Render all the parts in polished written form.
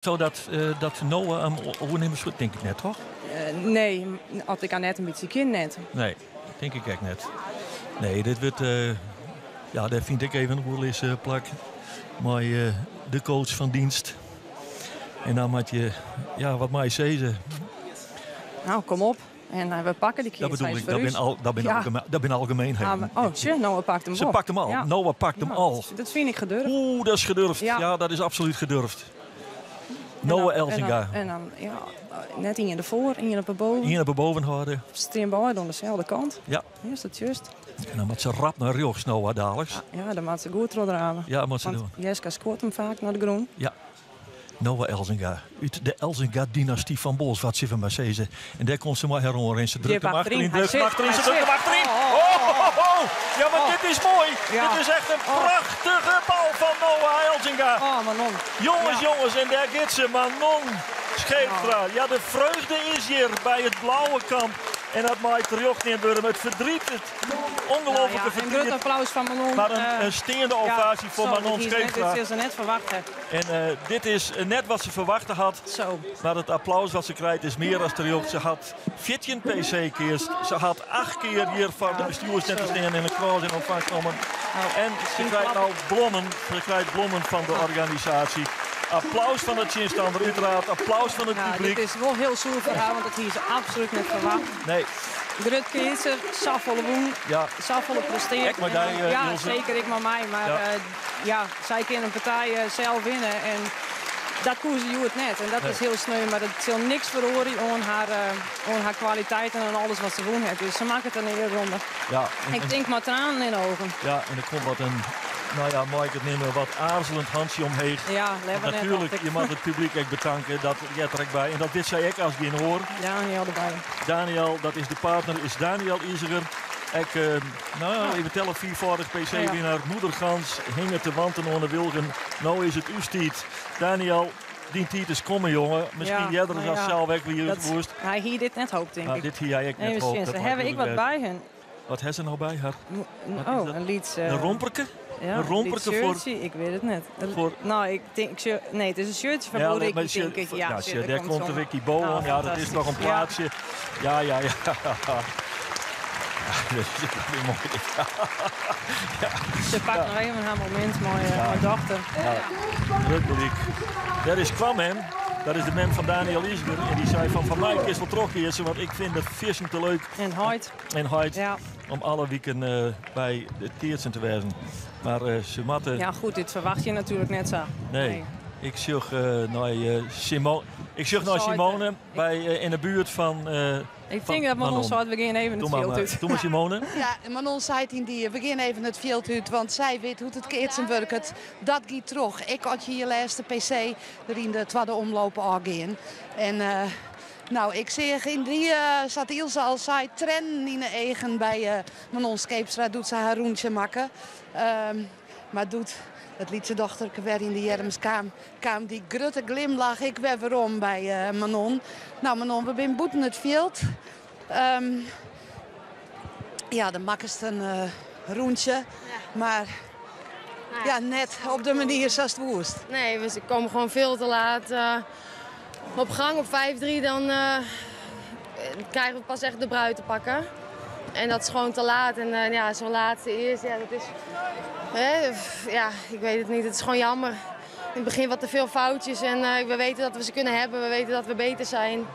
Zo dat Noah hem overnemen zou, denk ik net, toch? Nee, had ik aan net een beetje kind net. Nee, denk ik echt net. Nee, dit wordt... ja, daar vind ik even een eens plak. Maar de coach van dienst. En dan moet je... Ja, wat mij zeggen. Nou, kom op. En we pakken die keer. Dat bedoel ik, dat ben algemeenheden. Noah pakt hem op. Ze pakt hem al. Ja. Noah pakt hem al. Dat vind ik gedurfd. Oeh, dat is gedurfd. Ja, dat is absoluut gedurfd. Noah Elzinga. En dan net in je ervoor, in je naar boven. Hier naar boven houden. Steenbouw aan dezelfde kant. Ja. Is dat juist? En dan moet ze rap naar rechts, Noah dadelijk. Ja, dan moet ze goed eraan. Ja, moet ze doen. Jeska scoort hem vaak naar de groen. Ja. Noah Elzinga. Uit de Elzinga-dynastie van Bos, wat ze van maar zeggen. En daar komt ze maar herover en ze drukt hem achterin. Ze drukt hem achterin. Oh. Ja, maar dit is mooi. Ja. Dit is echt een prachtige bal van Noah Elzinga. Oh, Manon. Jongens, en daar gaat ze. Manon Scheepstra. Ja, de vreugde is hier bij het blauwe kamp. En dat maakt terug niet worden met verdriet. Het ongelofelijke verdriet. Een groot applaus van Manon. Maar een steende ovatie voor Manon Scheepstra. Dit is ze net verwacht. En dit is net wat ze verwachten had. Zo. Maar het applaus wat ze krijgt is meer dan terug. Ze had 14 PC-keers. Ze had 8 keer hier van de bestuurders net staan in een kruis in ontvangst genomen. En ze krijgt nou bloemen. Ze krijgt bloemen van de organisatie. Applaus van de tegenstander, uiteraard. Applaus van het publiek. Dit is wel heel zoel voor haar, want dat hier ze absoluut niet verwacht. Nee. Grut Keeser, Safvolle Woen, Safvolle presteert. Ja, zeker, ik maar mij. Maar zij kunnen een partij zelf winnen. En dat koers je het net. En dat is heel sneu. Maar het zal niks verhoren aan haar kwaliteiten en alles wat ze doen heeft. Dus ze maakt het een hele ronde. Ja, ik denk maar tranen in de ogen. Ja, en er komt wat een... Nou ja, mag ik het nemen, wat aarzelend handje omheen. Ja, natuurlijk, je mag het publiek echt bedanken. Dat jij trekt bij. En dat dit zei ik als ik in hoor. Daniel erbij. Daniel, dat is de partner, is Daniel Iziger. Even tellen, 4-voudig PC-winnaar. Moedergans, hing het te wanten onder Wilgen. Nou is het uw stiet. Daniel, die tijd is komen, jongen. Misschien jij er als zelf weg wie je het woest. Hij hier dit net hoopt, denk ik. Dit hier ik net hoopt. Daar heb ik wat bij hen. Wat heeft ze nou bij haar? Een lied. Een romperke? Ja, een romperke voor... Ik weet het net. Nou, ik denk... Nee, het is een shirtje van Ricky, denk ik. Ja, daar komt de Ricky Bowen. Ja, dat is nog een plaatsje. Ja. Dat is weer mooi. Ze pakt nog even haar moment, mijn dochter. Leuk publiek. Dat is kwam hem. Dat is de man van Daniel Iziger. En die zei van mij is wel toch eerst, want ik vind het vissen te leuk. En Hoyt. Ja. Om alle weken bij de Teertsen te wezen. Maar ze matten... Ja goed, dit verwacht je natuurlijk net zo. Nee. Ik zag naar Simone. Simone in de buurt van. Ik denk dat Manon zou het begin even het veld uit. Doe maar Simone. Ja, Manon zei in die begin even het veld uit, want zij weet hoe het keertsen werkt. Dat gaat terug. Ik had hier laatste PC er in de tweede omloop aangaan. En nou, ik zeg in die zat Ilse al zei tren in de eigen bij Manon Scheepstra doet ze haar roentje maken. Maar doet het liet zijn dochter weer in de Jerms kwam die grote glimlach ik weer om bij Manon. Nou Manon, we zijn boeten het veld. Ja, dan makkest een roentje. Maar ja, net op de manier zoals het woest. Nee, we komen gewoon veel te laat. Op gang op 5-3 dan krijgen we pas echt de bruid te pakken. En dat is gewoon te laat. En ja, zo'n laatste eerst, ja, dat is... ja, ik weet het niet. Het is gewoon jammer. In het begin wat te veel foutjes. En we weten dat we ze kunnen hebben. We weten dat we beter zijn.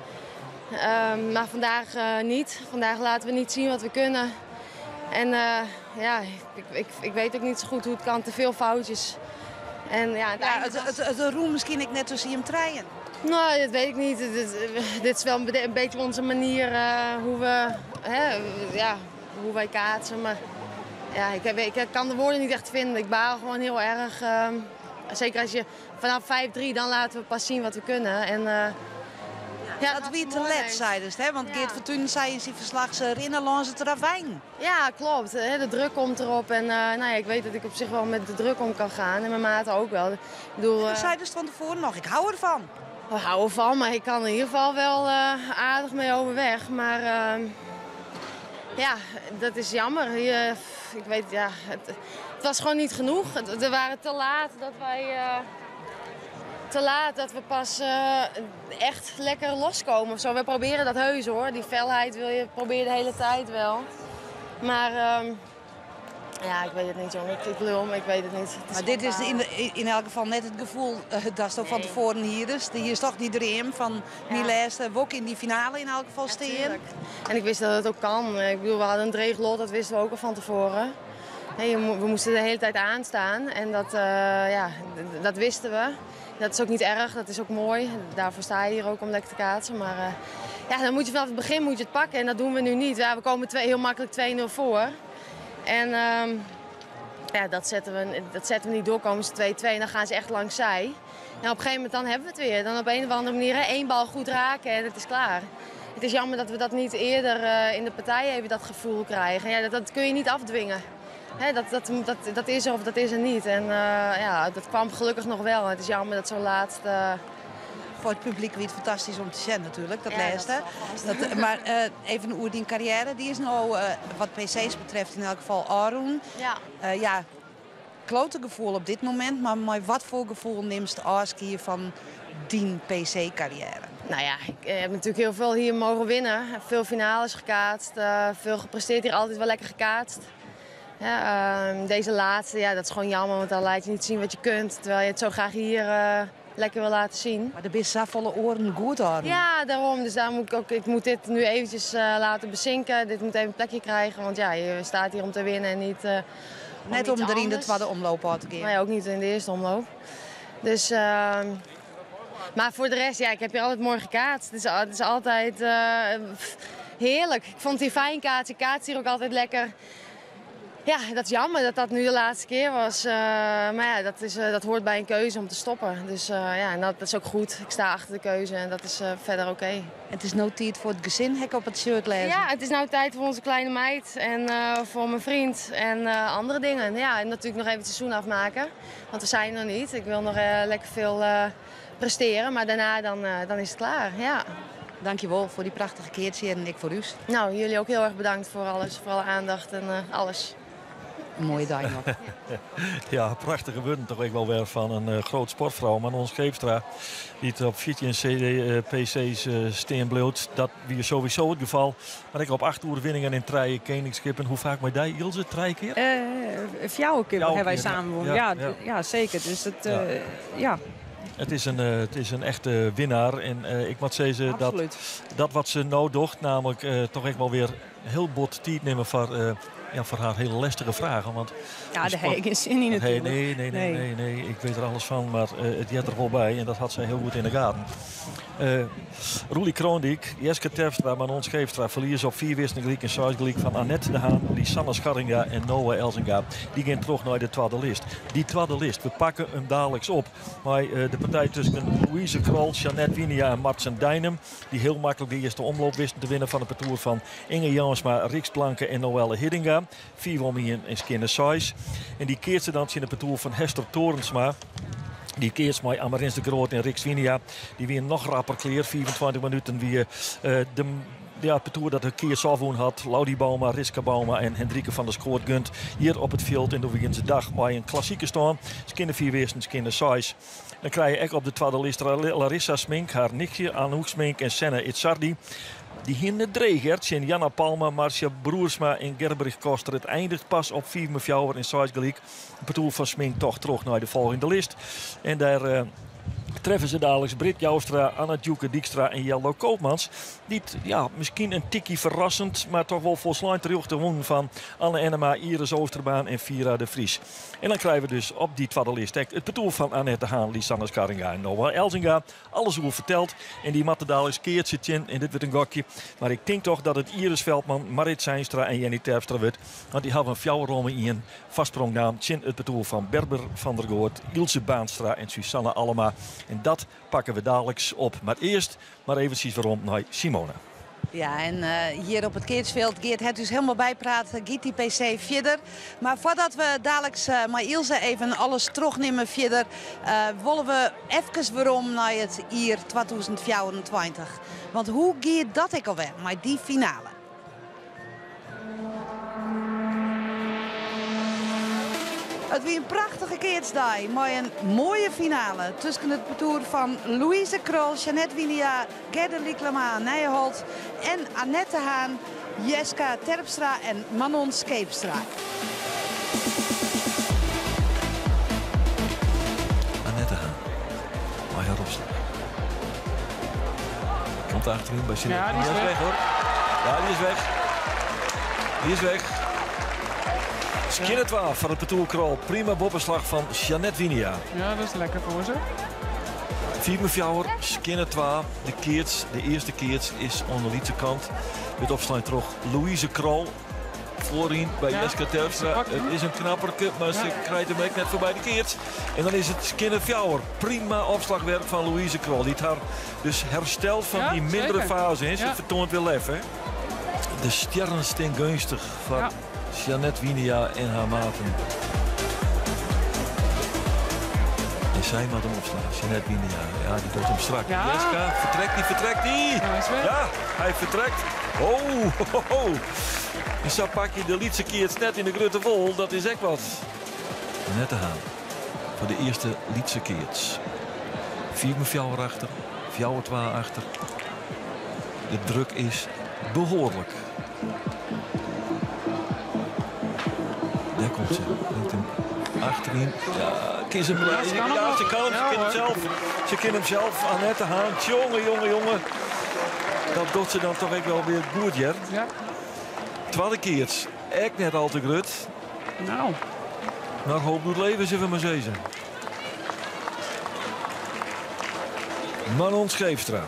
Maar vandaag niet. Vandaag laten we niet zien wat we kunnen. En ja, ik weet ook niet zo goed hoe het kan. Te veel foutjes. En, ja, het roem misschien ik net tussen hem treien. Nou, dat weet ik niet. Dit is wel een beetje onze manier hoe wij kaatsen. Maar ja, ik kan de woorden niet echt vinden. Ik baal gewoon heel erg. Zeker als je vanaf 5-3, dan laten we pas zien wat we kunnen. En, ja, dat wie te let, zei dus, hè? Want Geert Fortuyn zei in zijn verslag ze rinnen langs het ravijn. Ja, klopt. De druk komt erop. En nou ja, ik weet dat ik op zich wel met de druk om kan gaan. En mijn maten ook wel. Ik bedoel, zei dus van tevoren nog, ik hou ervan. Ik hou ervan, maar ik kan er in ieder geval wel aardig mee overweg. Maar ja, dat is jammer. Ik weet, ja, het was gewoon niet genoeg. We waren te laat dat wij... te laat dat we pas echt lekker loskomen of zo. We proberen dat heus hoor. Die felheid probeer je de hele tijd wel. Maar ja, ik weet het niet jongen. Ik lul, maar ik weet het niet. Maar dit is in elk geval net het gevoel dat is toch van tevoren hier is. Hier is toch die dream van Milaise. We ook in die finale in elk geval steen. En ik wist dat het ook kan. Ik bedoel, we hadden een dreeglot, dat wisten we ook al van tevoren. Nee, we moesten de hele tijd aanstaan en dat wisten we. Dat is ook niet erg, dat is ook mooi. Daarvoor sta je hier ook om lekker te kaatsen. Maar dan moet je vanaf het begin het pakken en dat doen we nu niet. Ja, we komen heel makkelijk 2-0 voor. En dat zetten we niet door, komen ze 2-2 en dan gaan ze echt langs zij. En op een gegeven moment dan hebben we het weer. Dan op een of andere manier 1 bal goed raken en het is klaar. Het is jammer dat we dat niet eerder in de partij even dat gevoel krijgen. Ja, dat kun je niet afdwingen. Dat is er of dat is er niet. En dat kwam gelukkig nog wel. Het is jammer dat zo laatst... Voor het publiek weer fantastisch om te zien natuurlijk, dat laatste. Maar even over die carrière, die is nou wat PC's betreft in elk geval Arun. Ja. Klote gevoel op dit moment, maar wat voor gevoel neemt Aski van die PC-carrière? Nou ja, ik heb natuurlijk heel veel hier mogen winnen. Veel finales gekaatst, veel gepresteerd, hier altijd wel lekker gekaatst. Ja, deze laatste, dat is gewoon jammer, want dan laat je niet zien wat je kunt. Terwijl je het zo graag hier lekker wil laten zien. Maar de best volle oren goed houden. Ja, daarom. Dus daar moet ik moet dit nu eventjes laten bezinken. Dit moet even een plekje krijgen, want je staat hier om te winnen en niet net om er in de tweede omloop uit te gaan. Nee, ook niet in de eerste omloop. Dus, maar voor de rest, ik heb hier altijd mooi gekaatst. Het is altijd heerlijk. Ik vond die fijn kaatsen. Ik kaats hier ook altijd lekker. Ja, dat is jammer dat dat nu de laatste keer was. Maar dat hoort bij een keuze om te stoppen. Dus en dat is ook goed. Ik sta achter de keuze en dat is verder oké. Het is nou tijd voor het gezin, heb ik op het shirt lezen. Ja, het is nou tijd voor onze kleine meid en voor mijn vriend en andere dingen. Ja, en natuurlijk nog even het seizoen afmaken. Want we zijn er nog niet. Ik wil nog lekker veel presteren, maar daarna dan is het klaar. Ja. Dankjewel voor die prachtige keertje en ik voor u. Nou, jullie ook heel erg bedankt voor alles, voor alle aandacht en alles. Een mooie dag nog. Ja, prachtige woorden toch ook wel weer van een groot sportvrouw. Manon Scheepstra, die het op 14 PC's steen bloot. Dat wie sowieso het geval. Maar ik op 8 winningen in treien, Koningskippen. Hoe vaak met die Ilse? 3 keer? 4 keer hebben wij samen gewonnen. Ja, zeker. Dus het, Het is een echte winnaar. En ik moet zeggen dat wat ze nou doet, namelijk toch echt wel weer heel bot tijd nemen voor haar hele lastige vragen. Want daar heb ik geen zin in natuurlijk. Nee, ik weet er alles van, maar het jet er wel bij en dat had zij heel goed in de gaten. Roelie Kroondijk, Jeske Terpstra, Manon Scheepstra verlies op 4 wisselingen en 6 gelijk van Annette de Haan, Lisanne Scharringa en Noah Elzinga. Die gaan terug naar de tweede list. Die tweede list, we pakken hem dadelijks op. Maar de partij tussen Louise Krol, Jeannette Winia en Martsen Dijnem, die heel makkelijk de eerste omloop wisten te winnen van de parcours van Inge Jansma, Riks Planke en Noelle Hiddinga. 4 won in Skinner Size. En die keert ze dan in de parcours van Hester Torensma. Die keert mij Amarins de Groot en Riks Winia. Die weer nog rapper kleer. 24 minuten weer het parcours dat de keer Salvoen had. Laudi Bauma, Riska Bauma en Hendrike van der Schoot gunt. Hier op het veld in de weekendse dag. Maar een klassieke staan. Skinner 4 weersen, Skinner Size. Dan krijg je ook op de tweede list Larissa Smink, haar nichtje Anouk Smink en Senna Itzardi. Die hinder dreigert zijn Janna Palma, Marcia Broersma en Gerbrich Koster. Het eindigt pas op 4 mevrouw in Saisgelijk. Het parcours van Smink toch terug naar de volgende list. En daar treffen ze dadelijk Britt Joustra, Anna Djoeke Dijkstra en Jello Koopmans. Die misschien een tikkie verrassend, maar toch wel volslaan terug te wonen van Anne Enema, Iris Oosterbaan en Vira de Vries. En dan krijgen we dus op die tweede list het parcours van Annette Haan, Lisanne Scharringa en Noah Elzinga. Alles hoe verteld. En die matten dadelijk keertje in. En dit wordt een gokje. Maar ik denk toch dat het Iris Veldman, Marit Seinstra en Jenny Terpstra wordt. Want die hebben een fjouwerome in een vastsprongnaam. In het parcours van Berber van der Goort, Ilse Baanstra en Susanne Allema. En dat pakken we dadelijk op. Maar eerst maar eventjes waarom naar Simone. Ja, en hier op het Keertsveld Geert het dus helemaal bijpraten. Giet die PC verder. Maar voordat we dadelijk met Ilse even alles terugnemen verder, willen we even waarom naar het jaar 2024. Want hoe gaat dat ik alweer met die finale? Het was een prachtige keertsdag. Met een mooie finale tussen het parcours van Louise Krol, Jeannette Winia, Gerda Lieklema Nijholt en Annette Haan, Jeska Terpstra en Manon Skeepstra. Annette Haan. Maar opslag. Komt achterin bij Jeannette. Ja, die is weg hoor. Ja, die is weg. Die is weg. Skinner 12 van het parcours Krol. Prima boppenslag van Jeannette Winia. Ja, dat is lekker voor ze. 4 Skinner 12. De eerste keerts is aan de Lietse kant. Met opslag terug Louise Krol. Voorin bij Jeska Terpstra. Het is een knapperke, maar ze krijgt hem net voorbij de keerts. En dan is het Skinner Fjouwer. Prima opslagwerk van Louise Krol. Die het haar dus herstelt van die mindere fase. Hè. Ze vertoont weer lef. Hè. De sterrensteen gunstig van Jeannette Winia en haar maten. En zij moet hem opslaan. Jeannette Winia. Ja, die doet hem strak. Ja. Jeska, vertrekt die. Ja, hij vertrekt. Oh. En zo pak je de Lietse keerts net in de grutte vol. Dat is echt wat. Net te gaan. Voor de eerste Lietse keerts. 4 Fjouwer achter. Fjouwer 12 achter. De druk is behoorlijk. Daar komt ze. Brengt hem achterin. Ja, kies hem. Ja, ze kan hem zelf. Ze kan hem zelf. Annette Haan. Jongen. Dat doet ze dan toch echt wel weer goed, Jer. Ja. Tweede keerts. Echt net al te grut. Nou, hoop doet leven, zullen we maar zeggen. Manon Skeepstra.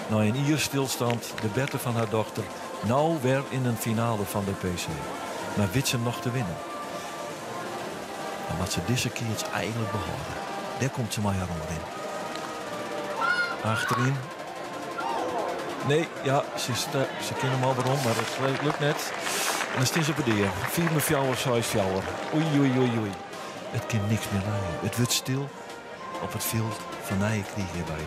Nou, in Ier stilstand, de bette van haar dochter. Nou weer in een finale van de PC. Maar wist ze nog te winnen. En wat ze deze keerts eigenlijk behouden. Daar komt ze maar rond in. Achterin. Nee, ja, ze kennen hem al waarom, maar het lukt net. En dan staan ze op de deur. 4 Fjouwer, 6 Fjouwer. Oei. Het kan niks meer rijden. Het wordt stil op het veld van Nijenkrieg hierbij.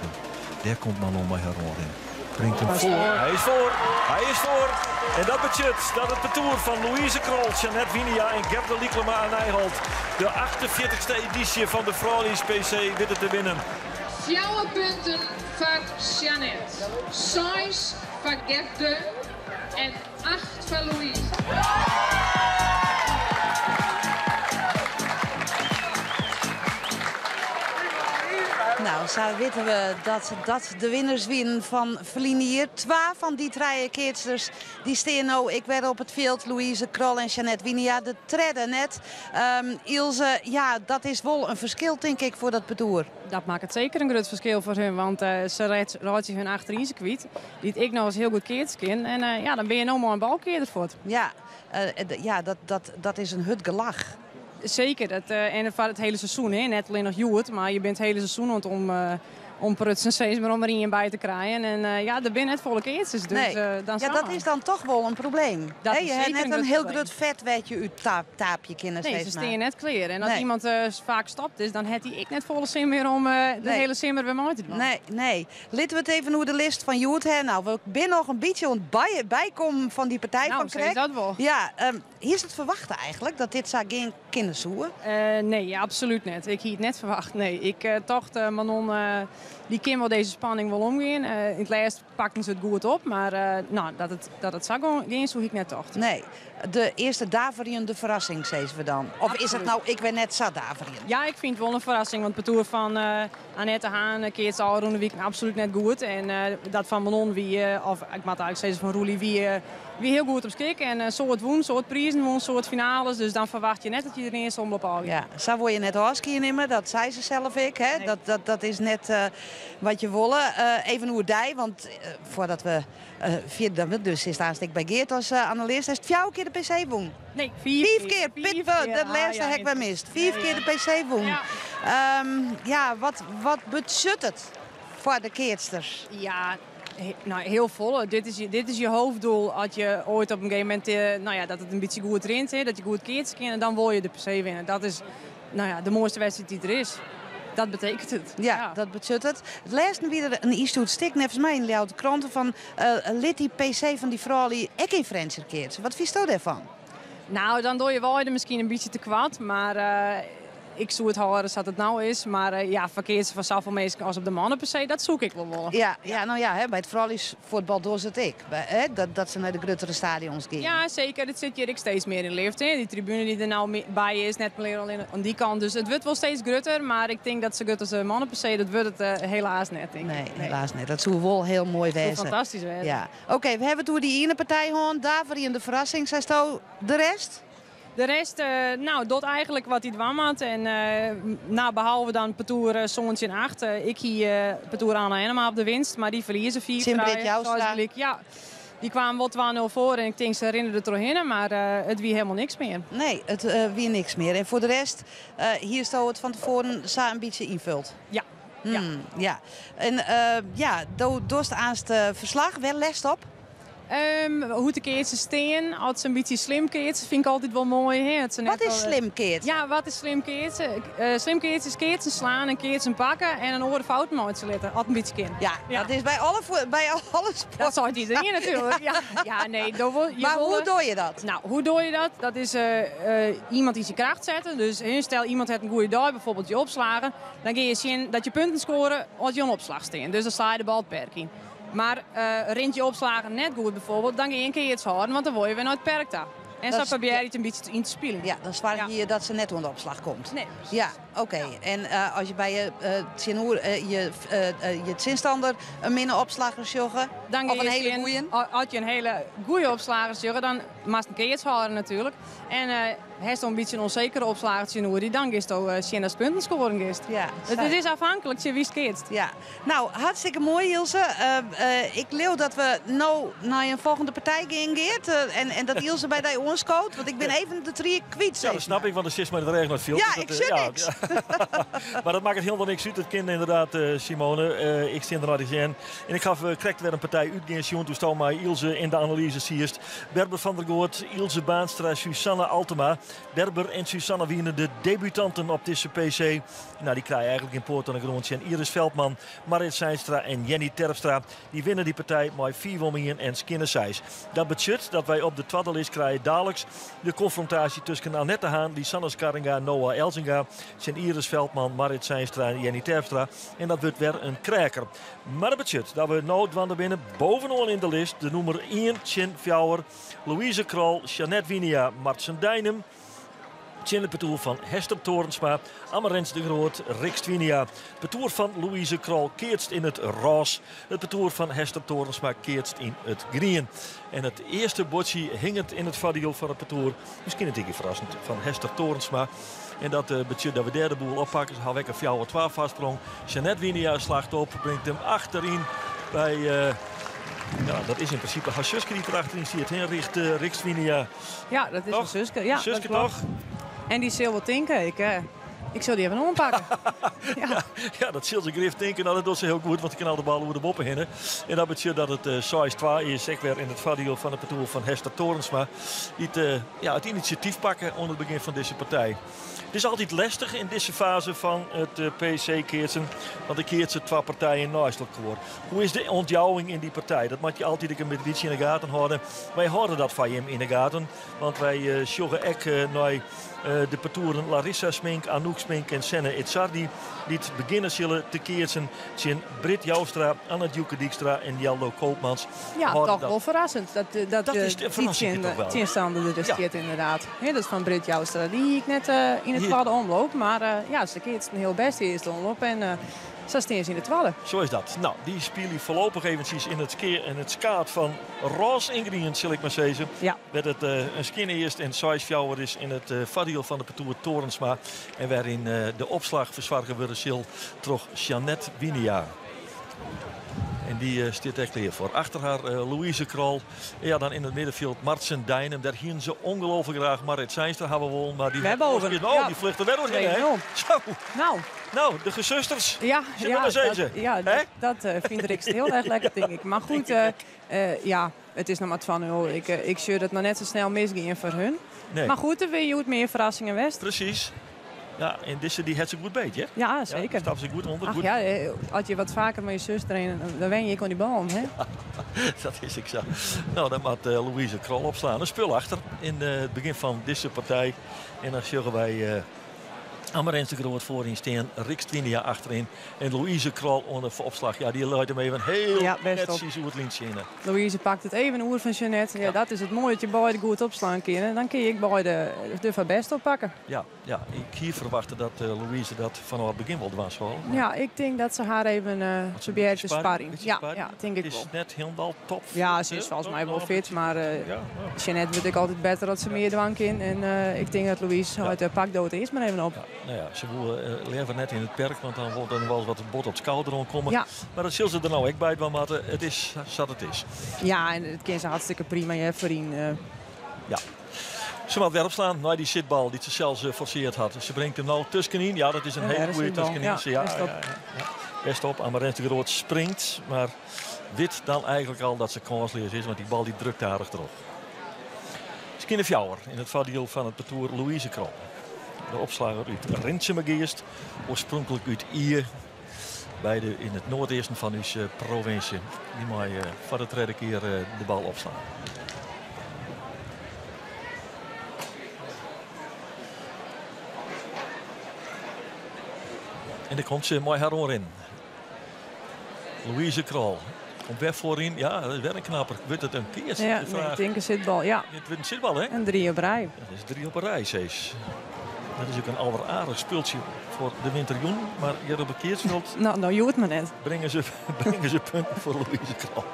Daar komt Manon bij haar rond in. Brengt hem voor. Hij is voor. En dat betekent dat het parcours van Louise Krol, Jeannette Winia en Gerda Lieklema en Nijholt de 48e editie van de Vrouwelijks PC weten te winnen. 4 punten voor Jeannette, 6 voor Gerda en 8 voor Louise. Nou, zo weten we dat de winnaars winnen van Verlinier. 2 van die 3 keersters die staan nou, ik werd op het veld, Louise Krol en Jeannette Winia. De tredde net. Ilse, ja, dat is wel een verschil, denk ik, voor dat parcours. Dat maakt het zeker een groot verschil voor hun, want ze rijdt zich hun achterin kwijt. Die ik nog eens heel goed keerts ken. En dan ben je nog maar een balkeerder voor. Ja, dat is een gelach. Zeker, en voor het hele seizoen, hè. Net alleen nog Joet, maar je bent het hele seizoen om prutsen steeds maar om er in bij te krijgen. En er ben net volle keertjes, dus dan dat is dan toch wel een probleem. Je hebt net een heel groot vet weet je uw taapje kinderen steeds. Nee, ze staan net clear. En als iemand vaak stopt is, dan heeft hij ik net volle zin meer om de hele simmer weer mooi te doen. Nee. Laten we het even hoe de list van Joet hè. Nou, we zijn nog een beetje aan het bijkomen van die partij van Krek. Dat wel. Ja, hier is het verwachten eigenlijk dat dit zou geen kinderzoeken? Nee, absoluut niet. Ik had het net verwacht. Nee, ik dacht Manon die kan wel deze spanning wel omgaan. In het laatst pakten ze het goed op, maar dat het zou gaan, zo ik net dacht. Nee, de eerste daverende verrassing, zeggen we dan. Of absoluut. Is het nou, ik ben net zo daverend? Ja, ik vind het wel een verrassing, want het parcours van Annette Haan keert al rond de week absoluut net goed. En dat van Manon, of ik moet eigenlijk zeggen van Roelie, wie heel goed op schik. En zo het woen, zo het prijzen woen, zo het finales. Dus dan verwacht je net dat je er eerst om op al. Ja, zo word je net hartstikke nemen, dat zei ze zelf ik. Hè? Nee. Dat is net wat je willen. Even hoe dij, want voordat we dus is daar bij Geert als analist. Is het 4 keer de PC woen? Nee, 5 keer. Pitbull, dat laatste heb ik bij mist. 5 keer de PC woen. Ja, wat budget het voor de keersters? Ja, nou, heel vol. Dit is je hoofddoel als je ooit op een gegeven moment dat het een beetje goed rint, dat je goed keert en dan wil je de PC winnen. Dat is de mooiste wedstrijd die er is. Dat betekent het. Ja, dat betekent het. Het laatste weer een Eastwood stik, nevens mij in de kranten van lid die PC van die vrouw die ik in Frans keert. Wat vies je daarvan? Nou, dan doe je wel misschien een beetje te kwad, maar ik zou het horen dat het nou is. Maar verkeerd van zoveel mensen als op de mannen per se, dat zoek ik wel. Ja, nou ja, bij het vrouwenvoetbal doen ze het ik. Dat ze naar de grotere stadions gaan. Ja, zeker. Het zit hier ook steeds meer in leeft. Die tribune die er nou bij is, net meer alleen aan die kant. Dus het wordt wel steeds groter, maar ik denk dat ze goed als de mannen per se, dat wordt het helaas net. Denk ik. Nee, helaas net. Dat zou wel heel mooi wezen. Fantastisch wezen. Ja. Oké, we hebben toen die ene partij gewoon. Daarvoor in de verrassing. Zij stou de rest? De rest, doet eigenlijk wat hij dwam had. En behalve dan Petoer Zoontje 8. Ik hier Petoer Anna helemaal op de winst. Maar die verliezen 4 vrij. Ja, die kwamen wel 2-0 voor. En ik denk ze herinneren er doorheen. Maar het wie helemaal niks meer. Nee, het wie niks meer. En voor de rest, hier stou het van tevoren een beetje invult. Ja. Ja. En dorst aan het verslag wel les op? Hoe de keertjes steen, als ze een beetje slim keertjes, vind ik altijd wel mooi. Hè? Wat is slim keertje? Ja, wat is slim keertje? Slim keertjes is keertjes slaan en keertjes pakken en een oren fouten uit te letten. Altijd een beetje kind. Ja, dat is bij alle sporten. Dat zou iedereen natuurlijk. Ja, nee. Maar hoe doe je dat? Nou, hoe doe je dat? Dat is iemand in zijn kracht zetten. Dus stel iemand heeft een goede dag, bijvoorbeeld je opslagen. Dan ga je zien dat je punten scoren als je een opslag steen. Dus dan sla je de bal het perk in. Maar rint je opslagen net goed bijvoorbeeld, dan ga je een keer iets houden, want dan word je weer nooit perkt daar. En zo probeer je het een beetje in te spelen. Ja, dan zwaar je dat ze net onder opslag komt. Nee. Ja, oké. En als je bij je zinstander een minder opslager joggen, of een hele goeie? Als je een hele goede opslager joggen, dan mag je een keer iets houden natuurlijk. En heeft een beetje een onzekere opslager die dan is toch als punten scoren is. Ja. Het is afhankelijk, je wist keert. Ja. Nou, hartstikke mooi, Ilse. Ik leeuw dat we nou naar een volgende partij gaan en dat Ilse bij die ons coat, want ik ben even de 3 kwijt. Ja, dat snap ik, want de is maar de regen wat veel. Ja, ik zit niks. Maar dat maakt het helemaal niks uit. Het kind inderdaad, Simone. Ik zit er naar de gen. En ik gaf correct weer een partij uitgaan. Toen staan mij Ilse in de analyse siest. Berber van der Goort, Ilse Baanstra, Susanne Altema. Berber en Susanne wienen de debutanten op deze PC. Nou, die krijgen eigenlijk in Poort aan de grond. En Iris Veldman, Marit Seinstra en Jenny Terpstra. Die winnen die partij met 4 women en Skinner Seis. Dat betekent dat wij op de twaddelis krijgen dadelijks de confrontatie tussen Annette Haan, Lisanne Skarringa, Noah Elzinga. Zijn Iris Veldman, Marit Seinstra en Jenny Terpstra. En dat wordt weer een krijker. Maar dat betekent dat we nou dwanden binnen bovenaan in de lijst. De nummer 1, Chin Fjouwer, Louise Krol, Jeanette Winia, Martsen Dijnem. Het petoer van Hester Torensma, Amarens de Groot, Rick Stwinia. Het petoer van Louise Krol keertst in het roze. Het petoer van Hester Torensma keertst in het green. En het eerste botje hing het in het vaddeel van het petoer. Misschien een tikje verrassend van Hester Torensma. En dat betekent dat we derde boel oppakken. Ze hadden een fjouwer 12 vastsprong. Jeanette Winia slaagt op, brengt hem achterin bij... Ja, dat is in principe haar zuske die erachterin zit. Rick Stwinia. Ja, dat is een zuske. Ja, zuske toch? En die zal wel tinken. Ik zal die even ompakken. Ja, dat zal ze grif denken. Nou, dat doet ze heel goed, want ik kan al de bal over de boppen hinnen. En dat betekent dat het 6-2 is. Ik weer in het vaddeel van het petoer van Hester Torensma. Die het initiatief pakken onder het begin van deze partij. Het is altijd lastig in deze fase van het PC-keertsen. Want de keertsen 2 partijen naast elkaar. Hoe is de ontjouwing in die partij? Dat moet je altijd een beetje in de gaten houden. Wij houden dat van hem in de gaten. Want wij joggen ook naar de petoeren Larissa Smink, Anouk Smink en Senne Itzardi. Die het beginnen zullen te keertsen. Zijn Britt Joustra, Anna Djoeke Dijkstra en Jaldo Koopmans. Ja, toch wel verrassend. Dat is de verrassing toch wel. Tegenstander er keert inderdaad. Ja, dat is van Britt Joustra. Die ik net in het tweede omloop. Maar ze keert een heel best eerste omloop. En ze staan in de tweede. Zo is dat. Nou, die spelen voorlopig eventjes in het skaat van roze ingrediënt, zal ik maar zeggen. Ja. Met het een skin eerst en Saisfjouwer is in het vaddeel van de petoer Torensma. En waarin de opslag verzwargen worden zal toch Jeanette Winia. En die staat echt hier voor. Achter haar Louise Krol. Ja, dan in het middenveld Martsen Dijnem. Daar gingen ze ongelooflijk graag. Marit Seinstra hebben we wel. Maar die die vluchten weer door. Zo. Nou, de gezusters. Dat vind ik heel erg lekker, denk ik. Maar goed, het is nog wat van. Ik zie dat nog net zo snel misgaan voor hun. Nee. Maar goed, er weer meer verrassingen west. Precies. Ja, en deze die het ze goed beet, hè? Ja, zeker. Ja, stap ze goed onder. Ach goed. ja, als je wat vaker met je zus trainen, dan wen je aan die bal, hè? Dat is ik zo. Nou, dan moet Louise Krol opslaan. Een spul achter in het begin van deze partij. En dan zullen wij Amarens de Groot voorin staan. Rick Stwinia achterin. En Louise Krol onder opslag. Ja, die luidt hem even heel netjes hoe het lintje in. Louise pakt het even een oer van Jeannette. Ja, dat is het mooie dat je beide goed opslaan kunnen. Dan kun je beide de van best oppakken. Ja, ik hier verwachtte dat Louise dat vanaf het begin wel was. Ja, ik denk dat ze haar even probeert te sparring. Ja, denk ik wel. Het is net helemaal top. Ja, ze is volgens mij wel fit, maar Jeannette weet ik altijd beter dat ze meer dwang in. En ik denk dat Louise uit de pakdood is maar even op. Ja, nou ja, ze willen leven net in het perk, want dan wordt er wel wat bot op het schouder komen. Ja. Maar dat zullen ze er nou ook bij doen, maar het is zat het is. Ja, en het kan ze hartstikke prima, je vriend. Ja. Ze mag weer opslaan naar die zitbal die ze zelfs forceerd had. Ze brengt hem nou tussenin. Ja, dat is een hele goede tussenin. Ja, best op. Amarens de Groot springt, maar wit dan eigenlijk al dat ze kansloos is, want die bal die drukt aardig terug. Skinne Fjouwer in het voordeel van het parcours Louise Krol. De opslager uit Rintje-Megeest, oorspronkelijk uit Ier. Beide in het noordoosten van uw provincie. Die mag voor de tweede keer de bal opslaan. En dan komt ze mooi haar in. Louise Krol. Komt weg voorin. Ja, dat is wel een knapper. Wordt het een keer? Ja, ik denk een zitbal. Ja. Het wordt een zitbal, hè? En 3 op rij. Dat is 3 op een rij, steeds. Dat is ook een alleraardig speeltje voor de winterjoen. Maar hier op een keersveld nou je het maar net. Brengen ze punten voor Louise Krol.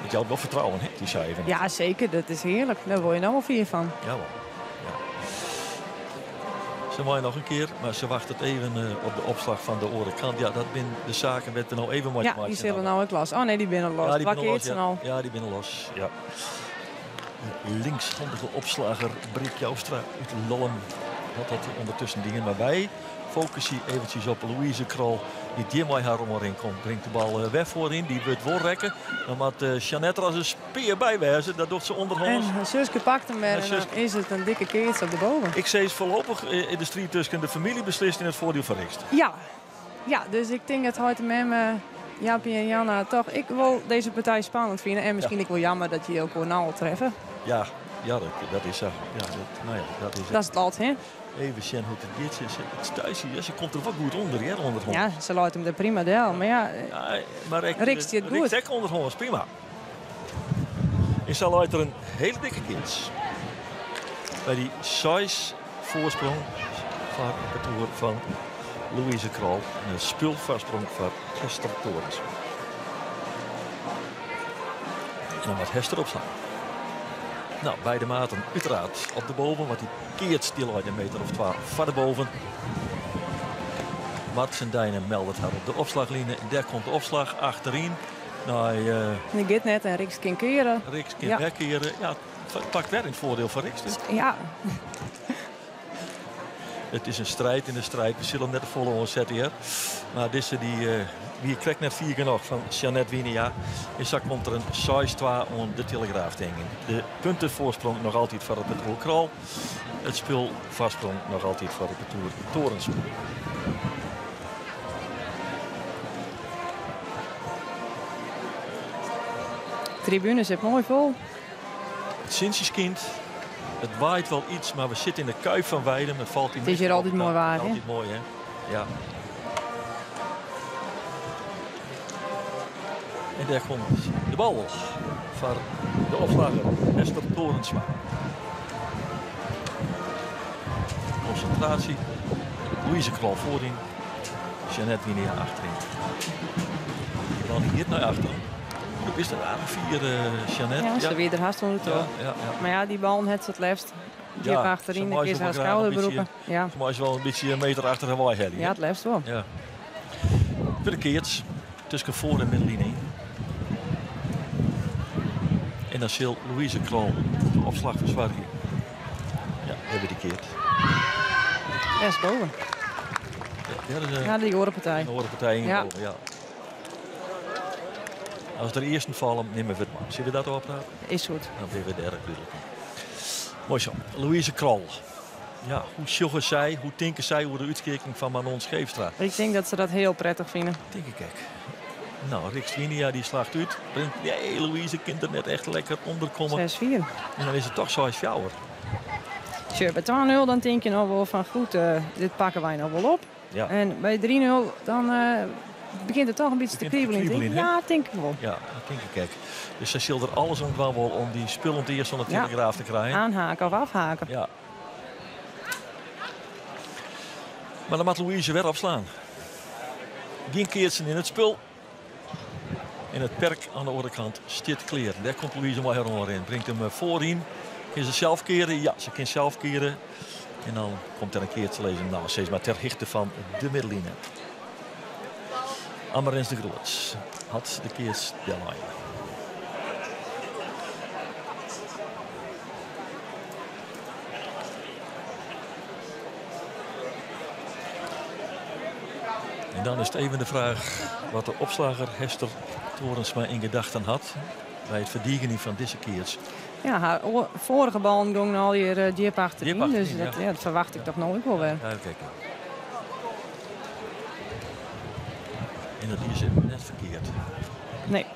Met jou wel vertrouwen, hè, die cijfer. Ja, zeker. Dat is heerlijk. Daar word je nou wel 4 van. Jawel. Ja. Ze mooi nog een keer, maar ze wacht het even op de opslag van de orenkant. Ja, dat ben de zaken werd er nou even mooi gemaakt. Ja, die zullen nou ook los. Oh nee, die binnen los. Ja, die binnen los. Ja, die binnen los. Ja. Linkshandige opslager Brik Joustra uit Lollum had dat ondertussen dingen. Maar wij focussen eventjes op Louise Krol. Die mooi haar om erin komt. Brengt de bal weg voorin. Die wordt wel rekken. Dan moet Jeannette er als een speer bij wezen. Dat doet ze onderhands. En Suske pakt hem en dan is het een dikke keertje op de boven. Ik zie voorlopig in de strijd tussen de familie beslist in het voordeel van Rikst. Ja, dus ik denk dat heute met me Jaapie en Janna toch. Ik wil deze partij spannend vinden. En misschien ik wel jammer dat je ook nou treffen. Ja, dat is zo. Ja, dat is het lot, hè? Even zien hoe het dit is. Het thuis hier, ze komt er wel goed onder, hè, onderhand. Ja, ze laat hem er prima deel. Maar ja, Rick stiet goed. Rick onderhand is prima. En ze laat er een hele dikke kind. Bij die 6 voorsprong van het toer van Louise Krol. En een spulvoorsprong van Hester Torens. En dan wat Hester opstaan. Nou, beide maten uiteraard op de boven, want die keert stil uit een meter of 12 van de boven. Mats en Dijnen meldt haar op de opslaglinie. En daar komt de opslag achterin. Nou, die gaat net en Riks kan keren. Riks kan wegkeren. Ja, het pakt weer in het voordeel van Riks. Ja. Het is een strijd in de strijd. We zullen net de volle onzetten hier. Maar deze wie krijgt net 4 genoeg van Jeannette Winia. En zo komt er een 6-2 om de Telegraaf tegen. De puntenvoorsprong nog altijd voor het parcours Krol. Het spul vastsprong nog altijd voor het parcours Torens. De tribune zit mooi vol. Het Sintjeskind. Het waait wel iets, maar we zitten in de kuip van Weidem. Het valt is hier altijd mooi waar, hè? Altijd mooi, hè? Ja. En daar komt de bal voor de opslager Hester Torensma. Concentratie. Louise Krol voorin. Jeannette Winia achterin. Dan hier naar achteren. Dat is er aardig 4, Jeannette. Ja, ze weer er haast onder toe. Ja. Maar ja, die bal het het lefst. Die achterin, dan is haar schouderbroeken. Ja. Ze is wel een beetje een meter achter de waai. Ja, het lefst wel. Ja. Verkeerd tussen voor en middenlinie. En dan zal Louise Krol de opslag verzwaren. Ja, hebben die keert. Ja, is boven. Ja, die horenpartij. De horenpartij in boven, ja. Als er eerst een vallen, nemen we het maar. Zullen we dat oppraten? Is goed. Dan ben we er duidelijk. Mooi zo. Louise Krol. Ja, hoe sjoggen zij, hoe denken zij over de uitkering van Manon Scheefstra? Ik denk dat ze dat heel prettig vinden. Denk ik ook. Nou, Rick Swinia die slaagt uit. Nee, Louise kind er net echt lekker onderkomen. 6-4. En dan is het toch zoals jouwer. Sure, bij 2-0 dan denk je nog wel van goed, dit pakken wij nog wel op. Ja. En bij 3-0 dan begint het toch een beetje te kriebelen. Ja, denk ik wel. Ja, dat denk ik ook. Dus zij zal er alles aan doen om die spullend eerst van de Telegraaf te krijgen. Aanhaken of afhaken. Ja. Maar dan moet Louise weer afslaan. Geen keertsen in het spul. In het perk aan de andere kant stiert clear. Daar komt Louise mooi helemaal in. Brengt hem voorin. Kan ze zelf keren? Ja, ze kan zelf keren. En dan komt er een keertje lezen. Nou, steeds maar ter hichte van de middenlijn. Amarens de Groot had de keers deadline. En dan is het even de vraag wat de opslager Hester Torensma in gedachten had bij het verdienen van deze keers. Ja, haar vorige bal ging al hier diep achterin. Dus dat verwacht ik toch nooit wel weer. Ja, kijken. En dat hier zit net verkeerd. Nee.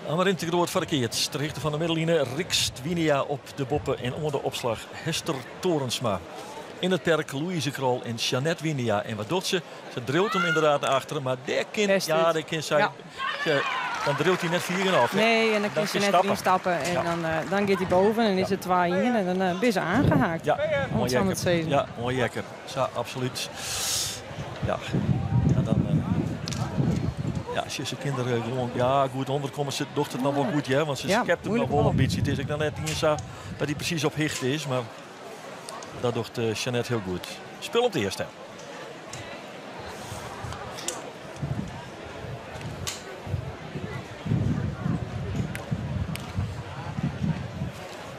Amarins de Groot verkeerd. De richter van de middenlijn Rick Swinia op de boppen en onder de opslag Hester Torensma. In het perk Louise Krol en Jeannette Winia. En wat doet ze? Ze drilt hem inderdaad naar achteren. Maar daar kind, de kind zei... Ja. Dan drilt hij net 4,5. Nee, en dan kan ze net erin stappen. En dan gaat hij boven en is het 2-1. En dan ben ze aangehaakt. Ja, mooi jekker. Ja, mooi jekker. Ja, absoluut. Ja, dan... Ja, als je zijn kinderen gewoon... Ja, goed, onderkomen ze dochter het nog wel goed, hè? Want ze schept hem nog wel een beetje. Het is ook dan net niet zo dat hij precies op hicht is. Maar dat doet Jeannette heel goed. Speel op de eerste.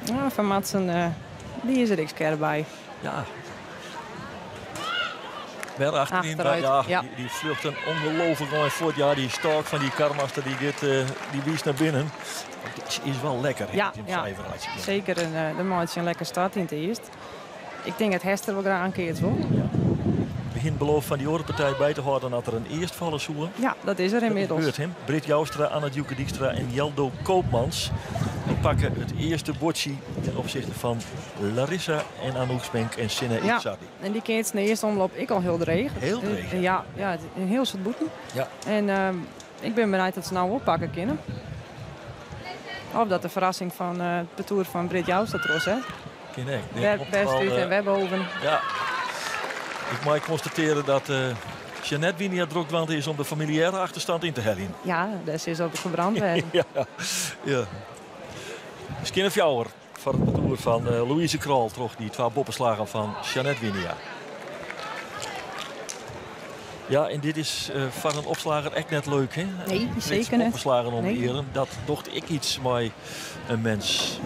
Ja, Van Matsen, die is er niks keer bij. Ja. Weer achterin. Die vlucht een ongelooflijk mooi voort. Ja, die stalk van die karmaster die wies naar binnen. Dat is wel lekker. Ja, zeker. De maatje een lekker start in het eerst. Ik denk dat Hester wel graag een keer het wil. Ja. Begin beloof van die orenpartij bij te houden dat er een eerstvallen zoeken. Ja, dat is er inmiddels. Dat gebeurt. Britt Joustra, Anna Djoeke Dijkstra en Jeldo Koopmans. Die pakken het eerste bordje ten opzichte van Larissa en Anouk Spenk en Sinne Itzadi. En die keert in de eerste omloop ik al heel dreig. Heel dreig? Ja, een heel soort boeten. Ja. En ik ben bereid dat ze nou oppakken kunnen. Of dat de verrassing van het parcours van Britt Joustra trots, hè? Best uit en webboven. Ja. Ik mag constateren dat Jeannette Winia druk is om de familiaire achterstand in te hellen. Ja, dat is op gebrand werden. Ja. Skin of jouwer voor het parcours van Louise Krol. Toch die 2 boppenslagen van Jeannette Winia. Ja, en dit is voor een opslager echt net leuk, hè? Nee, zeker niet. Opslagen om eren. Dat dacht ik iets met een mens.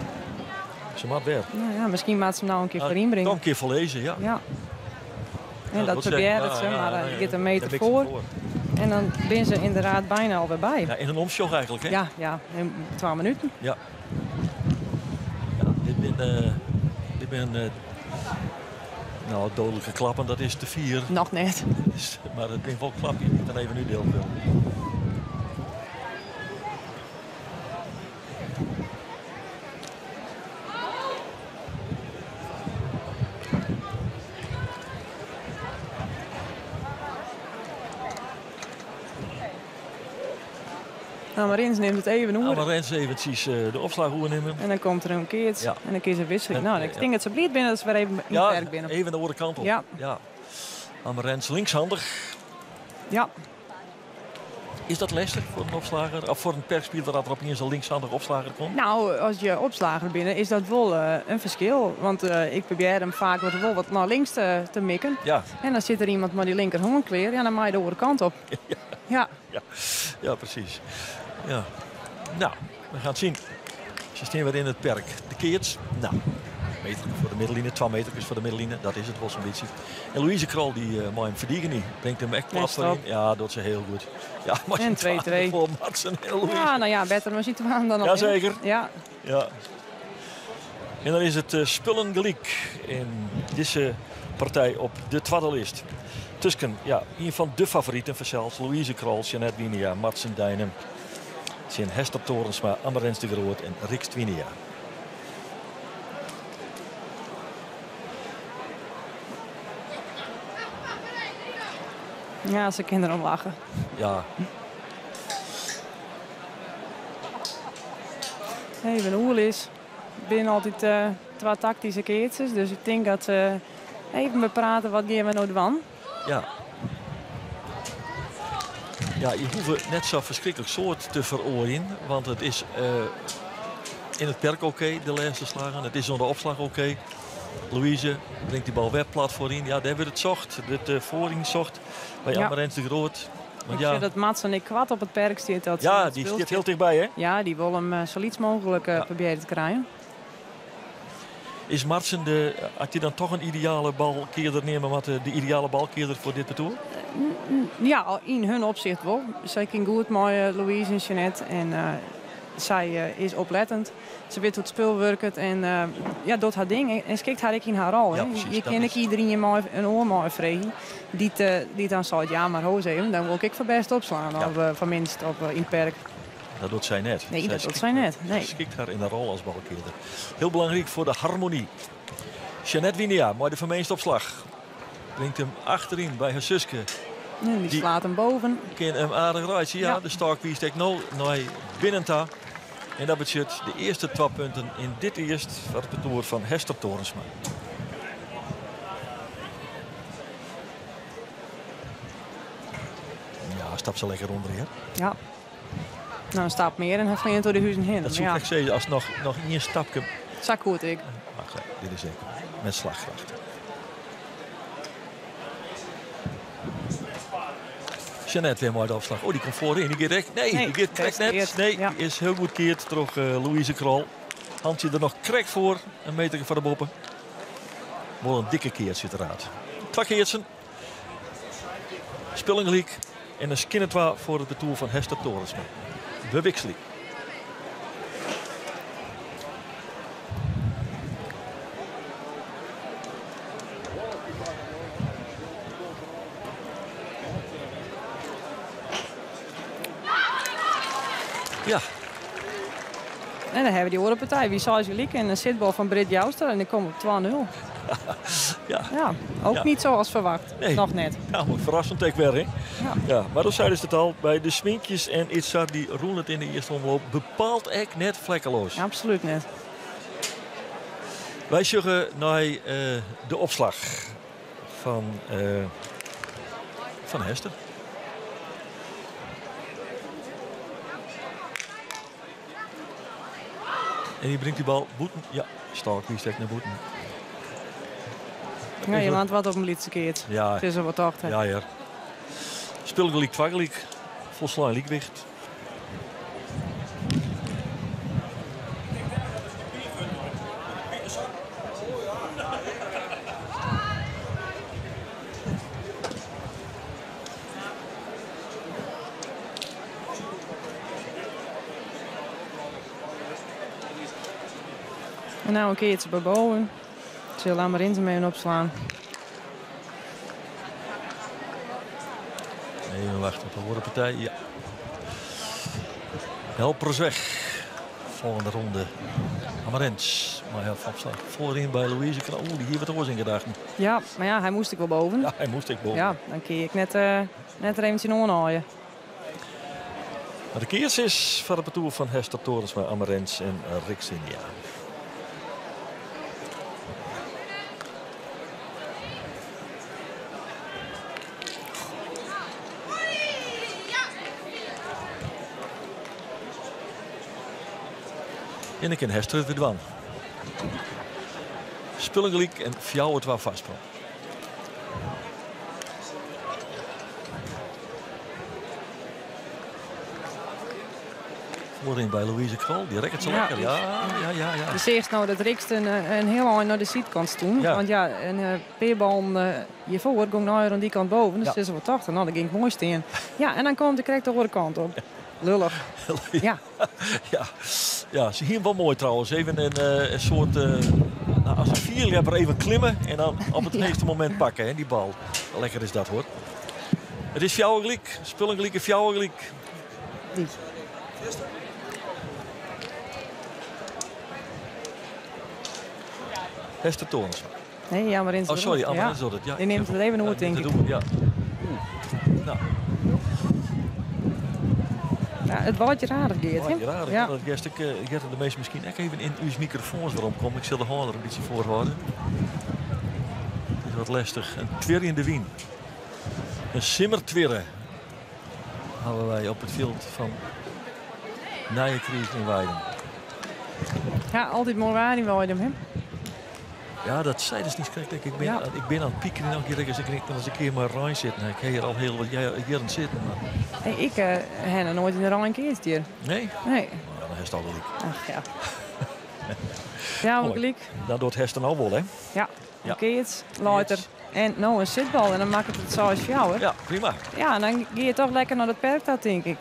Ze maakt weer. Nou ja, misschien maakt ze hem nou een keer voor inbrengen. Dan een keer verlezen, ja. En dat probeert ze, maar dan gaat een meter voor. En dan ben ze inderdaad bijna alweer bij. Ja, in een omslag eigenlijk, hè? Ja, in 2 minuten. Ja. Dit ben nou, dodelijke klappen, dat is te 4. Nog net. Maar het ben wel klapje, die dan even nu deel wil. Amarins neemt het even over. Amarins eventjes de opslag nemen. En dan komt er een keertje. Ja. En dan kies ze wisseling. Nou, ik denk dat ze blij binnen dat ze weer even in het werk binnen. Even de andere kant op. Ja. Amarins linkshandig. Ja. Is dat lastig voor een opslager? Of voor een perkspeler dat er opeens een linkshandig opslager komt? Nou, als je opslager binnen is dat wel een verschil. Want ik probeer hem vaak wel wat naar links te mikken. Ja. En dan zit er iemand met die linker hongerkleer. Ja, dan maai je de andere kant op. Ja, precies. Ja. Nou, we gaan het zien. Ze staan weer in het perk. De keerts. Nou, meter voor de middellijnen, 2 meter voor de middellijnen. Dat is het, was een beetje. En Louise Krol, die mag hem verdienen niet. Brengt hem echt plat voor in. Ja, dat is heel goed. Ja, maar en 2-2. Voor Madsen en Louise. Ja, nou ja, beter maar zitten we aan dan op. Jazeker. Ja. Ja. En dan is het spullen gelijk in deze partij op de tweede lijst. Tussen, ja, een van de favorieten verzels. Louise Krol, Jeanette Winia, Madsen Dijnen. Zijn Hester Torensma, Amarens de Groot en Riks Twinia. Ja, ze kunnen erom lachen. Ja. Even hoe is. Binnen altijd 2 tactische keertjes. Dus ik denk dat ze even bepraten wat gaan we nou doen. Ja. Ja, je hoeft net zo verschrikkelijk soort te veroordelen. Want het is in het perk oké, de laatste slagen. Het is zonder opslag oké. Louise brengt die bal weg plat voorin. Ja, daar hebben we het zocht. De voorin zocht bij Amarens de Groot. Ik vind dat Mats en ik kwad op het perk stiert. Dat ja, die stiert heel dichtbij, hè? Ja, die wil hem zo liets mogelijk proberen te krijgen. Is Martsen had je dan toch een ideale balkeerder nemen, wat de ideale balkeerder voor dit parcours? Ja, in hun opzicht wel. Zij kan goed met Louise en Jeanette. En zij is oplettend. Ze weet hoe het spel werkt en ja, doet haar ding. En schikt haar ik in haar rol. Ja, precies, je kan iedereen een oor maar vragen. Die dan zegt, ja maar hoes even, dan wil ik voor best opslaan. Ja. Of van minst op in het perk. Dat doet zij net. Nee, dat doet zij net. Nee. Schikt haar in de rol als balkeerder. Heel belangrijk voor de harmonie. Jeanette Winia, mooi de vermeenste opslag. Brengt hem achterin bij haar zuske. En die slaat hem boven. Kan hem aardig rijden. Ja, de Starkwies steekt nou naar binnen. En dat betekent de eerste 2 punten in dit eerst van het parcours van Hester Torensma. Ja, stapt ze lekker onder hier. Ja. Nou, een stap meer en hij vliegt door de huizen heen. Dat zoek ik zeggen, als nog één stapje. Zak goed ik. Ach, dit is zeker. Met slagkracht. Jeanette weer mooi de opslag. Oh, die komt voorin. Die gaat recht. Nee, die gaat krek net. Nee, die is heel goed keerd. Terug Louise Krol. Handje er nog krek voor. Een meter van de boppen. Wel een dikke keertje uiteraard. 2 keertsen. Spillengelijk. En een skinnetwa voor het betoer van Hester Torensma. We wisselen. Ja. En dan hebben we die andere partij. Wie zou je lieken? En een zitbal van Britt Jouster. En die komt op 2-0. Ja, ook niet zoals verwacht. Nee. Nog net. Ja, maar verrassend ook weer, hè? Ja, maar dat zeiden ze het al. Bij de Sminkjes en Itzar die roelen het in de eerste omloop. Bepaalt echt net vlekkeloos. Ja, absoluut net. Wij zeggen naar de opslag van Hester. En die brengt die bal boeten. Ja, Stark die steekt naar boeten. Ja, je laat wat op een liedje keert. Ja. Het is er wat achter. Ja, ja. Spilgelijk, twagelijk. Volslaan liekwicht. En nou een keertje bij boven. Ze laat maar in ze mee opslaan. Even wachten op de woordenpartij. Ja. Helpers weg. Volgende ronde. Amarens. Maar heel opslag. Voorin bij Louise Krol. Die hier wat oors in gedachten. Ja, maar ja, hij moest ik wel boven. Ja, hij moest ik boven. Ja, dan keer ik net er eventjes oornaaien. Maar de keers is van het parcours van Hester Torensma, Amarens en Rixinia. En ik ken Hester het weer. Spillengelijk en fjouw het wel vastprong. Voorin bij Louise Krol, die rekt het zo lekker. Ja. Dus eerst nou dat Rikst een heel eind naar de zijkant toen. Ja. Want ja, een peerbal hiervoor ging nou aan die kant boven. Dus is er wat achter. Nou, dat ging mooi steen. Ja, en dan komt de correct de andere kant op. Lullig. Ja. Ja, ze hier wel mooi trouwens. Even een soort, als een vierlepper even klimmen en dan op het eerste moment pakken, hè, die bal. Lekker is dat hoor. Het is Fjouwergelijk, Spullengelijk en Fjouwergelijk. Die. Hester Torens. Nee, ja, maar in Oh, sorry, Amarins doet het. Ja, die neemt het even hoe, denk ik. Ja. Nou. Ja, het wordt je raar, Geert. Ja. Dat Gert de meest misschien ook even in uw microfoons waarom kom. Ik zal de hand er een beetje voor houden. Het is wat lastig. Een twirr in de wien. Een simmertwirre hebben wij op het veld van Nijenkries in Weiden. Ja, altijd mooi waar in Weiden, hè? Ja, dat zei dus niet correct. Ik ben aan het pieken en elke keer als ik eens een keer maar Rijn zitten. Ik heb hier al heel wat jaren zitten. Maar... Hey, ik heb nog nooit in de Rijn geëerd hier. Nee? Nee. Ja, dan is het al wel leuk. Ach ja. Ja, ook leuk. Dan doet Hester nou wel, hè? Ja, keert, later. En nou een zitbal en dan maak ik het zoals voor jou, hè? Ja, prima. Ja, en dan ga je toch lekker naar het perk, dat denk ik.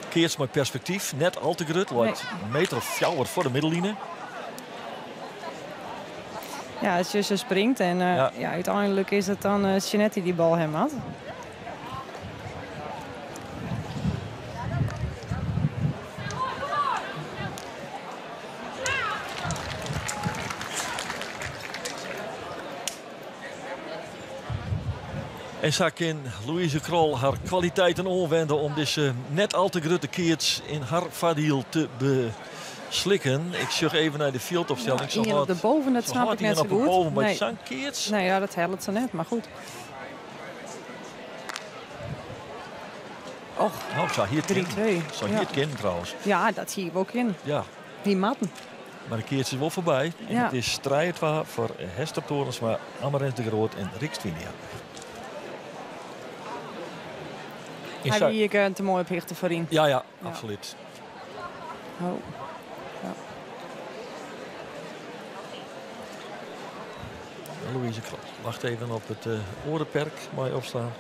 Keert met perspectief, net al te grut. Loopt een meter of fjouwer voor de middellijnen. Ja, als je ze springt en uiteindelijk is het dan Jeanette die bal hem had. En zag in Louise Krol haar kwaliteiten omwenden om deze net al te grote keerts in haar vadiel te beslikken. Ik zag even naar de fieldopstelling. Ja, hier op de boven, dat snap ik net zo goed. Boven, maar zijn keerts. Nee, ja, dat helpt ze net, maar goed. Och, nou, ik zag hier 3-2. Zou hier het kennen trouwens. Ja, dat zie ik ook in. Ja. Die matten. Maar de keerts is wel voorbij. En het is strijd voor Hester Torensma, Amarins de Groot en Rikst Winia. Hij wie ik te mooi op hichten voor in. Ja, absoluut. Oh. Ja. Louise Krol. Wacht even op het orenperk. Mooi opstaan.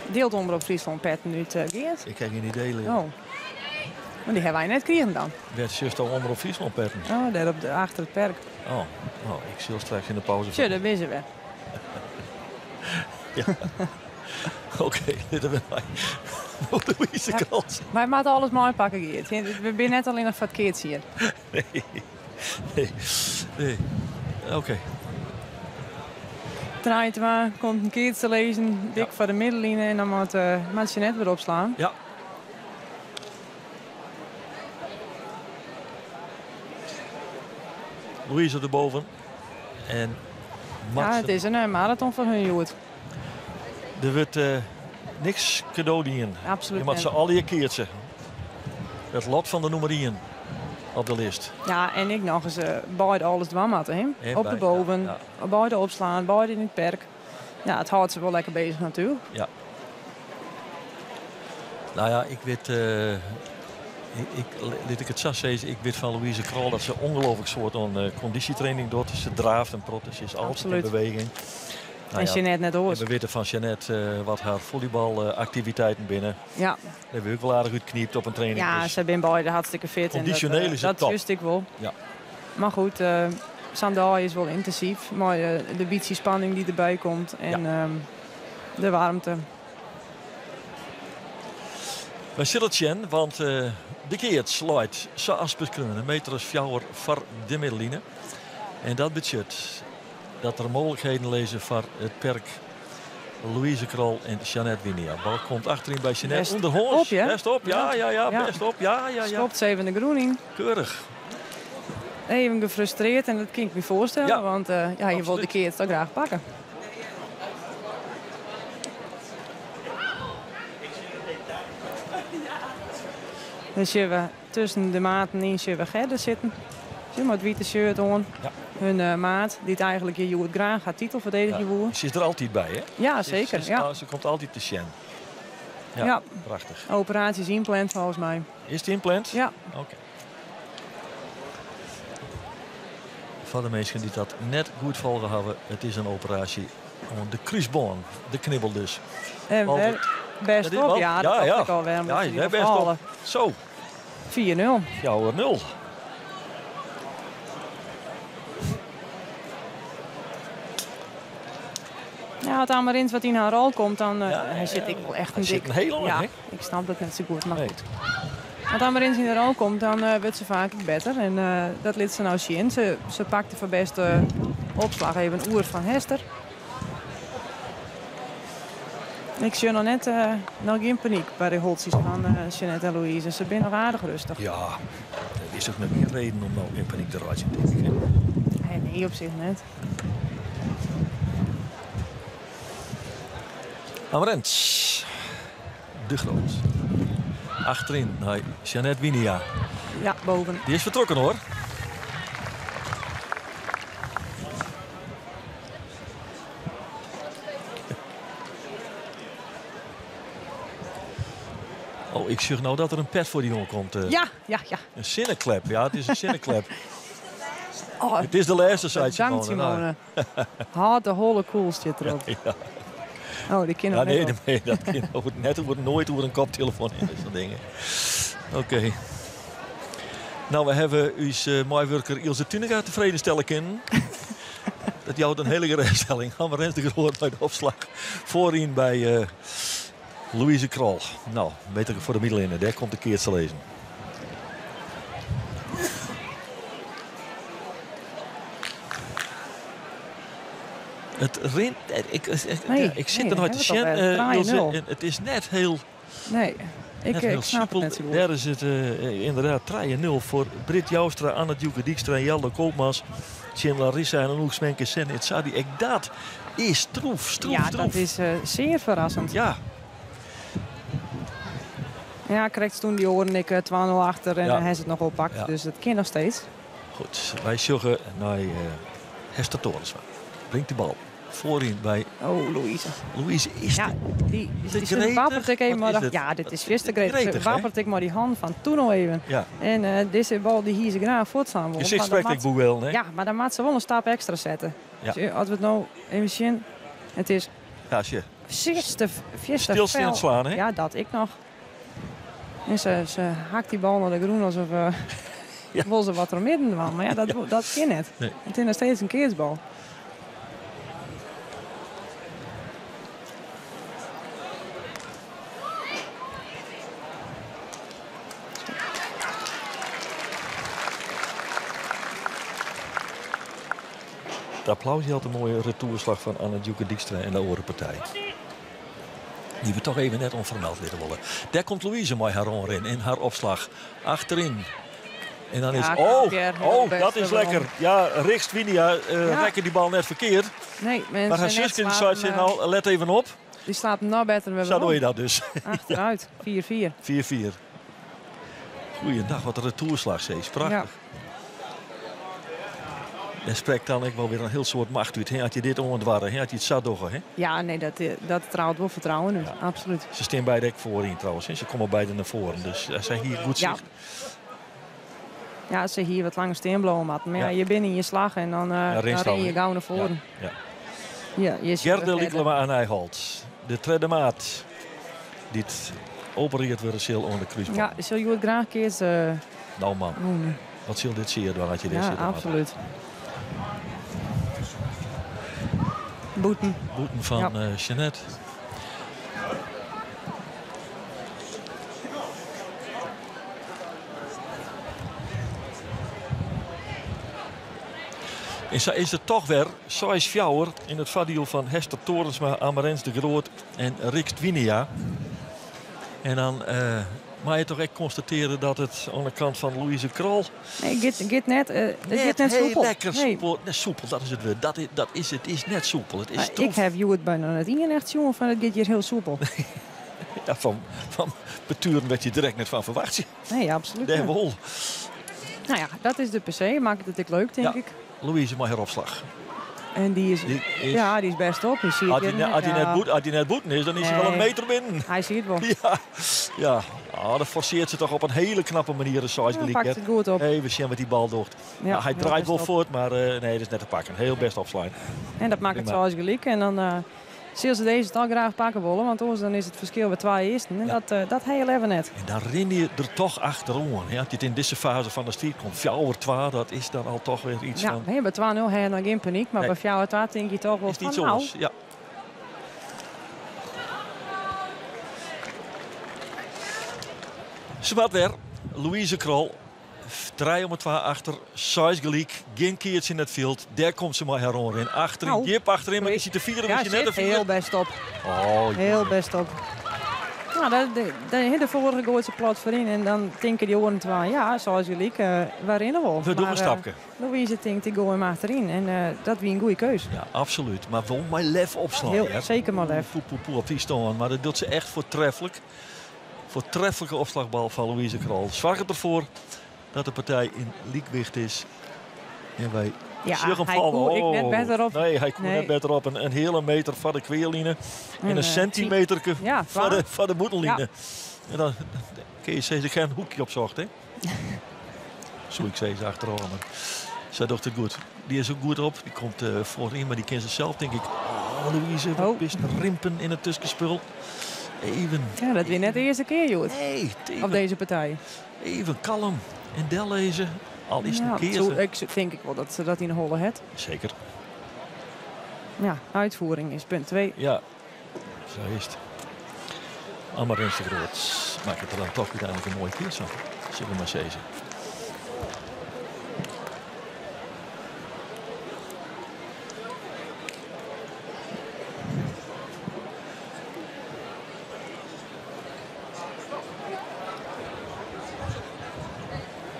Deelt Omroep Friesland Pet nu Geert? Ik heb geen idee. Oh. Maar die hebben wij net gekregen dan. Werd juist al Omroep Friesland Petten. Oh, daar achter het perk. Oh, ik zal straks in de pauze. Tja, dat wisten we. Ja. Oké, dit hebben wij. Louise Krol. Wij moeten alles mooi pakken, Geert. We zijn net alleen nog wat keerts hier. Nee. Oké. Draait maar, komt een keertje te lezen, dik voor de middenlijnen en dan moet je net weer opslaan. Ja. Louise erboven. En Mats. Ja, het is een marathon voor hun, Joet. Er wordt niks cadeau dienen. Absoluut. Je moet ze al je keertje. Het lot van de nummerien op de lijst. Ja, en ik nog eens beide alles dwammatten. Op de boven, beide opslaan, beide in het perk. Ja, het houdt ze wel lekker bezig natuurlijk. Ja. Nou ja, ik weet... Laat ik het zo zeggen, ik weet van Louise Krol dat ze ongelooflijk soort conditietraining doet. Ze draaft en prot, ze is altijd in beweging. En Jeanette net hoort. We weten van Jeanette wat haar volleybalactiviteiten binnen. Ja. Dat hebben we ook wel aardig uitkniept op een training. Ja, dus ze zijn beide hartstikke fit. Conditioneel is het top. Dat wist ik wel. Ja. Maar goed, Sandaal is wel intensief. Maar de bietsiespanning die erbij komt en de warmte. Wij zullen het zien, want de keert sluit zoals kunnen. Een meter is fjouwer voor de middellijnen. En dat betekent dat er mogelijkheden lezen voor het perk Louise Krol en Jeanette Winia. Bal komt achterin bij Jeanette. Best op, ja? Best op, ja, best op. Ja. Stopt ze even de groening. Keurig. Even gefrustreerd en dat kan ik me voorstellen, want je wilt de keert toch graag pakken. Dan zullen we tussen de maten in zullen we Gerda zitten. Ze met witte shirt aan. Ja. hun maat, die het eigenlijk je Joert graag gaat titelverdedigen woer. Ze is er altijd bij, hè? Ja, zeker. Ze komt altijd te Sjen. Ja, prachtig. Operatie is inplant volgens mij. Is het inplant? Ja. Oké. Voor de mensen die dat net goed volgen hebben, het is een operatie om de kruisbaan, de knibbel dus. En best op, ja, dat dacht ik al wel. Ja, best op. Zo. 4-0. Ja hoor, 0. Ja, als Amarins wat in haar rol komt, dan zit ik wel echt een dik. Heel lang, hè? Ik snap dat net zo goed, maar goed. Als Amarins in de rol komt, dan wordt ze vaak beter. En dat liet ze nou zien. Ze pakte voor beste opslag even een oer van Hester. Ik zie nog net nog geen paniek bij de holtjes van Jeanette en Louise. Ze zijn nog aardig rustig. Ja, er is ook nog geen reden om nou in paniek te raken, denk ik. Nee, op zich net. Amarens. De Groot. Achterin, Jeanette Winia. Ja, boven. Die is vertrokken hoor. Oh, ik zeg nou dat er een pet voor die jongen komt. Ja. Een zinnenklep, ja, het is een zinnenklep. Oh, het is de laatste, zei Simone. Had de holle coolst zit erop. Ja. Oh, die kinderen. Nee, dat kind wordt nooit over een koptelefoon in, dat soort dingen. Oké. Nou, we hebben uw mooiwerker Ilse Tunega tevreden stellen kunnen. Dat jouwt een hele geruststelling. Gaan we Rens de Groot uit de opslag. Voorin bij Louise Krol. Nou, beter voor de middelen. Daar komt de keer te lezen. Het rint. Ik zit er nooit te zien. Het is net heel. Nee, ik snap het net zo goed. Daar is het inderdaad 3-0 voor Britt Joustra, Anne Djoeke Dijkstra en Jelda Koopmans. Sjen Larissa en Anouk Smenke Sen het Sadi. Dat is stroef. Ja, dat is zeer verrassend. Ja. Ja, krijgt toen die oren ik 2-0 achter en hij is het nog oppakt. Ja. Dus het kan nog steeds. Goed, wij zorgen naar Hester Torensma. Brengt de bal. Voorin bij... Oh, Louise. Louise is die wappert ik even maar. Ja, dit is vast gretig. Wappert ik maar die hand van toen al even. Ja. En deze bal die hier ze graag voortstaan. Je zegt spreekt ik boel, hè? Ja, maar dan maakt ze wel een stap extra zetten. Ja. Dus als we het nou even zien. Het is... Ja, zie je. Stilstand slaan, hè? Ja, dat ik nog. En ze hakt die bal naar de groen alsof... wil ze wat er midden van. Maar ja, dat kan net. Nee. Het is nog steeds een keersbal. Het applaus had een mooie retourslag van Anne Djoeke Dijkstra en de orenpartij. Die we toch even net onvermeld willen worden. Daar komt Louise mooi haar in haar opslag. Achterin. En dan is... dat is lekker. Ja, Richt Winia rekken die bal net verkeerd. Nee, maar haar Siskin zei nou, let even op. Die staat nog beter. Zo doe je dat dus. Achteruit, 4-4. 4-4. Goeiedag, wat een retourslag is. Prachtig. Ja. En spreekt dan ook wel weer een heel soort macht uit. Had je dit ontwarren, had je het zat doggen, hè? Ja, nee, dat trouwt wel vertrouwen nu. Ja. Absoluut. Ze staan beide ook voorin trouwens. Hè? Ze komen beide naar voren. Dus zij hier goed zicht. Ja, ze hier wat langer steenbloem had. Maar ja, je bent in je slag en dan ren je gauw naar voren. Ja. Gerde Lieklema aan Nijholt. De tweede maat. Dit opereert weer een heel onder de kruisbaan. Ja, zul je het graag kiezen? Nou man. Wat zul dit zien dan had je dit zitten? Ja, absoluut. Boeten van Jeanette. En zo is het toch weer 6-4 in het vaardiel van Hester Torensma, Amarens de Groot en Rixt Winia. En dan mag je toch echt constateren dat het aan de kant van Louise Krol... Nee, het net soepel. Lekker soepel. Nee, soepel, dat is het weer. Het is net soepel. Het is ik heb je het bijna net in echt jongen van het gaat hier heel soepel. Ja, van beturen werd je direct net van verwacht. Nee, absoluut. Nou ja, dat is de PC. Maakt het leuk, denk ik. Louise mag haar opslag. En die is best op. Als hij net boeten is, dan is hij wel een meter binnen. Hij ziet wel. Ja. Dat forceert ze toch op een hele knappe manier. Hij pakt het goed op. Even zien wat die bal doet. Ja, hij draait wel voort, maar nee, dat is net te pakken. Heel best opslaan. En dat maakt het zoals gelijk. En dan zullen ze deze toch graag pakken willen. Want anders dan is het verschil bij 2 eersten. En dat heel even net. En dan ren je er toch achterom. Als je het in deze fase van de strijd komt. 4-2, dat is dan al toch weer iets van... Ja, bij 2-0 heb je nog geen paniek. Maar bij 4-2 denk je toch wel is van iets anders. Ja. Zwart weer. Louise Krol. 3-2 achter. 6 gelijk. Geen keertje in het veld. Daar komt ze maar heron in. Achterin. Jip achterin. Maar is hij te vieren? Ja, zit heel best op. Heel best op. Nou, de vorige gooit ze plat voorin. En dan denken die oren 2. Ja, 6 gelijk. Waarin wel. We doen een stapje. Louise denkt, ik gooi hem achterin. En dat wie een goede keus. Ja, absoluut. Maar wel mijn lef opslaan. Zeker maar lef. Poe op die staan. Maar dat doet ze echt voortreffelijk. Voortreffelijke opslagbal van Louise Krol. Zorg ervoor dat de partij in liekwicht is. En wij hij koe net beter op. Nee, hij koe net beter op. Een hele meter van de kweerlijnen. En een centimeter van de boetellijnen. En dan kun je zeggen, geen hoekje opzocht. Hè? Zo ik zei ze achterover. Zij doet het goed. Die is ook goed op. Die komt voorin, maar die kent ze zelf, denk ik. Louise, wat is rimpen in het tussenspul. Even. Ja, dat weer net de eerste keer, Joet. Nee, op deze partij. Even kalm en del lezen. Al is het een keer. Zo denk ik wel dat ze dat in de holle het. Zeker. Ja, uitvoering is punt 2. Ja, zo is het. Amarins de Groot maakt het er dan toch uiteindelijk een mooie keer zo. Zullen we maar zeggen.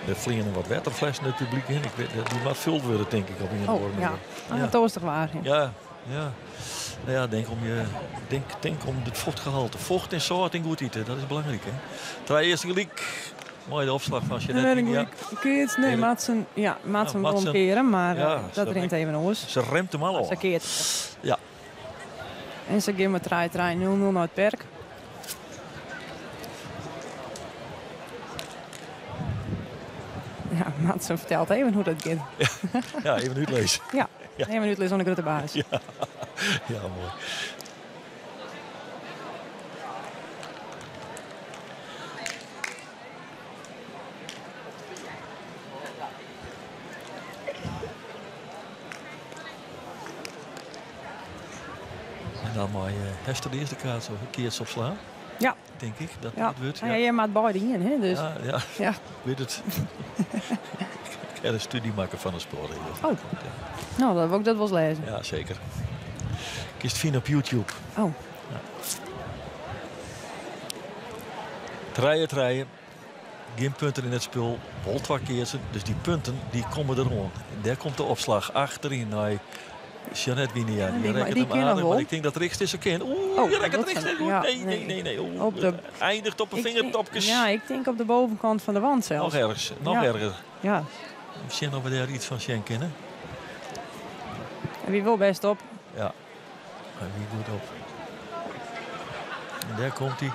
Er vliegen wat waterflessen in het publiek in. Ik weet, die mag vuld worden, denk ik, op een oor. Dat is toch waar. Ja. Nou ja, denk om het vochtgehalte. Vocht en zout en goed eten, dat is belangrijk. Hè? Terwijl eerste gelijk. Mooi de opslag van Jeanette. Nee, Madsen kon keren, maar dat rent even oors. Ze remt hem al op. Ze keert. Ja. En ze gaan met 3-0-0 naar het perk. Ja, Madsen vertelt even hoe dat gaat. Ja, even uitlezen. Ja, even uitlezen aan de grote baas. Ja, mooi. En dan mooi Hester de eerste kaart zo een keertje opslaan. Ja. Denk ik dat het wordt. Ja, je maakt beide in, hè? Dus. Ja. Ik weet het. Ik ga een studie maken van een sport. Oh. Nou, dat wil ik dat wel eens lezen. Ja, zeker. Kies het vinden op YouTube. Oh. Ja. Draaien. Geen punten in het spul. Bol 2 keer. Dus die punten die komen er rond. En daar komt de opslag achterin naar Jeanette Winia. Die rekt hem aardig, maar ik denk dat rechts is oké. Je rekt het rechts. Nee. Eindigt op een vingertopjes. Ja, ik denk op de bovenkant van de wand zelfs. Nog erger. Ja. Misschien of we daar iets van Sjen kennen. En wie wil best op? Ja. En wie goed op? En daar komt hij.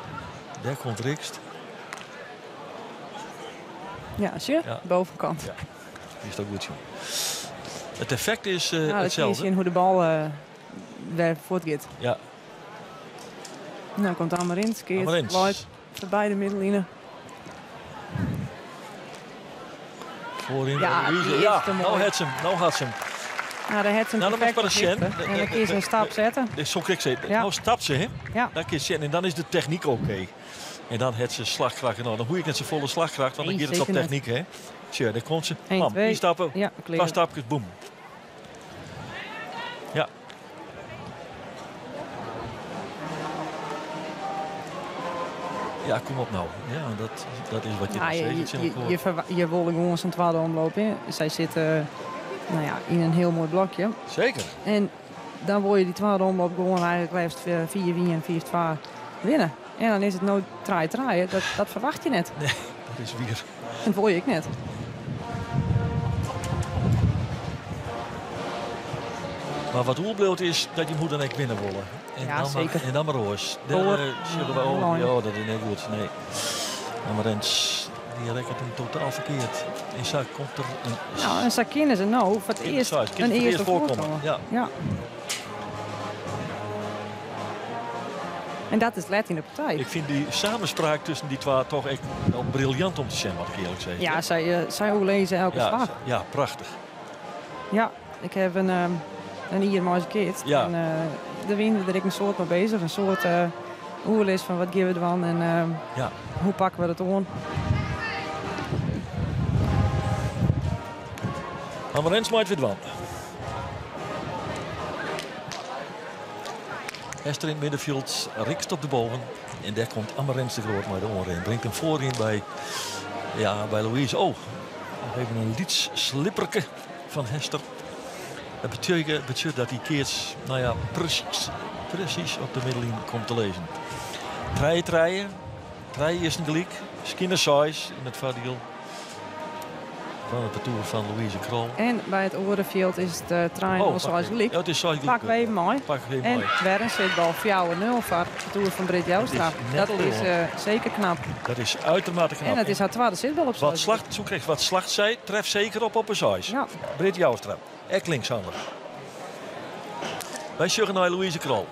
Daar komt Rikst. Ja, zie je? Bovenkant. Ja. Die is toch goed, joh. Het effect is hetzelfde. Dat zie je zien hoe de bal weer voortgaat. Ja. Nou komt Amarins. Keert voorbij de middenlijnen. Voorin. Ja, nou had ze hem. Nou, dan had ze hem perfect en dan kun je een stap zetten. Zo kijk ze. Nou stapt ze, hè? Ja. Dan kun je en dan is de techniek oké. En dan heeft ze slagkracht. Nou, dan hoef ik net zo volle slagkracht, want dan gaat het op techniek, hè? Tja, daar komt ze. 1, 2 die stappen. Ja, 2 stapjes, boem. Ja. Ja, kom op nou. Ja, dat is wat je zegt. Je wil gewoon zijn tweede omloop in. Zij zitten in een heel mooi blokje. Zeker. En dan wil je die tweede omloop gewoon eigenlijk 4-4 en 4-2 winnen. En dan is het nooit draaien. Dat verwacht je net. Nee, dat is weer. Dat wil je ik net. Maar wat oerbloot is dat je moet dan echt winnen willen. En ja, dan zeker. En dan maar roos. Zullen we over. Ja, dat is niet goed. Nee. Amarens, die rekent hem totaal verkeerd. En zo komt er een... Nou, en zo kunnen ze nou voor het eerst een eerste voorkomen. Ja. En dat is let in de partij. Ik vind die samenspraak tussen die twee toch echt wel briljant om te zien, wat ik eerlijk zeg. Ja, zij lezen elke slag. Ja, prachtig. Ja, ik heb een hier maar eens keert. Ja. En de winnen er ik een soort mee bezig. Een soort oerlis van wat geven we dan en hoe pakken we dat aan. Amarens maakt weer dwan. Hester in het middenveld, Rikst op de boven. En daar komt Amarens de Groot maar de oren in. Brengt hem voorin bij Louise. Oh, nog even een liedslipperke van Hester. Dat betekent dat die keert precies op de middenlijn komt te lezen. Treien is een gelijk. Skinner size in het vaardiel van het parcours van Louise Krol. En bij het Orenveld is het trein zoals gelijk. Ja, het is zoals Pak we even mooi. En Werren zit bal 4-0 voor het parcours van Britt Joustra. Dat is zeker knap. Dat is uitermate knap. En het is haar tweede zitbal op wat Slacht zei, treft zeker op een size. Ja. Britt Joustra. Ek linkshandig. Wij zeggen naar Louise Krol.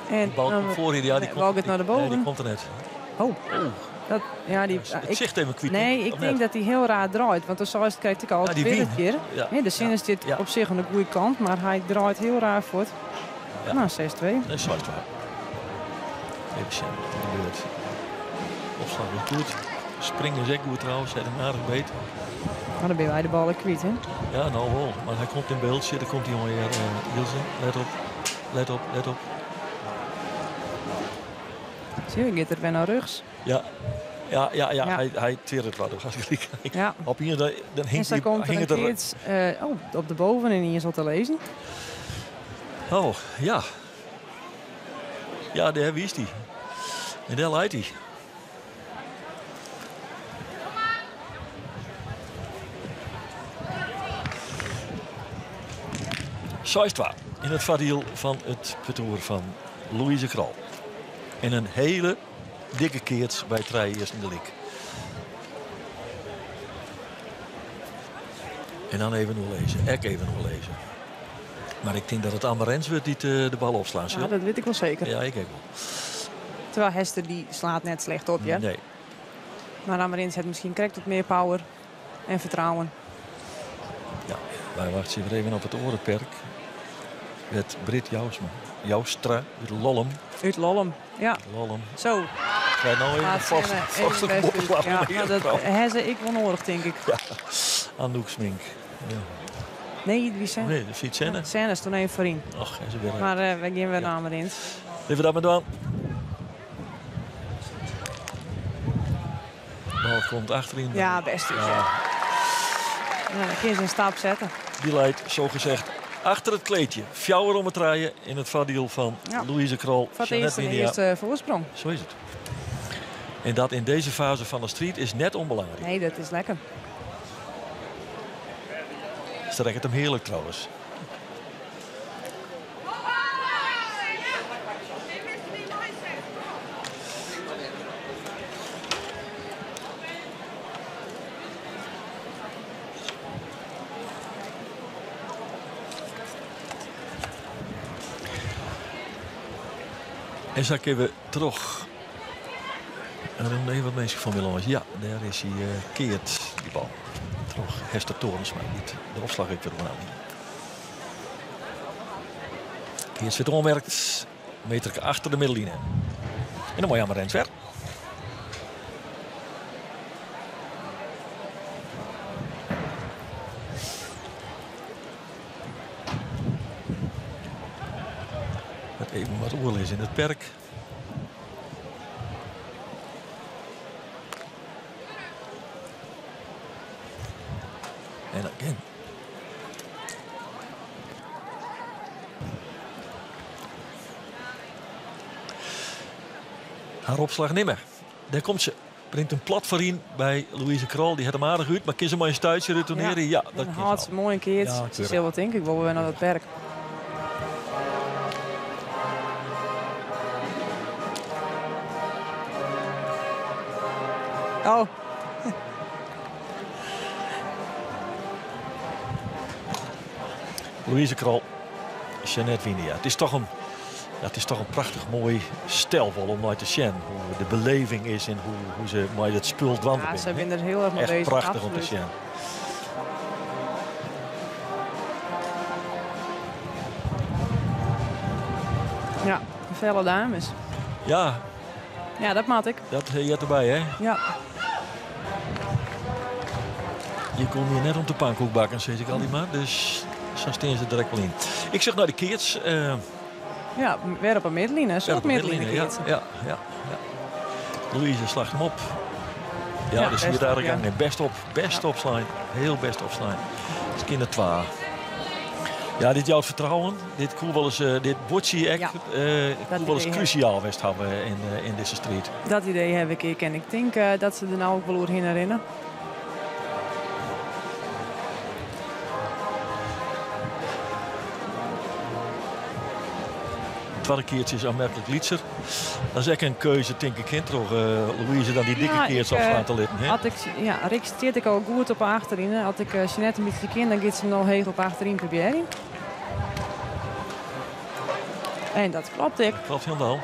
En bal komt voor hier, die komt naar de boven. Nee, die komt er net. Dat, ja, het zicht even kwijt. Nee, ik denk dat hij heel raar draait. Want zo krijg ik al de tweede keer. Ja. De zin is dit op zich aan de goede kant, maar hij draait heel raar voort. Ja. Nou, 6-2. Nee, 6-2. Even zien wat er gebeurt. Opslag is goed. Springen is echt goed trouwens. Hij heeft een aardig beet. Maar dan ben wij de bal kwijt, hè? Ja, nou wel. Maar hij komt in beeld. Daar komt die jongen weer. Ilse, let op. Zie je, gaat er weer naar rechts. Ja. Hij teert het wat. Ja. Op hier, dan hing het er iets op de boven en hier is al te lezen. Oh, ja. Ja, daar is hij. En daar leidt hij. Saistwa in het vaardiel van het parcours van Louise Krol. En een hele dikke keert bij Treij eerst in de lik. En dan even nog lezen. Maar ik denk dat het Amarens wordt die de bal opslaan. Ja, dat weet ik wel zeker. Ja, ik ook wel. Terwijl Hester die slaat net slecht op, ja? Nee. Maar Amarens heeft misschien krijgt wat meer power en vertrouwen. Ja, wij wachten even op het orenperk. Met Britt Joustra uit Lollum. Uit Lollum, ja. Lollum. Zo. Wij nou even vast een bovenslag. Ja, dat hebben ze ik wel nodig, denk ik. Ja, Anouk Smink. Ja. Nee, wie zijn? Nee, dat is Senne. Senne is toen even voorin. Ach, hij is weer. Maar we gaan weer naar Amarens. Even dat maar doen. Bal komt achterin. Ja, best. Ja, dan kun je een stap zetten. Die leidt, zo gezegd, achter het kleedje. Fjouwer om het rijden in het vaardiel van Louise Krol. Wat is de eerste voorsprong? Zo is het. En dat in deze fase van de strijd is net onbelangrijk. Nee, dat is lekker. Ze rekken hem heerlijk trouwens. En zo kunnen we terug. En dan even wat mensen van willen. Ja, daar is hij keert die bal. Terug. Hester Torens, maar niet. De opslag ik weer nou niet. Hier zit onwerkt. Meter achter de middenlijn. En dan mooi Amarens weg. Even wat oorlis in het perk. En again. Haar opslag nimmer. Daar komt ze. Brengt een plat voor in bij Louise Krol. Die had hem aardig uit. Maar kan ze maar een stuitje retourneren? Ja, dat had ze mooi een keertje. Ze wat denk ik wel weer naar het perk. Oh. Louise Krol, Jeanette Winia. Het is toch een prachtig mooi stelvol om naar te zien. Hoe de beleving is en hoe ze maar het spul dwanden. Ja, ze zijn er heel erg mee bezig. Echt prachtig absoluut. om te zien. Ja, felle dames. Ja. Ja, dat maat ik. Dat je hebt erbij, hè? Ja. Je komt hier net om de pannenkoek bakken, zeg ik al die maar. Dus zo steen ze direct wel in. Ik zeg naar de keerts. Ja, weer op een middenlijn. Zo op middenlijn. Ja. Louise slaagt hem op. Ja, dus hier daar gang best opslaan. Heel best opslaan. Het is kinder 2. Ja, dit jouw vertrouwen. Dit koel wel eens, dit botje echt, koel wel eens cruciaal west hebben in deze street. Dat idee heb ik. En ik denk dat ze er nou ook wel over herinneren. Het tweede keertje is aanmerkelijk Lietser. Dat is echt een keuze, denk ik, toch Louise dan die dikke keertje af laten litten. Rick steert ik al goed op achterin. Als ik Jeanette een beetje ken, dan gaat ze nog heel op achterin proberen. En dat klopt ik. Dat klopt helemaal.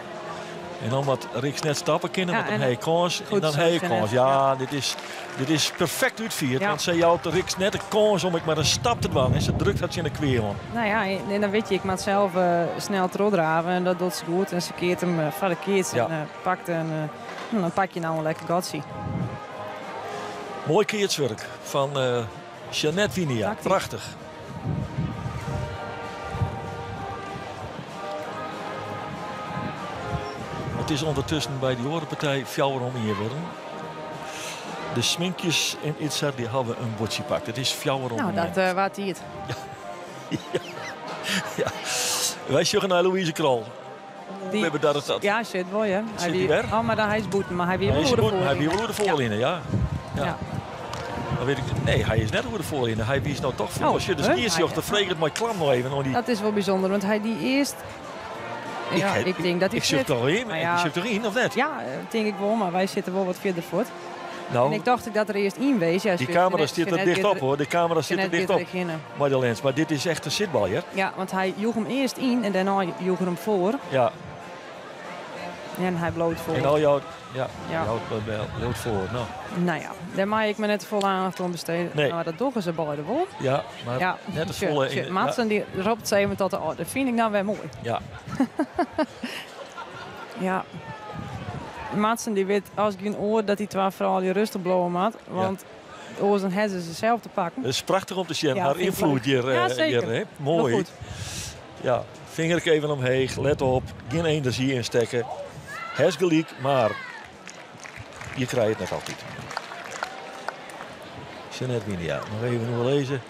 En dan wat Rick net stappen kunnen, want dan heb je kans. En dan zo, heb je kans. Ja, dit is perfect uitvierd. Want ze jou op de Rick net een kans om ik maar een stap te doen. En ze drukt dat je in de kweer. Nou ja, en dan weet je, ik moet zelf snel terugdraven. En dat doet ze goed. En ze keert hem van de keert en pakt en dan pak je nou een lekker gotsie. Mooi keertswerk van Jeanette Winia. Prachtig. Het is ondertussen bij die horenpartij fjouwer om hier worden. De sminkjes in Itzar die hebben een botje pakt. Het is fjouwer om. Nou, dat wat hij het. Ja. Wij zeggen naar Louise Krol. We hebben daar het. Ja, zit wel, ja. Zit hij weer? Oh, maar dan hij is boeten, maar hij weer hoe de voorin. Hij weer hoe de voorin, ja. Dan weet ik, nee, hij is net hoe de voorin. Hij is nou toch voor. Als je dus eerst jocht, dan vreeg het maar klam nog even. Dat is wel bijzonder, want hij die eerst. Ja, ik denk dat hij. Ik zit er al in. Ik zit erin of net? Ja, denk ik wel, maar wij zitten wel wat verder voort. Nou, en ik dacht dat er eerst in wees. Ja, die camera zit er dicht op hoor. De camera zit er dicht op. Marjoleins, maar dit is echt een zitbal, hè? Ja, want hij joeg hem eerst in en daarna joeg hem voor. Ja. En hij bloot voor. En al jouw voor. Nou ja, daar mag ik me net vol aandacht om besteden. Nee. Maar dat doen ze bij de wol. Ja, maar net de volle. Matsen die roept ze even tot de orde. Dat vind ik nou weer mooi. Ja. Ja. Matsen die weet als geen oor dat die twee vrouwen die rustig blowen maakt. Want oorzen hebben ze zelf te pakken. Het is prachtig om te zien. Haar invloed hier. Ja, zeker. Hier, mooi. Goed. Ja, vinger ik even omheen. Let op. Geen energie insteken. Hes gelijk, maar je krijgt het net altijd. Jeanette Winia. Nog even lezen.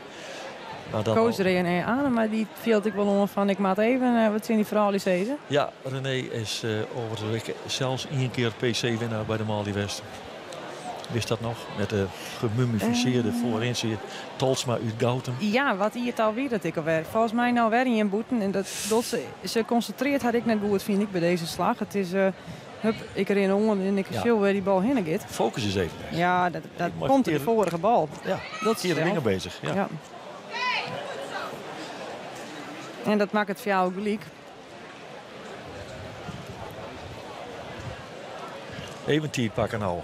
Koos René aan, maar die viel ik wel om van ik maak even wat zijn die vrouwen zeggen. Ja, René is over de week zelfs 1 keer PC-winnaar bij de Mali West. Wist dat nog? Met de gemummificeerde voorin zie je Tolsma uit Gautem. Ja, wat hier het alweer dat ik alweer. Volgens mij nou weer in boeten. En dat ze concentreert had ik net goed, vind ik, bij deze slag. Het is, ik erin om en ik zie waar die bal heen gaat. Focus is even. Ja, dat komt de vorige bal. Ja, dat is dingen bezig. Ja. En dat maakt het voor jou gelijk. Even tijd pakken nou.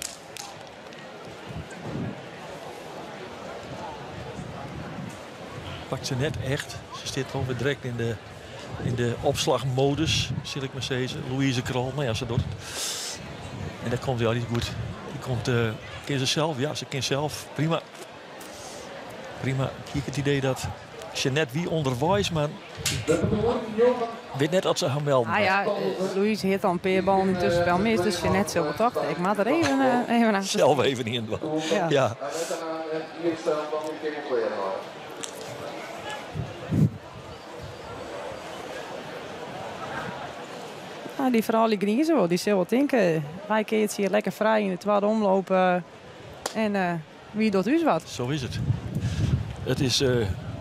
Pakt ze net echt. Ze zit gewoon weer direct in de opslagmodus, zal ik maar zeggen. Louise Krol, nou ja, ze doet het. En dat komt niet goed. Die komt, kent ze zelf? Ja, ze kent zelf. Prima. Prima. Hier het idee dat Jeanette wie onderwijs, maar weet net dat ze gaan melden. Ah ja, Louise heeft al een peerbal intussen wel mis, dus Jeanette zo wat dacht. Ik maak er even aan. Zelf even in. Ja. Nou, die vrouw die griezen wel, die zal wat denken. Wij keert hier lekker vrij in de tweede omloop en wie doet u wat? Zo is het. Het is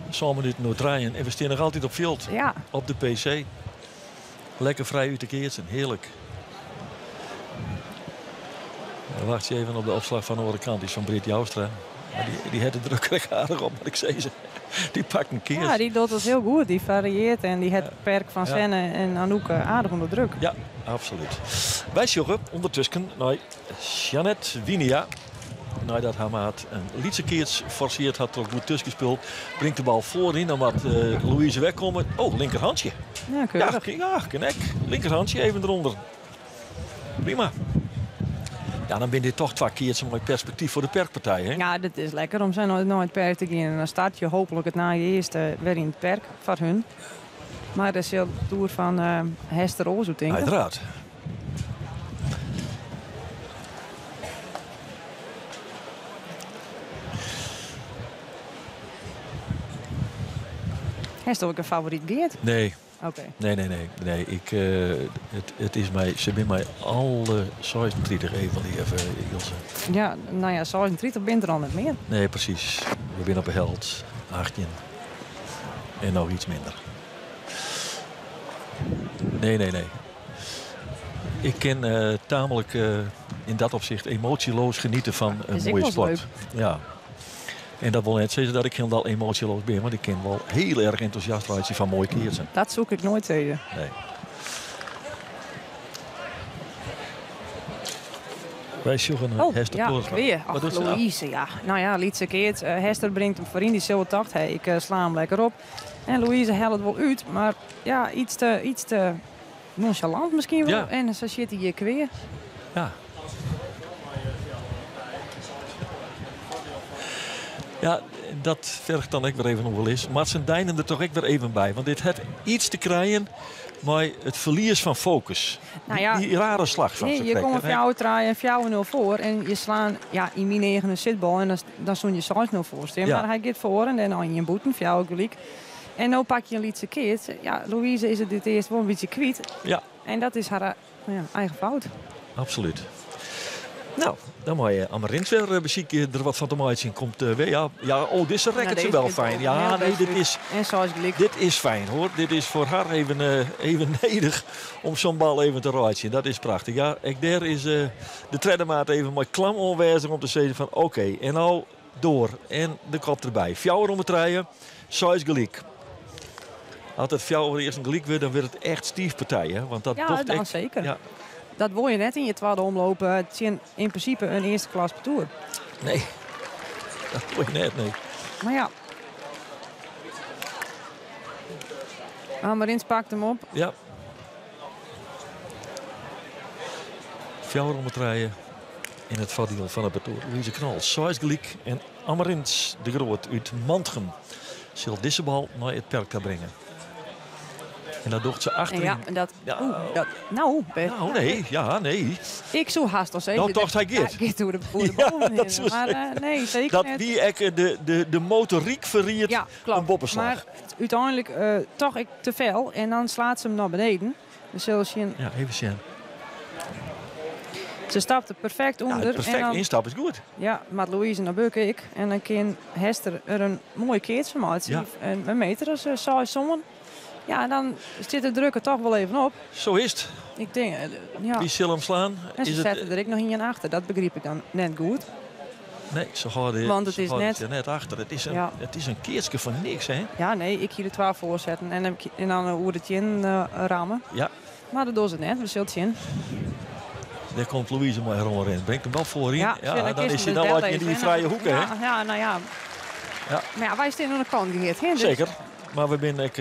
zo'n minuut nog draaien en we staan nog altijd op veld. Ja. Op de PC. Lekker vrij uit de keertsen, heerlijk. Dan wacht je even op de opslag van de andere kant. Die is van Britt Joustra. Die had de druk aardig op, maar ik zei ze. Die pakt een keer. Ja, die doet het heel goed. Die varieert en die heeft Perk van Senne en Anouk aardig onder druk. Ja, absoluut. Wij zorgen ondertussen naar Jeannette Winia. Nadat haar maat een lietsekeerts forceert, had er ook goed tussen gespeeld. Brengt de bal voorin, dan wat Louise wegkomen. Oh, linkerhandje. Ja, keurig. Ja, knek. Linkerhandje even eronder. Prima. Ja, dan ben je toch 2 keer zo'n mooi perspectief voor de perkpartij. Hè? Ja, dit is lekker om zo naar het perk te gaan. En dan start je hopelijk het na je eerste weer in het perk voor hun. Maar dat is heel de toer van Hester Roos, denk ik. Uiteraard. Heeft ook een favoriet geert? Nee. Oké. Nee. Het is mij, ze zijn mij alle 36 even Ilse. Ja, nou ja, 36 bent er al niet meer. Nee, precies. We zijn op een held. 18. En nog iets minder. Nee. Ik kan tamelijk in dat opzicht emotieloos genieten van een mooie sport. Leuk. Ja. En dat wil net zeggen dat ik geen wel emotieloos ben, maar ik ken wel heel erg enthousiast worden van mooie keertsen. Dat zoek ik nooit tegen. Nee. Wij zoeken een Hester Ploersma. Weer. Ach, Louise, ja. Nou ja, Lietse keert. Hester brengt hem voorin, die zilver dacht, hey, ik sla hem lekker op. En Louise helpt het wel uit, maar ja, iets te nonchalant misschien wel. Ja. En zo zit hij hier weer. Ja. Ja, dat vergt dan ik weer even nog wel eens. Maar ze deinen er toch ook weer even bij. Want dit heeft iets te krijgen maar het verlies van focus. Nou ja, die rare slag van nee, je komt een fjouwer draaien en 4-0 voor. En je slaan in min 9 een zitbal en dan zo'n je 6-0 voorstellen. Ja. Maar hij gaat voor en dan aan je boeten, fjouwer gelijk. En nu pak je een lietse keert. Ja, Louise is het dit eerst wel een beetje kwijt. Ja. En dat is haar eigen fout. Absoluut. Nou, dan moet je Amarins weer bezieken er wat van te maken zien. Komt weer. Ja, dit is een racket ze wel fijn. Ja, nee, dit is fijn hoor. Dit is voor haar even nedig om zo'n bal even te raaien. Dat is prachtig. Ja, daar is de treddermaat even mooi klam onwijzig om te zeggen van oké, en nou door. En de kop erbij. Fjouwer om het rijden. Zoals gelijk. Als het fjouwer eerst een gelijk wordt, dan wordt het echt stiefpartij. Hè? Want dat ja, dan echt, zeker. Ja. Dat wil je net in je tweede omlopen. Het is in principe een eerste klas toer. Nee, dat wil je net, nee. Maar ja. Amarins pakt hem op. Ja. Fjouwer om het rijden in het voordeel van het betoer. Louise Knal, Soisgelijk en Amarins de Groot uit Mantgen. Zal deze bal naar het perk kan brengen. En dat doet ze achterin. Ja, en dat, nee. Ik zou haast al zeggen. Nou, toch hij gaat. Ja, door de boven. Maar nee, zeker dat net. wie ik de motoriek verriert een boppenslag. Maar uiteindelijk toch ik te veel. En dan slaat ze hem naar beneden. Dus zoals je... Ja, even zien. Ze stapte perfect onder. Ja, perfect instap is goed. Ja, maar Louise naar bukken ik. En dan kan Hester er een mooi keertje maken. Ja. Een meter als zou sommen. Ja, dan zit de druk er toch wel even op. Zo is het. Ik denk, ja. Wie zal hem slaan? En ze zetten er ik nog in achter. Dat begreep ik dan net goed. Nee, ze houden want het is net achter. Het is een keertje van niks, hè? Ja, nee, ik hier de 12 voorzetten en dan hoe het in rammen. Ja. Maar dat doen ze net, we zullen zien. Daar komt Louise mooi rondrennen. Brengt hem wel voorin. Ja, dan is hij dan wat in die vrije hoeken, hè? Ja, nou ja. Maar ja, wij staan aan de kant geheerd. Dus. Zeker. Maar we binnen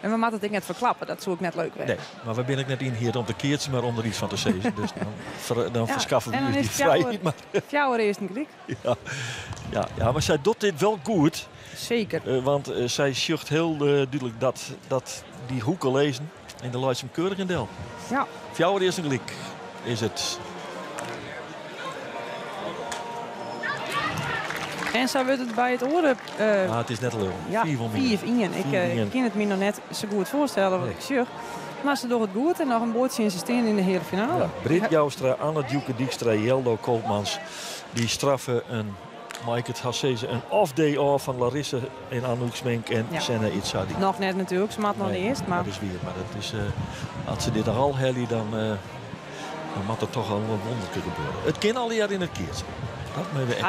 en we moeten het net verklappen, dat zou ik net leuk vinden. Nee, maar we binnen net in hier om te keertje, maar om er iets van te zeggen. Dus dan verschaffen we die vrijheid. Fjouwer eerst een klik. Ja, maar zij doet dit wel goed. Zeker. Want zij schucht heel duidelijk dat die hoeken lezen. En de luidt hem keurig in deel. Ja. Fjouwer eerst een klik is het. En zo wordt het bij het oren. Het is net leuk. Ja, 4-1. Ik kan het me nog net zo goed voorstellen wat ik zeg. Maar ze doen het goed en nog een boordje insisteren in de hele finale. Ja, Britt Joustra, Anne Djoeke Dijkstra, Jeldo Koopmans. Die straffen een off-day off van Larisse en Anouk Smenk en Senna Itzadi. Nog net natuurlijk, ze maakt nog niet eerst. Maar dat is weer. Maar dat is, als ze dit al hellen, dan Dan moet er toch al een wonderke gebeuren. Het kan al in het keertje.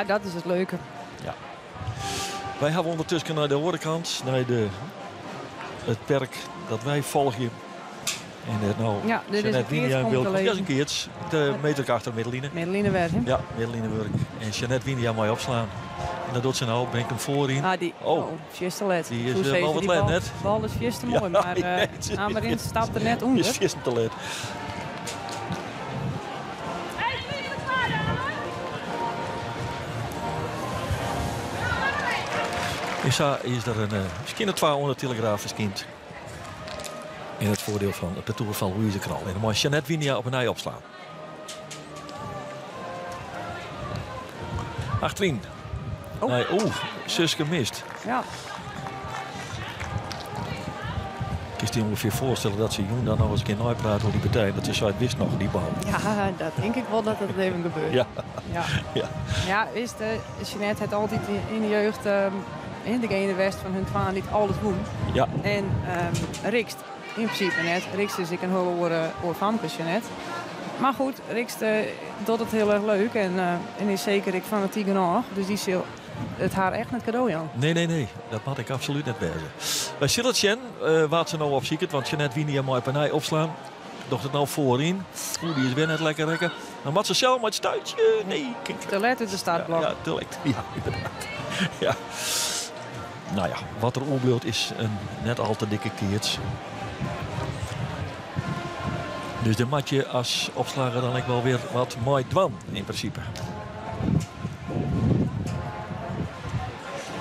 Dat is het leuke. Ja. Wij hebben ondertussen naar de overkant, naar het perk dat wij volgen. En nou, ja, dit is een keertje. De meter achter Middeline. Middeline werk, hè? Ja, Middeline werk. En Jeanette Winia mooi opslaan. En dat doet ze nou, breng hem voorin. Fieste let. Die is wel wat let net. De bal is fieste mooi, maar Amarins stapt er net onder. Die is fieste te let. Is er een misschien een 200 telegraaf kind. In het voordeel van het parcours van Louise Kral. En dan moet Jeanette Winia op een ei opslaan. Achterin. Nee, Suske mist. Ja. Ik kan je ongeveer voorstellen dat ze Joen dan nog eens een keer uitpraat over die partij. Dat ze uit wist nog, die bal. Ja, dat denk ik wel dat het even gebeurt. Ja. Jeanette had altijd in de jeugd in de ene west van hun twaalf niet alles doen. Ja. En Rikst in principe net. Rikst is ik een heel oor famke Jeanette. Maar goed, Rikst doet het heel erg leuk en is zeker ik fanatiek genoeg. Dus die zal het haar echt net cadeau, Jan. Nee. Dat had ik absoluut net bij ze. Bij Silletjen wat ze nou opzieken, want Jeanette Winia mooi panij opslaan. Docht het nou voorin. Die is weer net lekker rekken. Dan moet ze zelf met het stuitje. Nee, te let uit de startblok. Ja, te let. Ja, inderdaad. Ja. Nou ja, wat er onbloot is een net al te dikke keerts. Dus de matje als opslager dan ik wel weer wat mooi dwan in principe.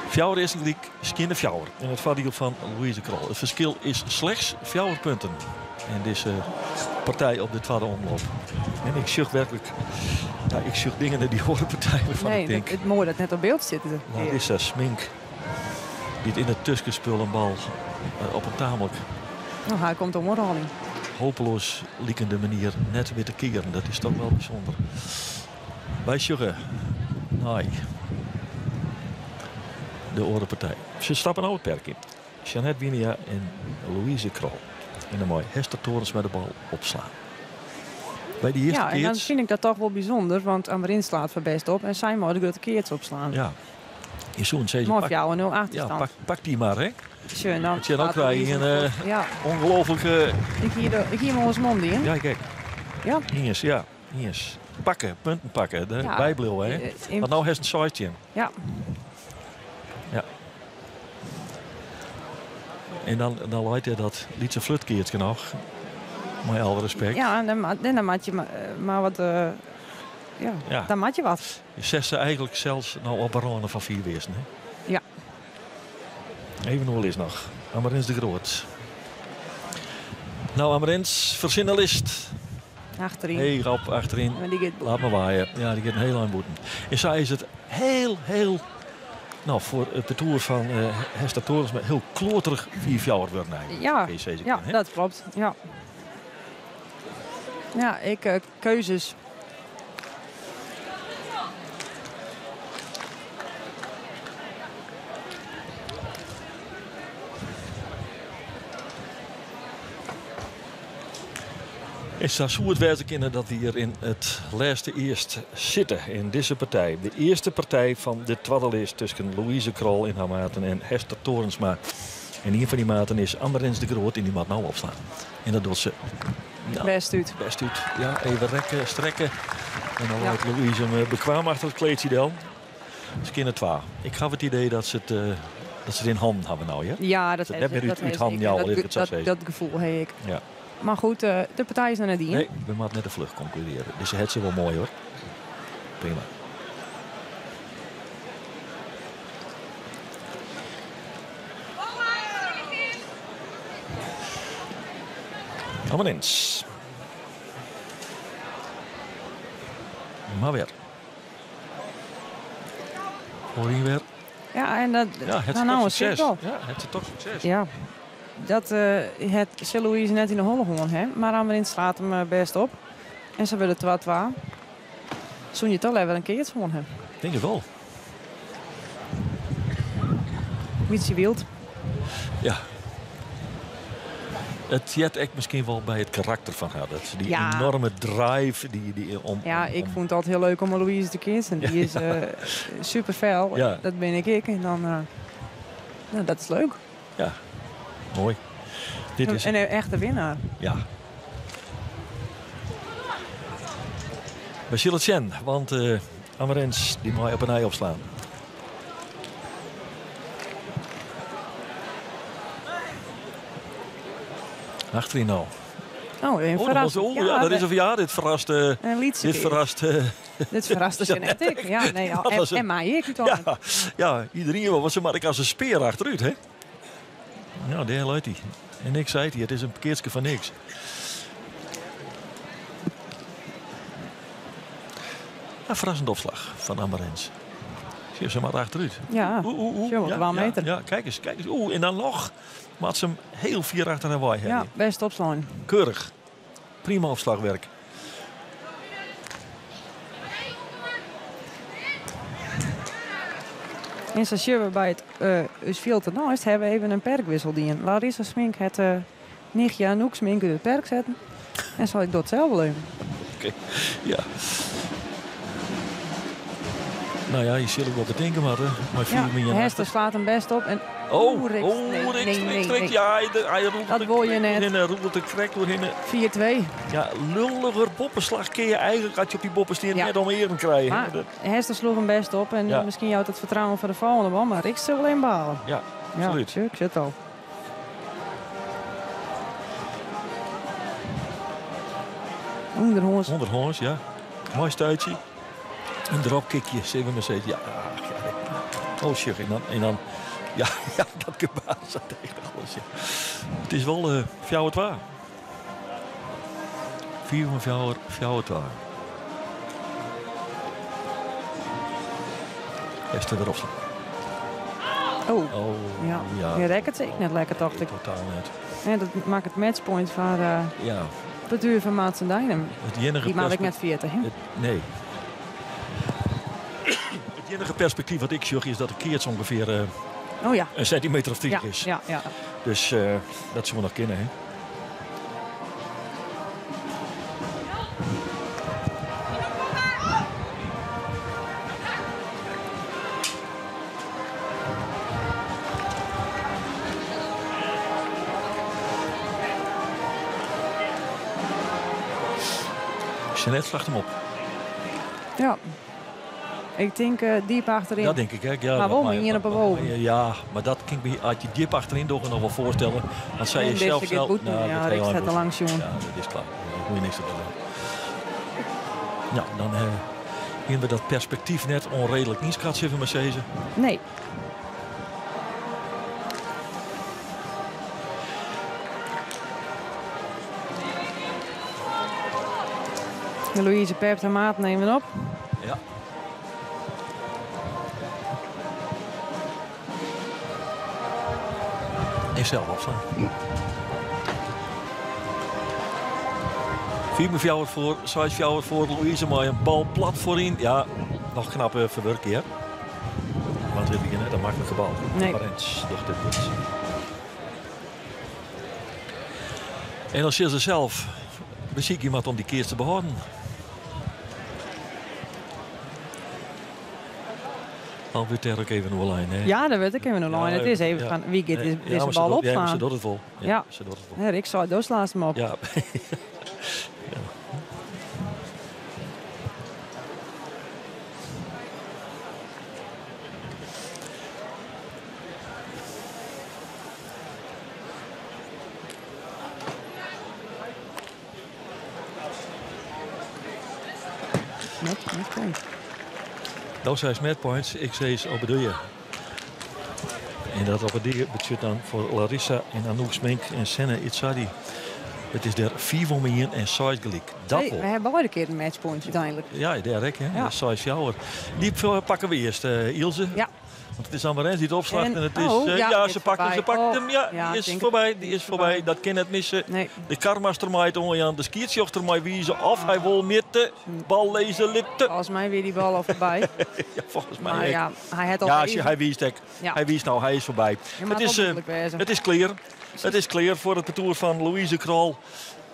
Fjouwer is een Griek, skinne fjouwer in het voordeel van Louise Krol. Het verschil is slechts 4 punten in deze partij op de tweede omloop. En ik zucht werkelijk, ik zucht dingen naar die horen partijen waarvan ik denk. Het mooie dat net op beeld zit. Nou, is dat Smink die het in het tussenspul een bal op een tamelijk. Nou, hij komt om herhaling. Hopeloos liekende manier net weer te keren. Dat is toch wel bijzonder. Bij Sjugge. Nee. De orenpartij. Ze stappen nou het perk in. Jeanette Winia en Louise Krol. En dan mooi Hester Torens met de bal opslaan. Bij die eerste en dan vind ik dat toch wel bijzonder. Want Amarins slaat voor best op. En zij moet de keerts opslaan. Ja. Je zo'n steeds. Mooi voor jou een 0-8 stand. Ja, pak die maar, hè. Schön, dan krijg je een ongelooflijke... Ik hier maar ons mond in. Ja, kijk. Ja. Hier is. Pakken, punten pakken. De bijbleeuw, hè. Want nou heeft een saitje. Ja. Ja. En dan leidt hij dat lietse flutkeertje nog. Met alle respect. Ja, en dan maak je maar wat... dan maak je wat. Je zegt ze eigenlijk zelfs nou op baronnen van 4 wezen, hè. Ja. Even 0 is nog. Amarins de Groot. Nou, Amarins, verzinnelist. Achterin. Hey, Rap, achterin. Laat me waaien. Ja, die gaat een heel aan boeten. En zij is het heel... Nou, voor het parcours van Hester Torens met heel kloterig 4 fjouwer wordt. Ja, dat klopt. Ja, keuzes. Is dat zo het wijze kinderen dat we hier in het laatste eerst zitten in deze partij. De eerste partij van de twaddelist tussen Louise Krol in haar maten en Hester Torensma. En een van die maten is Amarins de Groot en die moet nou opslaan. En dat doet ze best uit. Ja, even rekken, strekken. En dan wordt Louise hem bekwaam achter het kleedje dan. Dus kinderen 2. Ik gaf het idee dat ze het in handen hebben nou, ja? Ja, dat gevoel heb ik. Ja. Maar goed, de partij is er net in. Nee, we moeten net de vlucht concluderen. Dus het is wel mooi hoor. Prima. Amarins. Maar weer. Hoor je weer? Ja, en dat... Ja, het is toch succes. Ja, het is toch succes. Ja. Dat het Louise net in de holle gewoon, hè? Maar Amarins slaat hem best op. En ze willen 2-2. Zo'n je toch even een keer het gewoon hebben. Ik denk het wel. Mitsi Wild. Ja. Het zit echt misschien wel bij het karakter van haar. Dat ze die enorme drive om... Ik vond het altijd heel leuk om Louise te kiezen. Die is super fel. Ja. Dat ben ik. En dan... dat is leuk. Ja, mooi. Dit is een echte winnaar. Ja. We zullen het zien, want Amarens die mag op een ei opslaan. Achterin al. Een verrassing. Dat is een dit verrast. Dit verrast. Dit verrast net ik. Ja, nee, en mij ik dan. Ja, iedereen wel. Ze maar ik als een speer achteruit, hè? Ja, daar luidt hij. En ik zei het is een parkeertje van niks. Een verrassende opslag van Amarens. Zie je ze maar achteruit. Ja, wel meter. Ja, kijk eens. En dan nog. Maar ze hem heel vier achter haar waai hebben. Ja, best opslaan. Keurig. Prima opslagwerk. En zo zien we bij het filter naast hebben we even een perkwissel die Larissa Smink het nichtje Anouk Smink in het perk zetten. En zal ik dat zelf doen. Oké, ja. Nou ja, je zult ook wel bedenken, maar 4 miljoen. Hester slaat hem best op. En Rick. Ja, hij roept dat wil je net. En roept het krek doorheen. 4-2. Ja, lulliger boppenslag kun je eigenlijk, als je op die boppensteen net om eren krijgen. Maar Hester sloeg hem best op en misschien jouwt het vertrouwen voor de volgende man, maar Rick zal wel inbalen. Ja, absoluut. Ja, ik zit al. Onderhoorns, ja. Mooi stuitje. Een dropkickje, 7 Mercedes. Ja, oh shit, en dan ja, dat gebaar zat tegen alles. Ja. Het is wel 4-2. 4-2. Hester erop staan. Ja. Je rekt het zeker net lekker, dacht ik. Totaal net. En dat maakt het matchpoint van de duur van Maats en Dijnem. Die maak ik net 40. Nee. Het enige perspectief wat ik zag is dat de keerts ongeveer een centimeter of 10 is. Ja. Dus dat zullen we nog kennen. Hè? Jeanette slacht hem op. Ja. Ik denk diep achterin. Dat denk ik, hè. Ja, maar wel hier op boven. Ja, maar dat kan ik me als je diep achterin toch nog wel voorstellen. Dan zei je zelf. Ja, Rick staat er langs, jongen. Ja, dat is klaar. Daar moet je niks op doen. Ja, dan hebben we dat perspectief net onredelijk niet schat zitten met Mercedes. Nee. Louise Pep de maat nemen op. Ja. En zelf opstaan. 4 mevrouw voor, 6 voor Louise, maar een bal plat voorin. Ja, nog knappe verwerking, hè. Maar dat makkelijke bal. Nee. En als je ze zelf beziek iemand om die keer te behouden. Dan wordt er ook even een lijn. Hè? Ja, dat weet ik even een lijn. Het is even van wie gaat deze bal opslaan. Ja, ze doet het wel. Ja. Ik zou het laatst hem op. Ja. Dat zijn matchpoints. Ik zei ze op bedoel je. En dat op het budget dan voor Larissa en Anouk Smink en Senne Itzadi. Het is er 4 miljoen en 6 gelijk. We hebben al een keer een matchpoint uiteindelijk. Ja, daar hè. Ja. 6 jouwer. Die pakken we eerst, Ilse. Ja. Want het is Amarens die het opslacht. En het is, ze pakt hem. Ja, die is voorbij. Die is voorbij. Dat kan het missen. Nee. De karmaster maait onjan. De skietsjochter mij wiezen. Of hij wil met de bal lezen litten. Volgens mij weer die bal al voorbij. Ja, volgens mij. Maar ja, hij had al hij wiest het. Ja. Hij wiest nou, hij is voorbij. Het is clear. Het is clear voor het parcours van Louise Krol.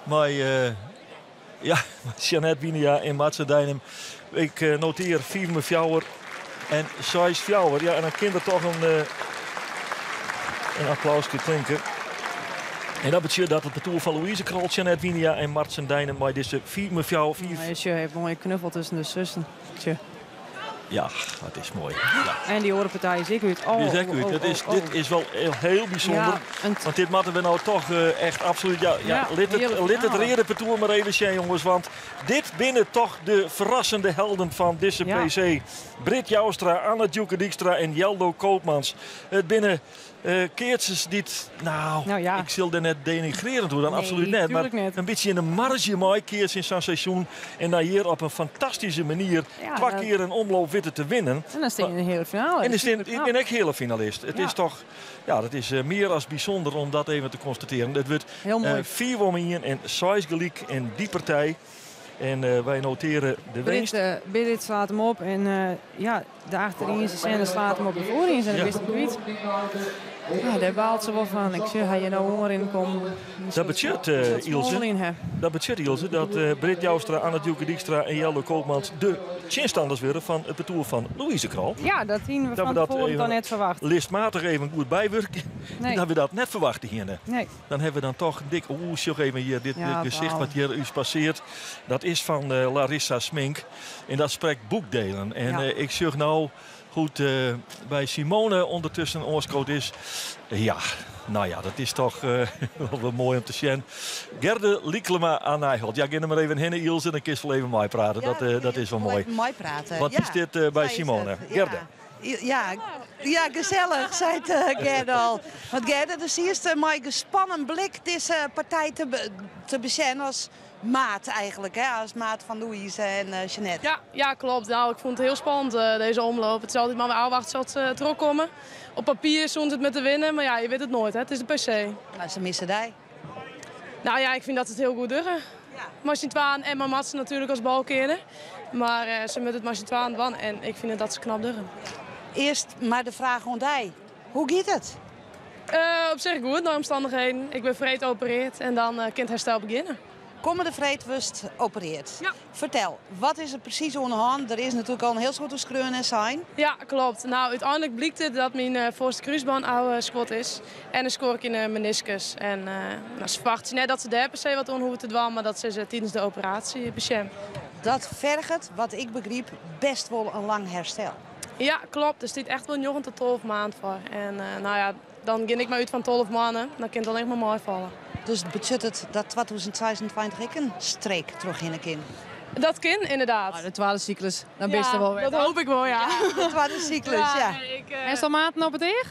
Maar Jeanette Winia en Matze Dijnem. Ik noteer 4 fjouwer en 6 fjouwer. Ja, en dan kan er toch een applausje klinken. En dat betekent dat het parcours van Louise Krol, Jeanette Winia en Matze Dijnem maar deze 4 fjouwer. Je heeft een mooie knuffel tussen de zussen. Tje. Ja, dat is mooi. Ja. En die horenpartij is ik uit. Dit is wel heel bijzonder. Ja, want dit moeten we nou toch echt absoluut... Lid het reden parcours maar even zien, jongens. Want dit binnen toch de verrassende helden van deze PC. Britt Joustra, Anne Djoeke Dijkstra en Jeldo Koopmans. Het binnen... keertjes dit, ik zal er net denigreren doen, dan absoluut net. Maar een beetje in de marge mooi keertjes in zo'n seizoen. En dan hier op een fantastische manier 2 keer een omloop witten te winnen. En dan sta je in de hele finale. En ik ben ook hele finalist. Het is toch, dat is meer als bijzonder om dat even te constateren. Het wordt 4 wonnen en 6 gelijk in die partij. En wij noteren de winst. Birgit slaat hem op en de achterin en slaat hem op de voorin en de wist ik niet. Ja, daar baalt ze wel van. Ik zeg, ga je nou honger in komen? Dat betekent, Ilse, dat Britt Joustra, Anne Djoeke Dijkstra en Jeldo Koopmans de chinstanders worden van het parcours van Louise Krol. Ja, dat zien we van tevoren dan net verwacht. Listmatig even goed bijwerken. Nee. Dat we dat net verwachten hier. Nee. Dan hebben we dan toch dik, zeg even hier, dit gezicht wat hier u passeert. Dat is van Larissa Smink. En dat spreekt boekdelen. En ik zeg nou... Goed, bij Simone ondertussen oorskoot is. Dat is toch wel mooi om te zien. Gerde Lieklema aan Nijholt. Ja, ga maar even heen, Ilse, en dan kun je wel even mij praten. Dat is wel mooi. Mooi praten. Wat is dit bij Simone? Gerde. Ja, gezellig, zei Gerde al. Want Gerde, de eerste mooi gespannen blik deze partij te bezien als maat eigenlijk, als maat van Louise en Jeanette. Ja, klopt. Nou, ik vond het heel spannend deze omloop. Het is altijd maar weer afwachten tot ze terugkomen. Op papier stond het met te winnen, maar je weet het nooit. Hè. Het is de PC. Maar ze missen die. Nou ja, ik vind dat het heel goed durven. Ja. Marcin en Matze natuurlijk als balkeerder. Maar ze met het Marcin van en ik vind dat ze knap durven. Eerst maar de vraag aan die. Hoe gaat het? Op zich goed, naar omstandigheden. Ik ben vreed geopereerd en dan kan het herstel beginnen. Komende vreedwust opereerd. Ja. Vertel, wat is er precies aan de hand? Er is natuurlijk al een heel soort schreeuwen en zijn. Ja, klopt. Nou, uiteindelijk blijkt het dat mijn voorste kruisband oude squat is. En dan scoor ik in een meniscus. En ze verwachten net dat ze daar per se wat hoeven te doen, maar dat ze tijdens de operatie beschermd. Dat vergt, wat ik begreep, best wel een lang herstel. Ja, klopt. Er zit echt wel 9 tot 12 maanden voor. En dan ging ik maar uit van 12 maanden. Dan kan het alleen maar mooi vallen. Dus het betekent dat 2026 ik een streek terug in de kin. Dat kan, inderdaad. De tweede cyclus, dan ben je er wel weer. Dat hoop ik wel, ja. De tweede cyclus, ja. En is dat maten op het eer?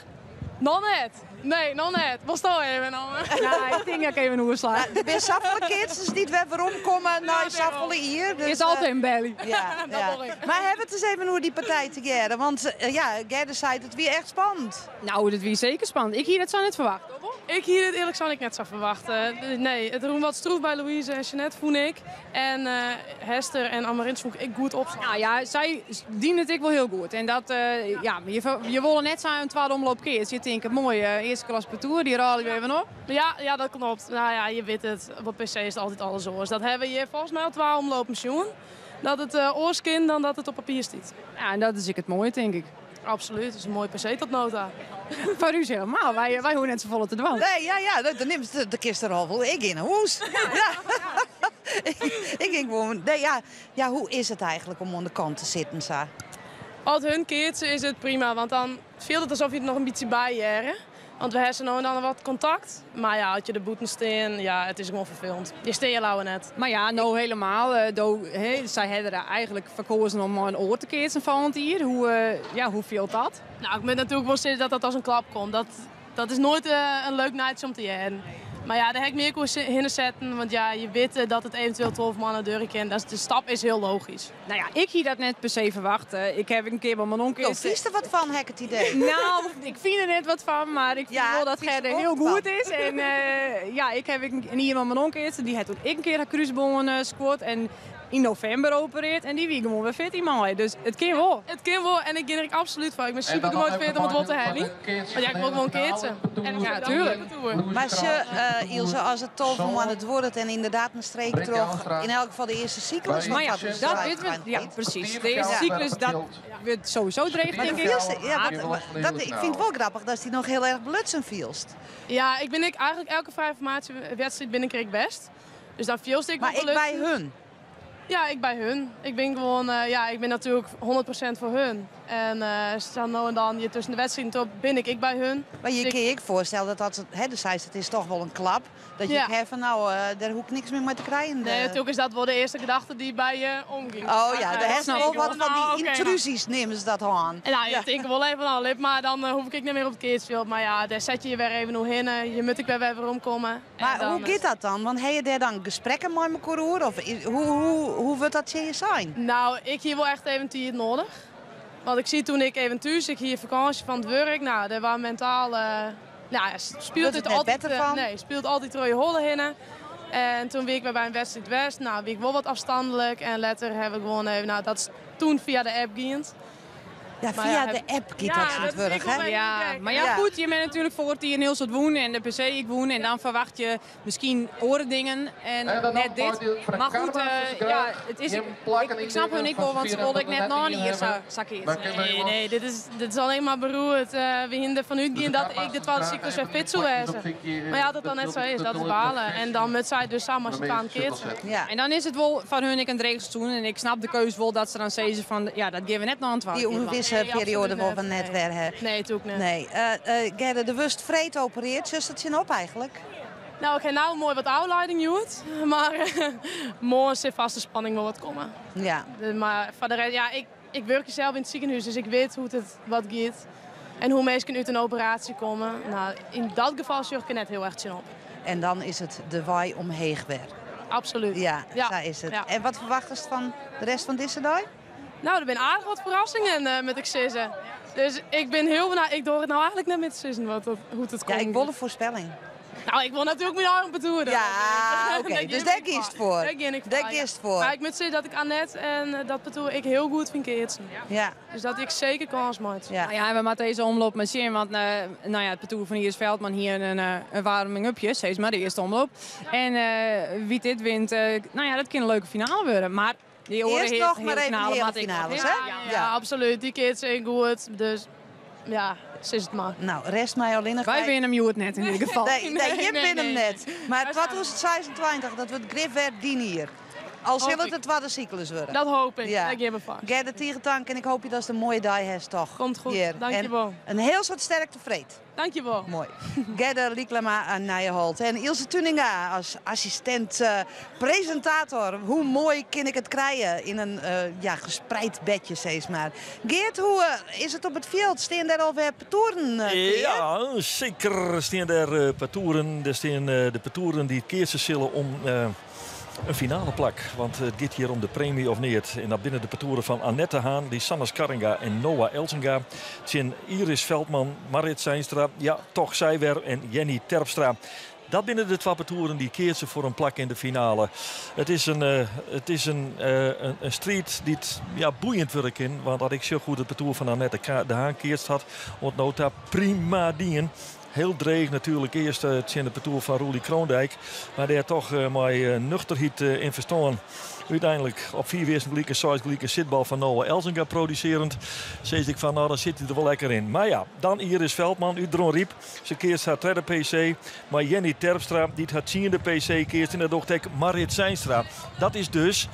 Nog net. Nee, nog net. Was dat even dan? Ja, ik denk dat ik even een slaan. De best saffele kids, dus niet weer waarom komen naar saffele hier. Dus, is altijd een belly. Ja. Maar hebben het eens even over die partij te Gerde. Want Gerde zei het weer echt spannend. Nou, dat weer zeker spannend. Ik hier het zo net verwacht. Ik hier het eerlijk zou ik net zo verwachten. Nee, het roem wat stroef bij Louise en Jeanette vond ik. En Hester en Amarins vond ik goed op. Nou ja, zij dienen het ik wel heel goed. En dat, je wil net zijn een tweede omloop keert. Je denkt, mooi, eerste klas parcours, die ralen we even op. Ja, dat klopt. Nou ja, je weet het. Op PC is het altijd alles oors. Dat hebben we hier volgens mij al 2 omlopen zien. Dat het oorskind dan dat het op papier staat. Ja, en dat is het mooie, denk ik. Absoluut, het is een mooi PC tot nota. Voor u helemaal, wij hoeven net zo volle te doen. Nee, dan neemt de kist er al wel. Ik in een hoes. Ja. Ik denk gewoon, hoe is het eigenlijk om aan de kant te zitten? Sa? Als hun keertje is het prima, want dan voelt het alsof je het nog een beetje bij je. Want we hebben nou en dan wat contact. Maar ja, had je de boeten steen, het is gewoon vervelend. Je steen je lauwe net. Maar ja, nou helemaal. Zij hebben er eigenlijk verkozen om een oor te keersen van het hier. Hoe viel dat? Nou, ik moet natuurlijk wel zeggen dat dat als een klap komt. Dat is nooit een leuk nightje om te hebben. Maar ja, daar heb ik meer koers in zetten. Want ja, je weet dat het eventueel 12 mannen deur kan. De stap is heel logisch. Nou ja, ik hier dat net per se verwacht. Ik heb een keer bij mijn onkel... Vies er wat van, heb ik het idee? Nou, ik vind er net wat van, maar ik vind wel dat Gerda heel goed is. En ja, ik heb een hier met mijn onkel. Die had toen ik een keer een kruisboom squat en in november opereert en die wie gewoon weer fit iemand. Dus het kan wel. Het kan wel en ik ken er absoluut van. Ik ben super gemotiveerd om het wel te hebben. Want ja, ik wil gewoon keertsen. En ja, natuurlijk. Maar Ilse, als het 12 maanden het wordt en inderdaad een streek terug, in elk geval de eerste cyclus. Maar ja, dat weten we. Ja, precies. De eerste cyclus, dat wordt sowieso dreef, denk ik. Ik vind het wel grappig dat hij nog heel erg blutsen vielst. Ja, ik ben eigenlijk elke vrije formatiewedstrijd binnenkreeg best. Dus dan vielst ik wel. Maar ik bij hun? Ja, ik bij hun. Ik ben gewoon, ik ben natuurlijk 100% voor hun. En staan nou en dan je tussen de wedstrijden op, ben ik bij hun. Maar je kan je voorstellen dat het is toch wel een klap. Dat je hebt van nou, daar hoef ik niks meer mee te krijgen. Nee, natuurlijk is dat wel de eerste gedachte die bij je omging. Oh ja, de rest wel wat van die intrusies nemen ze dat aan. En nou, je denkt wel even aan lip, maar dan hoef ik niet meer op het keersveld. Maar ja, daar zet je je weer even nog in. Je moet ik weer omkomen. Maar hoe gaat dat dan? Want heb je daar dan gesprekken met elkaar over? Of hoe wordt dat je zijn? Nou, ik hier wel echt avontuur nodig. Want ik zie toen ik avontuur, ik hier vakantie van het werk. Nou, daar was mentaal... speelt het altijd van? Nee, speelt altijd rode hollen in. En toen week we bij een wedstrijd West. Nou, week wel wat afstandelijk. En later hebben we gewoon even... Nou, dat is toen via de app geënt. Ja, via de app gaat dat natuurlijk, hè? Ja, maar ja, goed, je bent natuurlijk voor het hier een heel soort woenen en de PC ik woon. En dan verwacht je misschien oordingen en net dit. Maar goed, het is, ik snap hun niet wel, want ze wilde ik net nog niet hier zakkeerd. Nee, dit is alleen maar beroerd. We hinden van uitgaan dat ik de tweede cyclus weer fit zou wezen. Maar ja, dat dan net zo is, dat is balen. En dan met zij dus samen als je het aan keert. Ja, en dan is het wel van hun ik een dreigstoen. En ik snap de keuze wel dat ze dan zeggen van, ja, dat geven we net nog aan het periode waar we net weer hebben. Nee, natuurlijk niet. Nee. Gerda, de wust vreed opereert. Zust het je op eigenlijk? Nou, ik heb nou mooi wat aanleiding gehad. Maar morgen zit vast de spanning wel wat komen. Ja. Maar voor de rest, ja, ik werk zelf in het ziekenhuis, dus ik weet hoe het wat gaat. En hoe mensen uit een operatie komen. Nou, in dat geval zorg ik net heel erg zin op. En dan is het de waai omheen weer. Absoluut. Ja, zo is het. Ja. En wat verwacht je van de rest van deze dag? Nou, er zijn aardig wat verrassingen met excessen. Dus ik ben heel benieuwd. Ik doe het nou eigenlijk net met excessen hoe het komt. Ja, ik wil een voorspelling. Nou, ik wil natuurlijk mijn eigen betoeren. Ja, oké. Dus daar kies het voor. Daar kies het voor. Maar ik moet zeggen dat ik Annette en dat betoer ik heel goed vind keertsen. Ja. Dus dat ik zeker kans maak. Ja. Nou ja, we moeten deze omloop maar zien. Want het betoer van Iris Veldman hier een warming-upje. Steeds maar de eerste omloop. En wie dit wint, dat kan een leuke finale worden. Maar die eerst nog maar even de hele finales, hè? Ja, absoluut. Die keert zijn goed. Dus ja, is het maar. Nou, rest mij alleen nog. Wij winnen hem net in ieder geval. Nee, je wint hem net. Maar 2026, dat wordt Griffert dien hier. Al zal het het tweede cyclus worden. Dat hoop ik. Ja. Ik geef me vast. Gerda Tierentank en ik hoop je dat het een mooie dag hebt, toch? Komt goed. Dankjewel. Een heel soort sterk tevreden. Dankjewel. Mooi. Gerda Lieklema aan Nijenholt en Ilse Tuninga als assistent presentator. Hoe mooi kan ik het krijgen in een gespreid bedje, steeds maar. Geert, hoe is het op het veld? Staan daar alweer patoeren? Ja, zeker staan daar patoeren. Er staan de patoeren die het keersen zullen om... een finale plak, want het gaat hier om de premie of niet. En dat binnen de patoeren van Annette Haan, Lisanne Skarringa en Noah Elzinga. Het zijn Iris Veldman, Marit Zijnstra, ja, toch zij weer en Jenny Terpstra. Dat binnen de twee patoeren die keert ze voor een plak in de finale. Het is een strijd die boeiend werkt in. Want als ik zo goed het patoer van Annette de Haan keert had, ontnoot daar prima dingen. Heel dreig natuurlijk eerst het in de patoer van Roelie Kroondijk. Maar daar toch maar nuchterheid in verstaan. Uiteindelijk op 4 wezenlijke, 6 gelijke zitbal van Noah Elzinga producerend. Zeg ik van, nou dan zit hij er wel lekker in. Maar ja, dan Iris Veldman, Udron Riep. Ze keert haar tweede PC. Maar Jenny Terpstra, die het haar 10e PC keert. En dat dacht ik Marit Zijnstra. Dat is dus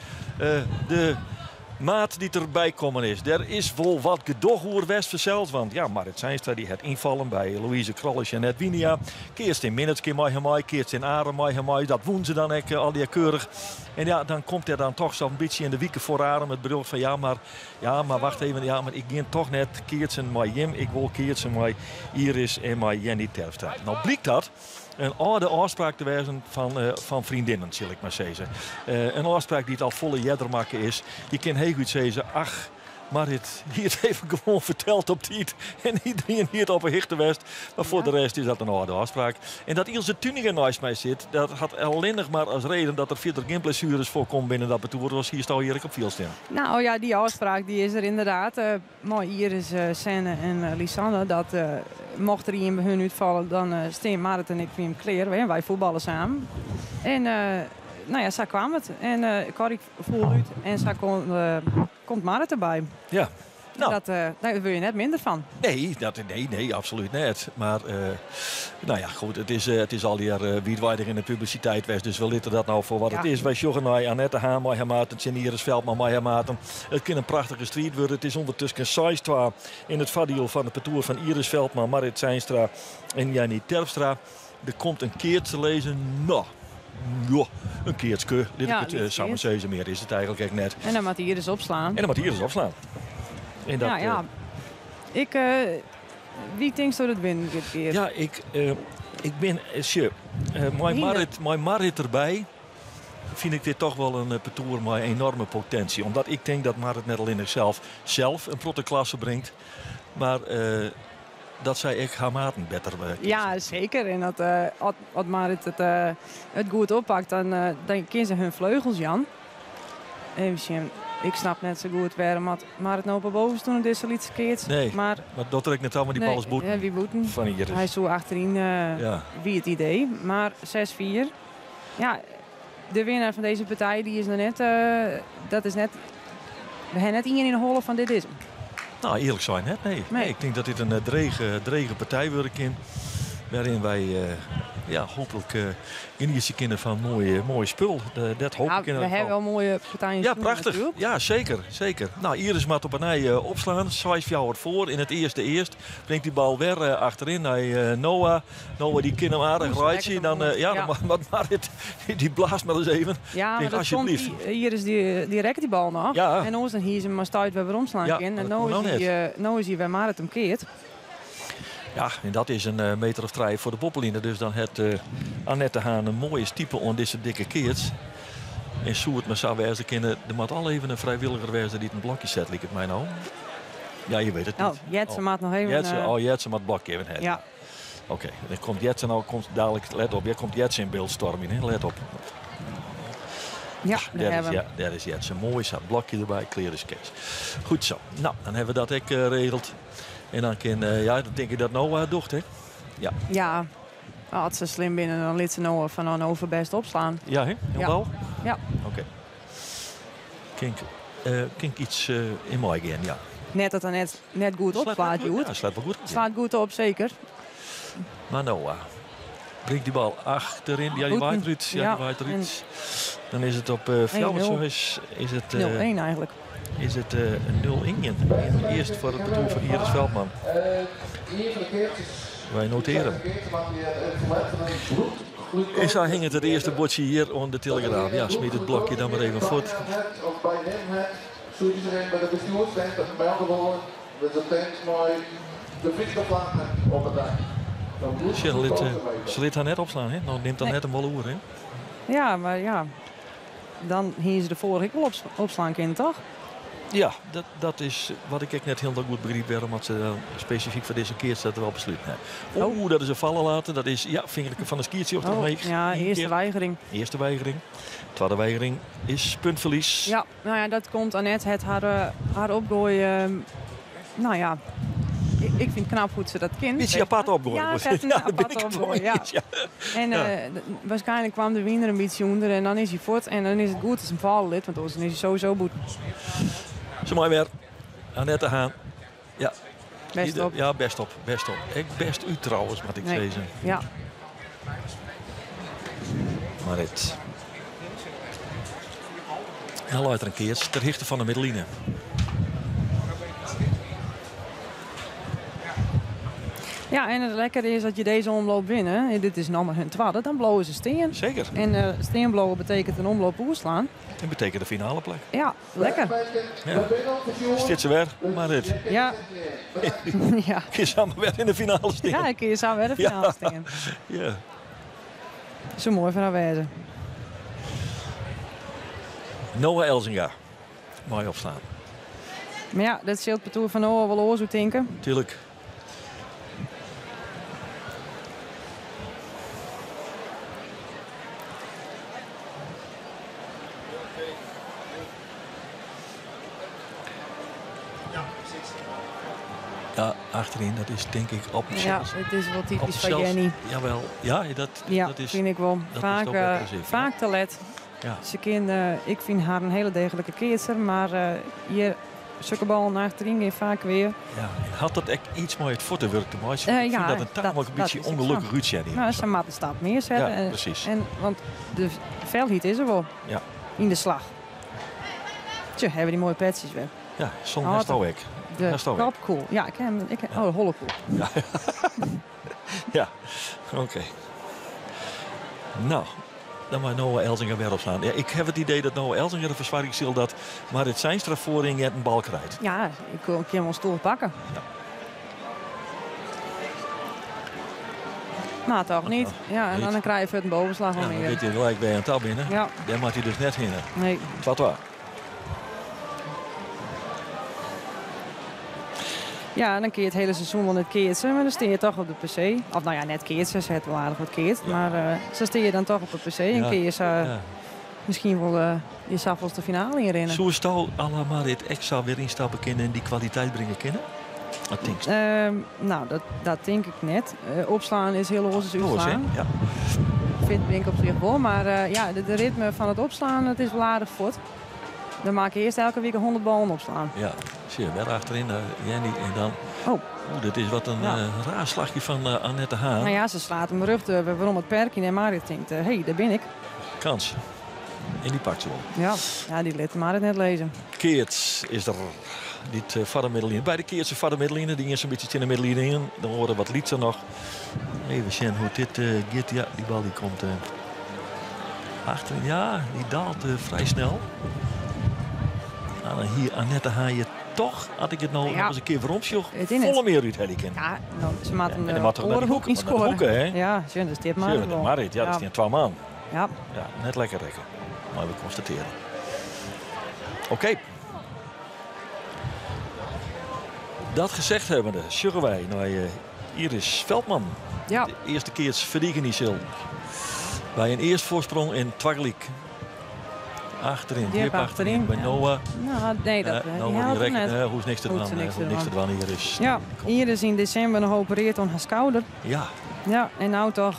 de... maat die erbij komen is. Er is wel wat gedoog over West verzeld. Want ja, Marit Zijnstra die het invallen bij Louise Krolles en Net Winia. Keerst in Minnetske mij, keerst in Aren mij. Dat woen ze dan ook al die keurig. En ja, dan komt er dan toch zo'n beetje in de wieken voor Aren met bedoeld van ja, maar wacht even. Ja, maar ik ging toch net keertsen met Jim. Ik wil keertsen met Iris en met Jenny Terpstra. Nou blijkt dat een oude afspraak te wezen van vriendinnen, zal ik maar zeggen. Een afspraak die het al volle jeder maken is. Je kan heel goed zeggen, ach, maar het even gewoon verteld op tijd. En iedereen hier het op een hichte west. Maar voor de rest is dat een oude afspraak. En dat Ilse Tuningen naast mij zit, dat had alleen nog maar als reden dat er verder geen blessures voorkomen binnen dat betoer. Was hier staan hier op veel staan. Nou ja, die afspraak die is er inderdaad. Maar hier is Senne en Lisanne. Dat mocht er iemand bij hun uitvallen, dan steen Marit en ik voor hem kleren. Wij voetballen samen. En nou ja, zo kwam het. En Corrie voelde uit en zo komt Marit erbij. Ja. Nou. Daar wil je net minder van. Nee, absoluut niet. Maar nou ja, goed, het is al hier wijdwijdig in de publiciteit geweest. Dus we laten dat nou voor wat het is. Wij joggen naar Annette Haan, Maya Maarten, Iris Veldman, Maya Maarten. Het kan een prachtige strijd worden. Het is ondertussen 6-2 in het vaardiel van de parcours van Iris Veldman, Marit Zijnstra en Jannie Terpstra. Er komt een keer te lezen. Nou. Ja, een keertje. Samen 7 meer is het eigenlijk echt net. En dan moet hij dus opslaan. En dat, wie denkt dat het winnen dit keer? Ja, ik ben... Mijn Marit erbij vind ik dit toch wel een parcours met enorme potentie. Omdat ik denk dat Marit net al in zichzelf een protte brengt. Maar dat zij ik haar maten beter ja, zeker. En dat als Marit het goed oppakt, dan kiezen ze hun vleugels, Jan. Even ik snap net zo goed waarom Marit nou op boven toen deze liet keert. Nee, maar dat trekt net allemaal die bal is boeten. Wie boeten? Van Iris. Hij zo achterin wie het idee. Maar 6-4. Ja, de winnaar van deze partij die is nog net. Dat is net. We hebben net in de holle van dit is. Nou, eerlijk zijn net. Nee. Ik denk dat dit een drege partij wordt in. Waarin wij hopelijk genieten kunnen van mooie spul. Dat hoop ik. We hebben wel mooie partijen. Ja, prachtig. Natuurlijk. Ja, zeker. Nou, Iris moet op een ei opslaan. 6 jaar voor in het eerste. Brengt die bal weer achterin naar Noah. Noah die kan hem aardig rijden. Dan Marit die blaast maar eens even. Ja, maar dat komt Iris die rekt die bal nog. Ja. En ons dan hier ze maar stuit weer omslaan in. En nou is hij weer Marit hem keert. Ja, en dat is een meter of 3 voor de poppeline. Dus dan heeft Annette Haan een mooie stiepe on deze dikke keert. En Soert maar zou wijzen kunnen. Er moet al even een vrijwilliger wijzen die een blokje zet, lijkt het mij nou. Ja, je weet het niet. Jetsen maakt nog even... Jetsen maakt blokje even hebben. Ja. Oké, dan komt Jetsen nou, dadelijk, let op, komt Jetsen in beeldstorming, hè? Let op. Ja, dat is Jetsen. Mooi, zat blokje erbij, clear is case. Goed zo. Nou, dan hebben we dat ook geregeld. En dan dan denk ik dat Noah doet, hè? Ja. Ja, als ze slim binnen, dan liet ze Noah van over best opslaan. Ja, hè? Helemaal? Ja. Oké. Kijk iets in mij gaan, ja. Net dat hij net goed opslaat, Joet. Ja, slaat wel goed. Slaat goed op, zeker. Maar Noah brengt die bal achterin. Ja, die waait eruit. Dan is het op Velmershuis. Is het 0-1 eigenlijk. Is het een 0-1. Eerst voor het bedoel van Iris Veldman. Wij noteren. En zo hing het eerste bordje hier onder de Telegraaf. Ja, smiet het blokje dan maar even voort. Ze liet haar net opslaan, hè? Nou neemt dan net een bal oer, hè? Ja, maar ja. Dan hier ze de vorige wel opslaan kunnen, toch? Ja, dat is wat ik net heel goed begreep. Waarom had ze specifiek voor deze keer dat er wel besluit hebben. Dat is een vallen laten. Dat is vingerlijke van een skiertje op de mee. Ja, eerste weigering. Eerste weigering. Tweede weigering is puntverlies. Ja, nou ja, dat komt Annette het haar opgooien. Nou ja, ik vind het knap hoe ze dat kind. Iets apart opgooien. Ja, het een apart opgooien. Ja. En waarschijnlijk kwam de winnaar een beetje onder en dan is hij voort. En dan is het goed als een vallen lid, want dan is hij sowieso boet. Zo mooi weer. Annette Haan. Ja. Best op. Ja, best op. Ik best u trouwens, wat ik zei. Ja. Maar het. En later een keer ter hichte van de middelline. Ja, en het lekkere is dat je deze omloop winnen. En dit is nog maar hun tweede. Dan blowen ze steen. Zeker. En steenblowen betekent een omloop oerslaan. En betekent de finale plek. Ja, lekker. Ja. Zit ze weer, maar dit. Ja. Ja. Kun je samen weer in de finale staan. Ja, kun je samen weer de finale staan. Ja. Zo mooi van haar wijze. Noah Elzinga. Mooi opstaan. Maar ja, dat zult het van Noah wel oorzoek denken. Tuurlijk. Ja, achterin, dat is denk ik op ja, het is wel typisch van Jenny. Jawel, ja, dat is... vind ik wel. Vaak te let. Ja. Ik vind haar een hele degelijke keerster, maar hier zulke ballen naar achterin gaan vaak weer. Ja, had dat echt iets mooier het voetenwerk te maken? Ik vind dat een tamelijk een beetje ongelukkig uit, Jenny. Nou, ze maakt een stap meer zetten. Ja, precies. Want de velhiet is er wel. Ja. In de slag. Tje, hebben die mooie petjes weer. Ja, zonder Hestelweg. De kopkoel. Ja, ik heb oh, hollekoel. Ja, ja. Oké. Nou, dan maar Noah Elzinga weer opstaan. Ja, ik heb het idee dat Noah Elzinga de verzwaring dat Marit Seinstra voorin een bal krijgt. Ja, ik kan hem een stoel pakken. Ja. Nou, toch niet. Ja, en dan krijg je het een bovenslag van meer. Dan weet je gelijk bij een tab binnen. Ja. Daar mag hij dus net heen. Nee. Wat waar? Ja, dan kun je het hele seizoen wel net keertsen, maar dan steer je toch op de PC. Of nou ja, net keertsen, ze heeft wel aardig wat keert. Ja. Maar zo steer je dan toch op de PC en kun je misschien wel jezelf als de finale herinneren. Zo is het al allemaal dit extra weer instappen kunnen en die kwaliteit brengen kunnen? Wat denk je? Nou, dat denk ik net. Opslaan is heel los uitslaan. Ja. Vind ik op zich wel, maar ja, de ritme van het opslaan, het is wel aardig voort. Dan maak je eerst elke week 100 ballen opslaan. Ja, zie je wel achterin, Jenny. En dan... Oh, dit is wat een raar slagje van Annette Haan. Nou ja, ze slaat hem rug waarom het perkje en Marit denkt, hé, daar ben ik. Kans. En die pakt ze wel. Ja, die liet Marit net lezen. Keerts is er. Dit vadermiddeline. Bij de Keertse vadermiddeline, die is een beetje in de middeline in. Dan horen wat liet er nog. Even zien hoe dit gaat. Ja, die bal die komt achterin. Ja, die daalt vrij snel. Nou, hier Annette Haan je toch, had ik het nou nog eens een keer veromsjoeg, volle meer uit Heliken. Ja, nou, ze maakt een orenhoek niet scoren. Hoeken, ja, schön, dat is dit Marit wel. Marit, ja, dat is die 2 man. Ja. Ja, net lekker rekken. Maar we constateren. Oké. Dat gezegd hebbende, zullen wij naar Iris Veldman. Ja. De eerste keer verdienen die zil. Bij een eerste voorsprong in Twaglik. Achterin, diep achterin bij Noah. Nou, nee, dat Noah die rekt, hoe is niks te doen? Niks te doen hier is. Ja, hier is in december nog geopereerd aan haar schouder. Ja. Ja, en nou toch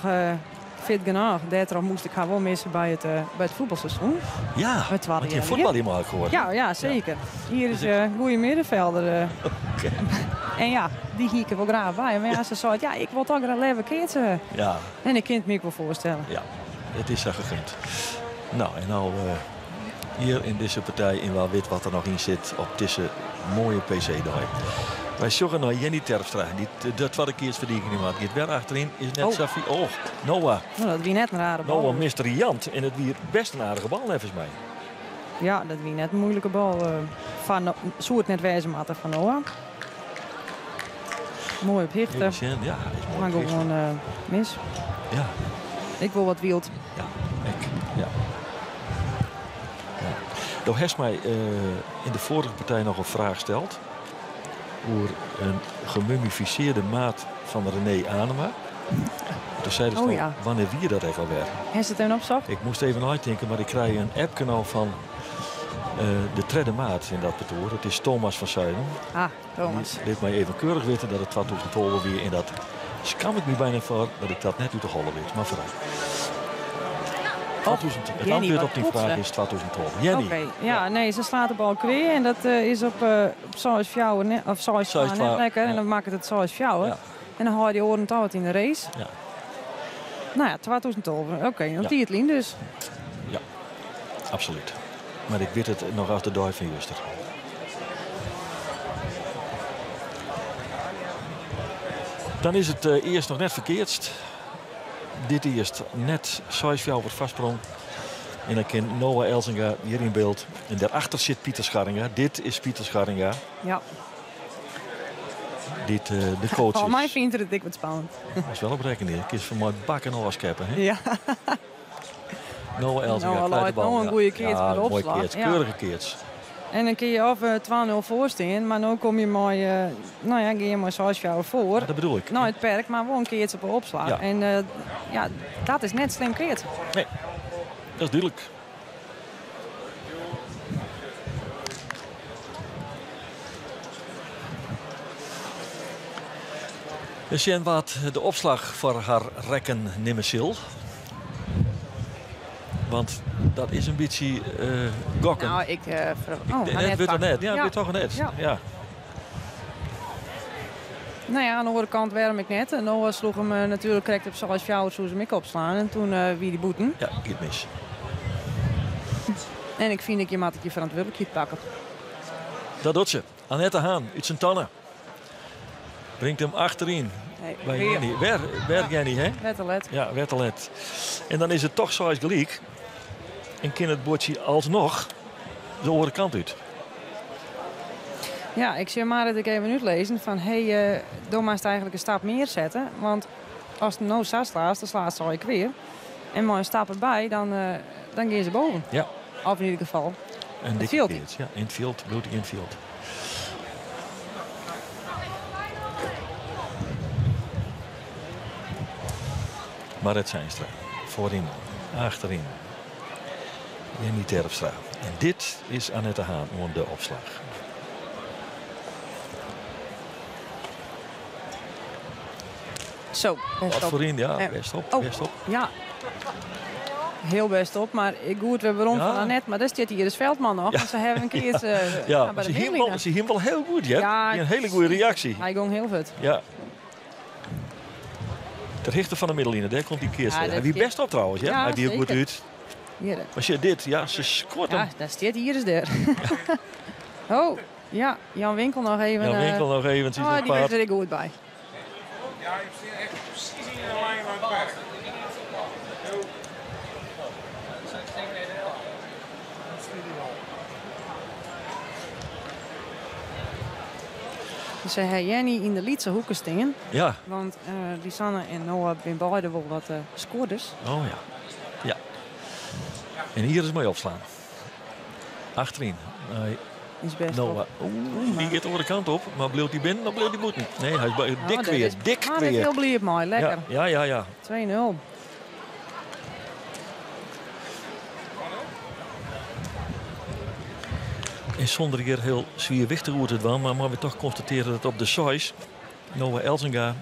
fit genoeg. Daarom moest ik haar wel missen bij het voetbalseizoen. Ja, want je voetbal helemaal geworden. Ja, zeker. Ja. Hier is een goede middenvelder. Okay. En ja, die hier ik er wel graag bij. Maar ja, ze zei, ja, ik wil toch graag leven keertje. Ja. En ik kan het me wel voorstellen. Ja, het is er gegund. Nou, en nou hier in deze partij in waar wit wat er nog in zit op deze mooie PC-dag. Wij zoeken naar Jenny Terpstra. Dat wat ik eerst verdienen niet maakt. Het weer achterin is net Safi. Oh, Noah. Nou, dat wie net een rare bal. Noah misteriant. En het weer best een aardige bal, volgens mij. Ja, dat wie net een moeilijke bal. Zo het net wijzen matten van Noah. Mooi op hichten. Ja, is mooi maar gewoon mis. Ja. Ik wil wat wild. Ja, ja. Nou, heeft mij in de vorige partij nog een vraag gesteld. Over een gemummificeerde maat van René Anema. Toen zeiden ze wanneer wie dat echt alweer. Heeft het hem opzocht? Ik moest even uitdenken, maar ik krijg een appkanaal van de tweede maat in dat betoor. Het is Thomas van Zuiden. Ah, Thomas. Die liet mij even keurig weten dat het 2012 weer in dat. Skam ik me bijna voor dat ik dat net uit de holle weet. Maar vooruit. Het antwoord op die vraag is 2012. Jenny. Oké, ja, nee, ze slaat de bal kweer en dat is op 6 fjouwen of 6 net lekker. En dan maakt het 6 fjouwen. Ja. En dan haal je oren tot in de race. Ja. Nou ja, 2012. Oké, dan die het lien dus. Ja, absoluut. Maar ik weet het nog als de dag van Juster. Dan is het eerst nog net verkeerdst. Dit eerst net 6 jaar wordt vastsprong. En dan kan Noah Elzinga hier in beeld. En daarachter zit Pieter Scharringa. Dit is Pieter Scharringa. Ja. de coach is. Voor mij vindt het dik wat spannend. Dat is wel op rekening. Ik kies voor mooi bakken nog als keppen. Hè? Ja. Noah Elzinga krijgt de bal. Nou een goede keertje bij de opslag. Mooi keertje, keurige keertje. En dan kun je of 2-0 voor staan, maar dan kom je mooi, ga je maar 6 jaar voor. Ja, dat bedoel ik. Nou, het perk, maar gewoon een keertje op opslag. Ja. En dat is net slim keert. Nee, dat is duidelijk. Dus Jen wat de opslag voor haar rekken nimmersil. Want dat is een beetje gokken. Nou, ik net weet het net. Ja, weet toch net. Ja. Nou ja, aan de andere kant werm ik net. En Noah sloeg hem natuurlijk correct op zoals jou zoals hem ik opslaan. En toen wie die boeten. Ja, ik mis. En ik vind dat je je verantwoordelijkheid pakken. Dat doet ze. Annette Haan uit zijn tannen. Brengt hem achterin. Bij Jenny. Weer Jenny, hè? Wetterlet. Ja, Wetterlet. En dan is het toch zoals gelijk. En kan het bordje alsnog de andere kant uit. Ja, ik zie maar dat ik even uitlezen van dan moet je eigenlijk een stap meer zetten. Want als het nou zo slaat, dan slaat ze ik weer. En maar een stap erbij, dan gaan ze boven. Ja. Of in ieder geval. Een dikke keert. Ja, in het field, bloedig in het field. Marit Zijnstra. Voorin, achterin. Jenny Terpstra. En dit is Annette Haan om de opslag. Zo, best op. Voorin, ja, best op. Oh, best op. Ja, heel best op. Maar ik goed, we hebben rond van Annette. Maar daar zit hier de Veldman nog. Ja. Want ze hebben een keer bij de middenlijn. Ze hem wel heel goed, ja. Ja, een hele goede reactie. Hij ging heel goed. Ja. Ter hichte van de middenlijn, daar komt die keer. Hij wie best op trouwens, ja. Hij die goed uit. Hier. Als je dit, ja, ze scoort hem. Ja, daar staat hier is der. Ja. Oh, ja, Jan Winkel nog even. Jan Winkel nog even. Die is er goed bij. Ja, ik zit echt precies in de lijn van het weg. Ze hebben Jenny in de Lietse hoeken stingen. Ja. Want Lisanne en Noah zijn beide wel wat scoorders. Oh ja. Ja. En hier is mooi opslaan. Achterin. Is best Noah. Die gaat de andere kant op. Maar bleef die binnen, dan bleef die boeten. Nee, hij is dik weer. Dik weer. Dat is heel blij mooi. Lekker. Ja. 2-0. En zonder hier heel zwierwichtig hoe het wel, maar we toch constateren dat op de size Noah Elzinga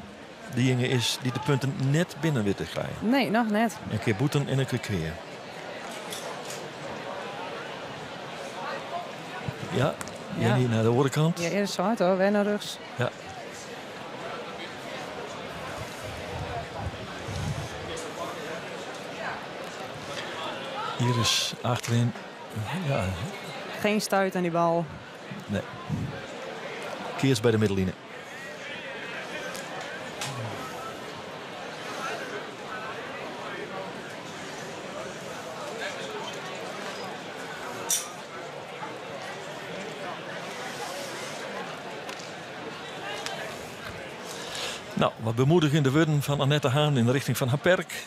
die jongen is die de punten net binnen weer te krijgen. Nee, nog net. Een keer boeten en een keer kweer. Ja, Jenny naar de andere kant. Ja, eerst zo hoor, weer naar rechts. Ja. Hier is achterin. Ja. Geen stuit aan die bal. Nee. Keers bij de middenlijn. Nou, wat bemoedigende woorden van Annette Haan in de richting van haar perk.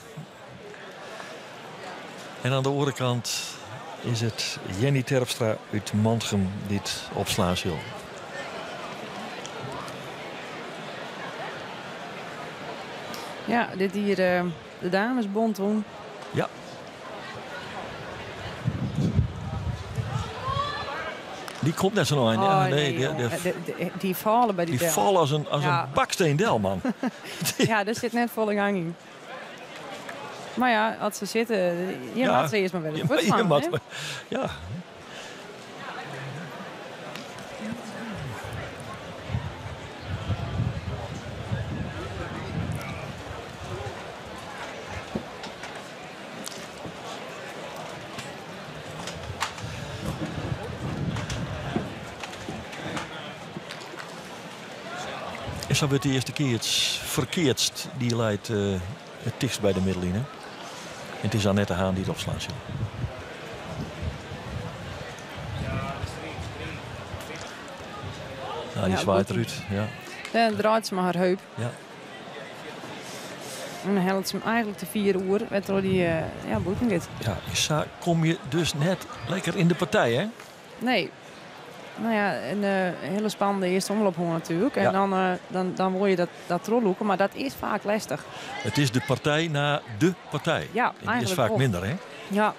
En aan de andere kant is het Jenny Terpstra uit Mantrum die het opslaan zal. Ja, dit hier de damesbond doen. Ja. Die komt net zo aan. Ja, die vallen bij die del. Die vallen als een baksteendel, man. Ja, daar zit net volle gang in. Maar ja, als ze zitten, je maakt ze eerst maar wel eens voet slaan. Ja. En zo wordt de eerste keer het verkeerdst die leidt het dichtst bij de middenlijn. En het is Annette Haan die het opslaat. Ja, die zwaait eruit. Ja. Dan draait ze maar haar heup. Ja. En dan helpt ze hem eigenlijk te 4 uur. Waardoor die boeten gaat. Ja, zo kom je dus net lekker in de partij, hè? Nee. Nou ja, een hele spannende eerste omloop natuurlijk. En dan word je dat trolloeken. Maar dat is vaak lastig. Het is de partij na de partij. Ja, en die is vaak minder, hè? Ja.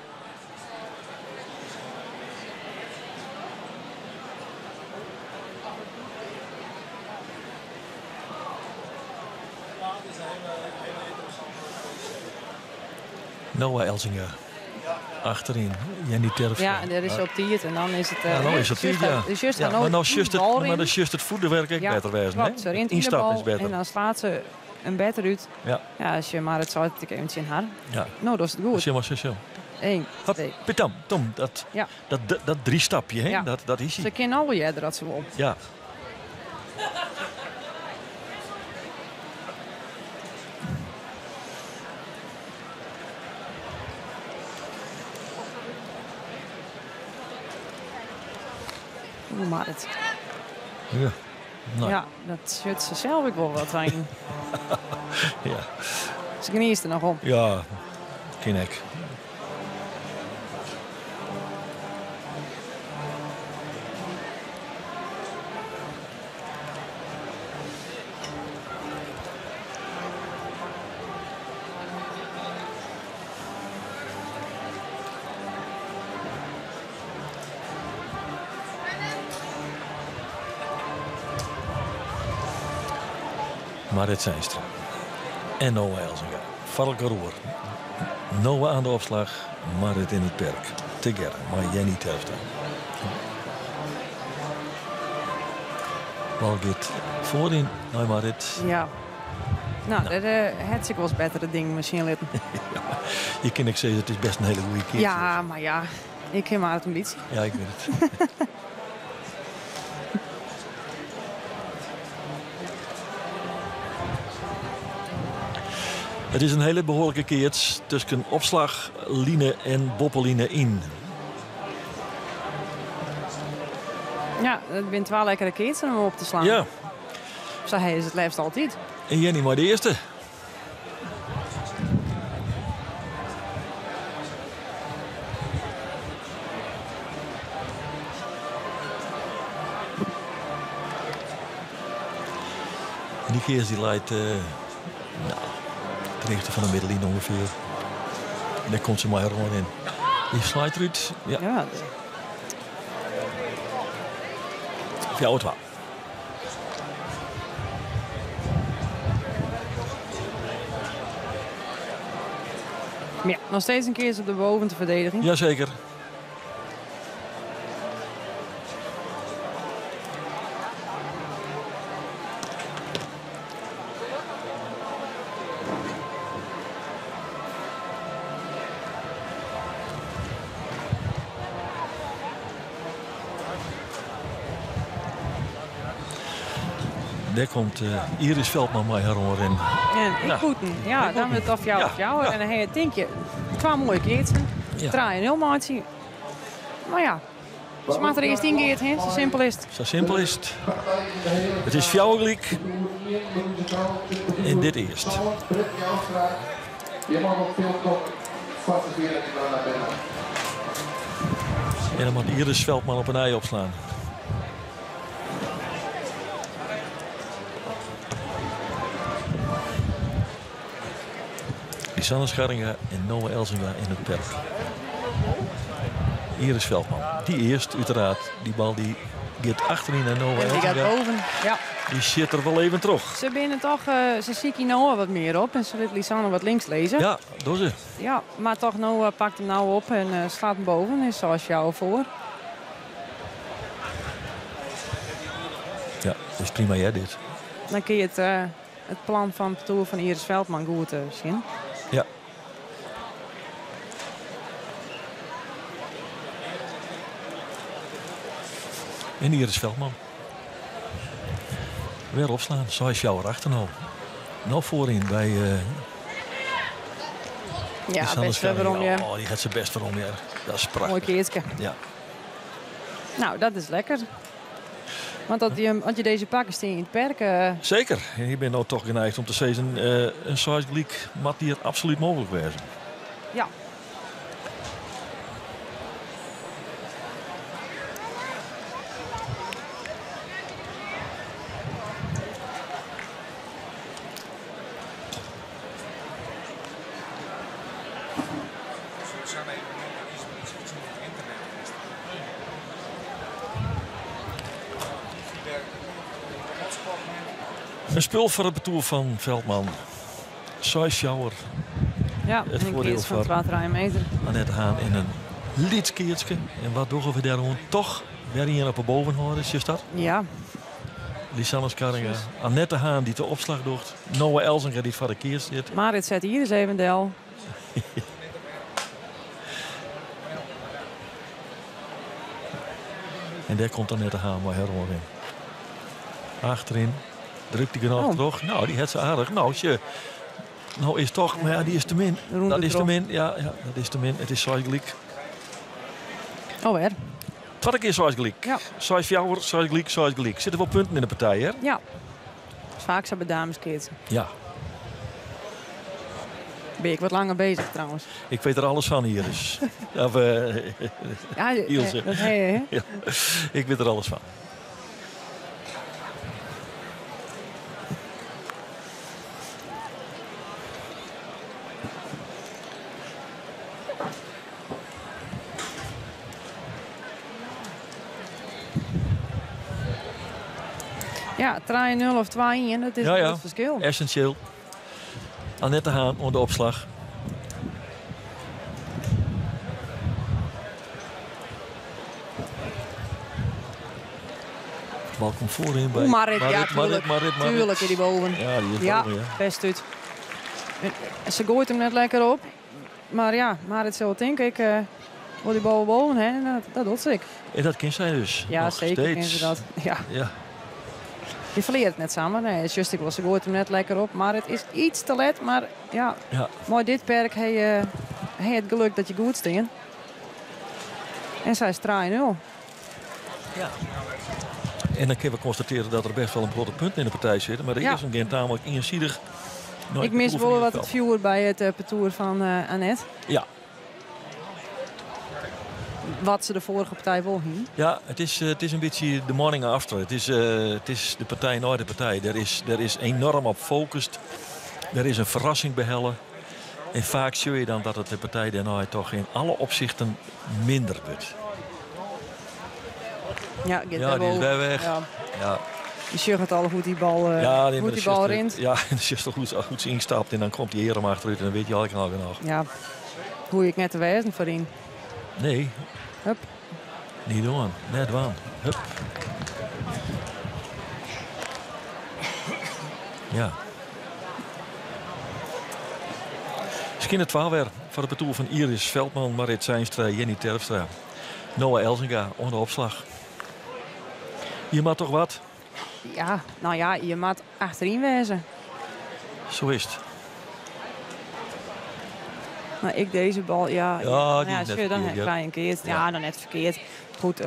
Noah Elzinga. Achterin. Jenny Terpstra. Ja, en dat is op die en dan is het... dan is het just ja. Dus just maar nou is just het voetenwerk ook beter wezen. Klopt, ze rent in de bal en dan slaat ze een beter uit. Ja. Ja, als je maar het zou ik even zien haar. Ja. Nou, dat is het goed. Zo. 1, 2. Tom, dat 3 stapje, hè? Ja. Dat is hij. Ze kennen al jij dat ze op. Ja. Hoe maakt het? Ja. Nou. Ja, dat zit ze zelf ook wel wat aan. Ja. Ze geniest er nog om. Ja, ken ik. Marit Zijnstra en Noah Elzinga. Valkenroer. Noah aan de opslag, Marit in het perk. Together, maar Jenny Terpstra. Bal gaat voorin naar Marit. Ja. Nou, dat had zich wel eens betere dingen misschien litten. Ja, je kan ik zeggen, het is best een hele goede keer. Ja, maar ja, ik ken Marit een beetje. Ja, ik weet het. Het is een hele behoorlijke keert tussen opslagline en boppeline in. Ja, het zijn 2 lekkere keertjes om op te slaan. Ja. Zo hij is het liefst altijd. En Jenny maar de eerste. En die keers die leidt de richting van de middenlijn ongeveer. En daar komt ze maar gewoon in. Die sluit eruit. Ja. Ja, het wel. Ja, nog steeds een keer op de boven te verdedigen. Jazeker. Daar komt Iris Veldman mij herover in. En ik Boeten. Ja, dan wordt het of jou of jou. Ja. En dan heb je het denk je 2 mooie keertjes. Ja. Draai een heel maatje. Maar ja, ze mag er eerst ingeert, hè? Zo simpel is het. Zo simpel is het. Het is fjouwelijk. In dit eerst. Je mag op veel en dan moet Iris Veldman op een ei opslaan. Lisanne Scharringa en Noah Elzinga in het perk. Iris Veldman. Die eerst, uiteraard. Die bal die gaat achterin naar Noah Elzinga. En die gaat boven, ja. Die zit er wel even terug. Ze binnen toch, ze ziet Noah wat meer op. En ze liet Lisanne wat links lezen. Ja, door ze. Ja, maar toch Noah pakt hem nou op en slaat hem boven. En zoals jou voor. Ja, dat is prima, ja, dit. Dan kun je het plan van het toer van Iris Veldman goed zien. Ja. En Iris Veldman. Weer opslaan. Zo is jouw achter nou. Nou voorin bij... ja, best waarom je... Oh, die had ze best waarom, ja. Dat is prachtig. Mooi keertje. Ja. Nou, dat is lekker. Want als je deze pakken steen in het perk... Zeker. Je bent nou toch geneigd om te zeggen... een size gelijk mag hier absoluut mogelijk wezen. Ja. Een spul voor het betoer van Veldman. Size shower. Ja, het een keertje van 2,3 meter. Annette Haan in een lietskeertje. En wat doen we daar gewoon toch weer hier op de boven horen, is dat? Ja. Lisanne Skarringa. Annette Haan die de opslag doet. Noah Elzinga die voor de keer zit. Marit zet hier eens even del. En daar komt Annette Haan maar helemaal in. Achterin. Drukt die genoeg terug. Nou, die heeft ze aardig. Nou is toch, maar ja, die is te min. Dat is te min. Ja, dat is te min. Het is size gelijk. Oh, weer. Tweede keer size gelijk. Ja. Size fjouwer, size gelijk, size gelijk. Zitten wel punten in de partij, hè? Ja. Vaak zijn bij dameskeertsen. Ja. Ben ik wat langer bezig trouwens. Ik weet er alles van hier dus. Of, ja, Ilse. Dat hè? Ja, ik weet er alles van. Ja, 3-0 of 2-1, dat is het verschil. Essentieel. Annette Haan onder de opslag. Bal komt voorin bij Marit, Marit. Tuurlijk, die boven. Ja, die is ja, boven, ja. best uit. Ze gooit hem net lekker op. Maar ja, Marit zal denk ik wil die bal boven. Hè? Dat doet ze. En dat kan zij dus. Ja, nog zeker steeds. kan ze dat. Ja. Ja. Je verleert het net samen. Nee, het is juist, ze gooit hem net lekker op. Maar het is iets te let. Maar ja, mooi dit perk. Hij het geluk dat je goed staat. En zij is 3-0. Ja. En dan kunnen we constateren dat er best wel een grote punt in de partij zitten. Maar er is een game tamelijk eenzijdig. Ik mis wel wat het viewer bij het parcours van Annette. Ja. Wat ze de vorige partij wel hing. Ja, het is een beetje de morning after. Het is de partij na de partij. Er is enorm op gefocust. Er is een verrassing behellen. En vaak zie je dan dat het de partij daarna toch in alle opzichten minder wordt. Ja, die is bij weg. Ja. Je zag het al hoe die bal, hoe die bal rint. Ja, en als je toch goed instapt en dan komt die Herem achteruit en dan weet je al genoeg. Ja, hoe ik net te wijzen voor in. Nee. Hup. Niet doen. Net waan. Hup. Ja. Misschien het 12 weer voor het betoel van Iris Veldman, Marit Zijnstra, Jenny Terpstra. Noah Elzinga onder de opslag. Je mag toch wat? Ja, nou ja, je moet achterin wezen. Zo is het. Nou, ik deze bal, die is net verkeerd, dan krijg je een keer. Ja, dan net verkeerd. Goed.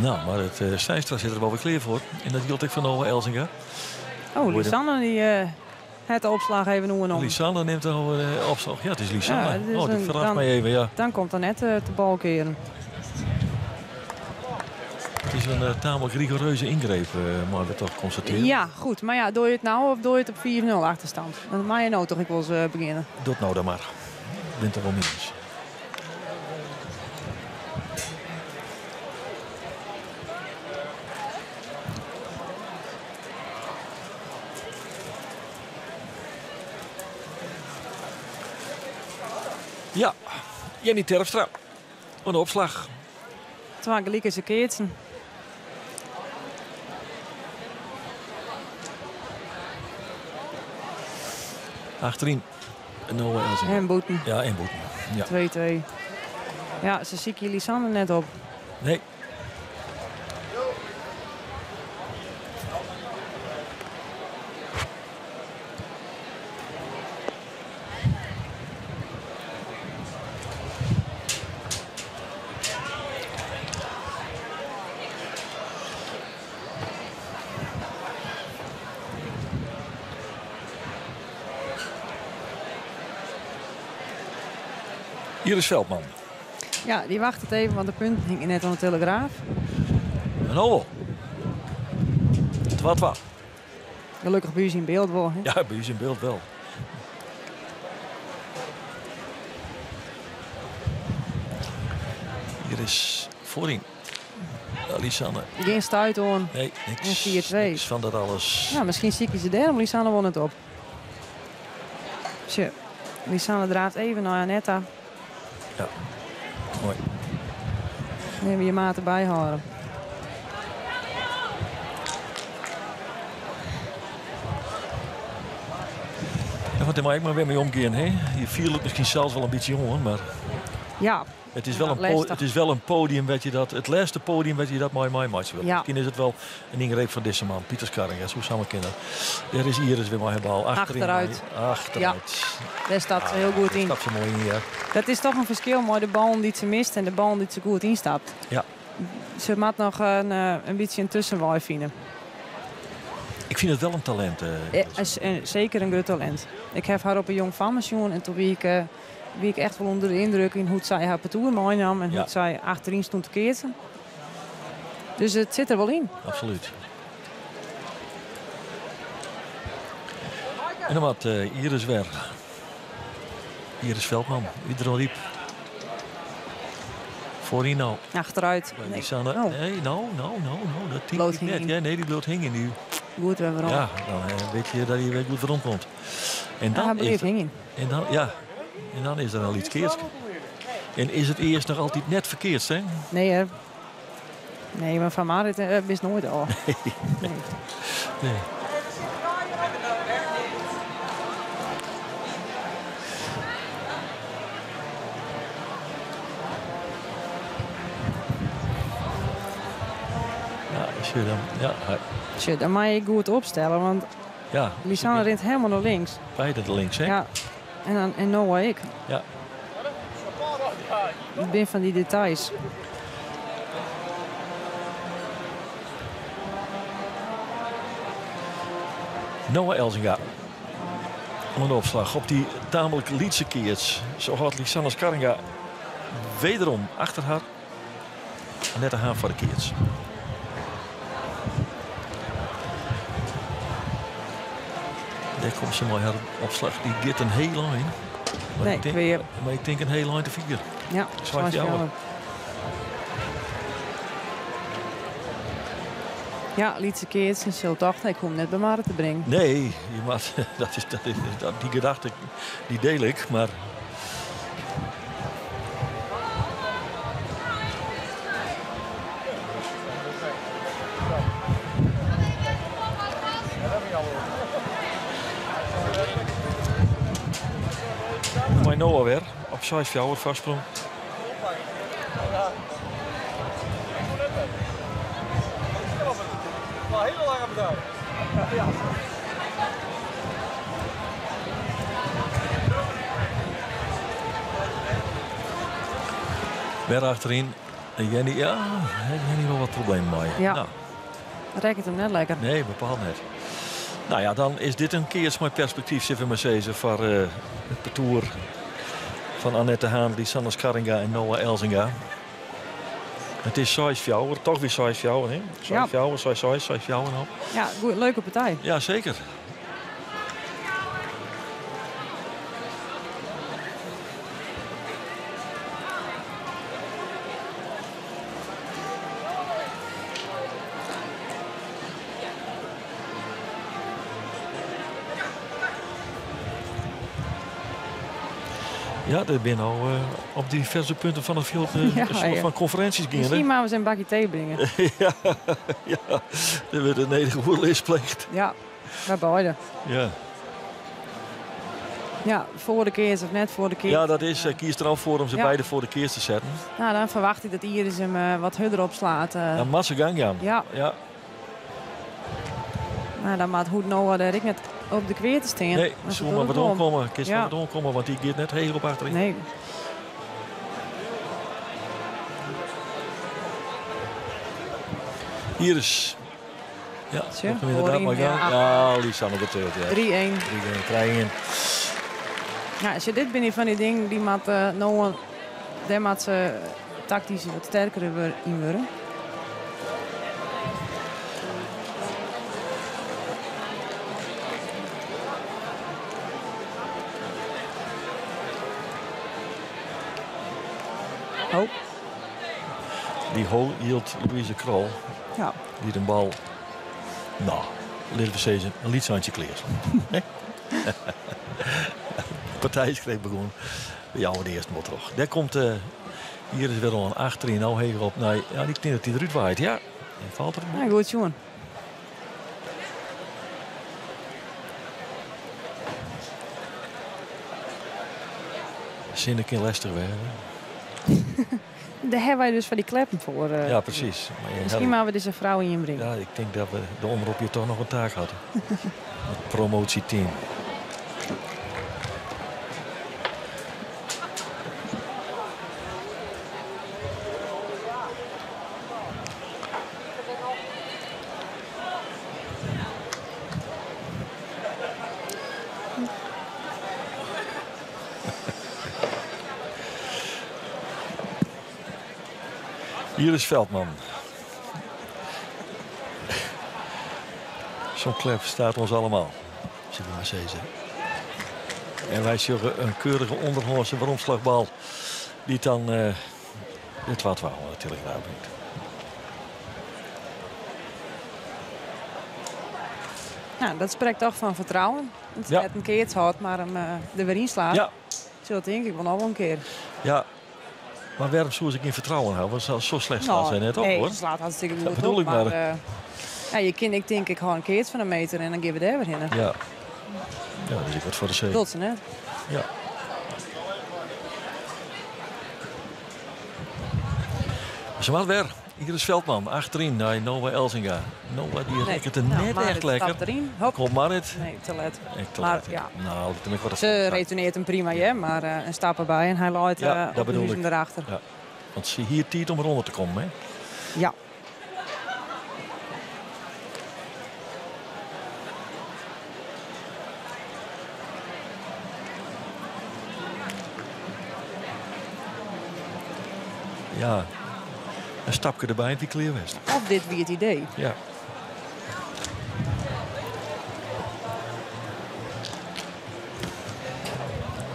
Nou, maar het Zijnstra zit er wel weer klaar voor. En dat hield ik van Noah Elzinga. Oh, Lisanne die het de opslag even noemen om. Lisanne neemt dan opslag. Ja, het is Lisanne. Ja, dat verrast mij even, ja. Dan komt er net de bal keren. Het is een tamelijk rigoureuze ingreep, maar we toch constateren. Ja, goed. Maar ja, doe je het nou of doe je het op 4-0 achterstand? Dan mag je nou toch ik wel eens beginnen. Doe het nou dan maar. Bent er wel niet eens. Ja, Jenny Terpstra. Een opslag. twee gelijke ze keertsen. Achterin. Noah Elzinga. En Boeten. Ja, en Boeten. Ja. 2-2. Ja, ze zie ik Lisanne net op. Nee. Iris Veldman. Ja, die wacht het even, want de punten hingen net aan de Telegraaf. Een oval. 2-2. Gelukkig bij u in beeld wel. Hè? Ja, bij u in beeld wel. Hier is voorin. Lisanne. Geen stuit aan. Nee, niks. 4-2. Niks van dat alles. Ja, misschien zie ik ze daar, maar Lisanne won het op. Tje. Lisanne draaft even naar Anetta. Ja, mooi. Neem je maat erbij houden. Ja, wat er maar weer mee omgaan, hè? Je viel het misschien zelfs wel een beetje jongen, maar ja. Het is wel een podium, weet je dat. Het laatste podium, weet je dat, mooi match wil. Ja. Misschien is het wel een ingreep van deze man, Pieter Skarringa, zo samen kennen. Daar is Iris weer maar een bal. Achteruit. Ja. Daar staat ze heel goed in. Stapt ze mooi in, ja. Dat is toch een verschil met de bal die ze mist en de bal die ze goed instapt. Ja. Ze moet nog een beetje een tussenwaai vinden. Ik vind het wel een talent. Zeker een groot talent. Ik heb haar op een jong van en toen wie ik echt wel onder de indruk in hoe zij haar parcours mooi nam en hoe zij achterin stond te keerten. Dus het zit er wel in. Absoluut. En dan wat Iris weer. Iris Veldman, iedereen riep. Voorin nou. Achteruit. Nee, nou, dat denk ik net. Ja, nee, die bloot hing in nu. Goed, we hebben ja, dan weet je dat hij weer goed waarom komt. En dan is er al iets keers. En is het eerst nog altijd net verkeerd, hè? Nee, hè? Nee, maar van Marit is nooit al. Nee. Dan mag je goed opstellen, want Lisanne rent helemaal naar links. Beide naar links, hè? Ja, en Noah ik. Ja. Ik ben van die details. Noah Elzinga. Een opslag op die tamelijk lietse keerts. Zo had Lisanne Skarringa wederom achter haar. Net een haan voor de keerts. Daar komt ze mooi haar opslag. Die gaat een heel lijn. Maar ik denk een heel lijn te 4. Ja, zwart jou. Ja, lietse keerts en zo dacht ik kom net bij Marit te brengen. Nee, die gedachte die deel ik, maar... Maar Noah weer op 6 jouw vastsprong. Hele lange bedrijf. Ja. Weer achterin. En Jenny, Jenny wel wat problemen mee. Ja. Nou. Rekt het hem net lekker? Nee, bepaald net. Nou ja, dan is dit een keer met perspectief, zitten we maar voor het parcours van Annette Haan, Lisanne Skarringa en Noah Elzinga. Het is 6 fjouwer, toch weer 6 fjouwer, hè? 6 fjouwer, 6 fjouwer nou. Ja, goed, leuke partij. Ja, zeker. Ja, er zijn al op diverse punten van het veld een soort van conferenties gingen. Misschien maar we zijn een bakje thee brengen. Ja, er werd een enige woordlees pleegd. Ja, bij beide. Ja. Ja, voor de keer of net voor de keer. Ja, dat is. Kies er al voor om ze beide voor de keer te zetten. Nou, dan verwacht ik dat Iris hem wat harder opslaat. Ja, massagang, ja. Nou, dan maakt goed nou dat ik net op de kweer te staan. Nee, zullen we maar wat omkomen. Kies maar wat omkomen, want die gaat net heel op achterin. Nee. Iris. Ja, zo, inderdaad maar gaan. Ja, Lisanne beteelt. 3-1. 3-1 krijgen. Ja, als je dit binnen van die dingen, die maakt nou daar maakt ze tactisch wat sterker in worden. Oh. Die hield Louise Krol. Ja. Die de bal, nou, laten we zeggen, een liedsaantje kleert. Partijschreef begon. Bij jou de eerste motor. Daar komt hier is weer al een achterin. Nou heger op. Nee, ja, die knie dat hij eruit waait. Ja, die valt er. Ja, goed jongen. Zin een keer lastig werden. Daar hebben wij dus van die kleppen voor. Ja, precies. Maar misschien maar we deze vrouw in je brengen. Ja, ik denk dat we de omroep hier toch nog een taak hadden. Het promotieteam. Iris Veldman. Zo'n klep staat ons allemaal. Zullen we maar zeggen. En wij zullen een keurige onderhoorse waarom-slagbal. Die dan het wat wou natuurlijk brengt. Nou, dat spreekt toch van vertrouwen. Het net een keer het houdt, maar hem er weer in slaat. Ja. Zo denk ik wel nog wel een keer. Ja. Maar waarom zou ik in vertrouwen houden? Want zo slecht slaat zij net op, nee, hoor. Nee, slaat hartstikke goed op. Dat bedoel ik maar. Ja, je kind, ik denk ik gewoon een keertje van een meter en dan geven we daar weer in. Ja. Ja, dus ik wat voor de zee. Dat ze net. Ja. Zo wat weer. Iris Veldman achterin naar Noah Elzinga. Noah die rekent er net echt lekker. Komt Marit. Nee, te let. Maar ja. Nou, dat ik wat ze retourneert hem prima, ja, maar een stap erbij en hij laat op de huizen erachter. Ja. Want ze hier tijd om eronder te komen, hè? Ja. Ja. Een stapje erbij in die Clearwest. Of dit wie het idee. Ja.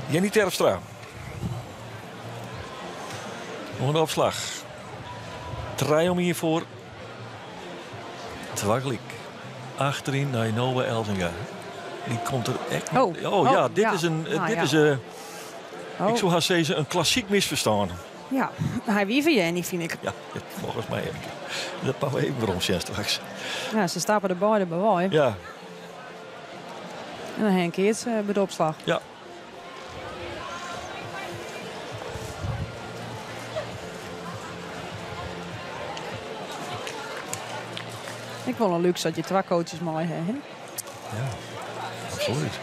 Jenny Terpstra. Nog een opslag. Draai om hiervoor. Twaglik. Achterin naar Noah Elzinga. Die komt er echt. Oh ja, dit is een. Nou, dit is ik zou haar zeggen een klassiek misverstaan. Ja, hij wie van Jenny, vind ik. Ja, volgens mij. Dat wou even waarom straks. Ja, ze stappen er beide bij mij. Ja. En dan Henk Keerts bij de opslag. Ja. Ik wil een luxe dat je twee coaches mooi hebt. Ja, absoluut.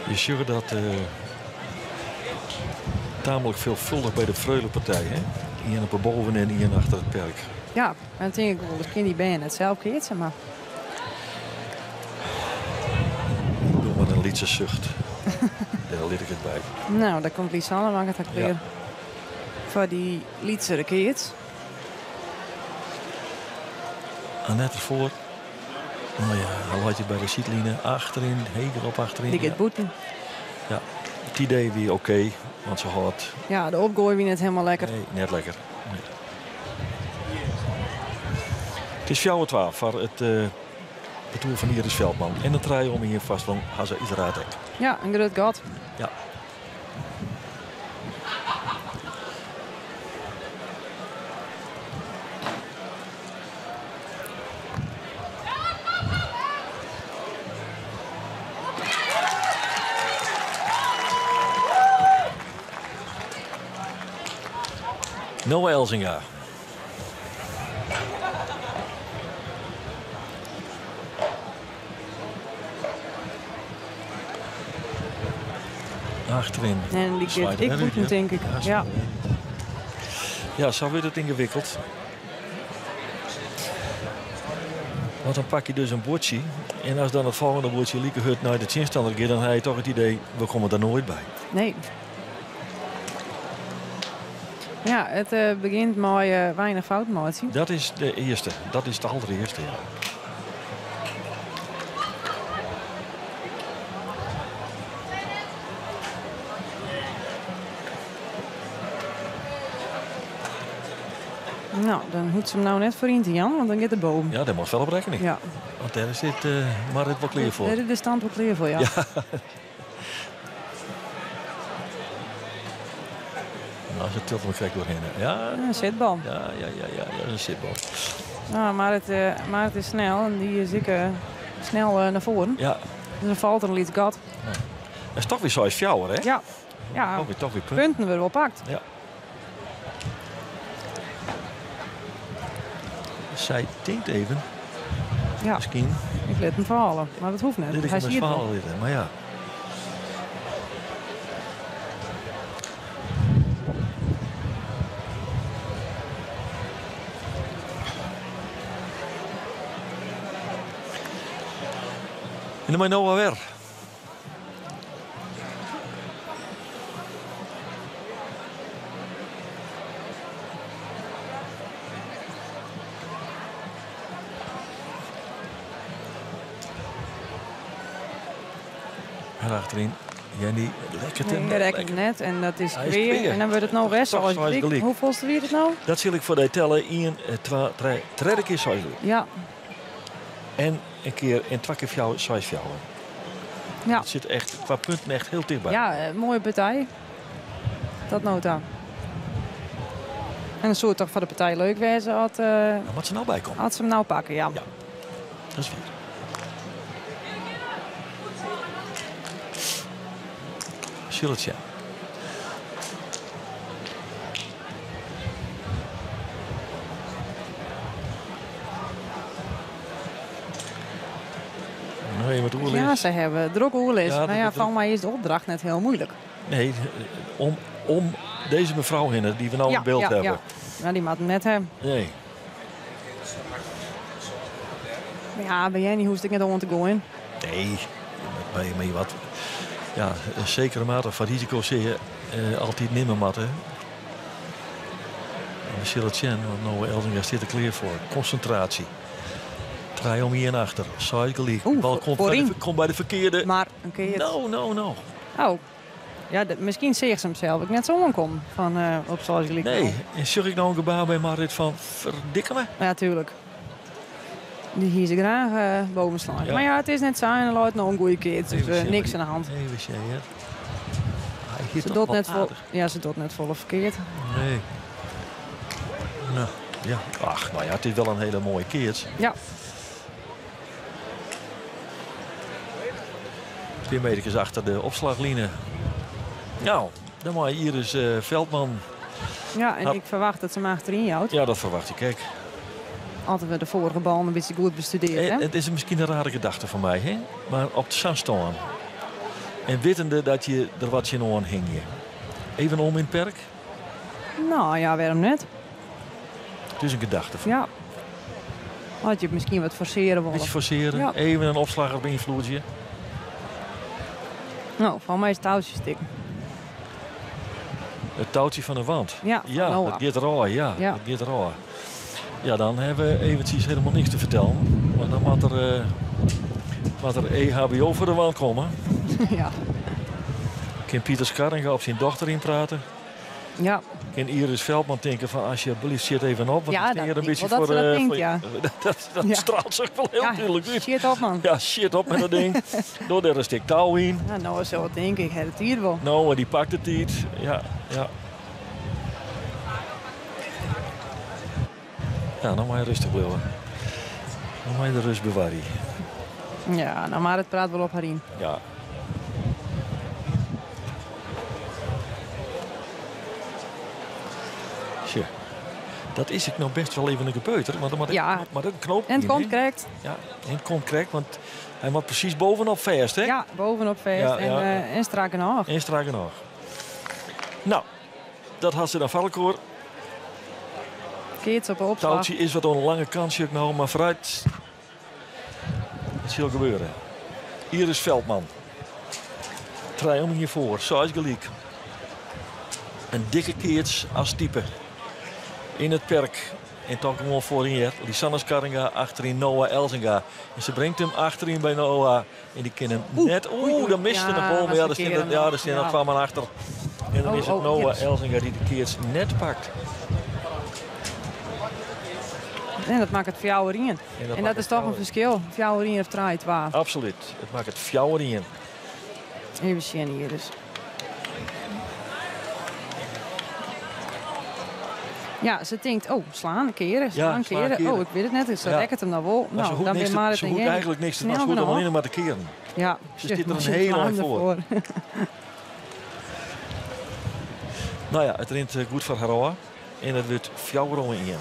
Je ziet dat tamelijk veelvuldig bij de Freulenpartij. Hier op boven en hier achter het perk. Ja, en dan denk ik wel, dat kind die ben je net zelf keert, maar. Doe maar een liedse zucht. Daar liet ik het bij. Nou, daar komt Lisanne, maak het ook weer. Voor die liedse keert. Annette ervoor. Nou ja, dan laat je bij de zietline achterin, heger op achterin. Die gaat boeten. Ja, het idee wie oké, want ze had. Ja, de opgooi wie net helemaal lekker. Nee, net lekker. Nee. Het is 4-12 voor het de Tour van Iris Veldman. En een trui om hier vast van Haza Israatek. Ja, een groot gat. Ja. Noah Elzinga. Achterin. En die keer ik moet hem, denk ik. Ja. Ja, zo wordt het ingewikkeld. Want dan pak je dus een bordje. En als dan het volgende bordje lieke hut naar de chinstander gaat, dan heb je toch het idee, we komen er nooit bij. Nee. Ja, het begint met weinig foutmotie. Dat is de eerste. Dat is de allereerste, ja. Nou, dan hoeft ze hem nou net voor in te Jan, want dan gaat de boom. Ja, dat mag wel op rekening. Ja. Want daar is dit maar het wel klaar voor. Daar is de stand wel klaar voor, ja. Nou, ze tilt hem krijg doorheen. Ja, een zitbal. Ja, dat is een zitbal. Nou, maar het is snel en die is snel naar voren. Ja. Dus dan valt er een liet gat. Ja. Dat is toch weer zoals fjouwer, hè? Ja. Ja. Toch weer punten. Punten weer wel pakt. Ja. Zij denkt even. Ja. Misschien. Ik let hem verhalen, maar dat hoeft niet. Hij ziet het wel. Maar ja. En dan maar Noah weer. En achterin, Jenny, lekker net. En dat is weer. En dan wordt het nou rest. Hoeveelste wie het nou? Dat zal ik voor de tellen. 1, 2, 3. Derde keer 6. Ja. En een keer in 2 keer 6 fjouwen. Ja. Het zit echt qua punten echt heel dichtbij. Ja, mooie partij. Dat nota. En een soort toch van de partij leuk wezen had. Wat ze nou bij komen. Had ze hem nou pakken, ja. Ja, dat is waar. Schillertje. Nee, met oerlis. Ja, ze hebben er ook oerlis. Ja, maar ja, van mij is de opdracht net heel moeilijk. Nee, om deze mevrouw heen, die we nou in beeld hebben. Ja. Nou, die maakt hem net hebben. Nee. Ja, ben jij niet hoest ik net om te gooien? Nee, maar wat. Ja, een zekere mate van risico zie je altijd nimmer matten. De Silletjen, want Noah Elzinga zit er klaar voor. Concentratie. Draai om hier en achter. Cycle. Bal komt bij de verkeerde. Maar een keer. No. Oh. Ja, misschien zeg ze hem zelf. Ik net zo aankom van op Cycle. Nee, en zag ik nou een gebaar bij Marit van verdikken me? Ja, tuurlijk. Die hier ze graag boven slaan. Ja. Maar ja, het is net zijn en laat nog een goede keer. Dus niks aan de hand. Ze doet net vol. Ja, ze doet net volle verkeerd. Nee. Nou, ja. Ach, nou ja, het is wel een hele mooie keert. Ja. 2 meter achter de opslaglinie. Nou, dan maar hier is Veldman. Ja, en ik verwacht dat ze hem achterin houdt. Ja, dat verwacht ik. Kijk. Hadden we de vorige bal een beetje goed bestudeerd. Hè? Het is misschien een rare gedachte van mij, hè? Maar op de zand staan. En wetende dat je er wat je aan hing. Even om in het perk? Nou ja, waarom net? Het is een gedachte van. Ja. Had je misschien wat forceren willen. Beetje forceren. Ja. Even een opslag op invloedje. Nou, van mij is het touwtje stikken. Het touwtje van de wand. Ja, dat gaat er ja. Dat gaat er al. Ja, dan hebben we eventjes helemaal niks te vertellen. Maar dan moet er EHBO voor de wand komen. Ja. Kan Pieter Skarringa op zijn dochter in praten. Ja. En Iris Veldman denken van alsjeblieft zit even op. Want ja, dat dat een beetje dat voor, denkt, ja. dat straalt zich wel heel duidelijk uit. Shit op, man. Ja, shit op met dat ding. Door daar een stuk touw in. Ja, nou, zo denk ik. Het hier wel. Nou, die pakt het niet. Ja, ja. Ja, nou maar rustig blijven. Nou maar de rust bewaren. Ja, nou maar het praat wel op haar in. Ja. Tja. Dat is ik nou best wel even een gebeuter. Maar dat een knoop. En het komt correct. Ja, en het komt correct. Want hij moet precies bovenop vast, hè? Ja, bovenop vast. En strak en hoog. En strak en hoog. Nou, dat had ze dan Valkoor. Keerts op de opslag. Touwtje is wat een lange kansje nou, maar vooruit. Het zal gebeuren. Iris Veldman. Draai om hiervoor, zoals gelijk. Een dikke keerts als type. In het perk. En toch gewoon voorin. Lisanne Skarringa achterin Noah Elzinga. En ze brengt hem achterin bij Noah. En die kan hem net. Dan miste de bal. Maar daar staan er kwam aan achter. En dan is het Noah Elzinga die de keerts net pakt. En dat maakt het fjouwerien. En dat is toch een verschil. Fjouwerien of draait waar. Absoluut. Het maakt het fjouwerien. Even zien hier dus. Ja, ze denkt, slaan, keren, slaan, keren. Oh, ik weet het net. Ze rekt hem nou wel. Maar nou, dan weer maar het ze hoeft eigenlijk niks te doen. Ze hoeft hem alleen maar te keren. Ja. Ze zit er een heel lang voor. Nou ja, het rent goed voor Haroa. En het wordt fjouwerien in.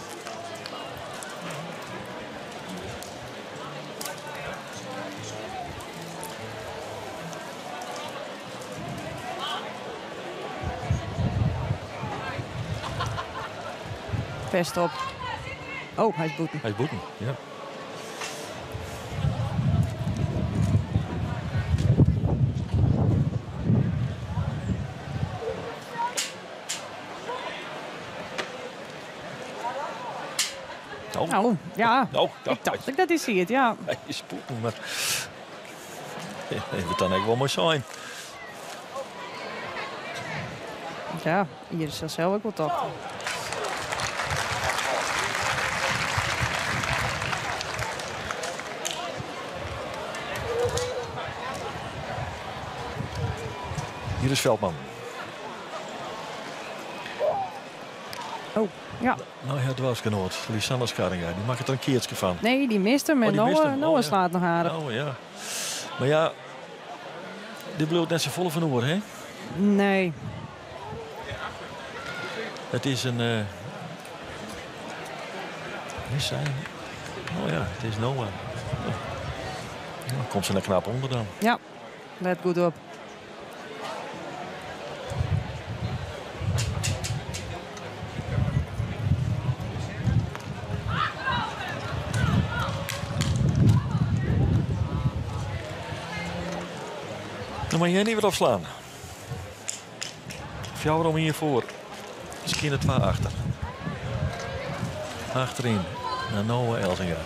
Pest op. Oh, hij is boeten. Hij is boeten, ja. Nou, ja. Nou, ik dacht dat hij ziet, ja. Hij is boeten, maar... Het dan ook wel mooi zijn. Ja, hier is zelf ook wel top. Hier is Veldman. Oh, ja. Nou ja, dwarsgenoot. Lisanne Skarringa. Die maakt er een keertje van. Nee, die mist hem. En Noah slaat nog aardig. Oh ja. Maar ja, dit bloedt net zo volle van oor, hè? Nee. Het is een... Is zij? Oh ja, het is Noah. Dan komt ze er knap onder dan. Ja, let goed op. Dan mag jij niet weer afslaan. Fjouwer hiervoor. Misschien het 2 achter. Achterin. Naar Noah Elzinga.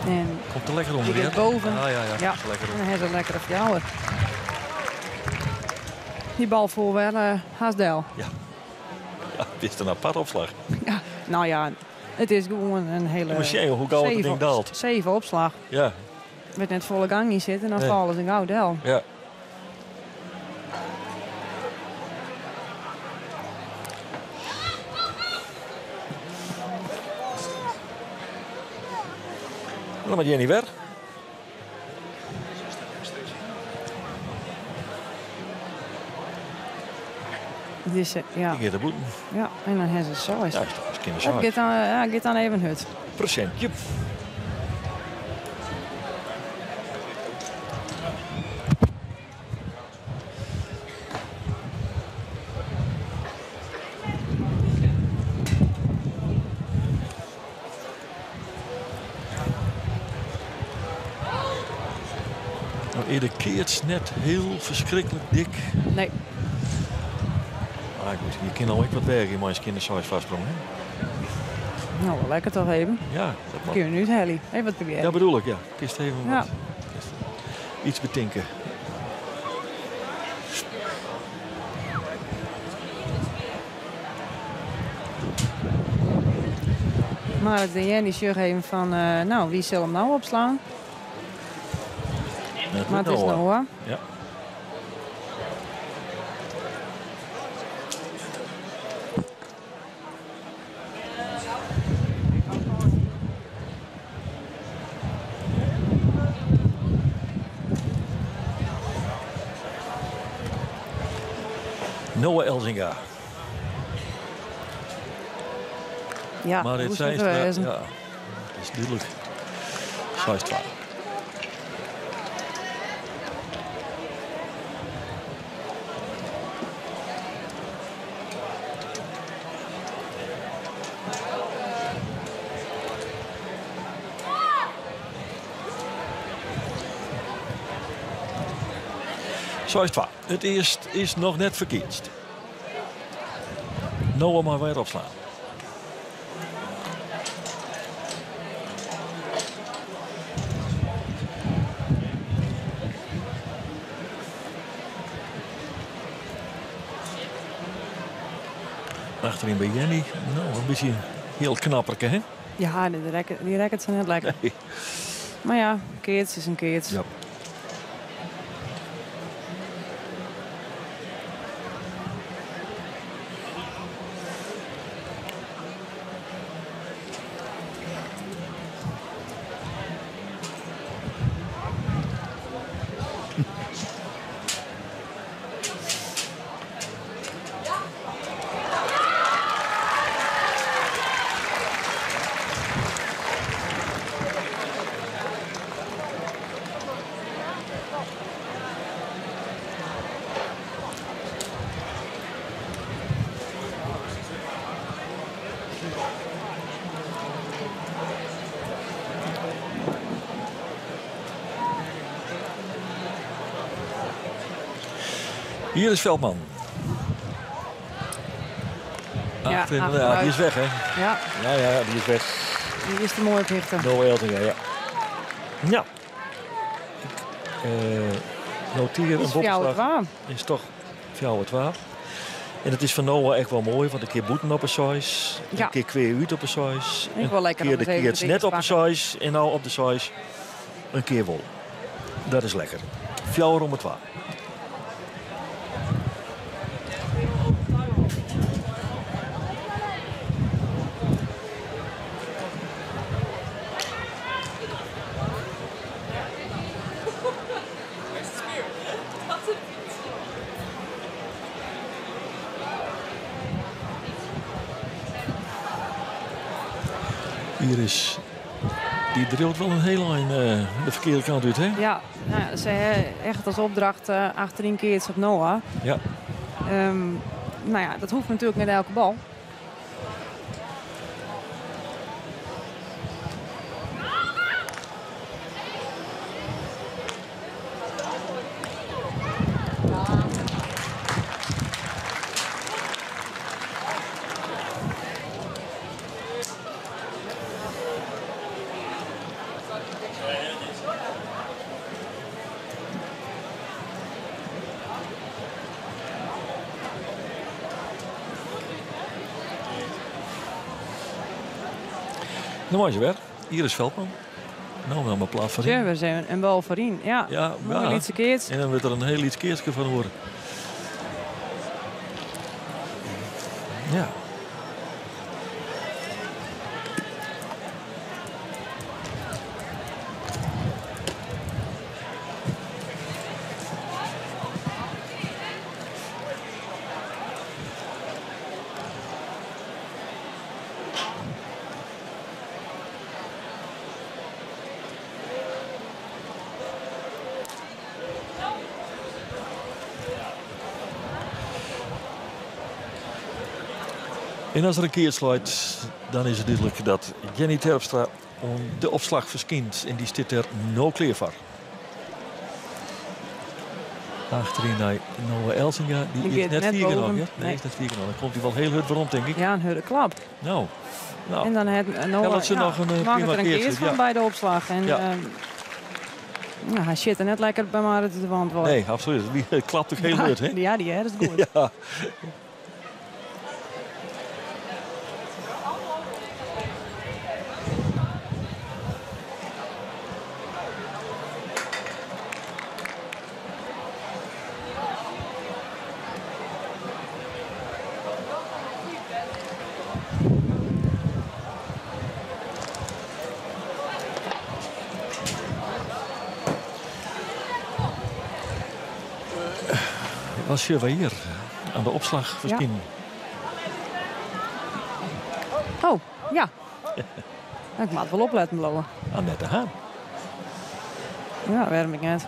En komt er lekker onder weer. Boven. Ja. Lekker en hij is een lekkere fjouwer. Die bal voor wel Haasdel. Ja, dit is een apart opslag. Ja, nou ja, het is gewoon een hele... Machine, hoe gauw het ding daalt. 7 opslag. Ja. Met net volle gang niet zitten, dan vallen ze een goud del. Ja. Dan mag Jenny weer. Dus, ja. Die gaat de boeten. Ja, en dan hebben ze zo. Ja, dat is kinderzaak. Gaat dan even hut. Procentje. De keert net heel verschrikkelijk dik. Nee. Maar goed, je kan al ook wat werken in mijn kindershuis vastsprongen. Nou, wel lekker toch even. Ja, dat mag. Kun je nu het heli. Even wat proberen. Ja, bedoel ik, ja. Kist even wat. Iets betinken. Marit de Jenny zegt even van, nou, wie zal hem nou opslaan? Maar het is Noah. Ja. Noah Elzinga. Ja, maar dit zijn ja, dat is duidelijk. 6-12. Het eerst is nog net verkeerd. Noah maar weer opslaan. Achterin bij Jenny. Nou, een beetje heel knapperke, hè? Ja, die racket zijn net lekker. Nee. Maar ja, keerts is een keerts. Ja. Hier is Veldman. Ja, die is weg, hè? Ja. Ja, die is weg. Die is te mooi op hichten. Noah Elzinga, ja. Ja. Noteren een bokslag is toch 4-12. En het is van Noah echt wel mooi, want een keer boeten op een size, een keer kweer uit op een size, een keer de keertje net op een size en nou op de size een keer wol. Dat is lekker. 4-12. Iris, die drilt wel een hele lijn de verkeerde kant uit, hè? Ja, nou, ze hebben echt als opdracht achterin keerts op Noah. Ja. Nou ja, dat hoeft natuurlijk met elke bal. Nou is je weer. Hier is Veldman. Nou, dan maar plaats voor ja, we zijn een bal voor in. Ja, mooi iets keerts. En dan wordt er een heel iets keertje van horen. Ja. En als er een keer sluit, dan is het duidelijk dat Jenny Terpstra de opslag verskint. En die zit er no clear voor. Achterin naar Noah Elzinga. Die is net 4 genomen. Ja? Nee, is net 4 genomen. Dan komt hij wel heel hard rond, denk ik. Ja, een hele klap. Nou. En dan heeft Noah nog een prima er een keer van bij de opslag. En, ja. Nou, hij zit er net lekker bij Marit de wand. Nee, absoluut. Die klapt ook heel hard, hè? Ja, die is goed. Ja. Was je hier aan de opslag verschijnen. Ja. Oh, ja. Ik mag wel opletten, Blauwe. Annette Haan. Ja, waarom ik net.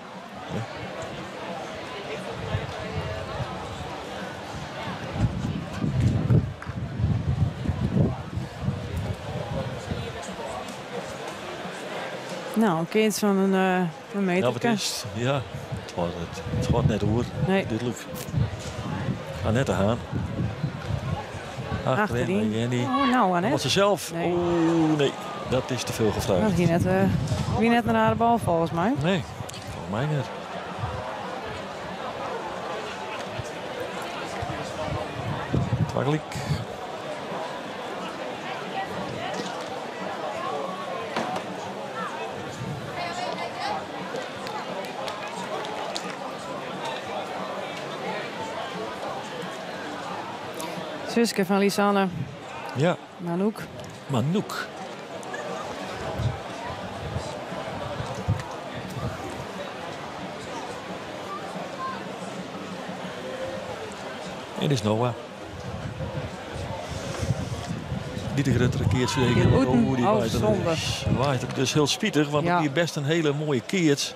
Ja. Nou, een keertje van een meter. Nou, wat is het? Ja, het wordt net hoor. Nee. Duidelijk. Annette Haan. Achterin. Jenny. Oh, nou, Annette. Was ze zelf? Nee. Oh, nee. Dat is te veel gevraagd. Dat ging net naar de bal volgens mij. Nee, volgens mij niet. Twaggelijk. Suske van Lisanne. Ja. Manouk. En is Noah. Die de grotere keertje. Die waait er dus heel spietig, want die best een hele mooie keert.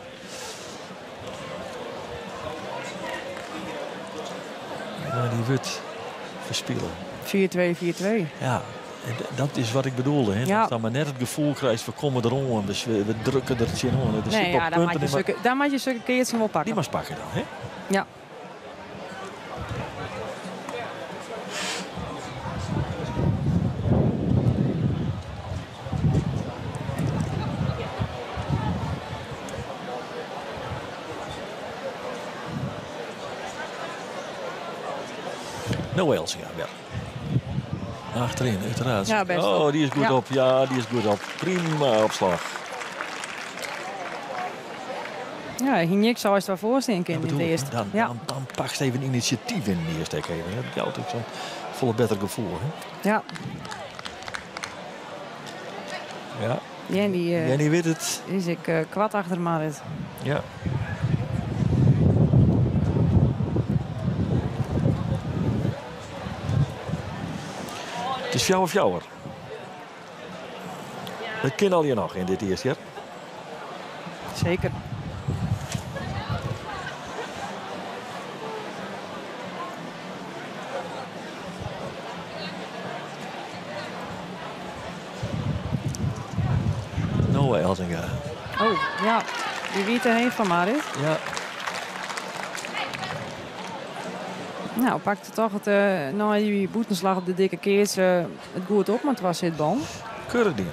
Maar die wordt verspillen. 4-2. Ja, dat is wat ik bedoelde. Hè. Ja. Dat dan maar net het gevoel krijgt, we komen erom en we drukken er tje om. Nee, ja, daar mag je zulke keertjes wel pakken. Die mag pakken dan, hè? Ja. Noah Elsinga, ja. Achterin, uiteraard. Ja, best oh, die is goed op. Ja, die is goed op. Prima opslag. Ja, Hinek zou eens wel voorstellen in de eerste. Dan pakt even initiatief in de eerste even. Dat heb je altijd zo'n volle beter gevoel. Hè? Ja. Ja. Jenny weet het. Is ik kwart achter Marit. Ja. Het is fjouwer. Dat ken al je nog in dit eerste jaar. Zeker. Noah Elsinga. Oh, ja. Die wiet erheen van Marit. Ja. Nou, pakte toch het, nou die boetenslag op de dikke keers het goed op, maar het was het bal. Keurig ding.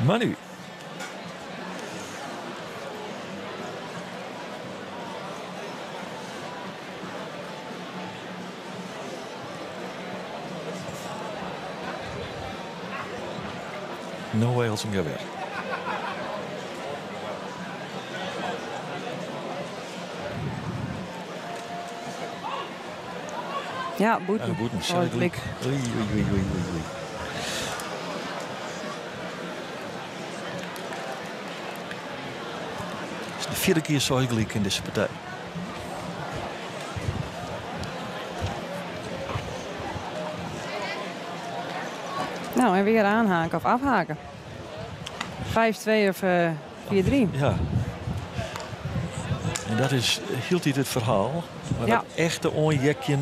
Manu. Noah Elsinga weer. Ja, Boeten. Ja, Boeten. Oei. Het is de vierde keer Zuidelijk in deze partij. Nou, en weer aanhaken of afhaken. 5-2 of 4-3. Ja. En dat is, hield hij het verhaal. Maar dat echte onjekje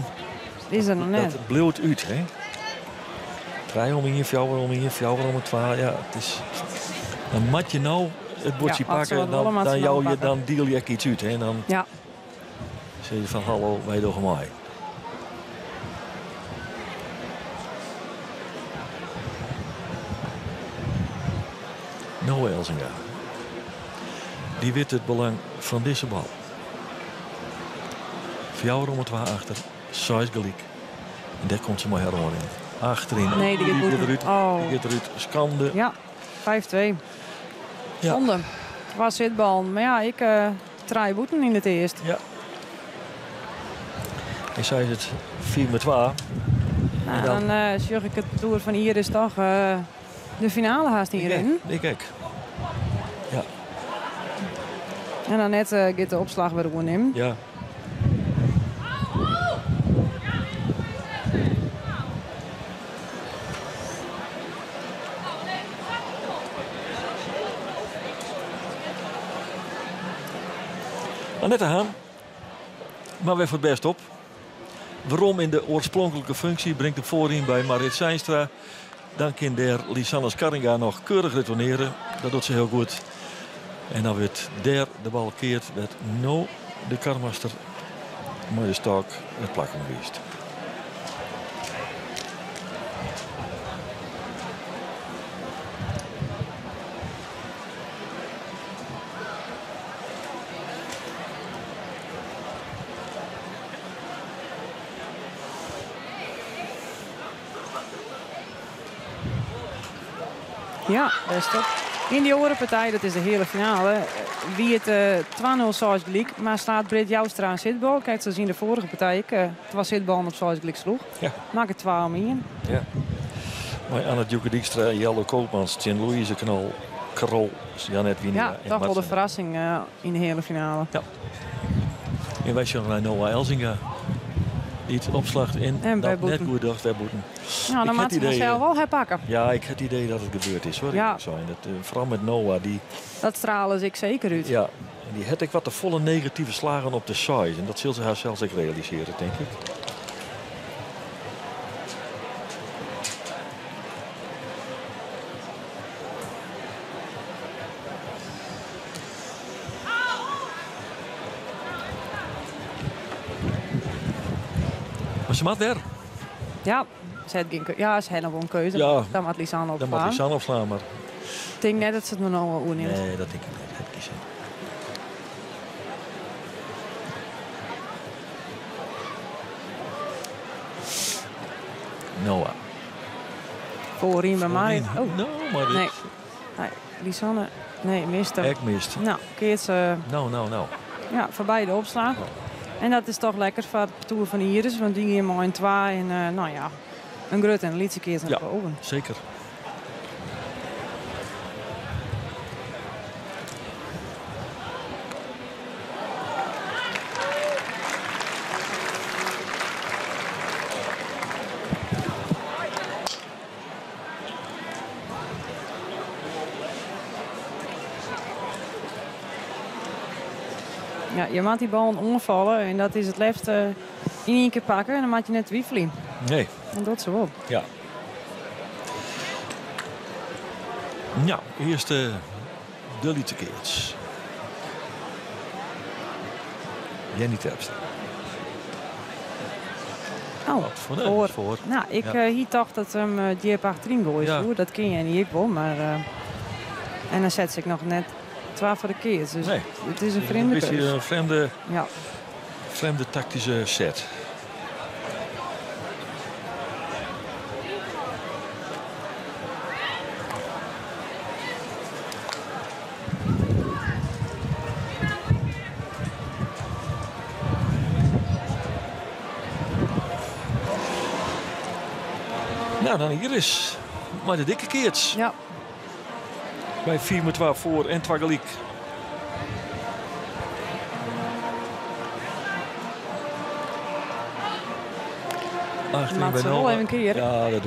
is er nog net. Dat bloedt uit, hè? 3 om hier, 4 om hier, 4 om 12. Ja, het is. Dan moet je nou het bordje pakken, dan deal je iets uit, hè? Dan zeg je van hallo, wij doen mij. Noah Elsinga. Die weet het belang van deze bal. 4 om 12 achter, 6 gelijk. En daar komt ze maar herover in. Achterin. Nee, die gaat eruit. Die gaat eruit. Schande. Ja, 5-2. Zonde. Het was zitbal. Maar ja, ik draai boeten in het eerst. Ja. En zij het 4-2. Nou, dan zeg ik het Tour van hier is toch de finale haast hierin. Kijk. Ja. En dan net gaat de opslag weer gewoon in. Ja. Annette Haan, maar weer voor het best op. Waarom in de oorspronkelijke functie brengt de voorin bij Marit Seinstra. Dan kan der Lisanne Skarringa nog keurig retourneren. Dat doet ze heel goed. En dan wordt der de bal keert. Werd no de karmaster. Mooie stok. Het plakken geweest. Ja, best op. In die orenpartij, dat is de hele finale, wie het 2-0 zoals gelijk, maar slaat Britt Joustra een zitbal. Kijk, zoals in de vorige partij, het was zitbal op zoals gelijk sloeg. Ja. Maak het 2 in. Ja. Maar Anne Djoeke Dijkstra, Jello Koopmans, Tjen-Louise Knol, Krol, Janet Wiener. Ja, toch wel de verrassing in de hele finale. Ja. En wij zien naar Noah Elzinga. Die het opslacht in. En bij net goed dacht bij Boeten. Nou, dan moet ze zichzelf wel herpakken. Ja, ik heb het idee dat het gebeurd is hoor. Ja. Vooral met Noah. Dat stralen ik zeker uit. Ja, en die had ik wat de volle negatieve slagen op de size. En dat zult ze haar zelfs ook realiseren, denk ik. Maar ze maakt weer. Ja, ze had nog wel een keuze. Ja, dan moet Lisanne opslaan. Dan moet Lisanne opslaan, maar... Ik denk net dat ze het me nou wel oorneemt. Nee, dat denk ik niet. Dat kiezen. Noah. Voorin bij mij. Oh, no, maar dit... Nee, Lisanne, nee, mist hem. Ik mist. Nou, keert ze... Nou. Ja, voorbij de opslag. Oh. En dat is toch lekker voor de Tour van Iris, want die hier mooi in 2 en nou ja, een grut en een liedje keert naar boven. Zeker. Ja, je maakt die bal omvallen en dat is het liefste in 1 keer pakken en dan maak je net twijfelen. Nee. En dat zo op. Ja. Ja, eerst de liedjekeerts. Jenny Terpstra. Oh, voor. Nou, ik hier dacht dat hem Diep achterin gooit. Ja. Dat ken je niet, ik wel, maar... en dan zet ik nog net 12 voor de keer. Dus nee. Het is een vreemde keus. Het is een vreemde tactische set. Nou, dan hier is maar de dikke keerts. Ja. Bij 4-12 voor en Twagaliek. Maar ze wel even een keer. Ja, dat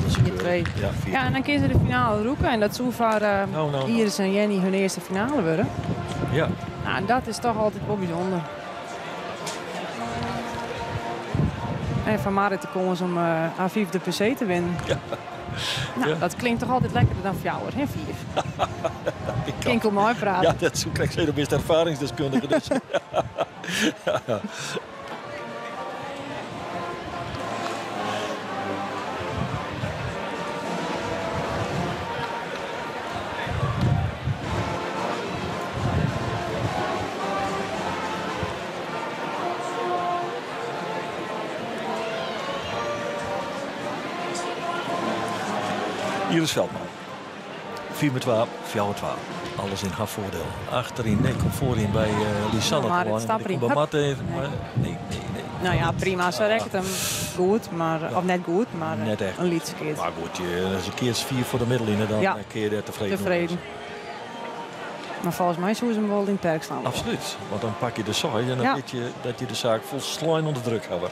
is 4-2. Ja, en dan kiezen ze de finale roepen. En dat zou voor Iris en Jenny hun eerste finale worden. Ja. Nou, en dat is toch altijd wel bijzonder. En van Marit te komen om haar 5e PC te winnen. Ja. Nou, dat klinkt toch altijd lekkerder dan fjouwer, hè, 4? Kinkel mooi praten. Ja, dat krijg je de beste ervaringsdeskundige. Dus. Ja. Iris Veldman. 4-12, 4-12. Alles in haar voordeel. Achterin, nee, komt voorin bij Lisanne. Maar het staat prima. Nee. Nou ja, prima. Ze rekt hem goed, maar, of net goed, maar net echt. een liedje. Maar goed, als je keert 4 voor de middellijnen, dan keer je er tevreden. Maar volgens mij zou ze hem wel in het perk staan. Absoluut, want dan pak je de saai en dan weet je dat je de zaak vol slijn onder druk hebben.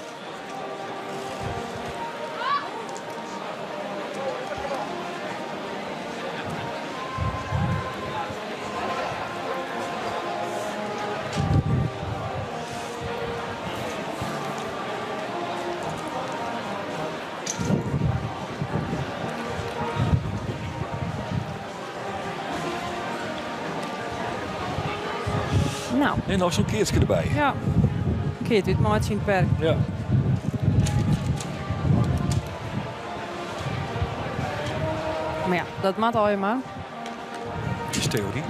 Nou. En nog zo'n keertje erbij. Ja, keert dit maar in het perk. Ja. Maar ja, dat maakt al je maar. Dat is theorie.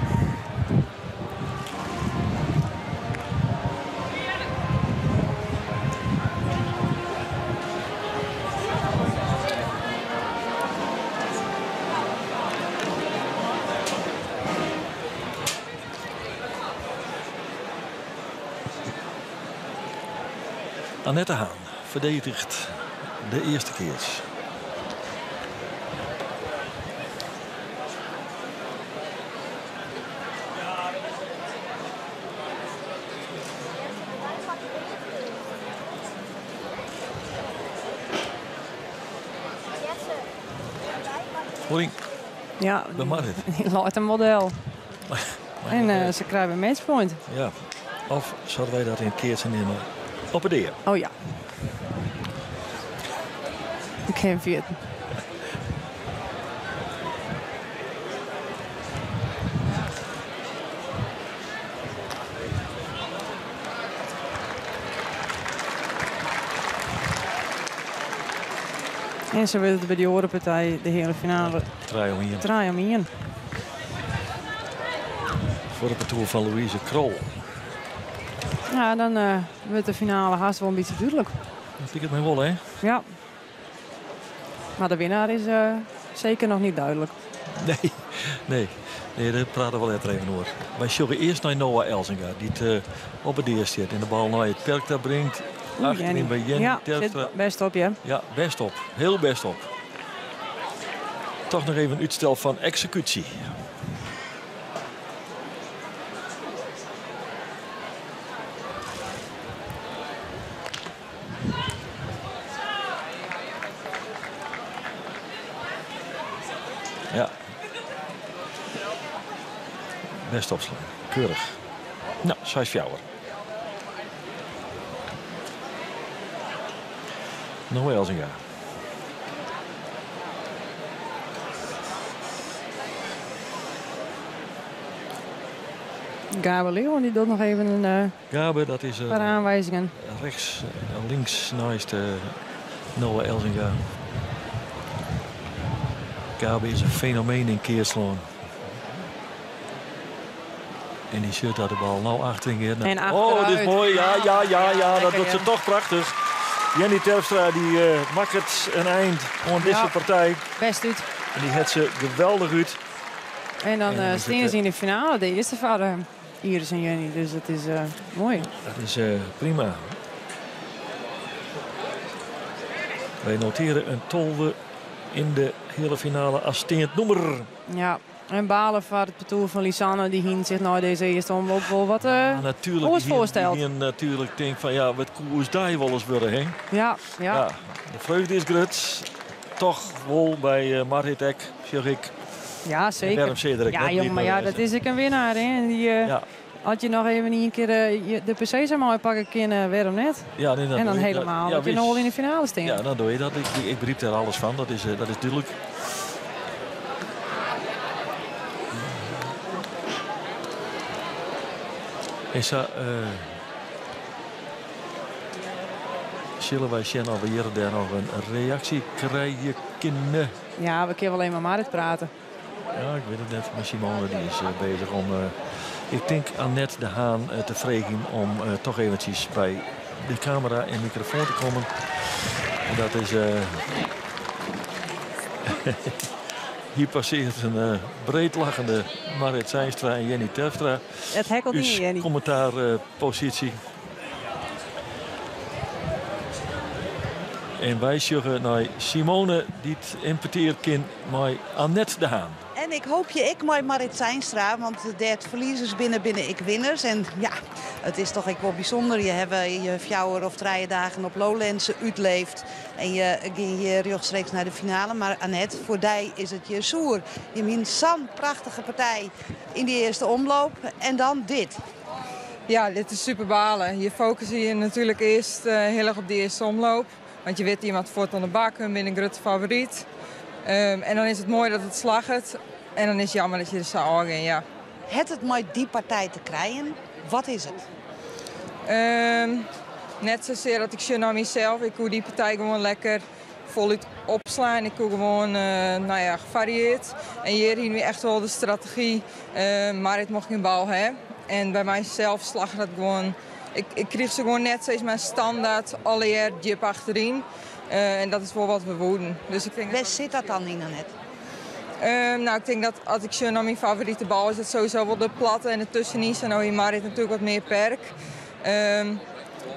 Annette Haan verdedigt de eerste keer. Horing. Ja, die laat een model. En ze krijgen een matchpoint. Ja, of zouden wij dat in het keertje nemen? Op het eer. Oh ja. Ik heb 14. En ze willen bij die horenpartij de hele finale draaien om in. Voor de parcours van Louise Krol. Ja, dan wordt de finale haast wel een beetje duidelijk. Dat vind ik het mij wel, hè? Ja. Maar de winnaar is zeker nog niet duidelijk. Nee, daar praten we wel even over. Wij zoeken eerst naar Noah Elzinga, die het op het eerste zit. En de bal naar het perk daar brengt. Achterin bij Jenny. Ja, zit best op, ja. Ja, best op. Heel best op. Toch nog even een uitstel van executie. Ja. Best opslaan. Keurig. Nou, 6 jouwer. Noah Elzinga. Gabe Leeuwen die doet nog even een Gabe, dat is paar aanwijzingen. Rechts, links naast Noah Elzinga. Gabe is een fenomeen in keerslaan. En die shirt uit de bal. Nou achterin. Oh, dit is mooi. Ja. Dat doet ze toch prachtig. Jenny Terpstra die maakt het een eind aan deze partij. Best uit. En die heeft ze geweldig uit. En dan staan ze in de finale. De eerste vader Iris en Jenny. Dus dat is mooi. Dat is prima. Wij noteren een tolde in de hele finale als nummer. Ja. En balen van het parcours van Lisanne, die hien zich naar deze eerste omloop wel wat voorstelt. Die natuurlijk denkt van ja, wat koers daar wel eens worden, hè? Ja. De vreugde is groot. Toch wel bij Maritek, zeg ik. Ja, zeker. Ja, jongen, maar ja, dat is ik een winnaar, hè? En die, had je nog even een keer de PC zo mooi pakken kunnen, waarom net? Ja, nee, en dan helemaal dat je nog wel in de finale staan. Ja, dan doe je dat. Ik begrijp er alles van. Dat is duidelijk. Is dat, zullen wij zien of we hier daar nog een reactie krijgen kunnen? Ja, we kunnen alleen maar Marit praten. Ja, ik weet het net. Maar Simone die is bezig om, ik denk Annette de Haan te vregen om toch eventjes bij de camera en microfoon te komen. En dat is... Hier passeert een breedlachende Marit Zijnstra en Jenny Terpstra. Het hekkelt niet, Jenny. Commentaarpositie. En wij zeggen naar Simone die het importeerkind met Annette de Haan. En ik hoop ik maar Marit Zijnstra, want de verliezers binnen ik winners. En ja, het is toch ook wel bijzonder. Je hebt je 4 of 3 dagen op Lowlands uitleeft. En je ging je rechtstreeks naar de finale. Maar Annette, voor die is het je soer. Je wint zo'n prachtige partij in die eerste omloop. En dan dit. Ja, dit is super balen. Je focust je natuurlijk eerst heel erg op die eerste omloop. Want je weet iemand voort aan de bak, een binnen grote favoriet. En dan is het mooi dat het slagt. En dan is het jammer dat je er zou gaan, ja. Het mooi die partij te krijgen. Wat is het? Net zozeer dat ik zie naar mezelf. Ik wil die partij gewoon lekker voluit opslaan. Ik wil gewoon gevarieerd. En hier zien we echt wel de strategie. Maar het mocht geen bal hebben. En bij mijzelf slag dat gewoon. Ik kreeg ze gewoon net steeds mijn standaard allereerst jip achterin. En dat is wel wat we woeden. Dus ik denk. Waar zit dat dan in, Annette? Ik denk dat als ik zo naar mijn favoriete bal is, het sowieso wel de platte en ertussenin. En nou hier Marit natuurlijk wat meer perk.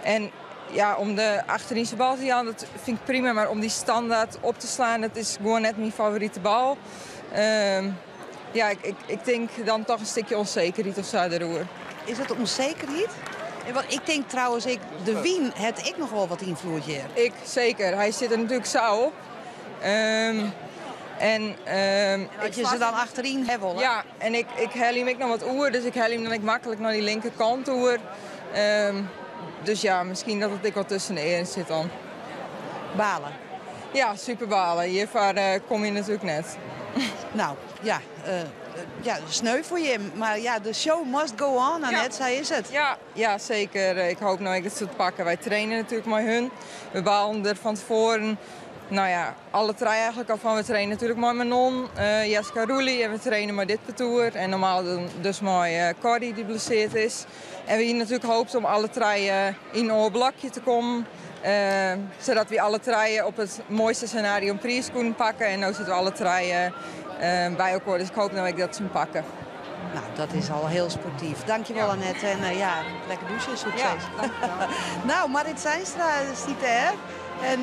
En ja, om de achterinse bal te gaan, dat vind ik prima. Maar om die standaard op te slaan, dat is gewoon net mijn favoriete bal. Ik denk dan toch een stukje onzekerheid of zo de roer. Is het onzekerheid? Ik denk trouwens, de wien het ik nog wel wat invloed hier. Ik zeker. Hij zit er natuurlijk zo op. Als je ze dan achterin hebt. Ja, en ik hel hem nog wat oer, dus ik hel hem dan makkelijk naar die linkerkant oer. Dus ja, misschien dat het ik wat tussen de eerste zit dan. Balen? Ja, super balen. Hiervoor kom je natuurlijk net. Nou, ja, sneu voor je. Maar ja, de show must go on, Annette, zij is het. Ja, zeker. Ik hoop nou dat ze het pakken. Wij trainen natuurlijk met hun. We balen er van tevoren. Nou ja, alle 3 eigenlijk al van. We trainen natuurlijk met Manon, Jessica Roelie en we trainen met dit parcours. En normaal dus met Cordy die geblesseerd is. En we hier natuurlijk hopen om alle 3 in een blokje te komen. Zodat we alle 3 op het mooiste scenario een prijs kunnen pakken. En nu zitten we alle 3 bij elkaar. Dus ik hoop nou dat ze hem pakken. Nou, dat is al heel sportief. Dankjewel Annette. En lekker douchen, succes. Ja, nou, Marit Zijnstra is niet hè. En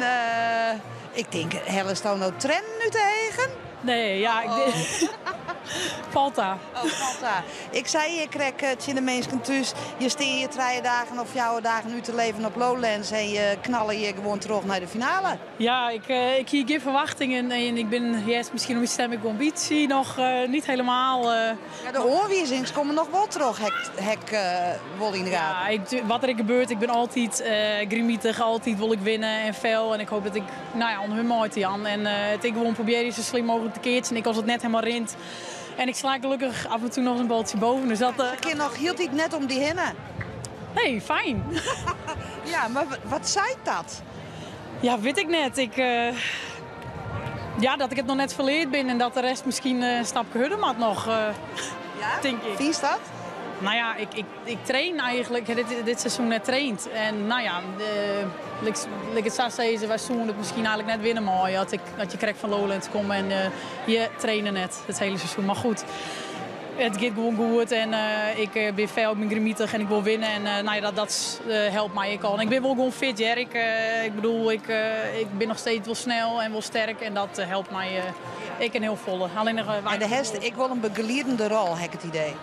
ik denk, Helle nou trend nu tegen? Nee, ja, ik denk... Falta. Oh, Falta. Ik zei je kreeg het in de mensen thuis. Je steer je 3 dagen of 4 dagen nu te leven op Lowlands en je knallen je gewoon terug naar de finale. Ja, ik hier geen verwachtingen en ik ben misschien om die stemming ambitie nog niet helemaal. Ja, de oorwiezings komen nog wel terug, wel in de gaten. Ja, wat er gebeurt, ik ben altijd grimietig, altijd wil ik winnen en fel en ik hoop dat ik onder hun mooi te Jan en het ik gewoon probeer je zo slim mogelijk te keertje en ik was het net helemaal rint. En ik sla gelukkig af en toe nog een baltje boven. Dus dat, keer nog hield ik net om die hinnen. Nee, fijn. Ja, maar wat zei dat? Ja, weet ik net. Dat ik het nog net verleerd ben en dat de rest misschien een stapje harder moet nog, denk ik. Wie is dat? Nou ja, ik train eigenlijk, dit seizoen net traind. En nou ja, ik het zou zeggen, wij zoeken het misschien eigenlijk net winnen mooi. Dat je krijgt van Lowlands komen en je trainen net het hele seizoen. Maar goed, het gaat gewoon goed en ik ben fel, ik ben grimietig en ik wil winnen. En dat helpt mij ook al. En ik ben wel gewoon fit, ja. Ik ben nog steeds wel snel en wel sterk en dat helpt mij. Ik en heel volle. Alleen nog, en de rest, ik wil een begeleidende rol, heb ik het idee.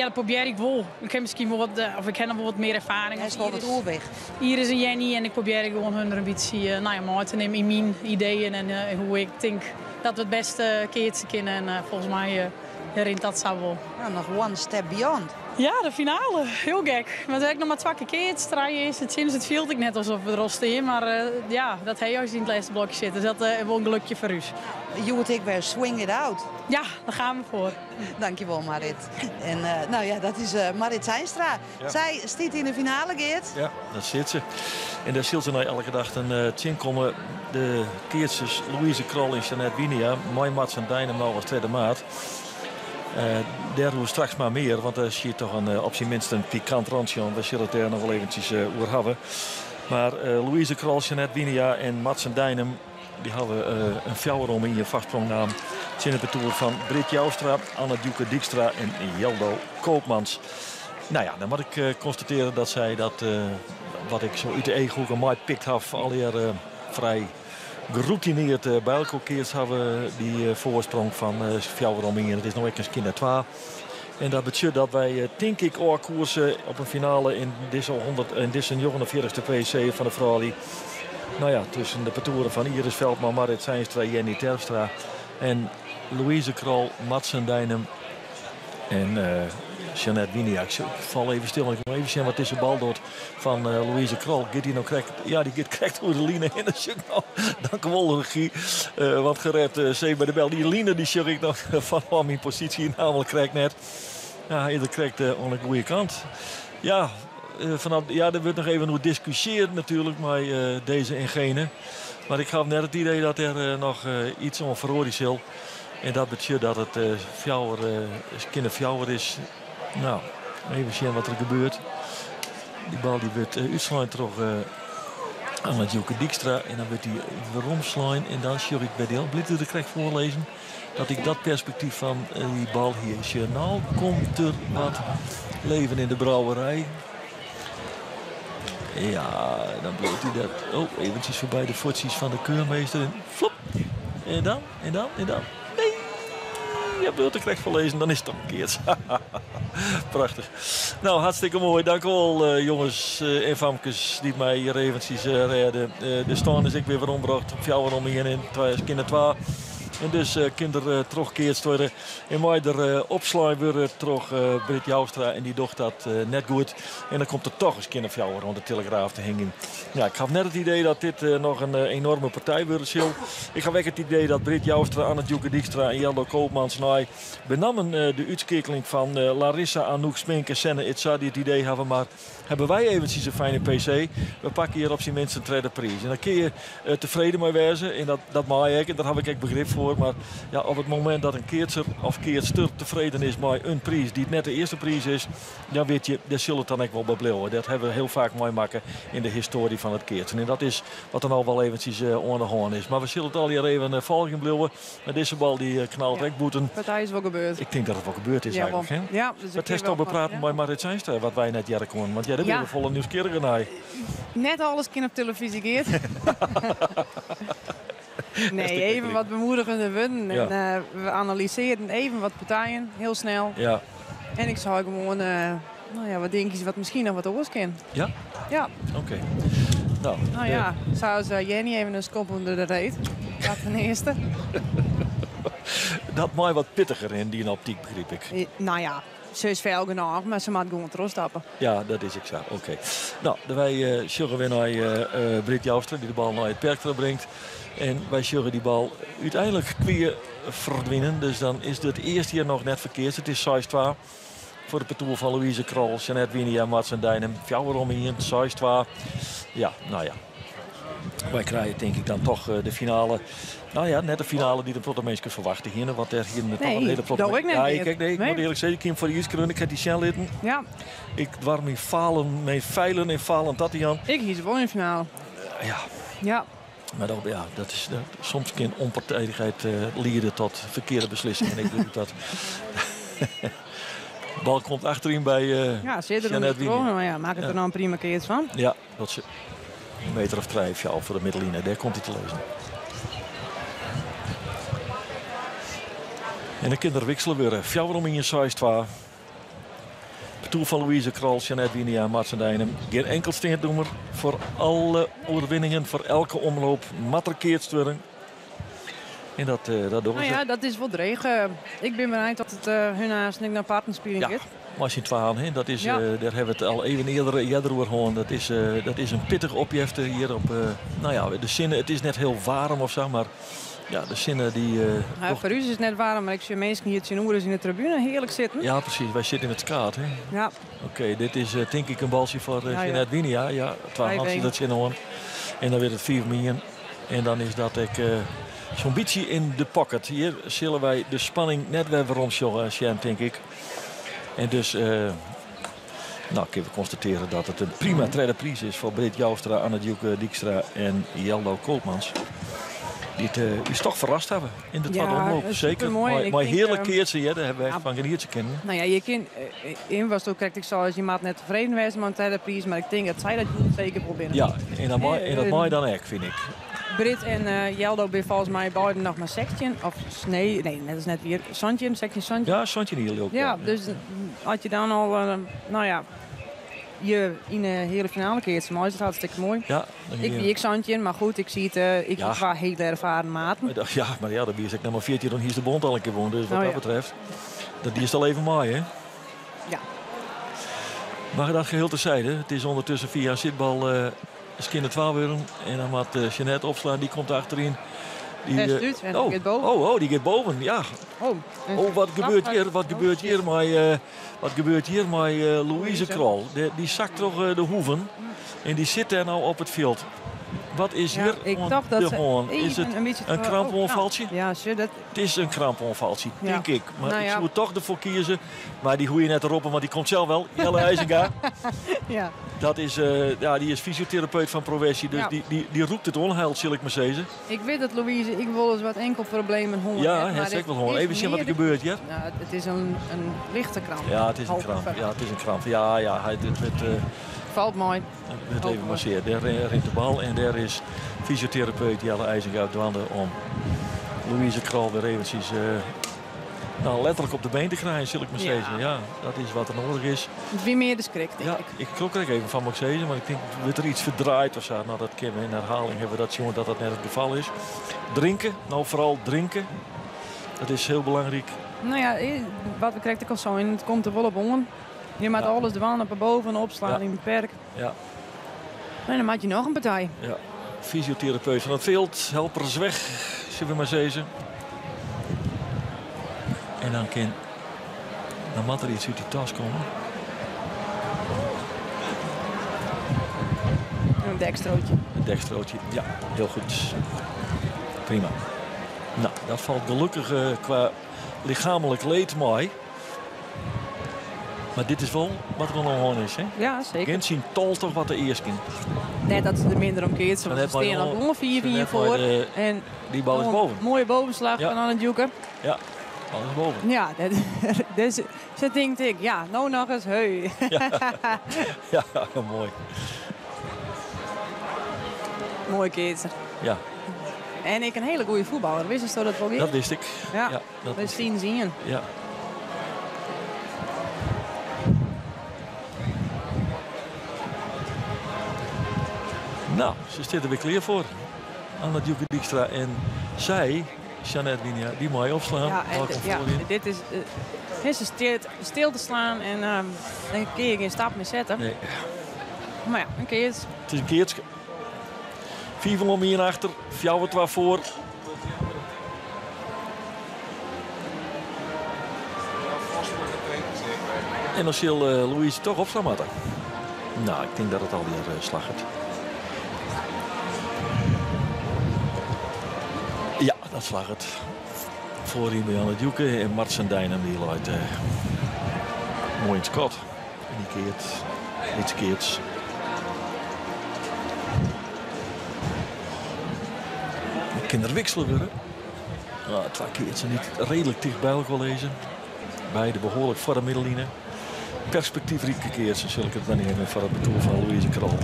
Dat probeer ik wel. Ik heb misschien wel ik heb nog wel wat meer ervaring. Hij is wel wat oerweg. Iris en Jenny en ik probeer gewoon hun ambitie mooi te nemen in mijn ideeën en hoe ik denk dat we het beste keertje kunnen. En volgens mij herinnert dat zou wel. Nou, nog one step beyond. Ja, de finale. Heel gek. Maar ik nog maar 2 keertjes. Het viel ik net alsof we er al staan. Maar dat hij juist in het laatste blokje zit. Dus dat is wel een gelukje voor u. You would take swing it out. Ja, daar gaan we voor. Dankjewel Marit. En dat is Marit Zijnstra. Ja. Zij staat in de finale, Geert. Ja, dat zit ze. En daar zult ze nou elke dag een tien komen. De keertjes Louise Krol en Jeanette Winia. Mooi Mats en Dynamo als 2e maart. Daar doen we straks maar meer, want daar zie je toch op zijn minst een pikant randje. We zullen het daar nog wel eventjes over hebben. Maar Louise Krol, Jeanette Winia en Mats en Dynam, die hebben een fjouwer om in je vastprongnaam Het is in het betoer van Britt Joustra, Anne Djoeke Dijkstra en Jeldo Koopmans. Nou ja, dan moet ik constateren dat zij dat, wat ik zo uit de eeghoek aan mij pikt had, alweer vrij geroutineerd bij elkaar keert hebben die voorsprong van Fjouweromingen. Het is nog eens kinder 2. En dat betekent dat wij, denk ik, koersen op een finale in deze 49e PC van de vrouwen. Nou ja, tussen de patoeren van Iris Veldman, Marit Seinstra, Jenny Terpstra en Louise Krol, Madsen Dijnem en Jeanette Winiak. Ik val even stil, ik moet even zien wat deze bal doet van Louise Krol. Gaat die nou krijgt? Ja, die gaat krijgt door de line in. Dank u wel, regie. Want gered C bij de bel. Die line die zeg ik nog van mijn positie, namelijk krijgt net. Ja, ieder krijgt aan de goede kant. Ja, er wordt nog even discussieerd natuurlijk met deze en gene. Maar ik had net het idee dat er nog iets onverhoord is. En dat betekent dat het kinderfjouwer is. Nou, even zien wat er gebeurt. Die bal die wordt uitslaan terug aan het Djoeke Dijkstra. En dan wordt die weer omslaan. En dan zie ik bij de Blitten de krijg voorlezen. Dat ik dat perspectief van die bal hier zie. Nou komt er wat leven in de brouwerij. Ja, dan bloot hij dat. Oh, eventjes voorbij de voetjes van de keurmeester. En flop. En dan. Nee. Je hebt het krijg voorlezen, dan is het omgekeerd. Prachtig. Nou, hartstikke mooi. Dank u wel, jongens en famkes die mij hier eventjes redden. De stand is ik weer omgebracht. Op jou om hier in kinder 2. En dus kinderen terugkeert worden. En mij er opslaan worden terug Britt Joustra. En die docht dat net goed. En dan komt er toch eens kinderfjouwer rond de Telegraaf te hingen. Ja, ik had net het idee dat dit nog een enorme partij wordt. Ik had weg het idee dat Britt Joustra, Anne Djoeke Dijkstra en Jeldo Koopmans benamen de uitschakeling van Larissa, Anouk, Smink en Senne Itza die het idee hebben. Maar hebben wij eventjes een fijne PC. We pakken hier op zijn minst een tweede prijs. En dan kun je tevreden mee wezen. En dat mag ik. En daar heb ik echt begrip voor. Maar ja, op het moment dat een keertser of keertster tevreden is met een prijs die het net de eerste prijs is, dan weet je, daar zullen het dan ook wel bij blijven. Dat hebben we heel vaak mooi maken in de historie van het keertsen. En dat is wat er nou wel eventjes onder de hand is. Maar we zullen het al hier even volgen blijven. Met deze bal die knalt weg boeten. Partij is wel gebeurd. Ik denk dat het wel gebeurd is eigenlijk. Hè? Ja, dus het heeft al bepraten bij Marit Seinstra, wat wij net jaren konden. Want dat ben je volle nieuwsgierige naar. Net alles kind op televisie geeft. Nee, even wat bemoedigende woorden. Ja. En we analyseren even wat partijen, heel snel. Ja. En ik zou gewoon, wat denk je, wat misschien nog wat oors kan. Ja? Ja. Oké. Nou ja, zou ze Jenny even een schop onder de reet. Dat ten eerste. Dat mij wat pittiger in die optiek, begreep ik. Nou ja. Ze is veel genoeg, maar ze moet gewoon terugstappen. Ja, dat is ik zo. Oké. Nou, wij sjuggen weer naar Britt Joustra die de bal naar het perk terugbrengt. En wij sjuggen die bal uiteindelijk weer verdwijnen. Dus dan is het eerste hier nog net verkeerd. Het is 6-2 voor de patoer van Louise Krol, Jeanette Winia, Madsen Dijnem. Fjouwerom hier, 6-2. Ja, nou ja. Wij krijgen denk ik dan toch de finale. Nou ja, net de finale die de protagonist verwachten hier. Want er hier een hele protagonist. Ja, ik moet eerlijk zeggen, ik heb voor de eerste keer, ik heb die snel litten. Ja. Ik was mee veilen en falen dat Jan. Ik kies wel in finale. Ja. Ja. Maar dat is soms kan onpartijdigheid leiden tot verkeerde beslissingen. Ik doe dat. De bal komt achterin bij Jeanette Wiener. Maar ja, maak het er nou een prima keert van. Ja, dat is een meter of 3 voor de middelline. Daar komt hij te lezen. En de kinderen wisselen weer. Fjouwerom in je 6-2. Patoer van Louise Krol, Jeanette Winia, Madsen Dijnem. Geen enkel steentdoemer voor alle overwinningen, voor elke omloop. Matterkeert worden. En dat doen ze. Ja, dat is wel dreig. Ik ben benieuwd dat het hun haast niet naar partnerspeling is. Maar als je het aan hebt, dat is, daar hebben we het al even eerder over gehoord. Dat is een pittig opjefte hier op. De zinnen, het is net heel warm of zo, maar. Ja, de zinnen die... voor u is het net warm, maar ik zie mensen hier in de tribune heerlijk zitten. Ja, precies. Wij zitten in het skaat. Hè? Ja. Oké, dit is denk ik een balsje voor Jeanette Winia. Ja, 12 handjes dat zin hoor. En dan weer het 4 miljoen. En dan is dat ik zo'n beetje in de pocket. Hier zullen wij de spanning net weer rondjoggen, Sjen, denk ik. En dus... kunnen we constateren dat het een prima tweede prijs is voor Britt Joustra, Anne Djoeke Dijkstra en Jeldo Koopmans. Dit is toch verrast hebben in de tweede omloop. Zeker. Mooi. Maar heerlijk keertje, daar hebben we echt van genieten kennen. Nou ja, je kan in was ook krijgt ik zoals je maat net tevreden wezen met de prijs, maar ik denk dat zij dat zeker proberen. Ja, en dat mooi dan echt, vind ik. Brit en Jeldo ben volgens mij beiden nog maar 16 of nee, dat is net weer Santje. Ja, Santje hier ook. Ja, dus had je dan al, nou ja, je in de hele finale keert, maar is het hartstikke mooi. Ja, ik Santje, maar goed, ik zie het, ik was heel ervaren maten. Ja, maar ja, dan ben ik nog maar 14, dan hier is de bond al een keer woon, dus wat dat betreft, dat is al even mooi, hè? Ja. Maar dat geheel terzijde, het is ondertussen via zitbal Skinner 12 en dan wat Jeanette opslaan, die komt achterin. Die gaat boven. Die gaat boven, ja. Wat gebeurt hier met Louise Krol? Die zakt toch de hoeven en die zit daar nou op het veld. Wat is hier de hoorn? Is het een kramponvaltje? Ja, het is een kramponvaltje, denk ik. Maar ik moet toch ervoor kiezen. Maar die goeie net erop, want die komt zelf wel. Jelle IJzinga. Ja. Dat is, die is fysiotherapeut van professie, dus die roept het onheil, zal ik maar zeggen. Ik weet dat Louise, ik wil eens wat enkel problemen horen. Ja, het is wel horen. Even zien wat er gebeurt, ja? Nou, het is een lichte kramp. Ja, het is een kramp. Ja, het is een kramp. Ja, het valt mooi. Het even masseert. Daar rint de bal en daar is fysiotherapeut Jelle IJzinga uit de handen om Louise Krol weer eventjes letterlijk op de been te krijgen, zal ik maar zeggen. Ja, dat is wat er nodig is. Wie meer de schrik, denk ik. Ik klok er even van mag zeggen, maar ik denk dat er iets verdraaid of zo. Nou, dat kennen we in herhaling hebben we dat zien dat net het geval is. Drinken, nou vooral drinken. Dat is heel belangrijk. Nou ja, wat we krijgen ik al zo in, het komt er wel op om. Je maakt alles de waan naar boven opslaan in het perk. Ja. En dan maak je nog een partij. Ja. Fysiotherapeut van het veld, helpers weg, zullen we maar zeggen. En dan moet er iets uit die tas komen. Een dekstrootje. Een dekstrootje, ja, heel goed. Prima. Nou, dat valt gelukkig qua lichamelijk leed mooi. Maar dit is wel wat er nog gewoon is, hè? Ja, zeker. Gent zien tol toch wat de eerst kind. Net dat ze er minder om keert. Ze staan al 4-4 voor. En die bal is boven. Mooie bovenslag van aan het joeken. Ja, bal is boven. Ja, dus ze denkt ik, ja, nou nog eens, hey. Ja, mooi. Mooi keertje. Ja. En ik een hele goede voetballer. Wist je dat wel? Dat wist ik. Ja, dat is zien. Ja. Nou, ze zitten er weer klaar voor. Anna Djoeke Dijkstra en zij, Jeanette Linia, die mooi opslaan. Ja, dit is stil te slaan en dan kun je geen stap meer zetten. Nee. Maar ja, een keertje. Het is een keertje. 4 van hier achter, 4 voor. En dan zal Louise toch opslaan moeten. Nou, ik denk dat het alweer slag heeft. Ja, dat slag het. Voorin bij Anne Djoeke en Martsen Dijnen die luidt mooi in het skot. En die keert, iets keert. Kinderen wisselen worden. Nou, 2 keert ze niet redelijk dicht bij elkaar lezen. Beide behoorlijk voor de middenlijn. Perspectiefrijke keertjes, zal ik het dan nemen voor het betoel van Louise Krol.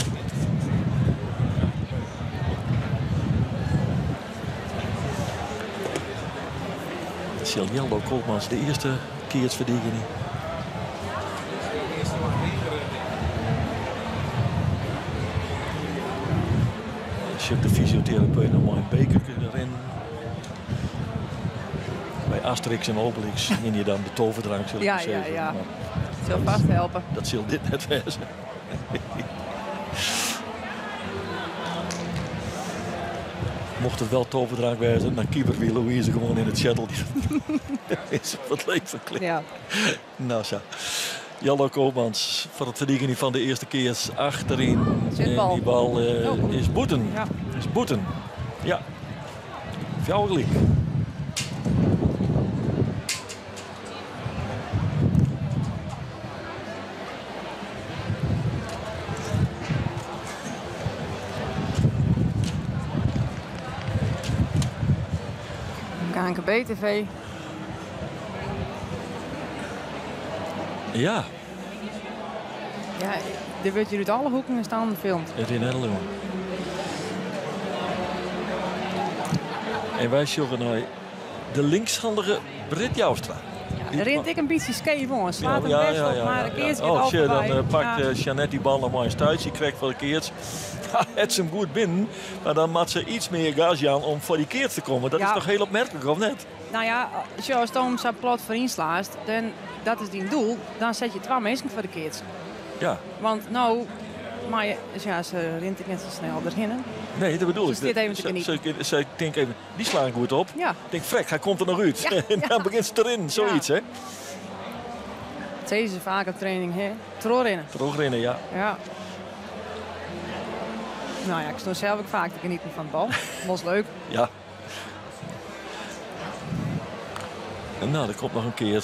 Jeldo Koopmans de eerste keerts verdienen. De fysiotherapeut nog mooi een bekertje erin. Bij Asterix en Obelix in je dan de toverdrank, zullen we zeggen. Ja. Dat zal vast helpen. Dat zal dit net wezen. Mocht het wel toverdrank wezen, dan keeper wie Louise gewoon in het shuttle. Is wat leven klinkt. Ja. Nou zo. Jeldo Koopmans voor het verdienen van de eerste keer achterin. En die bal is boeten. Ja. Is boeten. Ja. Jouw gelijk. KNKB-TV. Ja. Ja, er wordt hier uit alle hoeken staan gefilmd. Het in Nederland. En wij zoeken naar de linkshandige Britt Joustra. Ja, rint ik een beetje scheef on. Slaat hem best op, maar een keertje al voorbij. Dan pakt Jeannette die bal nog maar een stuitje. Krijgt voor de keertje. Het hem goed binnen. Maar dan moet ze iets meer gas aan om voor die keer te komen. Dat is toch heel opmerkelijk, of net? Nou ja, als je Tom zo plat voor inslaast, dan dat is die doel. Dan zet je 2 mensen voor de keer. Ja. Want nou, maar ja, ze rint ik net zo snel erin. Nee, dat bedoel ik. Ze denkt even, die slaan goed op. Ja. Ik denk, frek, hij komt er nog uit. Ja, en dan begint ze erin, zoiets, hè? Deze vaak op training, hè? Terugrennen. Terugrennen, ja. Ja. Nou ja, ik stond zelf ook vaak te genieten van de bal. Dat was leuk. Ja. En nou, er komt nog een keer.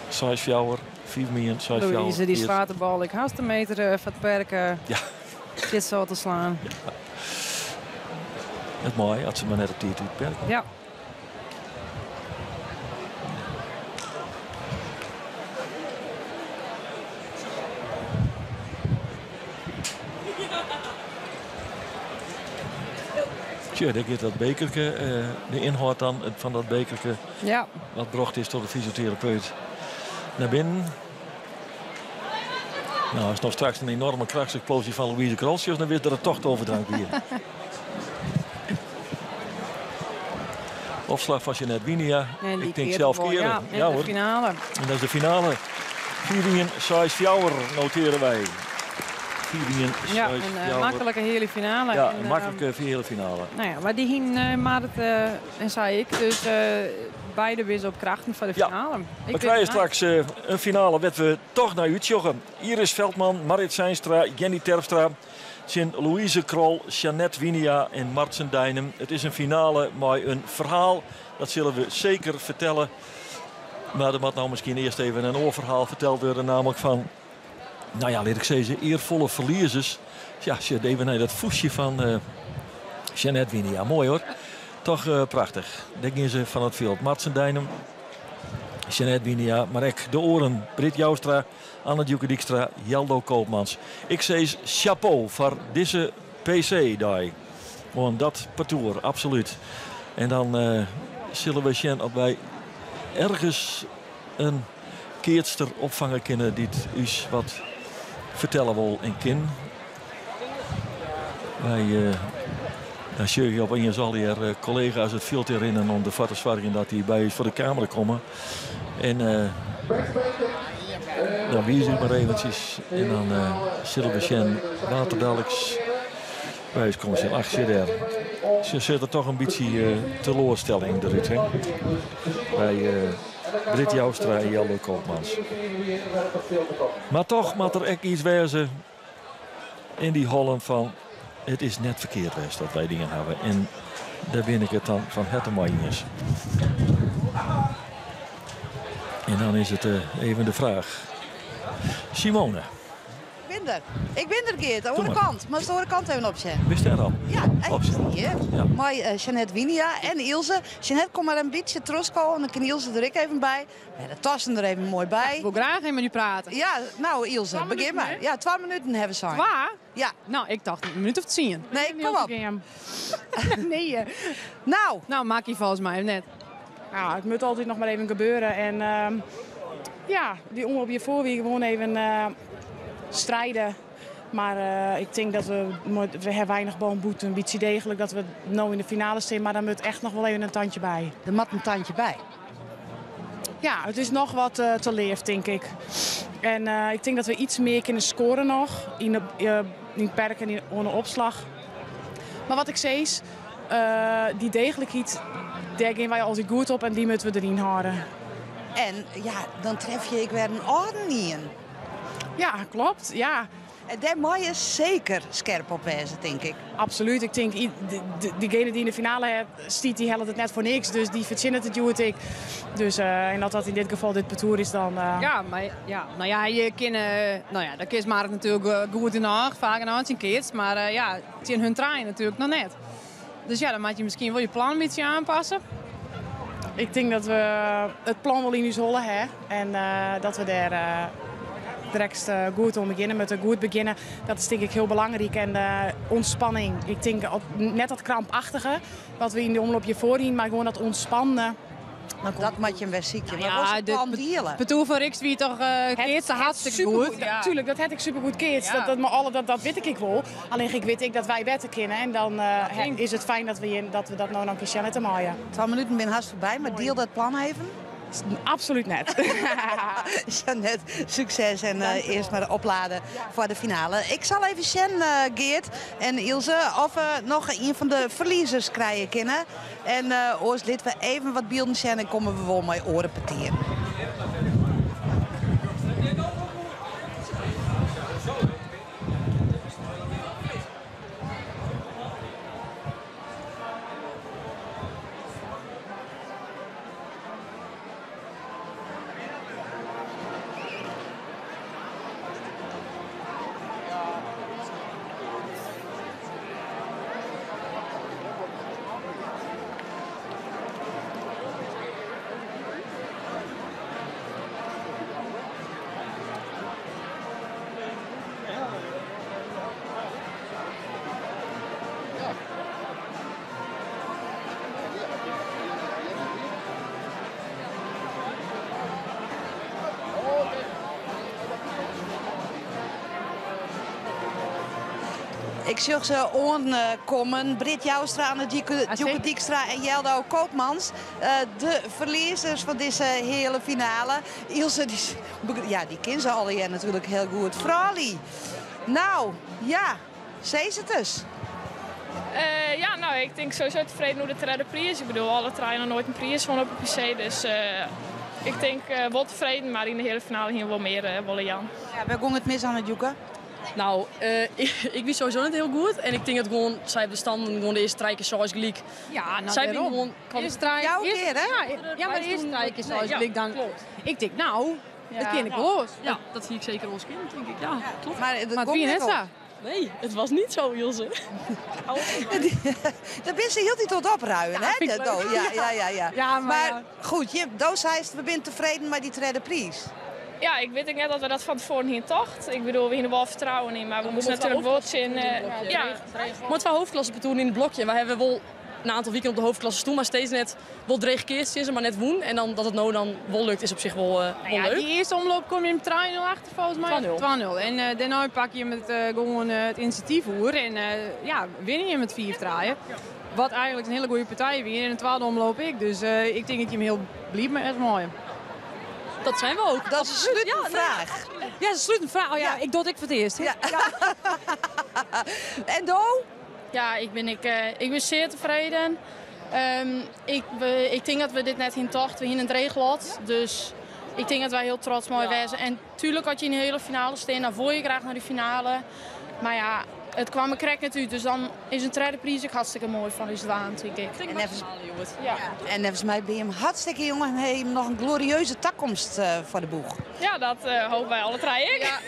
6 fjouwer, 4 miljoen, 6 fjouwer. Louise, die slaat de bal. Ik haast een meter van het perken. Ja. Dit zo te slaan. Ja. Het mooi, had ze maar net op die perken. Ja. Tja, daar gaat dat bekerke, de inhoud dan van dat bekerke. Ja. Wat bracht is tot de fysiotherapeut naar binnen. Nou, als nog straks een enorme krachtsexplosie van Louise Krolsjes, dan wist dat het toch de overdrank weer. Opslag van Jeannette Winia. Ik denk zelf keren. Ja, hoor. De finale. En dat is de finale. 4 fjouwer noteren wij. Ja, een makkelijke hele finale. Ja, een makkelijke hele finale. Nou ja, maar die hing Marit en zei ik. Dus beide weer op krachten voor de finale. We krijgen straks een finale wat we toch naar uitjoggen. Iris Veldman, Marit Zijnstra, Jenny Terpstra, Louise Krol, Jeannette Winia en Martsen Dijnem. Het is een finale met een verhaal. Dat zullen we zeker vertellen. Maar er moet nou misschien eerst even een oorverhaal verteld worden. Namelijk van, nou ja, laat ik zeggen, eervolle verliezers. Ja, even naar dat voesje van Jeannette Winia. Mooi hoor. Toch prachtig. Daar gingen ze van het veld. Martsen Dijnem, Jeannette Winia, Marek de Oren, Britt Joustra, Anne Djoeke Dijkstra, Jeldo Koopmans. Ik zeg chapeau voor deze PC-dag. Gewoon dat parcours, absoluut. En dan zullen we zien of wij ergens een keertster opvangen kunnen die ons wat vertellen wil en kan. Wij dan zie je op en je zal hier collega's het veld herinneren om de vatten zorgen dat die bij voor de camera komen. En dan wie zich maar eventjes. En dan zullen we zien waterdelijks bij ons komen zien. Ach, daar. Ze zit er toch een beetje teleurstelling eruit. Hè? Bij Britt Joustra en Jeldo Koopmans. Maar toch moet er echt iets wezen in die Holland van. Het is net verkeerd geweest dat wij dingen hebben. En daar ben ik het dan van het mooi is. En dan is het even de vraag. Simone. Ik ben er Geert, aan de andere kant. Maar de andere kant even opzetten. Wist je er al? Ja, even hier. Ja. Mooi Jeannette Winia en Ilse. Jeannette komt maar een beetje terugkomen. En dan kan Ilse er even bij. Ja, de tassen er even mooi bij. Ik wil graag even met u praten. Ja, nou Ilse, begin maar. Ja, 2 minuten hebben ze. Waar? Ja. Nou, ik dacht een minuut of 10. Nee, kom op. Nee. Nou, maak je volgens mij net. Ja, het moet altijd nog maar even gebeuren. En ja, die omroep hiervoor weer gewoon even strijden. Maar ik denk dat we hebben weinig boomboet, een beetje degelijk dat we nou in de finale staan. Maar dan moet echt nog wel even een tandje bij. Er moet een tandje bij. Ja, het is nog wat te leef, denk ik. En ik denk dat we iets meer kunnen scoren nog. In het perk en in de opslag. Maar wat ik zei is, die degelijkheid, daar gaan wij altijd goed op en die moeten we erin houden. En ja, dan tref je weer een orde in. Ja, klopt. Ja. Daar moet je zeker scherp op wezen, denk ik. Absoluut. Ik denk, diegene die in de finale stiet, die helpt het net voor niks. Dus die verzinnen het, doet ik. Dus en dat in dit geval dit parcours is dan... Ja, maar ja, nou ja, je kan... nou ja, dat kiest maar het natuurlijk goed in de hand, vaak een aantal keer. Maar ja, het is in hun trein natuurlijk nog net. Dus ja, dan moet je misschien wel je plan een beetje aanpassen. Ik denk dat we het plan wel in ons hollen hebben. En dat we daar direct goed om beginnen. Met een goed beginnen. Dat is denk ik heel belangrijk. En ontspanning. Ik denk net dat krampachtige. Wat we in de omloop hiervoor zien. Maar gewoon dat ontspannen. Dat maakt je een wedstrijdje. Maar was het plan dealen? Het betoel van Riks wie toch keertje hartstikke goed. Ja. Tuurlijk, dat heb ik supergoed keertje. Ja. Dat weet ik wel. Alleen ik weet dat wij wetten kennen. En dan is het fijn dat we dat nou een keer Jeannette maaien. 2 minuten ben haast voorbij, maar deel dat plan even. Absoluut net. Jeannette, succes en eerst maar opladen voor de finale. Ik zal even Sjen, Geert en Ilse of we nog een van de verliezers krijgen kunnen. En oors lid we even wat beelden Sjen en komen we wel met oren partijen. Ik zag ze aankomen. Britt Joustra, Djoeke Dijkstra en Jeldo Koopmans. De verliezers van deze hele finale. Ilse, die kennen ze al hier natuurlijk heel goed. Frali. Nou, ja, zei ze het dus. Ja, nou, ik denk sowieso tevreden hoe de derde prijs. Ik bedoel, alle treinen nooit een prijs van op een PC. Dus ik denk wel tevreden, maar in de hele finale hier wel meer, Wolle Jan. Ja, waar ging het mis aan het Djoeke? Nou, ik wist sowieso niet heel goed. En ik denk dat gewoon, zij bestanden gewoon de eerste strijkers zoals gelijk. Ja, nou zij gewoon... Jouw keer, hè? Ja, maar de eerste strijkers zoals gelijk dan... Klopt. Ik denk, nou, dat ken ik wel los. Ja, dat zie ik zeker ons kind, denk ik. Ja, klopt. Maar het wie net zo? Nee, het was niet zo, Ilse. Dat ben ze heel niet tot opruimen, hè? Ja, maar goed, Doos heist, we zijn tevreden met die derde prijs. Ja, ik weet net dat we dat van tevoren hier tocht. Ik bedoel, we hebben er wel vertrouwen in, maar we moesten natuurlijk wel zien. Maar wel hoofdklasse betonen in het blokje. We hebben wel een aantal weekenden op de hoofdklasse toe, maar steeds net wel 3 keer, maar net woen. En dan dat het nou dan wel lukt, is op zich wel leuk. Die eerste omloop kom je met 3-0 achter volgens mij. 2-0. En daarna pak je met gewoon het initiatiefvoer en win je met 4 draaien. Wat eigenlijk een hele goede partij weer. In de tweede omloop ik. Dus ik denk dat je hem heel blieb, maar echt mooi. Dat zijn we ook. Dat is een sluitende vraag. Ja, dat is een sluitende vraag. Oh ja, ik doe het voor het eerst. Ja. En Do? Ja, ik ben zeer tevreden. Ik denk dat we dit net in tocht, we in het regelot. Dus ik denk dat wij heel trots mooi zijn. En tuurlijk had je in de hele finale staan, dan voel je graag naar de finale. Maar ja, het kwam er krek net uit. Dus dan is een derde prijs ook hartstikke mooi van ons waan, denk ik. En volgens mij ben je hem hartstikke jong en heb je nog een glorieuze toekomst voor de boeg. Ja, dat hopen wij alle 3. Ja.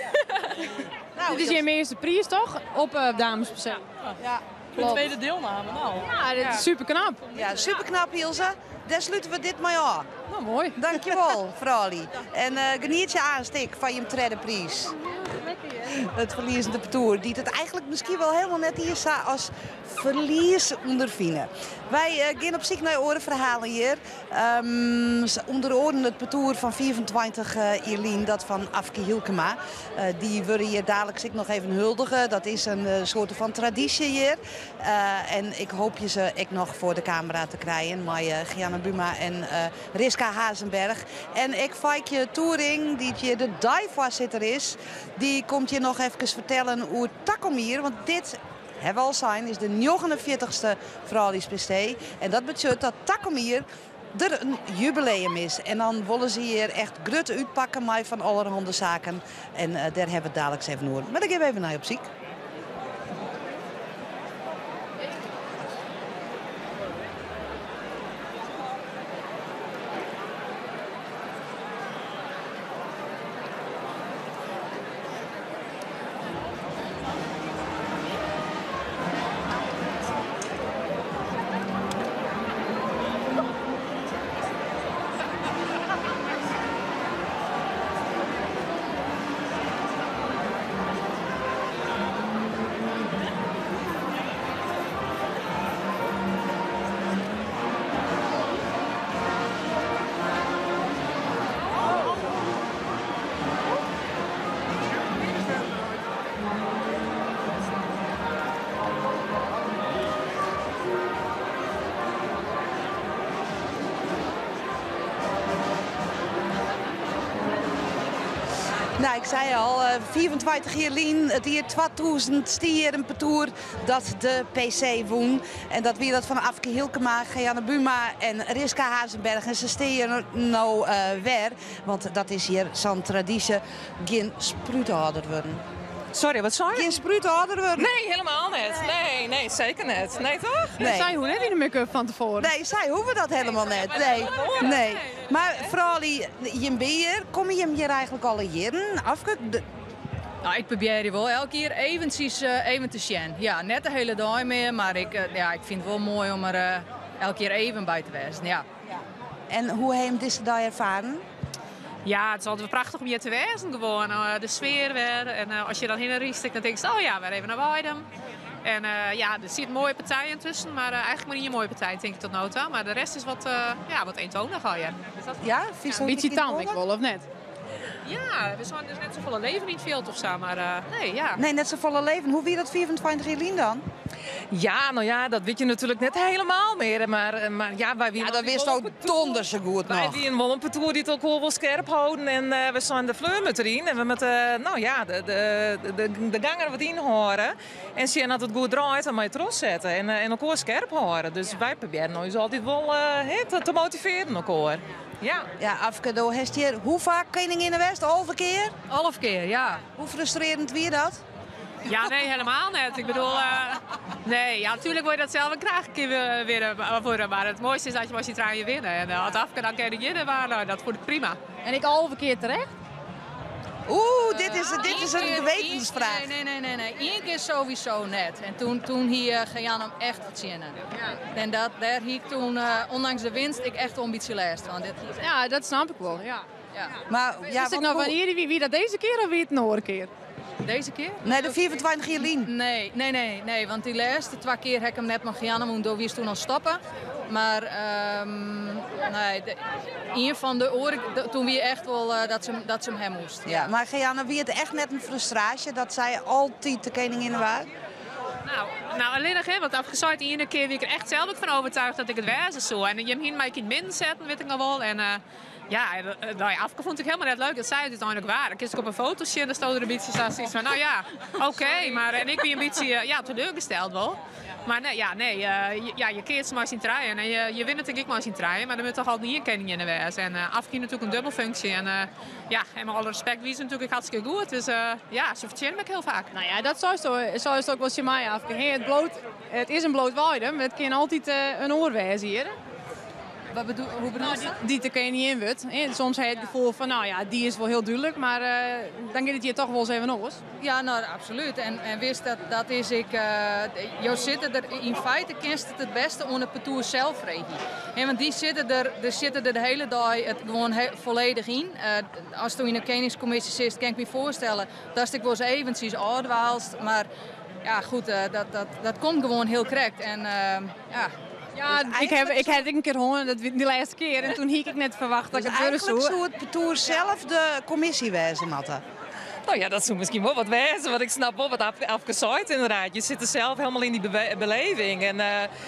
Nou, dit is je eerste prijs toch? Op dames. Ja. De tweede deelname, nou. Ja, dat is super knap. Ja, super knap, Ilse. Daar sluiten we dit mee aan. Nou, mooi. Dankjewel, Frali. En geniet je aanstek van je derde prijs. Het verliezende parcours, die het eigenlijk misschien wel helemaal net hier staat als verlies ondervinden. Wij gaan op zich naar orenverhalen hier. Onder oren het parcours van 24 Irlien, dat van Afke Hielkema. Die willen hier dadelijk nog even huldigen. Dat is een soort van traditie hier. En ik hoop je ze ook nog voor de camera te krijgen. Maar Gianna Buma en Riska Hazenberg. En ik vaak je Touring, die hier de dive-voorzitter is. Die komt je nog even vertellen hoe Takomir, want dit hebben we al zijn, is de 49ste Fralies-Pistee. En dat betekent dat Takomir er een jubileum is. En dan willen ze hier echt grut uitpakken maar van allerhande zaken. En daar hebben we het dadelijk even over. Maar dan gaan we even naar op ziek. Nou, ik zei al, 24 jaar lien, het hier 2000 stier een partour dat de PC woen. En dat wie dat van Afke Hielkema, Geanne Buma en Riska Hazenberg. En ze steden nou weer, want dat is hier zo'n traditie, geen spruuthouder worden. Sorry, wat zei je? Geen spruuthouder worden. Nee, helemaal niet. Nee, zeker niet. Nee, toch? Nee. Zij hoe net in de make-up van tevoren. Nee, zij hoeven dat helemaal niet. Nee. Maar vooral je bier, kom je hem hier eigenlijk al jaren Afke? Nou, ik probeer je wel elke keer even te zien. Ja, net de hele dag meer, maar ik vind het wel mooi om er elke keer even bij te wezen. Ja. En hoe heb je deze dag ervaren? Ja, het is altijd prachtig om hier te wezen gewoon. De sfeer weer. En als je dan heen riest, dan denk je, oh ja, weer even naar Weidem. En ja, er zitten mooie partijen tussen, maar eigenlijk maar niet een mooie partij, denk ik tot nu toe. Maar de rest is wat eentonig al, ja. Ja, een beetje tamelijk wel, of net? Ja, we zijn dus net zo volle leven niet veel of zo, maar nee, ja. Nee, net zo volle leven. Hoe wie dat 24 jaar dan? Ja, nou ja, dat weet je natuurlijk net helemaal meer. Maar ja, wij ja, dat wist ook donder zo goed nog. Wij hebben wel een parcours die het ook wel scherp houden. En we zijn de vleurmet erin. En we met de ganger wat inhouden. En zien dat het goed draait en mij trots zetten. En elkaar scherp houden. Dus wij proberen ons altijd wel te motiveren elkaar. Ja. Ja, Afke, hoe vaak Koningin in de West? Halve keer? Half keer, ja. Hoe frustrerend wie dat? Ja, nee, helemaal niet. Ik bedoel, nee, ja, natuurlijk wil je dat zelf graag een keer winnen. Maar het mooiste is dat je als je traaien winnen. En als Afke dan Koningin maar dat vond ik prima. En ik halve keer terecht? Oeh, dit is een gewetensvraag. Nee. Eén keer sowieso net. En toen hier Geanne hem echt wat zinnen. Ja. En daar hiek toen, ondanks de winst, ik echt ambitie leest. Ja, dat snap ik wel, ja. Maar ja, is ik nou van hier wie dat deze keer of wie het nog een keer? Deze keer? Nee, de 24 jaar lien. Nee, want die laatste 2 keer heb ik hem net met Geanne moeten door toen al stoppen. Maar een van de oren, toen wie echt wel dat ze hem moest. Ja, maar Geanne, wie het echt net een frustratie dat zij altijd de koningin was? Nou, alleen nog, want afgezaaid de ene keer wie ik er echt zelf ook van overtuigd dat ik het wezen zo. En je hem hier mij in het midden zetten, weet ik nog wel. En Afke vond ik helemaal net leuk dat zij het uiteindelijk waren. Ik op een fotootje en daar stond er een beetje zoiets van, nou ja, oké. Maar en ik ben een beetje teleurgesteld wel. Maar nee, je keert ze maar zien draaien. En je wint natuurlijk maar zien draaien. Maar dan moet toch altijd niet een koningin in wezen. En Afke natuurlijk een dubbelfunctie. En en met alle respect, wie is natuurlijk hartstikke goed. Dus ze verdienen me heel vaak. Nou ja, dat zou ook wel zien mij Afke. Het is een bloot Weidem. Het kan altijd een oorwezen hier. Hoe bedoel je dat? Die te koningin wordt. Soms heb je het gevoel van, nou ja, die is wel heel duidelijk. Maar dan gaat het hier toch wel eens even nog. Ja, nou, absoluut. En wist dat is ik... je zit er in feite kent het beste onder het parcours zelf regie. Want die zitten er de hele dag het gewoon volledig in. Als je in een koningscommissie zit, kan ik me voorstellen dat ik wel eens eventjes uitwaalst. Maar ja, goed, dat komt gewoon heel correct. En ja, dus ik heb een keer honger, die laatste keer. En toen hiek ik net verwacht dat ik het eigenlijk zou het parcours zelf de commissie wezen, Matte. Nou ja, dat zou misschien wel wat wezen, want ik snap wel wat afgezaaid inderdaad. Je zit er zelf helemaal in die beleving. En,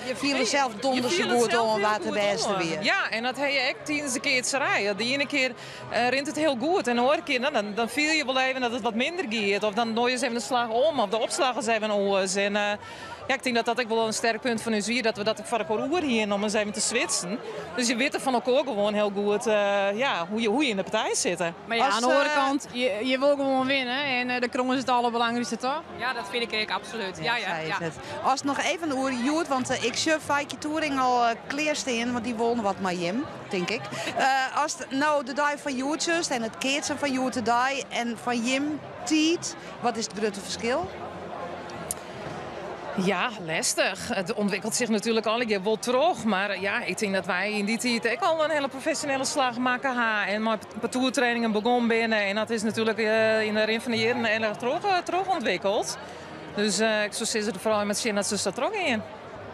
je viel er zelf donders goed om wat te wezen weer. Ja, en dat heb je echt 10e keer rijden. Die ene keer rint het heel goed en de andere keer dan viel je wel even dat het wat minder gaat. Of dan doe je eens even de slag om, of de opslag is even anders. En ja, ik denk dat ook wel een sterk punt van ons hier, dat we dat ik voor elkaar oer hier om eens even te switchen. Dus je weet er van elkaar gewoon heel goed hoe je in de partij zit. Maar ja, aan de andere kant, je wil gewoon winnen en de krong is het allerbelangrijkste toch? Ja, dat vind ik absoluut. Ja. Als het nog even oer Joert, want ik chef Feitje Touring al kleersteen, want die wonen wat maar Jim, denk ik. Als nou de dag van Joert zus en het keertsen van Joert de dag en van Jim Tiet, wat is het grote verschil? Ja, lastig. Het ontwikkelt zich natuurlijk al een keer wel terug. Maar ja, ik denk dat wij in die tijd ook al een hele professionele slag maken. En mijn parcourstrainingen begon binnen. En dat is natuurlijk in de rin van de jaren heel erg terug ontwikkeld. Dus ik zou zeggen, vooral met zin dat ze er terug in.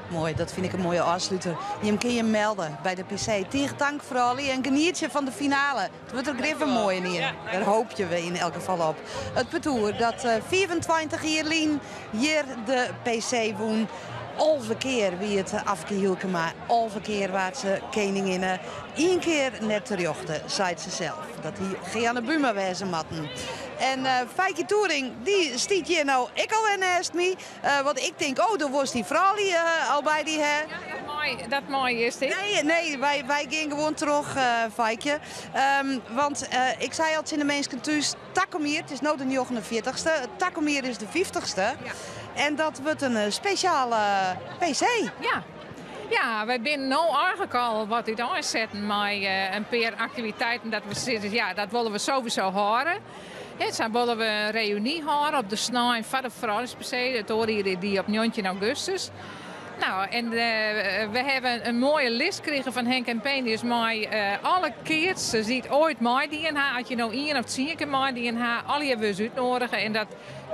Mooi, dat vind ik een mooie afsluiter. Je kun je melden bij de PC. Tegen dank vooral en geniet je van de finale. Het wordt ook even mooi hier. Daar hoop je we in elk geval op. Het parcours dat 24 jaar lien hier de PC woon. Alve keer wie het Afke Hielkema, alve keer waar ze koninginnen. 1 keer net terjochten, zei ze zelf. Dat hij Geanne Buma wezen matten. En Feikje Toering, die stiet hier nou ik al naast me. Want ik denk, oh, dan was die vrouw al bij die her. Ja, dat mooi is dit. Nee, wij gaan gewoon terug, Feikje. Want ik zei al in de mensen thuis, Takomier, het is nu de 49ste. Takomier is de 50ste. Ja. En dat wordt een speciale PC. Ja. Ja, wij zijn nu eigenlijk al wat dit aanzetten met een paar activiteiten dat we zitten. Ja, dat willen we sowieso houden. Ja, dan willen we een reunie houden op de snij van de Vrouwensbezee. Dat horen hier die op 19 augustus. Nou, en we hebben een mooie list gekregen van Henk en Penius met alle kids. Ze ziet ooit mij die in haar. Als je nou 1 of 10 keer mij die in haar, alle hebben we uitnodigen. En dat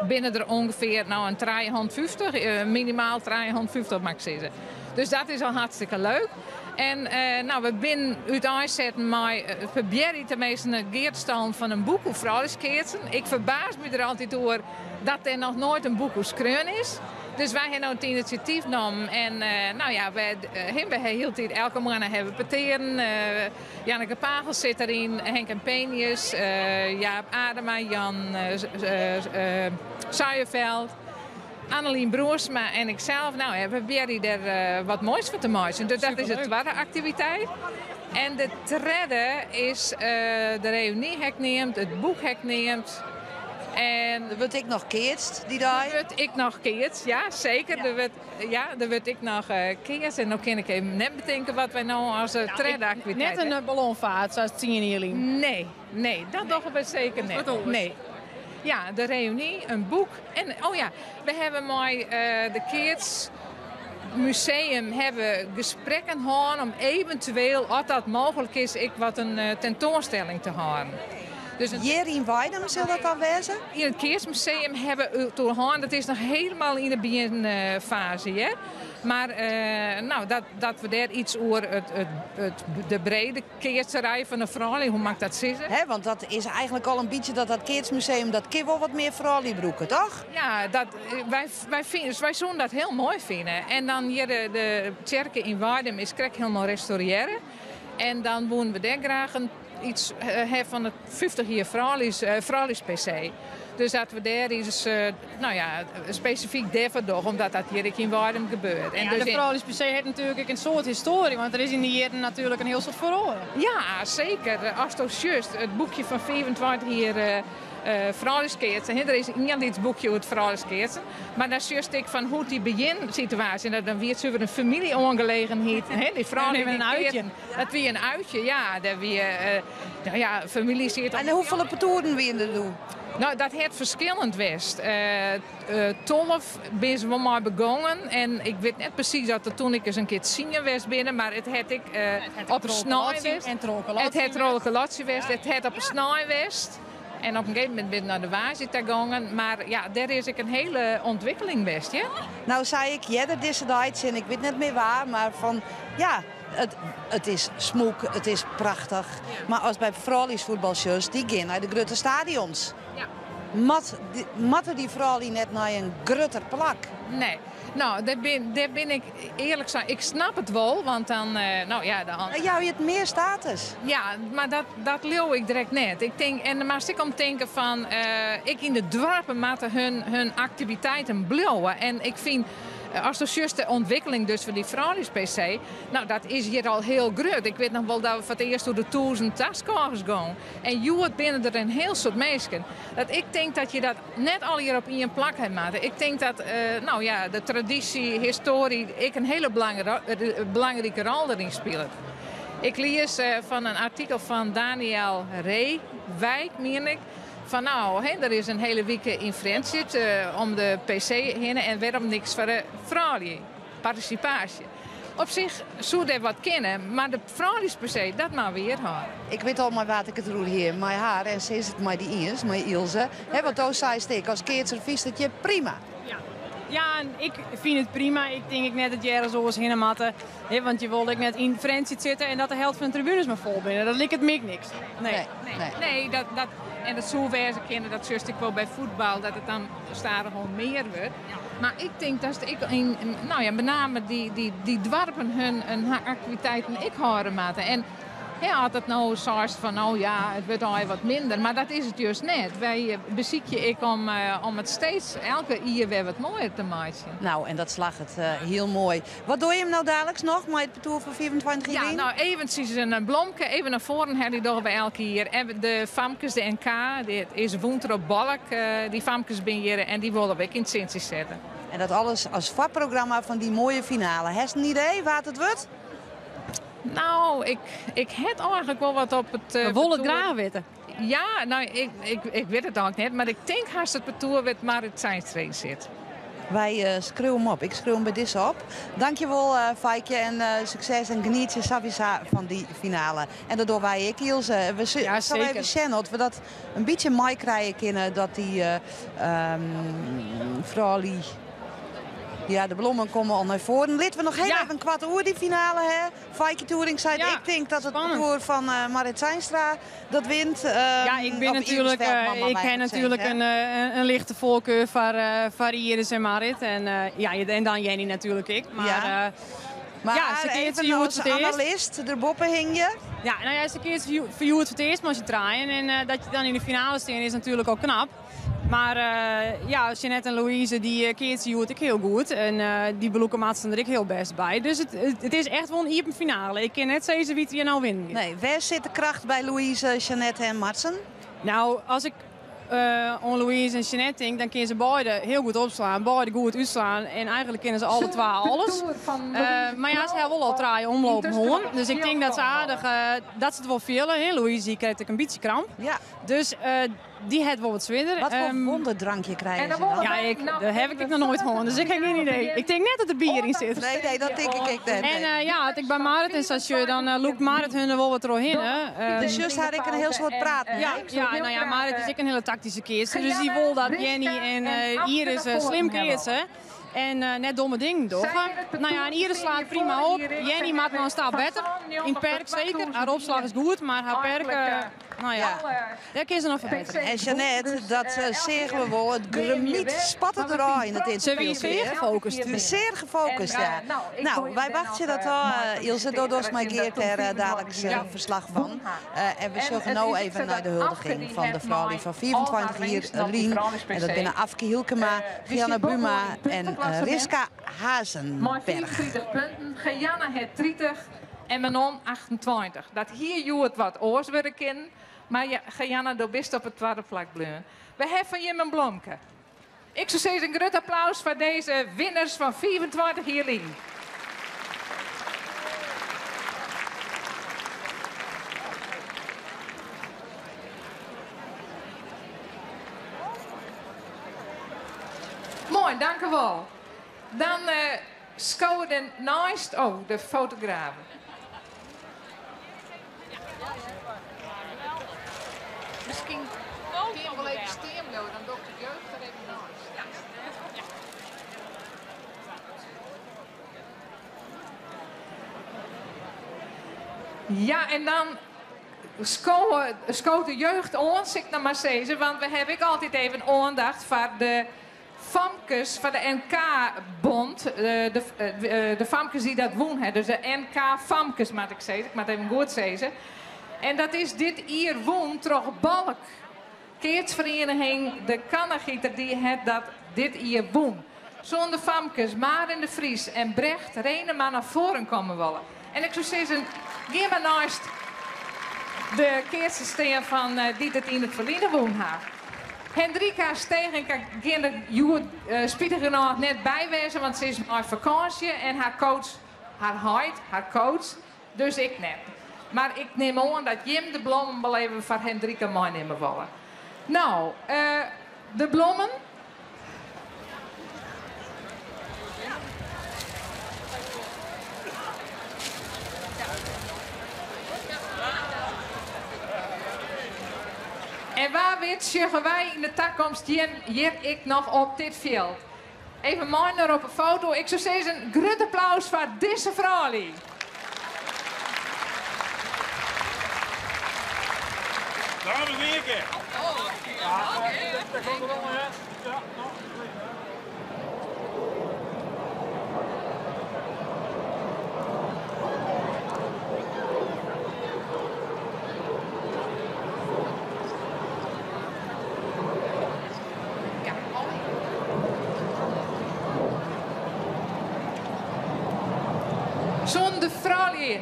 binnen er ongeveer nou, een 350, minimaal 350 mag ik zeggen. Dus dat is al hartstikke leuk. En nou, we zijn uiteindelijk met proberen tenminste een geertstand van een boek over vrouwenskeertsen. Ik verbaas me er altijd over dat er nog nooit een boek over skreun is. Dus wij hebben nou het initiatief genomen en nou ja, we hebben heel tijd elke maand hebben peteren. Janneke Pagel zit erin, Henk en Penius, Jaap Adema, Jan Suijerveld, Annelien Broersma en ikzelf. Nou, we proberen er wat moois voor te maken. Dus dat is de tweede activiteit. En de derde is de reunie neemt, het boek neemt. En dan word ik nog keerst die dag. Dan word ik nog keerst, ja zeker. Ja. Dan word ik nog keerst. En dan kan ik even net bedenken wat wij nou als derde activiteit net een ballonvaart zoals het zien jullie. Nee, dat doen we zeker niet. Nee. Ja, de reunie, een boek. En oh ja, we hebben met de Kids Museum hebben gesprekken gehad om eventueel, als dat mogelijk is, wat een tentoonstelling te houden. Dus hier in Weidum zal dat dan wezen? In het Keersmuseum hebben we toen, dat is nog helemaal in de beginfase, hè? Maar nou, dat we daar iets over de brede keerserij van de vrouwen, hoe mag ik dat zeggen? Hè, want dat is eigenlijk al een beetje dat Keersmuseum, dat kan wel wat meer vrouwen broeken, toch? Ja, wij zouden dat heel mooi vinden. En dan hier de kerk in Weidum is krek helemaal restaureren. En dan wonen we daar graag iets van het 50 jaar vrouwelijks PC. Dus dat we daar iets, nou ja, specifiek daarvoor doen, omdat dat hier in Weidum gebeurt. En ja, dus de vrouwelijks PC heeft natuurlijk een soort historie, want er is in die jaren natuurlijk een heel soort verhoor. Ja, zeker. Als het juist het boekje van 24 jaar vrouwenskeertsen. Er is niet iets boekje over het vrouwenskeertsen. Maar dan juist ik van hoe die beginsituatie. En dan weer een familieongelegenheid. Die vrouwen hebben een uitje. Dat weer een uitje, ja. Dat weer, nou ja, familie zit. En hoeveel petoeren weer er doen? Nou, dat heeft verschillend west. 12 ben we maar begonnen. En ik weet net precies dat er toen ik eens een keer zingen was binnen. Maar het had ik op een snij west. Het had rolkolatie west. Het had op een snij west. En op een gegeven moment ben ik naar de Wazi gegaan. Maar ja, daar is ik een hele ontwikkeling best, ja? Nou zei ik, dat is het iets en ik weet net meer waar. Maar van, ja, het is smoek, het is prachtig. Maar als bij vrouwensvoetbalshows, die gaan naar de grote stadions. Ja. Matten die vrouwen net naar een groter plak? Nee. Nou, daar ben ik eerlijk zijn. Ik snap het wel, want dan... nou ja, jou je het meer status. Ja, maar dat leeuw ik direct net. Ik denk, en maar ik om denken van... ik in de dorpen moeten hun activiteiten blijven. En ik vind... Als de juiste ontwikkeling dus van die vrouwens-PC, nou dat is hier al heel groot. Ik weet nog wel dat we voor het eerst door de 1000 taskers gaan. En je wordt binnen er een heel soort mensen. Dat ik denk dat je dat net al hier op één plak hebt maken. Ik denk dat nou ja, de traditie, historie, ik een hele belangrijke rol erin speelt. Ik lees van een artikel van Daniel Reewijk, meen ik. Van nou, er is een hele week in Friendship om de PC heen en waarom niks voor de vrouwen, participatie. Op zich zou dat wat kennen, maar de vrouwelijke PC, dat maar weer haar. Ik weet al maar wat ik het roer hier, met haar en ze is het met die Iens, met Ilse. Want toen zei ik als keertser vies dat je prima. Ja, en ik vind het prima. Ik denk net dat je ergens zoals heen matten. Want je wilde net in Friendship zitten en dat de helft van de tribunes maar vol binnen. Dat lijkt het mij niks. Nee, dat en dat zou wezen kennen, dat juist ik wel bij voetbal, dat het dan stadig al meer wordt. Maar ik denk dat nou ja, met name die dwarpen hun activiteiten ik horen maken. En altijd nou zoals van, nou ja, het wordt al wat minder. Maar dat is het juist net. Wij bezieken ik om het steeds elke jaar weer wat mooier te maken. Nou, en dat slag het heel mooi. Wat doe je hem nou dadelijk nog met het parcours van 24 jaar? Ja, nou eventjes een blomke, even naar voren hebben die bij elke jaar. En de famkes, de NK, dit is woensdag op Balk, die famkes ben hier en die willen we in het centje zetten. En dat alles als vakprogramma van die mooie finale. Heb je een idee wat het wordt? Nou, ik heb eigenlijk wel wat op het... We willen het graag weten. Ja, nou, ik weet het ook niet. Maar ik denk haast het parcours met Marit Seinstra zit. Wij schreeuwen hem op. Ik schreeuw hem bij deze op. Dankjewel, Faikje. En succes en geniet je Savisa van die finale. En dat doen wij ik, Ilse. We zullen even zien dat we dat een beetje mooi krijgen kunnen. Dat die vrouwlie... Ja, de bloemen komen al naar voren. Laten we nog heel even een kwart uur die finale hè. Faikje Touring zei, ik denk dat het parcours van Marit Seinstra dat wint. Ja, ik ben natuurlijk, ik heb natuurlijk een lichte voorkeur voor Iris en Marit. En dan Jenny natuurlijk ik. Maar, maar ze keert even als analist, de boppen hing je. Ja, nou ja, ze keert verjuurd voor het eerst als je draaien. En dat je dan in de finale staat is natuurlijk ook knap. Maar Jeanette en Louise, die keert ze ik heel goed. En die beloeken maatsten er ik heel best bij. Dus het is echt wel een iepen finale. Ik kan net zeggen wie er nou wint. Nee, waar zit de kracht bij Louise, Jeanette en Martsen? Nou, als ik aan Louise en Jeanette denk, dan kunnen ze beide heel goed opslaan. Beide goed uitslaan. En eigenlijk kennen ze alle twee alles. Maar ja, ze hebben wel al draaien omlopen hoor. Dus ik denk dat ze aardig, dat ze het wel villen. Louise die krijgt een beetje kramp. Ja. Dus die heeft wel wat zwitter. Wat voor wonderdrankje krijgen ze dan? Ja, dat heb ik nog nooit gehoord, dus ik heb geen idee. Ik denk net dat er bier in zit. Nee, dat denk ik net. En als ik bij Marit en station, dan loopt Marit hun er wel wat doorheen. Dus juist had ik een heel soort praten. Ja, Marit is ook een hele tactische keerster. Dus die wil dat Jenny en Iris slim keersen. En net domme dingen toch? Nou ja, en Iris slaat prima op. Jenny maakt nog een stap beter. In het perk zeker. Haar opslag is goed, maar haar perk... daar kun ze nog verbeteren. En Jeanette, dat zeggen we wel, het gremiet spatte eruit in het interview. Ze is zeer gefocust. Zeer gefocust, ja. Nou, wij wachten dat al. Ilse Dodos geert er dadelijk verslag van. En we zullen nou even naar de huldiging van de vrouw die van 24 hier Lien. En dat binnen Afke Hielkema, Gianna Buma en Riska Hazenberg. 34 punten, Gianna het 30 en Manon 28. Dat hier joert wat oorswerken. Maar Gianna, doe best op het tweede vlak blijven. We hebben van je een blomke. Ik zou zeggen een groot applaus voor deze winnaars van 24 hierlien. Mooi, dank u wel. Dan schouwen de naast, de fotografen. Misschien kun je wel even steen blijven, dan doe ik de jeugd er even naast. Ja, en dan schoot de jeugd ons, ik nog maar zeggen, want we hebben altijd even aandacht voor de famkes van de NK-bond, de famkes die dat woen hebben, dus de NK-famkes, moet ik zeggen, ik moet even goed zeggen. En dat is dit hier woen toch Balk. Keertsvereniging, de kannegieter die het dat dit hier woen. Zonder famkes, Maren de Vries en Brecht Reneman naar voren komen willen. En ik zou zeggen, geef maar naast de keertsteen van die het in het verleden woen had. Hendrika Stegen kan geen spietige nog net bijwezen, want ze is op vakantie en haar coach, haar coach, dus ik net. Maar ik neem aan dat Jim de bloemen wel even van Hendrika meenemen willen. Nou, de bloemen. En waar zeggen wij in de toekomst hier ik nog op dit veld? Even mooi op een foto. Ik zou zeggen, een groot applaus voor deze vrouw. Dames en heren. Zo'n de vrouwen,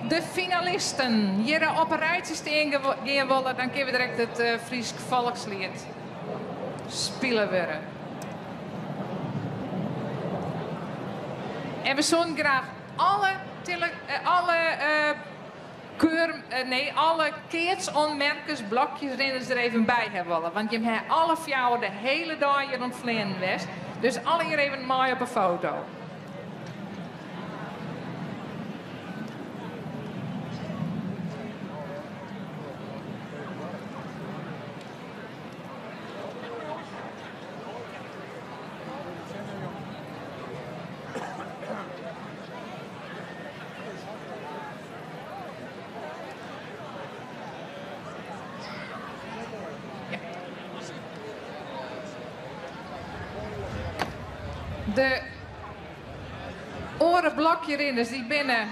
de finalisten, hier op een rijtje staan gaan willen, dan kunnen we direct het Fries volkslied spelen worden. En we zouden graag alle keertsonmerkers, blokjes renners er even bij hebben willen. Want je hebt alle vier de hele dag hier ontvleien west. Dus alle hier even mooi op een foto. De orenblokjerinners die binnen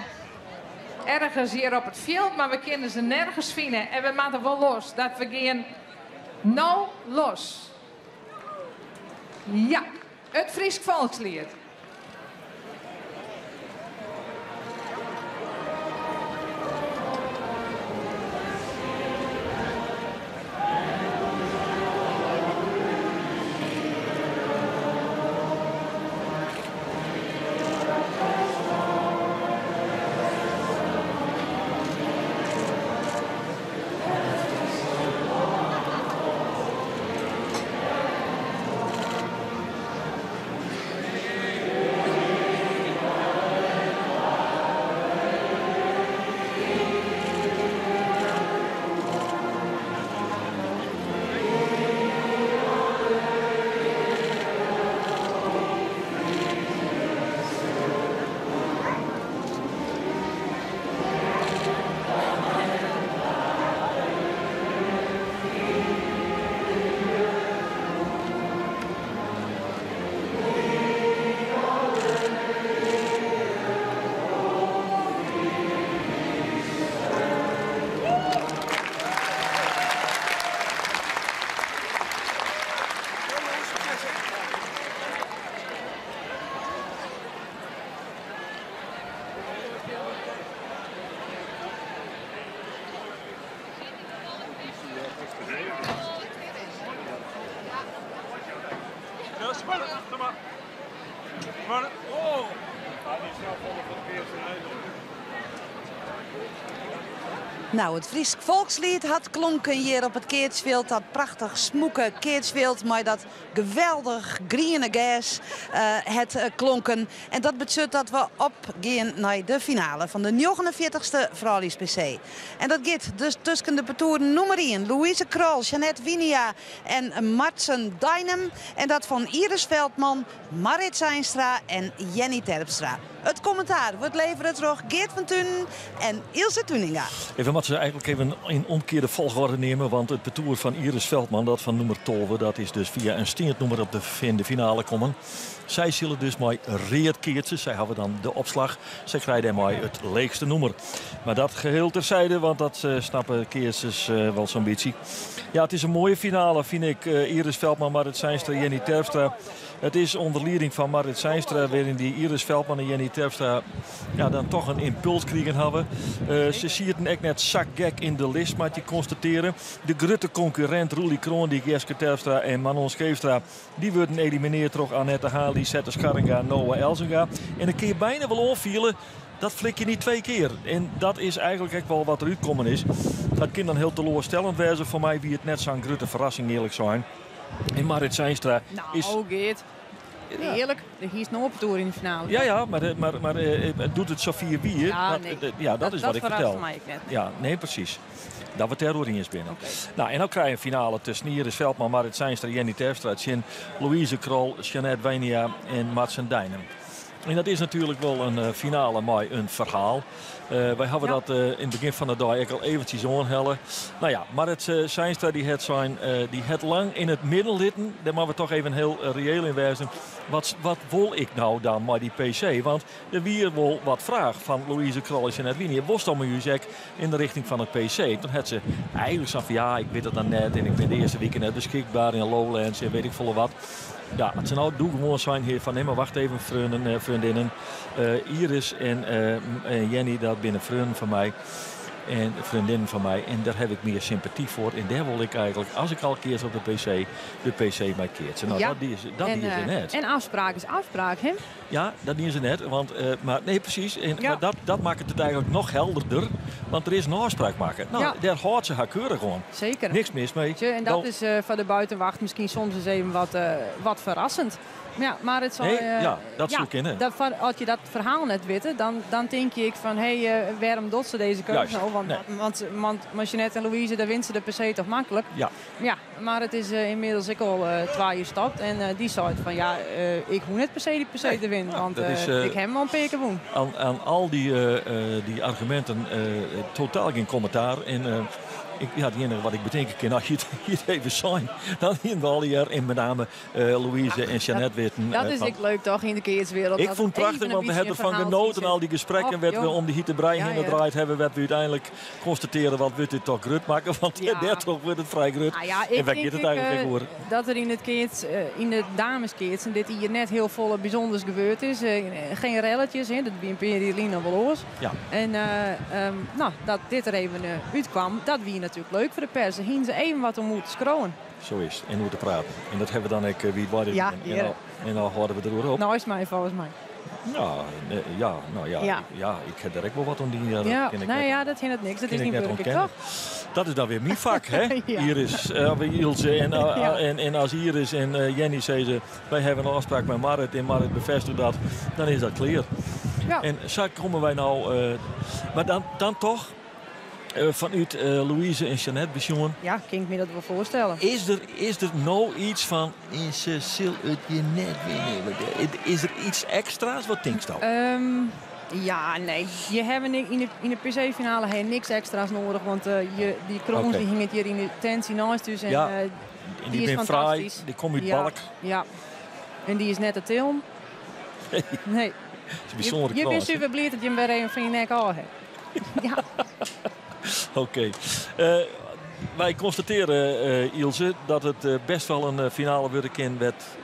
ergens hier op het veld, maar we kunnen ze nergens vinden. En we maken wel los, dat we gaan nou los. Ja, het Fries volkslied. Nou, het Fries volkslied had klonken hier op het Keertsveld. Dat prachtig smoeke Keertsveld, maar dat geweldig groene gas het klonken. En dat betekent dat we opgaan naar de finale van de 49ste Vrouwlies PC. En dat gaat dus tussen de partoeren nummer 1. Louise Krol, Jeanette Winia en Martsen Dijnem. En dat van Iris Veldman, Marit Zijnstra en Jenny Terpstra. Het commentaar wordt leveren terug Geert van Tunen en Ilse Tuninga. Even wat ze eigenlijk even in omgekeerde volgorde nemen. Want het parcours van Iris Veldman, dat van nummer 12, dat is dus via een steentnummer op de finale komen. Zij zullen dus maar reerkeertjes. Zij hebben dan de opslag. Zij krijgen maar het leegste nummer. Maar dat geheel terzijde, want dat snappen keertjes wel zo'n beetje. Ja, het is een mooie finale, vind ik. Iris Veldman, Marit Zijnstra, Jenny Terpstra. Het is onder leiding van Marit Zijnstra, waarin die Iris Veldman en Jenny Terpstra dan toch een impuls krijgen hebben. Ze zitten echt net zakgek in de list, maar je constateren. De grote concurrent Roelie Kroon, die Jeske Terpstra en Manon Scheefstra, die worden elimineerd door Annette Haan, Lisette Scharringa, Noah Elzinga. En dan kun je bijna wel onvielen. Dat flik je niet 2 keer. En dat is eigenlijk echt wel wat eruit komen is. Dat kan dan heel teleurstellend wezen voor mij, wie het net zo'n grote verrassing eerlijk zijn. En Marit Zijnstra is... Nou, Geert. Eerlijk, er is nog op toer in de finale. Ja, maar doet het Sofie Wier? Ja, nee. Dat is wat ik vertel. Mij net. Ja, nee, precies. Dat we terroring is binnen. Okay. Nou, en dan krijg je een finale tussen Iris Veldman, Marit Zijnstra, Jenny Terpstra, Louise Krol, Jeanette Winia en Martsen Dijnem. En dat is natuurlijk wel een finale, maar een verhaal. Wij hebben dat in het begin van de dag al eventjes aanhellen. Nou ja, Marit Zijnstra die het lang in het midden litten. Daar moeten we toch even heel reëel in wezen. Wat wil ik nou dan met die PC? Want er weer wel wat vraag van Louise Krol en Jeanette Winia. Was dan muziek in de richting van het PC? Toen had ze eigenlijk zo van ja, ik weet het dan net. En ik ben de eerste weekend net beschikbaar in Lowlands en weet ik veel wat. Ja, het zijn nou doe gewoon zijn hier van, nee maar wacht even vriendinnen. Iris en Jenny, dat binnen vrienden van mij. En vriendinnen van mij. En daar heb ik meer sympathie voor. En daar wil ik eigenlijk, als ik al keer op de PC mij keert. Nou, dat die is ze net. En afspraak is afspraak, hè? Ja, dat is ze net. Want, maar nee, precies. En, maar dat maakt het eigenlijk nog helderder. Want er is een afspraak maken. Nou, daar houdt ze haar keurig gewoon. Zeker. Niks mis mee. En dat is van de buitenwacht misschien soms eens even wat verrassend. Ja, maar het zal... dat zoek in, hè? Als je dat verhaal net weet, dan denk je van... waarom doet ze deze keuze nou? Want Jeanette en Louise, daar wint ze de PC toch makkelijk? Ja. Ja, maar het is inmiddels ik al 2 jaar stapt. En die zei van, ik hoef net per se die PC te winnen. Want ik heb hem al een paar keer gewonnen. Aan al die argumenten totaal geen commentaar. En... het enige wat ik bedenken kan, als je het even zijn, dan in de al hier en met name Louise en Jeanette weten. Dat is ik leuk toch in de keerswereld. Ik vond het prachtig, want we hebben ervan genoten al die gesprekken wat we om die hittebrei heen gedraaid hebben, wat we uiteindelijk constateren wat we dit toch grut maken, want daar toch wordt het vrij grut. En waar gaat het eigenlijk over? Dat er in de dameskeets en dit hier net heel volle bijzonders gebeurd is. Geen relletjes, dat bij een Perelina wel los. Ja. En dat dit er even uitkwam, dat wie natuurlijk leuk voor de pers. Daar hingen ze even wat om moeten scrollen. Zo is het. En hoe te praten. En dat hebben we dan ook wie het waren. En dan houden we erover op. Nou is mij volgens mij. Ik heb er ook wel wat om die... dat hindert niks. Dat is niet burger, toch? Dat is dan weer mijn vak, hè? Iris, Ilse en als Iris en Jenny zei ze... wij hebben een afspraak met Marit en Marit bevestigt dat. Dan is dat clear. Ja. En zo komen wij nou... maar dan toch... vanuit Louise en Jeanette besjongen. Ja, kan ik me dat wel voorstellen. Is er nou iets van... Ze zul het je net winnen? Is er iets extra's? Wat denk je dan? Nee. Je hebt in de PC-finale niks extra's nodig. Want die kroon die hing het hier in de tent naast. Dus, en die is fantastisch. Vrij, die komt uit balk. Ja. En die is net te tillen. Nee. Je bent super blij dat je hem weer even van je nek al hebt. Ja. Oké. Wij constateren, Ilse, dat het best wel een finale worden kan.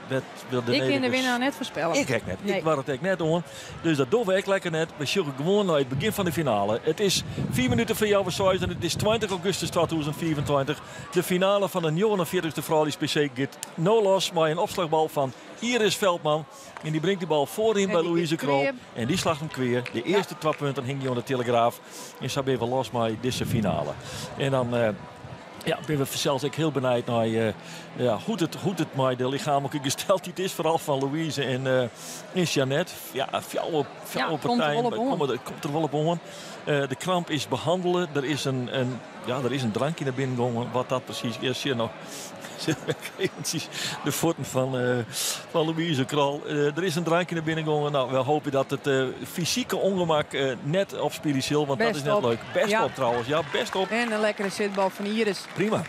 Ik kan de winnaar net voorspellen. Ik heb net. Nee. Ik was het echt net on. Dus dat doen we echt lekker net. We zoeken gewoon naar het begin van de finale. Het is 4 minuten voor jou en het is 20 augustus 2024. De finale van de 49e Fraulies PC gaat no los. Maar een opslagbal van Iris Veldman. En die brengt die bal voorin bij Louise Krol. En die slaagt hem kweer. De eerste 2 punten hing hij aan de Telegraaf. En zo ben we los met deze finale. En dan... ben we zelfs ook heel benieuwd naar hoe het met de lichamelijke gesteldheid is. Vooral van Louise en Jeanette. Ja, fjouwe partijen. Komt er wel op aan. De kramp is behandelen. Er is een drankje naar binnen gegaan. Wat dat precies is. De voeten van Louise Krol. Er is een drankje naar binnen gegaan. Nou, we hopen dat het fysieke ongemak net op spiritueel, want best dat is net leuk. Best op trouwens, ja, best op. En een lekkere zitbal van Iris. Prima.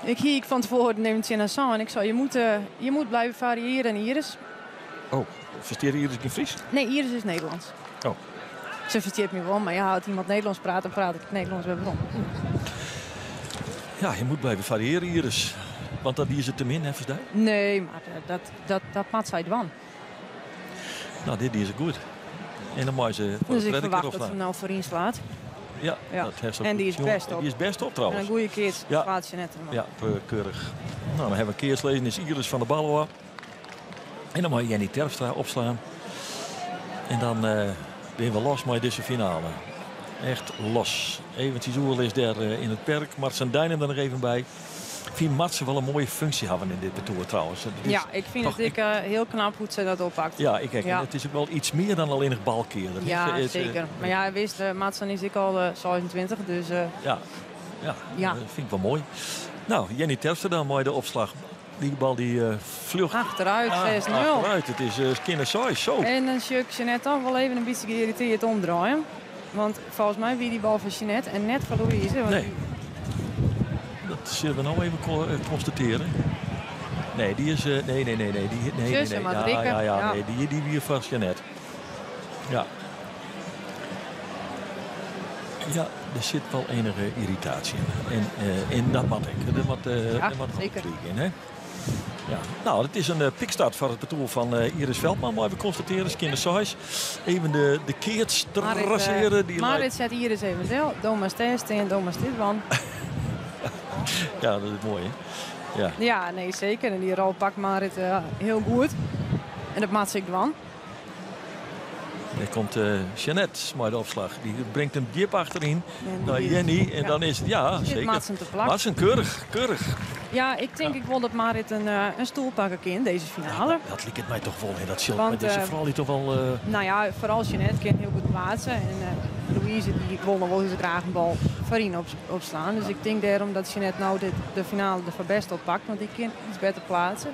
Ik van tevoren neemt ze naar San en ik zei, je moet blijven variëren, Iris. Oh, versteer Iris in Fries? Nee, Iris is Nederlands. Oh. Ze versteert me wel, maar als iemand Nederlands praat, dan praat ik Nederlands weer om. Ja, je moet blijven variëren, Iris. Want dat is het te min, hè, verstaan? Nee, maar dat maakt zij dwan. Nou, dit is goed. En dan moet ze voor dus het ik verwacht dat ze nou voorin slaat. Ja. Dat heeft en die is best op. Die is best op trouwens. En een goede keert slaat ze net. Ja, keurig. Nou, dan hebben we een keerslezen. Is Iris van de Balloa. En dan moet Jenny Terpstra opslaan. En dan ben we los met deze finale. Echt los. Eventjes Oerl is daar in het perk. Martsen Dijnen er nog even bij. Ik vind Martsen wel een mooie functie hebben in dit betoer trouwens. Ik vind het heel knap hoe ze dat oppakt. Ja, het is ook wel iets meer dan alleen nog balkeren. Ja, zeker. Maar hij wist, Martsen is ik al 26, dus... Ja, dat vind ik wel mooi. Nou, Jenny Terpstra dan mooi de opslag. Die bal die vlucht. Achteruit, 6-0. Achteruit, het is kindersize, zo. En dan zie je net toch wel even een beetje geïrriteerd omdraaien. Want volgens mij wie die bal van Jeanette en net van Louise. Nee. Dat zullen we nou even constateren. Nee, die is... Nee. Die weer van Jeanette. Ja. Ja, er zit wel enige irritatie in. En dat moet ik. Dat moet zeker. in, hè? Ja, nou, het is een pikstart van het parcours van Iris Veldman. Maar we constateren, Skinner Size. Even de keerts traceren. Marit zet Iris even stil. Thomas Test en Thomas Tidwan. Ja, dat is mooi, hè? Ja. Ja, nee, zeker. En die rol pakt Marit heel goed. En dat maakt zich dan. Er komt Jeannette met de opslag. Die brengt hem diep achterin naar Jenny. En dan is het, ja, zeker. Madsen, keurig. Ja, ik denk ik wil dat Marit een stoel pakken in deze finale. Ja, dat liep het mij toch wel in. Dat zult met deze vrouw die toch wel... Nou ja, vooral Jeannette kan heel goed plaatsen. En Louise die wil nog wel eens graag een bal voorin opslaan. Dus ik denk daarom dat Jeannette nou de finale er best op pakt. Want die kan iets beter plaatsen.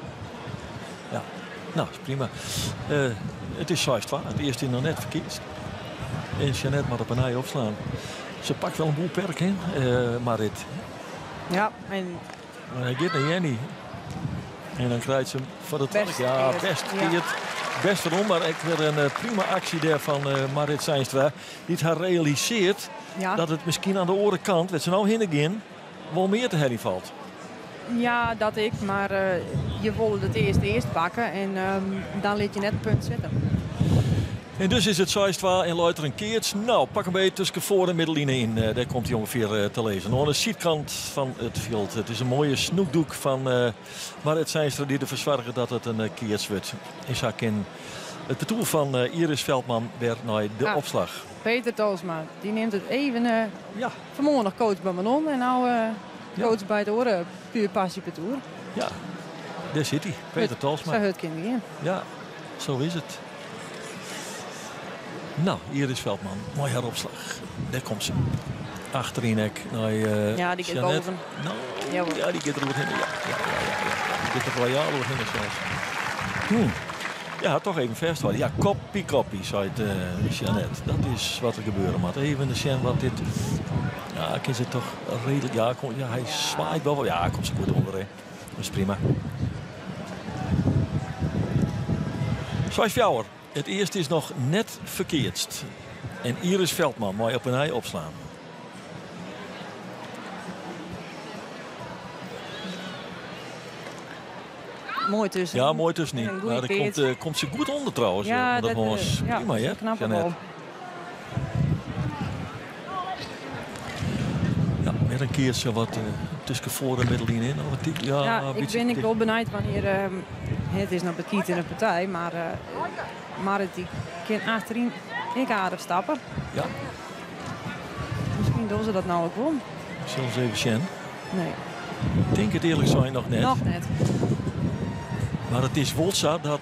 Ja, nou, is prima. Het is 6-2. Het eerste is nog net verkeerd. En Jeannette moet op een ei opslaan. Ze pakt wel een boel perk in, Marit. Ja, en... Maar hij gaat naar Jenny. En dan krijgt ze hem voor de tweede. Ja, best verkeerd. Best erom, maar ik weer een prima actie daar van Marit Seinstra. Die het haar realiseert dat het misschien aan de orenkant, werd ze nou heen wel meer te herrie valt. Ja, dat ik. Maar je wilde het eerst pakken. En dan liet je net een punt zitten. En dus is het 6-2 en luidt er een keertje. Nou, pak een beetje tussen voor en middenlijnen in. Daar komt hij ongeveer te lezen. Aan de zijkant van het veld. Het is een mooie snoekdoek van Marit Seinstra die ervoor zorgt dat het een keertje wordt. Ik zag in het parcours van Iris Veldman weer naar de opslag. Peter Toosma, die neemt het even vanmorgen nog coach bij Manon. En nou coach bij het oren. Puur passie parcours. Ja, daar zit hij. Peter Toosma. Zo het kind in. Ja, zo is het. Nou, Iris Veldman, mooi heropslag. Daar komt ze. Achterin hek naar ja, die gaat boven. Nou, ja, die gaat er goed in. Ja. Die gaat er royaal door in zelfs. Ja, toch even vasthouden. Ja, koppie, zei Jeannette. Dat is wat er gebeuren moet. Even de Jean wat dit... Ja, ik is het toch redelijk... Ja, hij zwaait wel. Ja, komt ze goed onder. Hè. Dat is prima. Zoals Fjouwer. Het eerste is nog net verkeerdst. En Iris Veldman mooi op een ei opslaan. Mooi tussen. Ja, mooi tussen niet. Maar daar komt ze goed onder trouwens. Ja, dat was prima, hè? Knap wel. Ja, met een keertje wat tussen voor en middenlijn in. Ja, ik ben wel benieuwd wanneer... het is nog bekiet in de partij, maar Marit die kan achterin aardig stappen. Ja. Misschien doen ze dat nou ook wel. Zelfs even Sjen. Nee. Ik denk het eerlijk zijn nog net. Nog net. Maar het is wel zo dat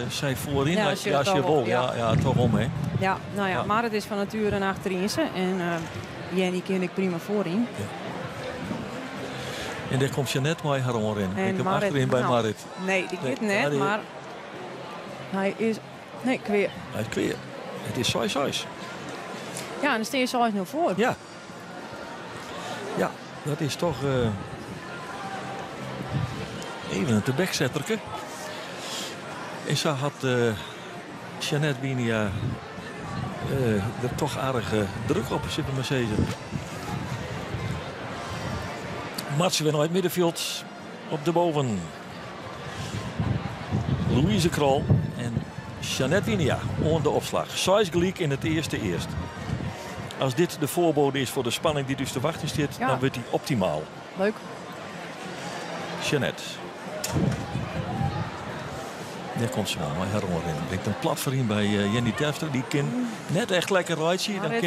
zij voorin... Ja, je wil. Ja, toch om, hè. Ja, nou ja, Marit is van nature een achterinse. En Jenny ken ik prima voorin. Ja. En daar komt Jeannette mooi haar in. Ik heb achterin bij Marit. Nee, die gaat net, maar hij is... Nee, kweer. Hij is kweer. Het is 6-6. Ja, en dan steen je 6-0 voor. Ja. Ja, dat is toch... even een tebekzetterke. En zo had Jeannette Winia er toch aardig druk op zitten met zezen. Matsen weer naar het middenveld op de boven. Louise Krol en Jeannette Winia onder de opslag. 6 gelijk in het eerste. Als dit de voorbode is voor de spanning die dus te wachten zit, dan wordt hij optimaal. Leuk. Jeannette. Daar komt ze wel, maar herover in. Brengt een plat voor in bij Jenny Terpstra. Die kan net echt lekker rijtje. Dan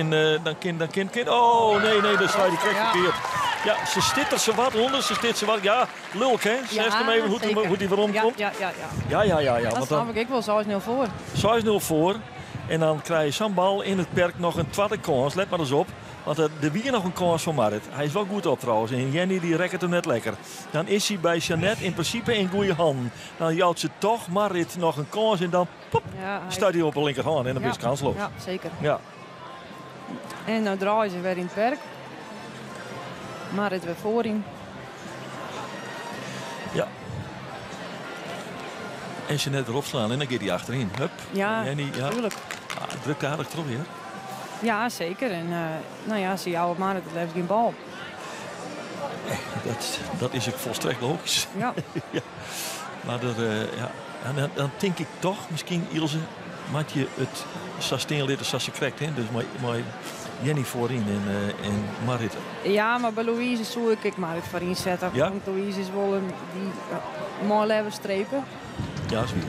kan. Oh, nee, dat sla die krijgt verkeerd. Ja, ze stikt er ze wat onder. Ja, lulk, hè? Zegt hem even hoe die waarom komt. Ja. Dat snap ik wel 6-0 voor. 6-0 voor. En dan krijg je zo'n bal in het perk nog een tweede kans. Let maar eens op. Want er weer nog een kans van Marit. Hij is wel goed op trouwens. En Jenny die rekt hem net lekker. Dan is hij bij Jeannette in principe in goede handen. Dan jouwt ze toch Marit nog een kans. En dan staat hij op de linkerhand. En dan is het kansloos. Ja, zeker. Ja. En dan draaien ze weer in het perk. Marit weer voorin. Ja. En Jeannette erop slaan. En dan gaat hij achterin. Hup. Ja, Jenny, natuurlijk. Drukt aardig terug weer. Ja, zeker. En ze jouw Marit het heeft geen bal. Dat is ik volstrekt logisch. Ja. Ja. Maar en dan denk ik toch, misschien Ilse, maak je het sustain litten zoals ze krijgt. Dus maar Jenny voorin en Marit. Ja, maar bij Louise zou ik Marit voorin zetten. Ja? Want Louise is wel die mooi leven strepen. Ja, is weer.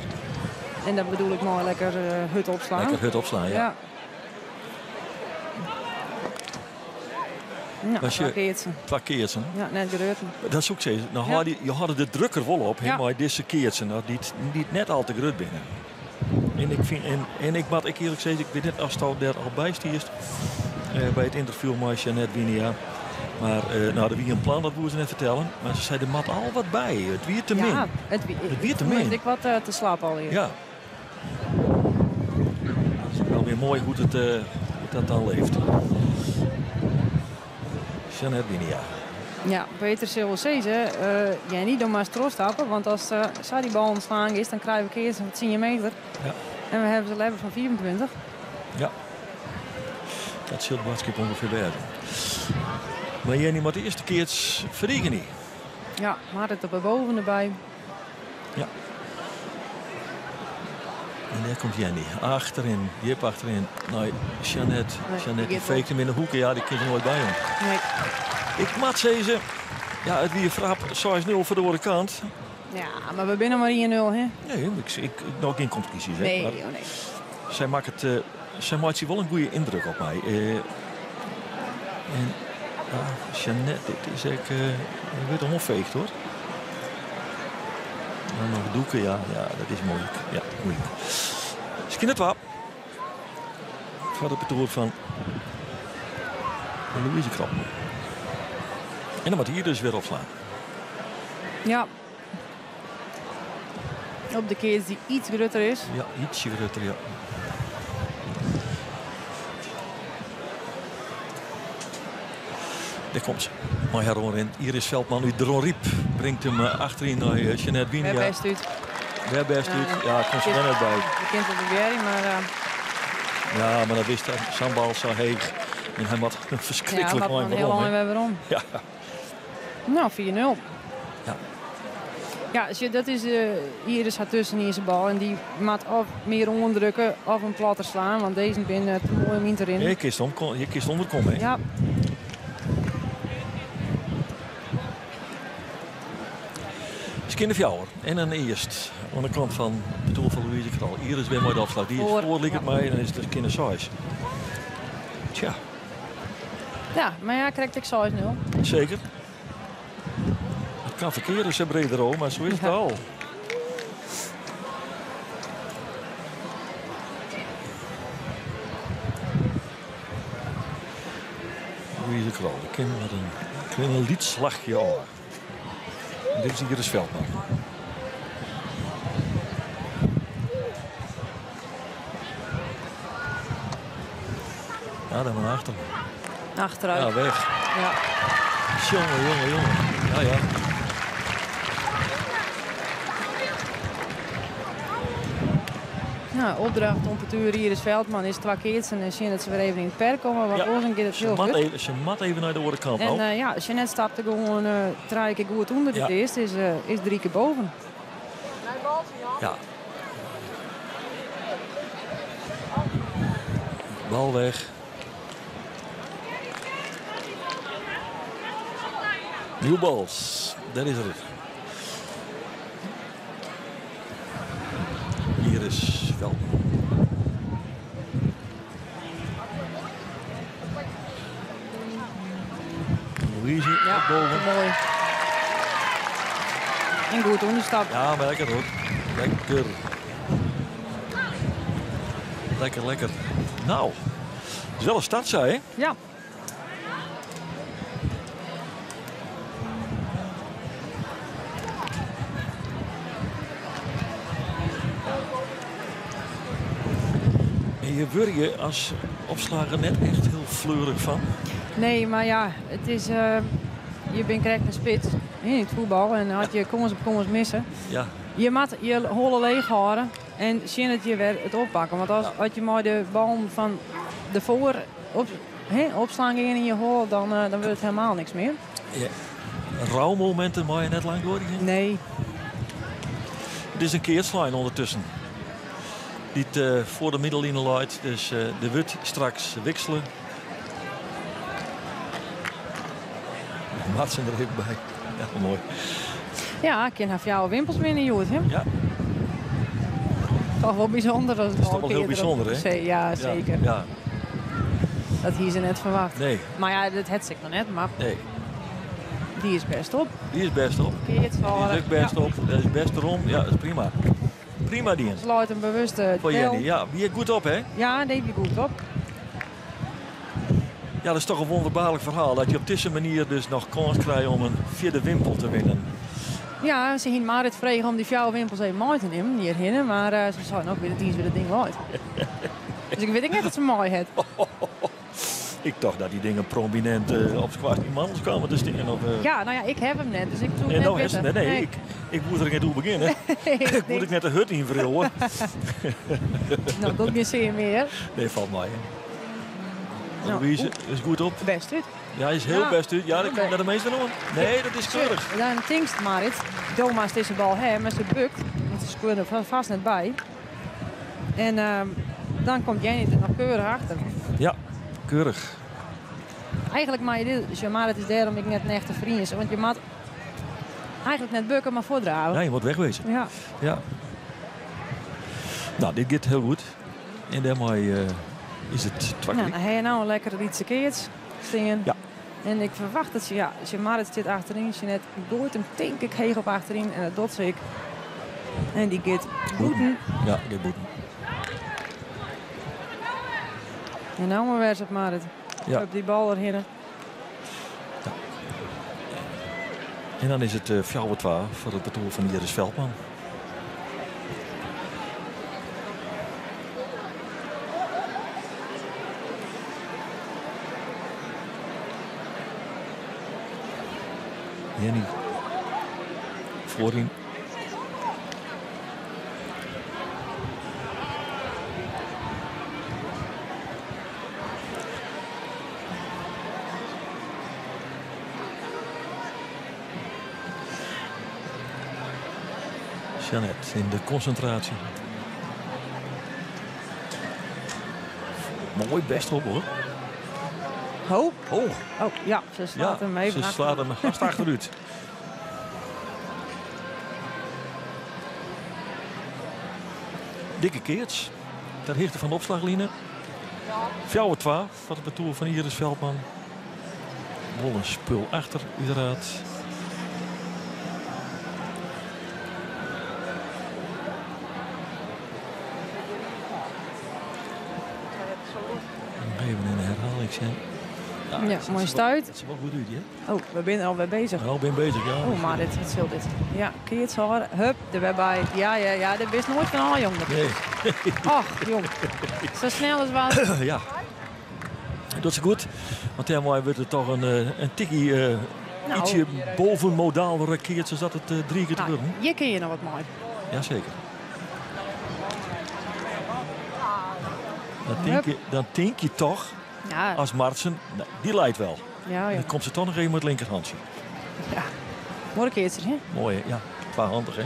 En dat bedoel ik mooi lekker hut opslaan. Lekker hut opslaan, ja. Nou, twee keertsen. Ja, net gereurd. Dat is ook zo. Nou, je had de drukker wel op, maar deze keertsen, nou, die net al te groot binnen. En ik moet eerlijk zeggen, ik weet net als het daar al bij stierst bij het interview met Jeannette Winia. Maar er was een plan, dat moeten ze net vertellen. Maar ze zei, er moet al wat bij. Het weer te min. Ja, het weer te min. Ik wat te slaap alweer. Ja. Dat is wel weer mooi hoe dat dan leeft. Jeannette Winia. Ja, Peter Silvesese, jij niet door maar stroo stappen, want als zij die bal ontslaan is, dan krijgen we keers van 10 meter. Ja. En we hebben ze level van 24. Ja. Dat zult Badskip ongeveer werden. Maar Jenny moet de eerste keer verdienen niet. Ja, maar het op boven erbij. Ja. En daar komt Jenny. Achterin, Jip achterin. Nou, Jeannette die fake hem in de hoeken. Ja, die kan er nooit bij hem. Nee. Ik moet zeggen, ja, het weer frap 6-0 voor de andere kant. Ja, maar we zijn maar 1-0, hè? Nee, ik nog geen competitie. Nee, maar nee. Zij maakt wel een goede indruk op mij. En Jeannette, dit is echt weer onveegt, hoor. En nog doeken, ja, dat is moeilijk. Ja, moeilijk. Skin het wel. Voor de betoer van Louise Krop. En dan moet hier dus weer opslaan. Ja. Op de keers die iets groter is. Ja, ietsje groter, ja. Daar komt ze. Maar heroin. Iris Veldman uit Dronriep brengt hem achterin naar Jeannette Winia. Weer best uit. Weer best uit. Ja, komt ze er net bij. Je kent het ook weer, maar... Ja, maar dat wist hij. Sambal zo heeg. En hij had een verschrikkelijk mooi heel lang weer waarom. Ja. Nou, 4-0. Ja. Ja, dat is Iris had tussen in zijn bal en die maakt of meer onderdrukken of een platter slaan, want deze ben te mooi om in te rennen. Je kiest onderkomen, hè? Ja. Skinderfjouwer en een eerst aan de kant van de doel van Louise Kral. Iris weer mooi de afslag. Die is voor, ligt het mij en dan is het Kinder 6. Tja. Ja, maar ja, krijg ik 6-0. Zeker. Het kan verkeren, ze breder ook, maar zo is het al. Louise Kral, de kind met een liedslagje aan. Dit is Iris Veldman. Ja, dan maar achter. Achteruit. Ja, weg. Ja. Jongen. Ja. Nou, opdracht om Petuur Iris Veldman is 2 keer en zien dat ze weer even in het perk komen. Want ons een keer het heel goed. Ze mat even naar de andere kant. En ja, Jeannette stapte gewoon 3 keer goed onder. Het eerste is 3 keer boven. Ja. Bal weg. Nieuw bals. Dat is het. Hier is wel. Louise boven. Mooi. En goed onderstap. Ja, maar lekker hoor. Lekker. Nou, het is wel een start, zei hè? Ja. Je word je als opslager net echt heel fleurig van? Nee, maar ja, het is... je bent correct een spits in het voetbal en had je komens missen. Ja. Je moet je holle leeg houden en zien dat je weer het oppakken. Want als je maar de bal van de voor opslaan in je hol, dan wordt het helemaal niks meer. Ja. Rouwmomenten mag je net lang door? Nee. Het is een keerslijn ondertussen. Die het voor de middellijnen luidt. Dus de Wut straks wisselen. Martsen er even bij. Ja, mooi. Ja, ik kan jouw wimpels winnen, Joet. Ja. Toch wel bijzonder. Dat is toch wel heel bijzonder, hè? Ja, zeker. Ja. Dat hier ze net verwacht. Nee. Maar ja, dat had ik nog net. Maar nee. Die is best op. Die is best op. Die is ook best op. Dat is best erom. Ja, dat is prima. Prima die. Sluit een bewuste voor Jenny. Ja, wie je goed op, hè? Ja, die je goed op. Ja, dat is toch een wonderbaarlijk verhaal. Dat je op deze manier dus nog kans krijgt om een vierde wimpel te winnen. Ja, ze ging Marit vregen om die jouw wimpels even mooi te nemen. Hierheen, maar ze zouden ook weer het ding uit. Dus ik weet niet dat ze mooi had. Ik dacht dat die dingen prominent op squash die mannen komen te stingen. Ja, nou ja, ik heb hem net, dus ik doe het net weten. Nee, ik moet er niet toe beginnen. Ik moet net de hut invrillen. Nou, dat niet zeer meer. Nee, valt mij. Louise is goed op. Best uit. Ja, hij is heel best uit. Ja, dat kan de meeste doen. Nee, dat is keurig. Dan tinkst Marit. Thomas deze bal hè, maar ze bukt. Want ze scoorde er vast net bij. En dan komt Jenny er nog keurig achter. Ja, keurig. Eigenlijk maar je dit, maar het is daarom ik net een echte vriend is. Want je moet eigenlijk net bukken, maar voordragen. Ja, je moet wegwezen. Ja. Nou, dit gaat heel goed. En daarmee is het twakkeling. Nou, dan heb je nou een lekkere Rietse keerts stingen. Ja. En ik verwacht dat je, als je Marit zit achterin, je net gooit hem denk ik heeg op achterin en dat doet ze ik. En die gaat boeten. Ja, die boeten. En nou maar weer op Marit. Ja. Op die bal erheen. Ja. En dan is het 4-12 voor het betoel van Iris Veldman. Jenny voorin. Jeannette in de concentratie. Mooi best op hoor. Oh, ja, ze slaat hem even ze slaat hem vast achteruit. Dikke keerts. Ter hichte van de opslaglijnen. 4-12 voor het betoel van Iris Veldman. Wel een spul achter, uiteraard. Even in de herhaling zijn. Ja, mooi stuit. Dat is wel goed uit, hè? Oh, we zijn alweer bezig. Nou, ben bezig, ja. Oh, maar dit is dit. Ja, keert zo. Hup, er weer bij. Ja, dat wist nooit van al, jong. Nee. Ach, jong. Zo snel als wat. Ja. Dat is goed. Want daarmee wordt het toch een tikkie ietsje bovenmodaal rakeert, zodat het 3 keer te worden. Hier kun je nog wat mooi. Jazeker. Dan denk je toch, als Martsen, nou, die leidt wel. Ja. Dan komt ze toch nog even met het linkerhandje. Ja, mooi keertje, hè? Mooi, hè? Ja. Tweehandig, hè?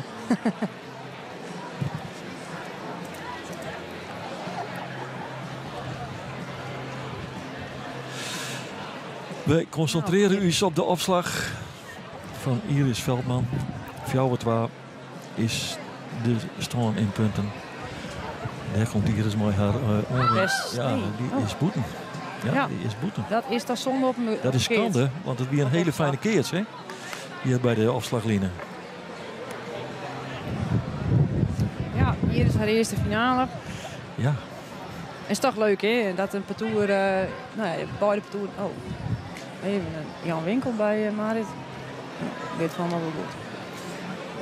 We concentreren ons op de opslag van Iris Veldman. 4-12 is de stand in punten. Daar komt Iris mooi haar oren. Ja, die is boeten. Ja, die is boeten. Dat is toch zonde op mijn. Dat is schande, want het weer een hele fijne keerts, hè? Hier bij de opslaglijnen. Ja, hier is haar eerste finale. Ja. Het is toch leuk, hè? Dat een parcours, beide parcours. Oh, even een Jan Winkel bij Marit. Weet van wel goed.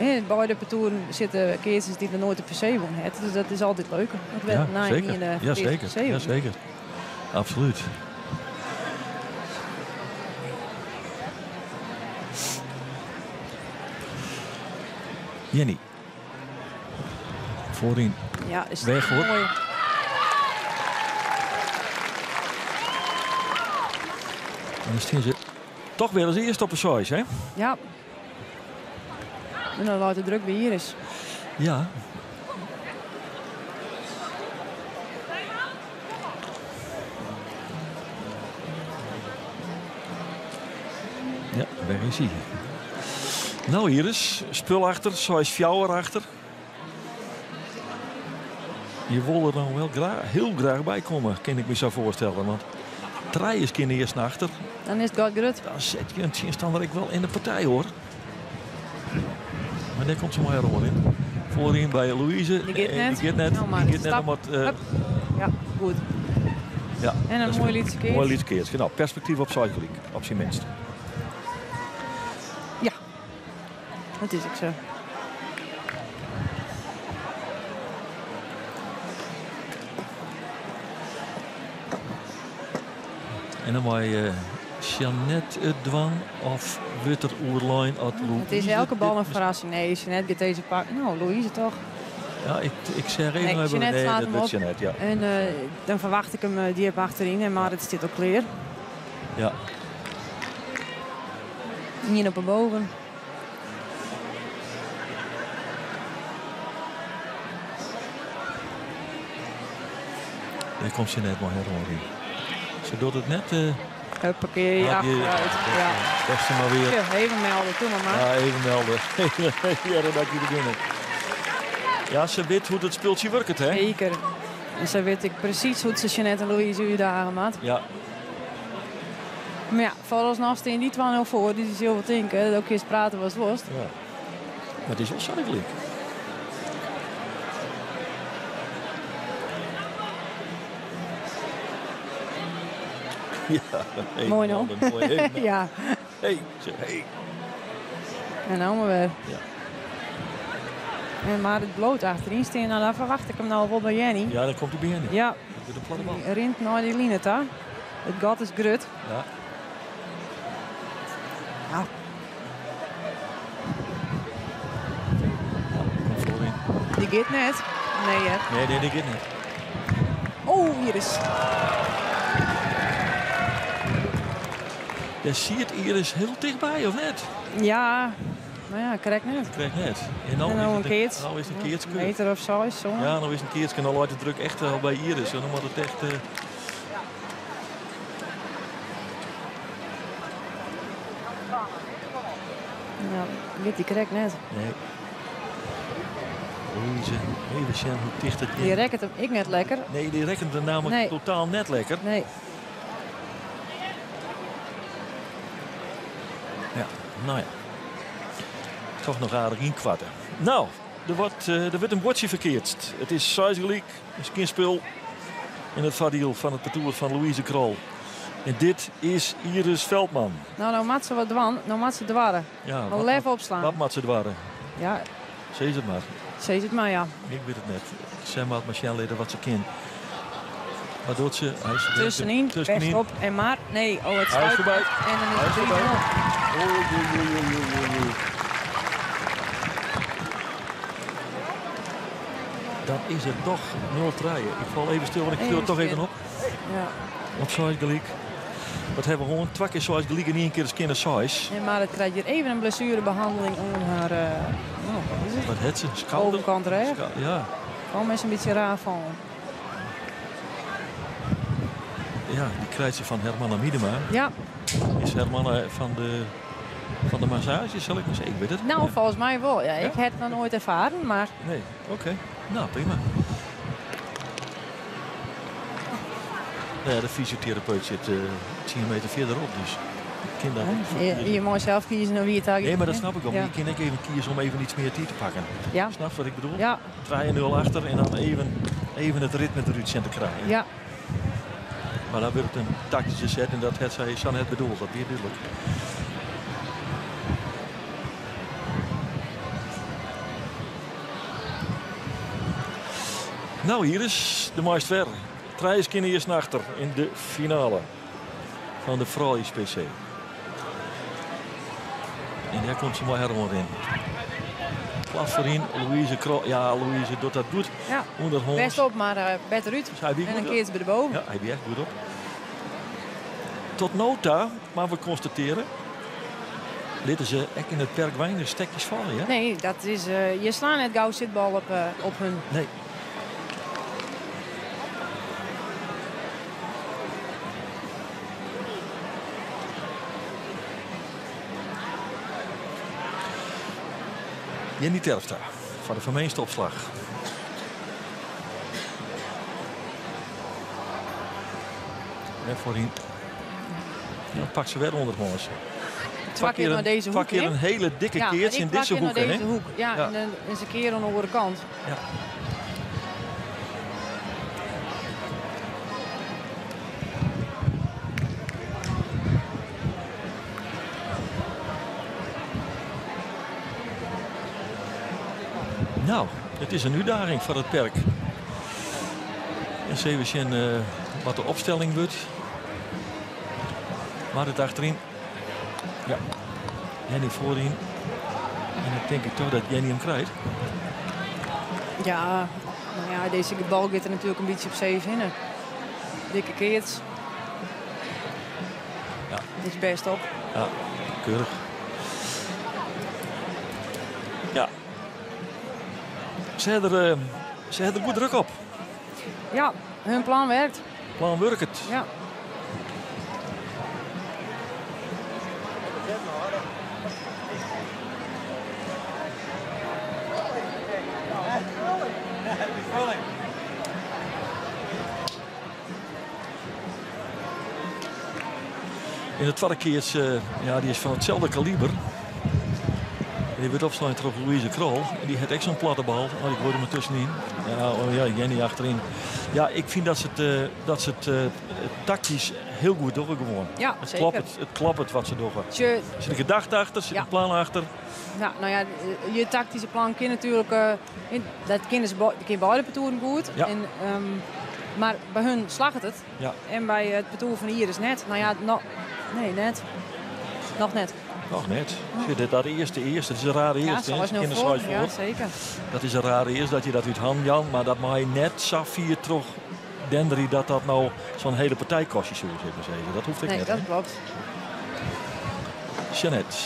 In beide parcours zitten keertjes die er nooit op PC wonen. Dus dat is altijd leuk. Ja, zeker. Ja, zeker. Absoluut. Jenny. Voorin. Ja, is weg hoor. Mooi. En dan staan ze toch weer als eerste op de size, hè? Ja. En dan laat de druk bij hier is. Ja. Ja, waar is hij? Nou, Iris, spul achter, zoals fjouwer achter. Je wil er dan wel heel graag bij komen, kan ik me zo voorstellen. Want 3 is kind eerst naar achter. Dan is het God grut. Dan zet je een tegenstander wel in de partij, hoor. Maar daar komt ze maar hoor in. Voorin bij Louise. Die gaat net. Die gaat net. Nou, maar die gaat net ja, goed. Ja, en een mooi liedje. Mooi liedje. Nou, perspectief op cycling, op zijn minst. Ja, dat is ik zo. En dan moet je Jeannette het dwang of Witter Oerlijn at Louise. Het is elke bal een verrassing. Nee, Jeannette gaat deze pak. Nou, Louise toch? Ja, ik zeg even nee, Jeannette slaat hem op. Jeannette, ja. En dan verwacht ik hem diep achterin. En maar het zit ook clear. Ja. Hier op boven. Daar komt Jeannette maar helemaal in. Ze doet het net. Huppakee, achteruit. Ja. Beste maar weer. Ja, even melden, toen maar. Ja, even melden. Ja, dat je beginnen. Ja, ze weet hoe het speeltje werkt, hè? Zeker. En zo weet ik precies hoe ze Jeannette en Louise uitdagen, maat. Ja. Maar ja, vooralsnog staan die 2-0 voor. Die is heel wat denken. Dat ook eens praten was worst. Ja. Maar het is wel zakelijk. Ja, hey, mooi nou. Hey, ja. Hey, zeg hey. En nou maar weer. Ja. En maar het bloot achterin staan, nou daar verwacht ik hem nou wel bij Jenny. Ja, dan komt hij bij Jenny. Ja. De platte bal. Die rint naar die linie daar. Het gat is grut. Ja. Ja. Komt voorin. Die gaat net. Nee, hè? Nee, die gaat niet. Oh, hier is. Je ziet Iris heel dichtbij, of net? Ja, maar ja, krijg net. Krijg net. En nou een keertje. Nou is het een keertje. Een meter of zo is zo. Ja, nou is het een keertje. En dan laat de druk echt al bij Iris. Dan wordt het echt... Ja, dit die krijg net. Nee. Louise, even zien hoe dicht het is. Die rekt hem ik net lekker. Nee, die rekent er namelijk totaal net lekker. Nee. Ja, nou ja. Toch nog aardig inkwarten. Nou, er wordt een bordje verkeerd. Het is Seisgelijk, een skinspel in het vadiel van het parcours van Louise Krol. En dit is Iris Veldman. Nou maakt ze wat dwan, nou maakt ze dwarren. Ja, wel even opslaan. Wat maakt ze dwarren? Ja. Zeg het maar. Zeg het maar, ja. Ik weet het net. Zij maakt Michelle leren wat ze kan. Wat doet ze? Tussenin, best op en maar. Nee, oh het sluit. En dan is het 3-0. Dan is het toch 0-3. Ik val even stil, want ik stuur toch even op. Ja. Op Seisgelijk. Wat hebben we gewoon 2 keer Seisgelijk en 1 keer de skinner Sais. En maar het krijgt hier even een blessurebehandeling onder haar... Wat heeft ze? Schouder? Overkant recht. Ja. Gewoon is een beetje raar van. Ja, die krijgt ze van Hermanna Miedema. Ja. Is Hermanna van de massage, zal ik maar zeggen? Ik weet het. Nou, volgens mij wel. Ja, ik heb het nog nooit ervaren, maar... Nee, oké. Nou, prima. Nou ja, de fysiotherapeut zit 10 meter verderop, dus... Je mag zelf kiezen naar wie het eigenlijk. Nee, maar dat snap ik ook. Ja. Je kan ook even kiezen om even iets meer tijd te pakken. Ja. Snap wat ik bedoel? Ja. 3-0 achter en dan even het ritme eruit zien te krijgen. Ja. Maar dan wordt het een tactische set en dat heeft zij Jeannette bedoeld. Dat weer duidelijk. Nou, hier is de meester. 3 keer eerst naar achter in de finale van de Vrouwen PC. En daar komt ze maar helemaal in. Plat voorin, Louise Krol. Ja, Louise doet dat goed. Ja, best op, maar beter uit. En een keertje bij de boven. Ja, hij is echt goed op. Tot nota, maar we constateren Litten ze echt in het perk weinig stekjes vallen, ja? Nee, dat is, je slaat net gauw zitbal op hun. Nee. Jenny Terpstra van de vermeende opslag. En voorin pakt ze weer onder het mons. Twee keer naar deze hoek. Een hele dikke keertje in deze hoek. Deze hoek. Ja, ja. En ze keren aan de andere kant. Ja. Nou, het is een uitdaging voor het perk. En zien we wat de opstelling wordt. Maar het achterin. Ja, Jenny voorin. En dan denk ik toch dat Jenny hem krijgt. Ja, nou ja, deze bal gaat er natuurlijk een beetje op 7 in. Dikke keerts. Ja. Is best op. Ja, keurig. Ja. Ze hebben er goed druk op. Ja, hun plan werkt. Plan werkt. Ja. In het tweede keer is, die is van hetzelfde kaliber. Die wordt opsluiter op Louise Krol. En die heeft echt zo'n platte bal. Oh, die gooide me tussenin. Ja, Jenny achterin. Ja, ik vind dat ze het tactisch heel goed doen gewoon. Ja, het klopt wat ze doen. Er zit een gedachte achter, zit een plan achter. Ja, nou ja, je tactische plan kan natuurlijk... dat kunnen beide partoeren goed. Ja. En, maar bij hun slaagt het. Ja. En bij het partoer van Iris net. Nou ja, nee, net. Nog net. Nog net. Dat eerste, dat is een rare eerste. Ja, ja, zeker. Dat is een rare eerste dat je dat uit hand Jan, maar dat mag je net Safir toch Dendry dat nou zo'n hele partij kost je zo zeggen. Dat hoeft ik net. Nee, dat klopt. Jeannette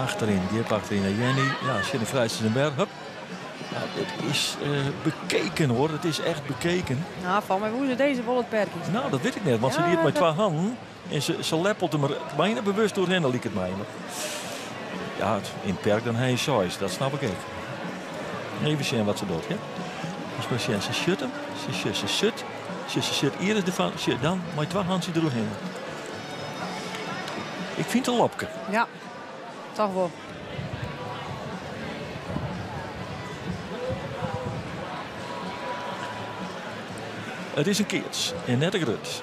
achterin, die heeft achterin naar Jenny. Ja, Jeannette Vrijs en Berg. Hup. Nou, het is bekeken hoor, het is echt bekeken. Nou, van mij hoe ze deze bal het perk is. Nou, dat weet ik net, want ze die het met twee handen. En ze leppelt hem er bijna bewust doorheen, dan liep het mij. Ja, in het perk dan hij is zoiets, dat snap ik ook. Even zien wat ze doet, ja. Dus ze shut hem, ze shut Iris ervan, dan met twee handen er doorheen. Ik vind het een lopke. Ja, toch wel. Het is een keerts en net een grut.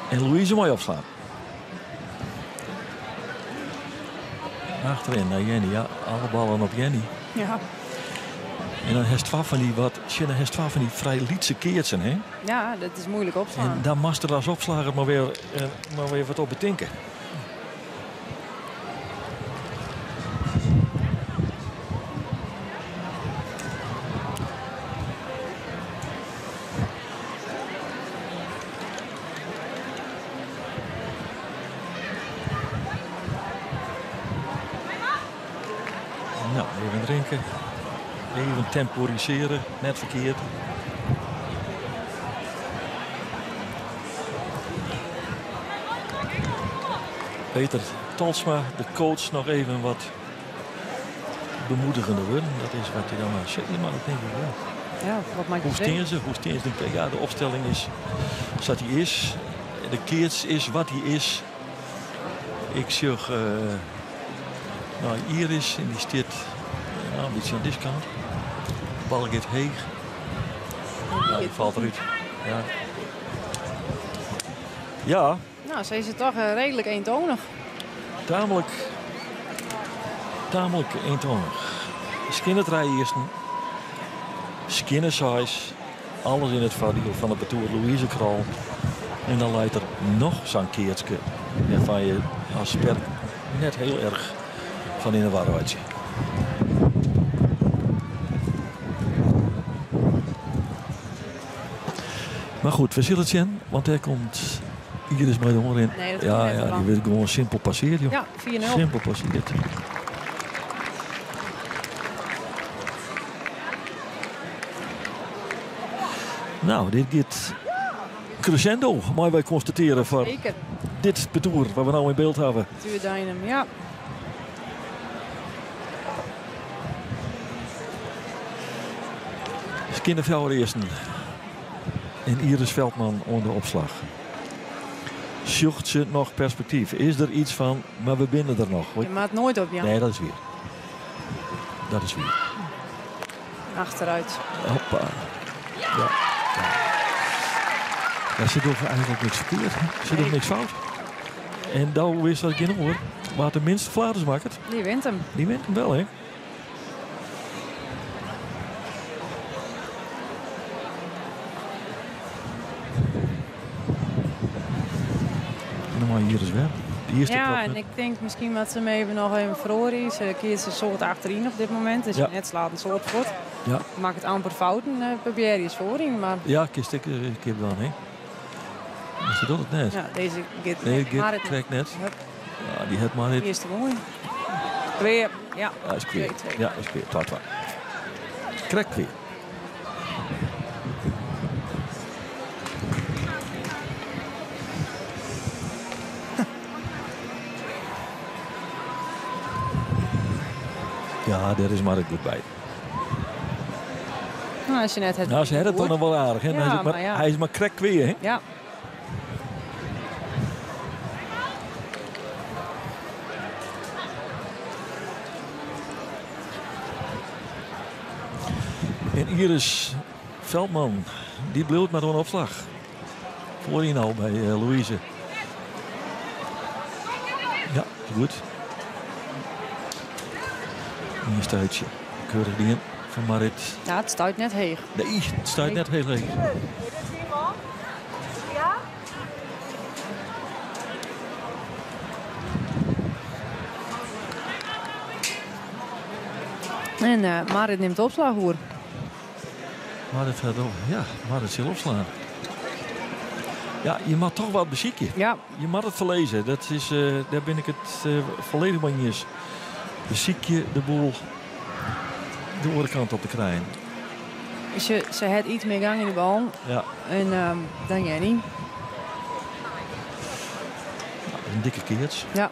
En Louise mooi opslaan. Achterin naar Jenny, ja, alle ballen op Jenny. Ja. En dan heeft van die vrij lietse keertsen, hè? Ja, dat is moeilijk opslaan. En dan mag er als opslager maar weer wat op betinken. Nou, even drinken. Even temporiseren. Net verkeerd. Peter Talsma, de coach, nog even wat bemoedigender worden. Dat is wat hij dan maar zegt. Maar dat denk ik wel. Ja, wat maak je hoe steen ze? Ja, de opstelling is wat hij is. De keerts is wat hij is. Ik zeg... Nou, Iris, en die staat een beetje aan deze kant. De bal gaat heeg. Ja, die valt eruit. Ja. Ja. Nou, ze is het toch redelijk eentonig. Tamelijk eentonig. Skinner rijden eerst. Skinner size. Alles in het voordeel van de parcours Louise Krol. En dan leidt er nog zo'n keertje. Waarvan je als sper net heel erg van in de war uitzien. Maar goed, we zullen het zien. Want er komt Hier is maar de hoor in. Nee, die werd gewoon simpel passeerd, joh. Ja, 4-0. Simpel passeerd. Nou, dit gaat crescendo, maar wij constateren van dit parcours waar we nou in beeld hebben. Tuurdijnem, ja. Kinderveld eerst. En Iris Veldman onder opslag. Zoekt ze nog perspectief? Is er iets van, maar we binnen er nog. Je maakt nooit op, Jan. Nee, dat is weer. Dat is weer. Achteruit. Hoppa. Ja. Ja, ze doen eigenlijk niks verkeerd. Ze doen niks fout. En dan is dat ik in hoor. Maar de minste Vlaanders maakt het. Die wint hem. Die wint hem wel, hè? Maar hier is wel. De eerste ja, klap, en ik denk misschien dat ze hem even verloren is. Ze keert ze soort achterin op dit moment. Dus net slaat een soort voet. Ja. Maakt het amper fouten. Probeer je voorin. Maar... Ja, kist ik keer dan, hè? Maar ze doet het net. Ja, deze gaat nee, net. Krijgt net. Ja, die het maar niet. Eerste mooi. Weer, ja. Ja, is weer. Ja, is weer. 2-2. Krijgt weer. Ja, daar is Mark goed bij. Nou, als je net het nou, ze had het dan nog wel aardig. Hè? Ja, maar hij is maar krek weer. Hè? Ja. En Iris Veldman, die bleef met een opslag. Voor je nou bij Louise. Ja, goed. Een stuitje. Keurig die in van Marit. Ja, het stuit net heeg. Nee, het stuit net heel heeg. Ja? En Marit neemt de opslag hoor. Marit gaat over. Ja, Marit zal opslaan. Ja, je mag toch wat bezieken. Ja. Je mag het verlezen. Dat is, daar ben ik het volledig mee eens. Beziek je de boel de andere kant op te krijgen. Dus ze had iets meer gang in de bal. Ja. En dan jij niet. Een dikke keertje. Ja.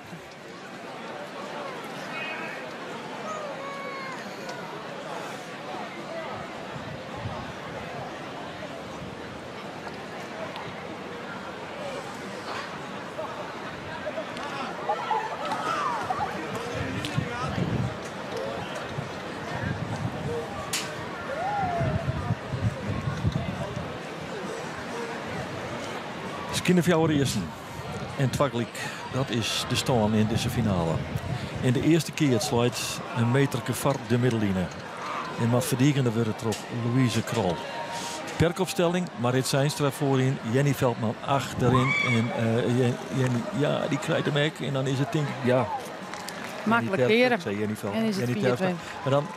Kinderveld eerst. En Twaglik, dat is de stand in deze finale. In de eerste keer sluit een meterke var de middellijnen. En wat verdedigende wordt het erop Louise Krol. Perkopstelling, Marit Zijnstra voorin, Jenny Veldman achterin. En Jenny, ja, die krijgt hem ook. En dan is het denk ik, ja... Makkelijk keren. Jenny Veldman. En is het 4-2. Maar dan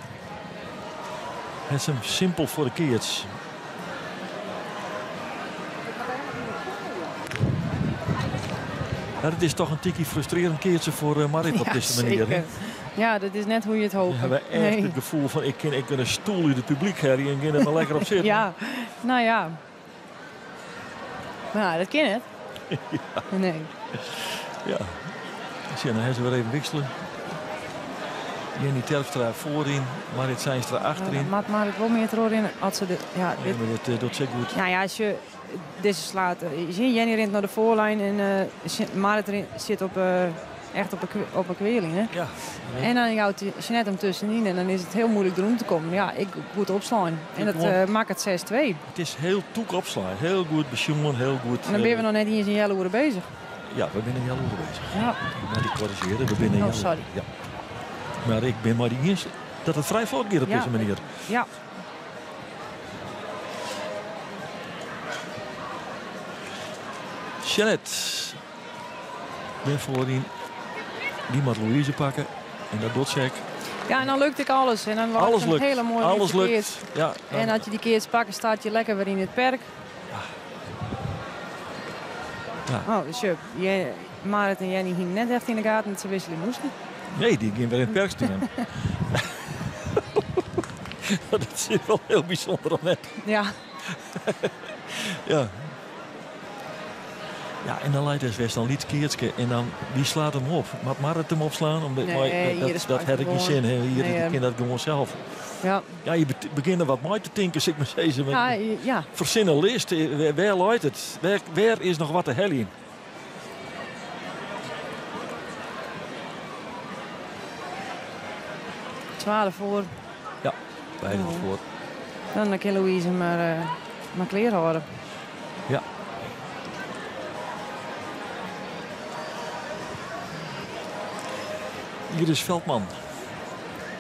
is hem simpel voor de keerts. Ja, het is toch een tikkie frustrerend keertje voor Marit op deze manier. Hè? Ja, dat is net hoe je het hoopt. We hebben echt het gevoel van ik kan een stoel uit het publiek herrie en kan er maar lekker op zitten. Ja, nou ja. Maar dat kan het. Ja. Nee. Ja. Zie je, dan hebben ze weer even wisselen. Jenny Terpstra voorin, Marit Zijnstra achterin. Maakt Marit wel meer erin als ze de... Ja, dit... maar dit doet ze goed. Nou ja, als je deze slaat... Je ziet, Jenny rent naar de voorlijn en Marit zit op, echt op een kweerling. Hè? Ja. En dan houdt Jeanette hem tussenin en dan is het heel moeilijk erom te komen. Ja, ik moet opslaan. En dat maakt het 6-2. Het is heel toek opslaan. Heel goed besjongen, heel goed. En dan ben we nog net niet eens in Jelloeren bezig. Ja, we zijn in Jelloeren bezig. Ja. Maar die corrigeren, we binnen Jelloeren. Sorry. Ja. Maar ik ben maar niet eens dat het vrij vlot gaat op deze manier. Ja. Jeanette. Ben voorin. Die moet Louise pakken. En dat doet ze. Ja, en dan lukt ik alles. En dan was het een hele mooie alles lukt. Ja, dan... En als je die keertjes pakken, staat je lekker weer in het perk. Ja, Ja. Oh, Sjoerd. Marit en Jenny gingen net echt in de gaten dat ze wisselen moesten. Nee, die gingen weer in het perk staan. Dat is wel heel bijzonder om net. Ja. Ja. Ja, en dan leidt dus West dan Liet Keertske en dan wie slaat hem op? Mag Marit hem opslaan? Omdat, dat had ik niet zin. Hier kind dat gewoon zelf. Ja. Ja, je begint er wat mooi te tinken, zeg maar steeds. Ja. Verzinnen list. Waar leidt het? Waar is nog wat te hel in? Zwaar voor. Ja, beide voor. Dan kan Louise maar kleren houden. Ja. Iris Veldman.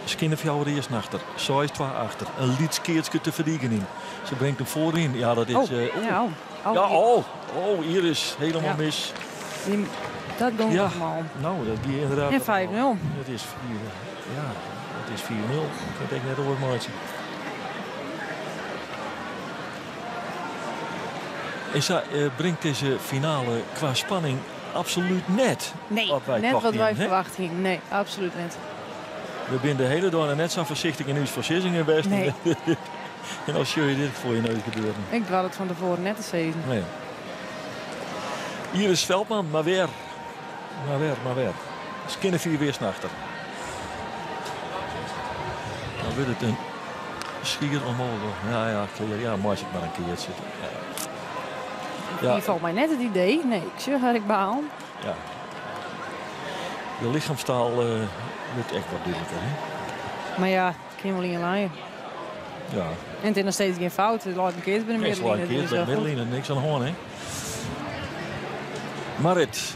Skinnenvjouwer eerst achter. Sois 2 achter. Een lietskeertje te verdienen in. Ze brengt hem voorin. Ja, dat is... Iris. Helemaal mis. Dat doen we allemaal. Nou, die inderdaad... En 5-0. Dat is 4. Ja, dat is 4-0. Dat heb ik net over maatje. En brengt deze finale qua spanning absoluut net. Nee, net wat wij verwachten. Nee, absoluut niet. We zijn de hele dag net zo voorzichtig in uw beslissingen best. Nee. En als je dit voor je neus gebeurt. Ik wou het van tevoren net te zeggen. Nee. Iris Veldman, maar weer. Skinnen 4 weer achter. Dan wordt het een schier omhoog. Ja, maar als ik maar een keer zit. Ja. Die valt mij net het idee. Nee, ik zeg dat ik baal. Ja. De lichaamstaal wordt echt wat duidelijker. Hè? Maar ja, ik kan wel in lijn. Ja. En het is nog steeds geen fout. Het laat een keer bij de middenlijn. Niks aan de hoorn, hè? Marit.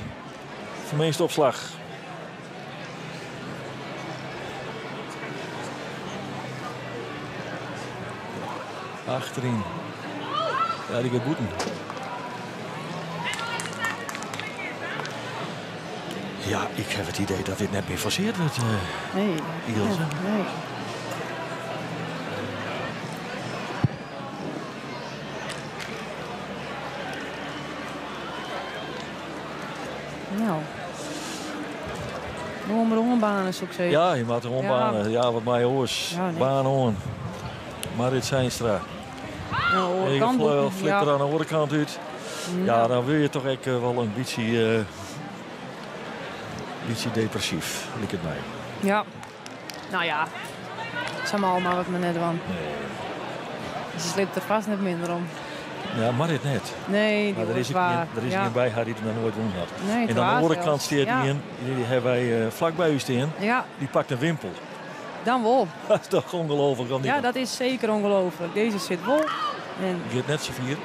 Vermeest opslag. Achterin. Ja, die gaat boeten. Ja, ik heb het idee dat dit net meer forceerd wordt. Nee. Ilse. Nee. Nou. Gewoon maar ombanen, zou ik zeggen. Ja, je maakt er ombanen. Ja, wat mij hoors. Ja, nee. Baan on. Marit Zijnstra. Even flikker aan de andere kant uit. Ja, dan wil je toch echt wel een beetje depressief, lijkt het mij. Ja. Nou ja. Zeg maar allemaal wat me net van. Nee. Ze slipt er vast net minder om. Ja, Marit net. Nee, die maar er is iemand bij haar die er nooit won had. Nee, en aan de andere kant staat die hebben wij vlakbij u staan. Ja. Die pakt een wimpel. Dan wel. Dat is toch ongelooflijk. Ja, dat is zeker ongelooflijk. Deze zit wel. En je hebt net z'n 4.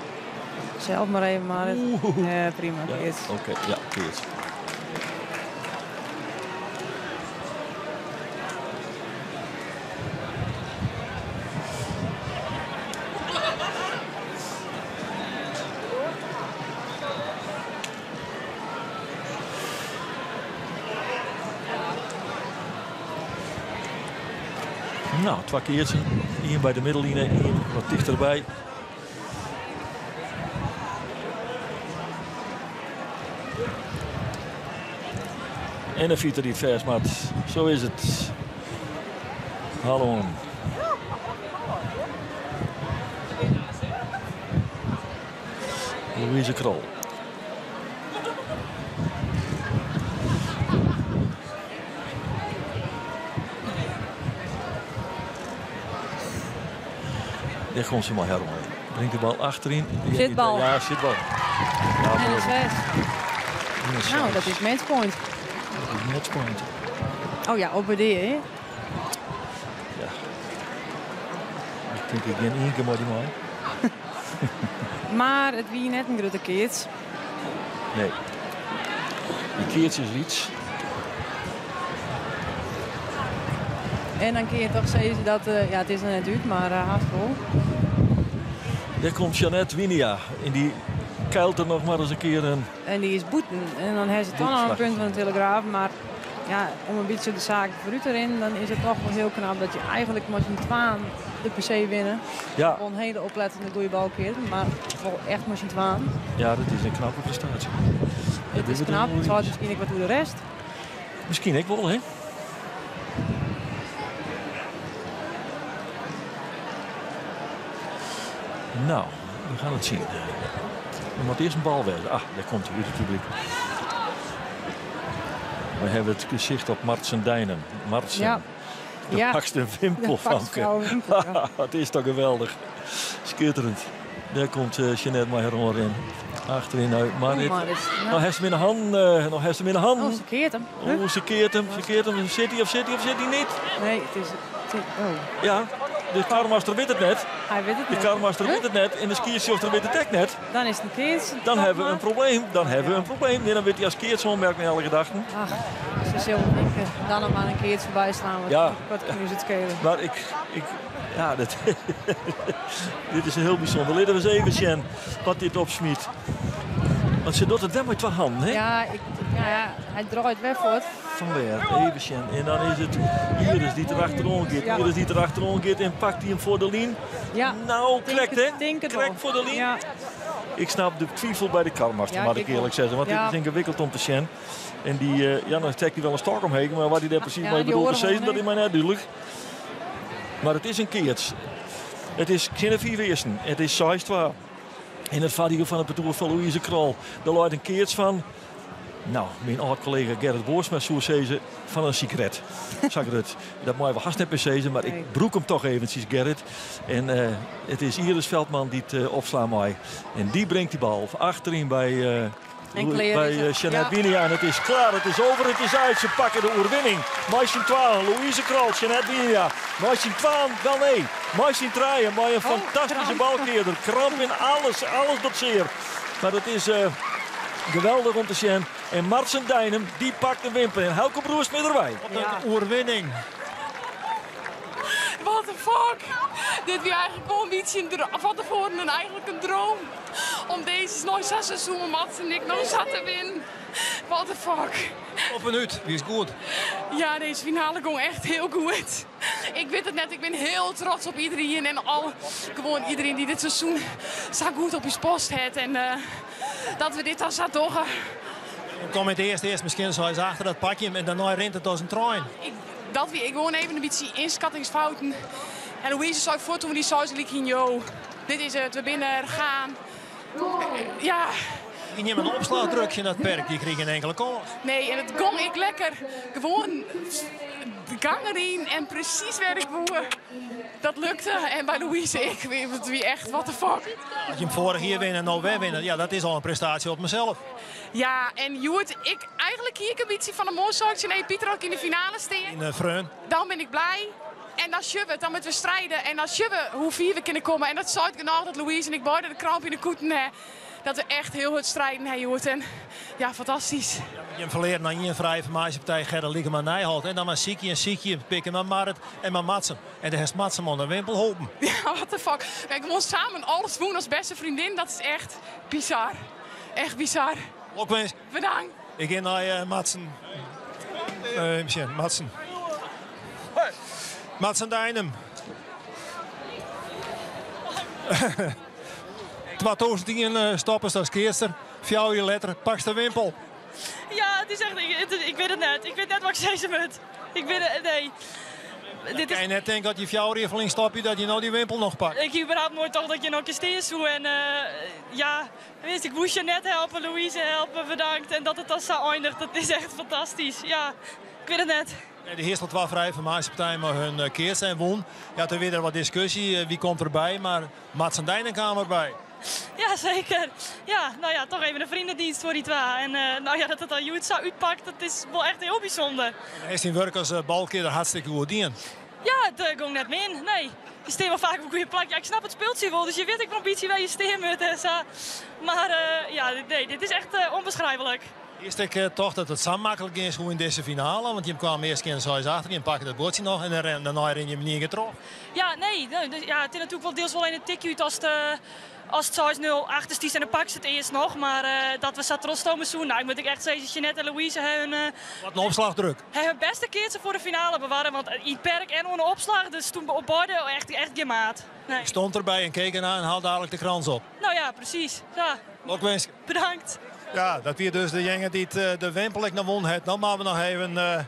Zelf maar even, Marit. Ja, prima. Ja, oké, ja, keert. Nou, 2 keertje. Hier bij de middenlijn, hier wat dichterbij. En een fietser die het vers maakt. Zo is het. Hallo. Louise Krol. Daar komt ze maar helemaal. Brengt de bal achterin. Zitbal. Ja, zitbal. Ja, en een 6. Nou, dat is matchpoint. Dat is matchpoint. Oh ja, op de hè? Ja. Ik denk ik geen 1 keer maar die man. Maar het wie net een grote keert. Nee. Die keertje is iets. En dan kun je toch zeggen dat, ja, het is er net uit, maar haast vol. Daar komt Jeannette Winia. En die kuilt er nog maar eens een keer een... En die is boeten. En dan heeft ze toch nog een punt van de Telegraaf. Maar ja, om een beetje de zaak vooruit erin, dan is het toch wel heel knap dat je eigenlijk met een 2 de PC winnen. Ja. Gewoon een hele oplettende goede balkeer, maar wel echt met een 2. Ja, dat is een knappe prestatie. Het is knap. Het zou misschien ik wat doen de rest. Misschien ik wel, hè? Nou, we gaan het zien. Er moet eerst een bal wezen. Ah, daar komt hij weer het publiek. We hebben het gezicht op Martsen Dijnen. Martsen. Ja. De pakste wimpel van. Het is toch geweldig. Schitterend. Daar komt Jeanette Meijer in. Achterin uit Marit. Nou heeft hem in de hand. Nog heeft hem in de hand. Oh, ze keert hem. Oh, ze keert hem. Zit hij of zit hij niet? Nee, het is... Oh. Ja, de karmaster weet het net. Hij weet het net. De karmaster weet het net. En de skierschofter weet het ook net. Dan is het een keert. Dan hebben we een probleem. Nee, dan weet hij als keert zo'n merk met alle gedachten. Ach, ze zullen denken. Dan nog maar een keertje voorbij slaan. Wat kunnen ze het schelen? Maar ja, dit is heel bijzonder. Laten we eens even zien wat dit opsmiet. Want ze doet het wel met twee handen, hè? Ja, hij draait weg voor het. Van weer, even zien. En dan is het Iris die erachterom gaat. Ja. Iris die erachterom gaat en pakt hij hem voor de lijn. Ja. Nou, krekt hè? Krekt voor de lijn. Ja. Ik snap de twijfel bij de karmaster, Ja, moet ik eerlijk zeggen. Want dit is ingewikkeld om te zien. En die, dan trekt hij wel een stok omheen. Maar wat hij daar precies mee bedoelt te zeggen, dat is mij net duidelijk. Maar het is een keertje. Het is geen 4 eersten. Het is 6-2. In het vadio van het parcours van Louise Krol. Daar luidt een keertje van. Nou, mijn oud-collega Gerrit Boersma zou zeggen van een secret. Zag het. Dat moet je wel haast net per zeggen, maar ik broek hem toch eventjes, Gerrit. En het is Iris Veldman die het opslaat mij. En die brengt die bal achterin bij Jeanette Winia. En het is klaar, het is over, het is uit. Ze pakken de oorwinning. Meisje 12, Louise Krol, Jeanette Winia. Meisje 12, wel nee. Meisje 3, maar een fantastische balkeerder. Kramp in alles doet zeer. Maar het is... geweldig om te zien. En Martsen Dijnen, die pakt de wimper. En Helke Broers met erbij. Wat een oorwinning. What the fuck? Dit was eigenlijk gewoon een beetje van tevoren eigenlijk een droom. Om deze nooit zo seizoen Mats en ik nog zat te winnen. What the fuck? Op een uit, wie is goed? Ja, deze finale ging echt heel goed. Ik weet het net, ik ben heel trots op iedereen en gewoon iedereen die dit seizoen zo goed op je post heeft. En dat we dit dan zo toch. Dan kom het eerst misschien zo eens achter dat pakje en daarna rent het als een trein. Ik gewoon even een beetje inschattingsfouten. En Louise zei voor toen die zei, dit is het, we binnen gaan. Ja. Je neemt een opslagdrukje in dat perk, die kreeg een enkele kans. Nee, en het gong ik lekker. Gewoon de gang erin en precies waar ik woe. Dat lukte. En bij Louise, ik weet wie echt, what the fuck. Als je hem vorig jaar winnen en nou weer winnen, ja, dat is al een prestatie op mezelf. Ja, en Joert, eigenlijk hier een beetje van een mooi nee, Pieter ook in de finale steen. In Freun. Dan ben ik blij. En dan shubben, dan moeten we strijden. En dan shubben hoe ver we kunnen komen. En dat zou ik nou dat Louise en ik beide de kramp in de koeten dat we echt heel goed strijden hebben, Joert. En ja, fantastisch. Je hebt verleerd naar een vrije formatiepartij Gerda Liekema Nijholt. En dan maar Siekie pikken maar Marit en maar Matsen. En de heeft Matsen aan de wimpel hopen. Ja, what the fuck. Kijk, we moeten samen alles doen als beste vriendin. Dat is echt bizar. Echt bizar. Ook wens. Bedankt. Ik ga naar Matsen. Matsen. Matsen Dijnem. 2010 stoppen als keerster. 4 jaar later, pakst de wimpel. Ja, het is echt, ik weet het net. Ik weet net wat ik zeggen moet. Ik weet het, nee. Kan je net denken dat je 4 jaar verling stap je dat je nou die wimpel nog pakt? Ik überhaupt nooit dacht dat je nog een steeds zo. En ja, weet, ik moest je net helpen, Louise helpen, bedankt. En dat het dan zo eindigt, dat is echt fantastisch. Ja, ik weet het net. De eerste 2 vrije formatiepartijen maar hun keer zijn won. Ja, toen weer wat discussie, wie komt erbij, maar Mats en Dijnen kwamen erbij. Ja, zeker. Ja, nou ja, toch even een vriendendienst voor die twee. En nou ja, dat het al goed zo uitpakt, dat is wel echt heel bijzonder. Hij is die werk als balkeerder hartstikke goed in. Ja, het ging net meer in. Nee, je steekt wel vaak op een goede plek. Ja, ik snap het speeltje wel, dus je weet ik nog een beetje waar je steen moet. Maar ja, nee, dit is echt onbeschrijfelijk. Eerst ik toch dat het zo makkelijk is hoe in deze finale. Want je kwam eerst keer zo eens achter je pakken dat bordje nog. En daarna ren je hem niet getroffen. Ja, nee. Ja, het is natuurlijk wel deels wel in het tikje uit als het 6-0 achter is en dan pak ze het eerst nog. Maar dat we zat trots doen. Nou, ik moet echt zeggen, Jeanette en Louise hebben... Wat een opslagdruk. Hebben beste keertje voor de finale bewaren. Want in perk en onder opslag, dus toen op borden echt geen maat. Nee. Ik stond erbij en keek ernaar en haalde dadelijk de krans op. Nou ja, precies. Ja. Ook wens. Bedankt. Ja, dat weer dus de jongen die de Wimpel ik nog won heeft. Dan maken we nog even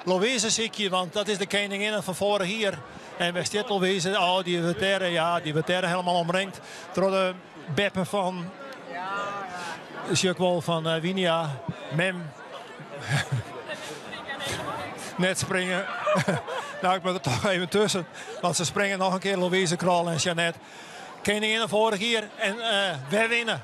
Louise ziekje, want dat is de koningin van vorig hier. En bij dit Louise, oh, die wordt er helemaal omringd. Door de beppen van Sjökwol van Winia. Mem. Net springen. Nou, ik ben er toch even tussen. Want ze springen nog een keer, Louise, Krol en Jeannette. Koningin van vorig hier en wij winnen.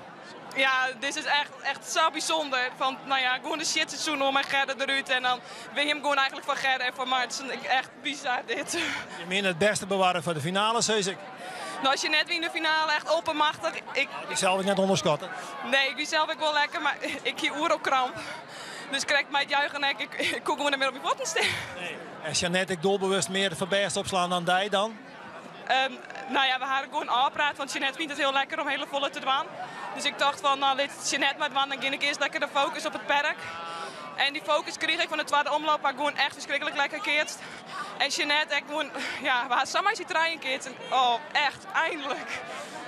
Ja, dit is echt zo bijzonder. Van, nou ja, gewoon een shit seizoen om en Gerda eruit. En dan win je hem gewoon eigenlijk van Gerda en van Maarten. Echt bizar dit. Je meent het beste bewaren voor de finale, zeg ik. Nou, als je net in de finale echt openmachtig. Ik zelf niet onderschatten. Nee, ik doe zelf ook wel lekker, maar ik hier oerokramp. Dus krijg mij het juichen en ik kon gewoon niet meer op je voeten staan. Nee. En Jeannette, ik doelbewust meer verbijst opslaan dan jij dan? Nou ja, we hadden gewoon aanpraat, want Jeannette vindt het heel lekker om hele volle te doen. Dus ik dacht van, nou, laat Jeannette maar doen, dan ging ik eerst lekker de focus op het perk. En die focus kreeg ik van de tweede omloop, maar gewoon echt verschrikkelijk lekker keert. En Jeannette, ik gewoon, ja, we hadden samen je draaien keert. Oh, echt, eindelijk.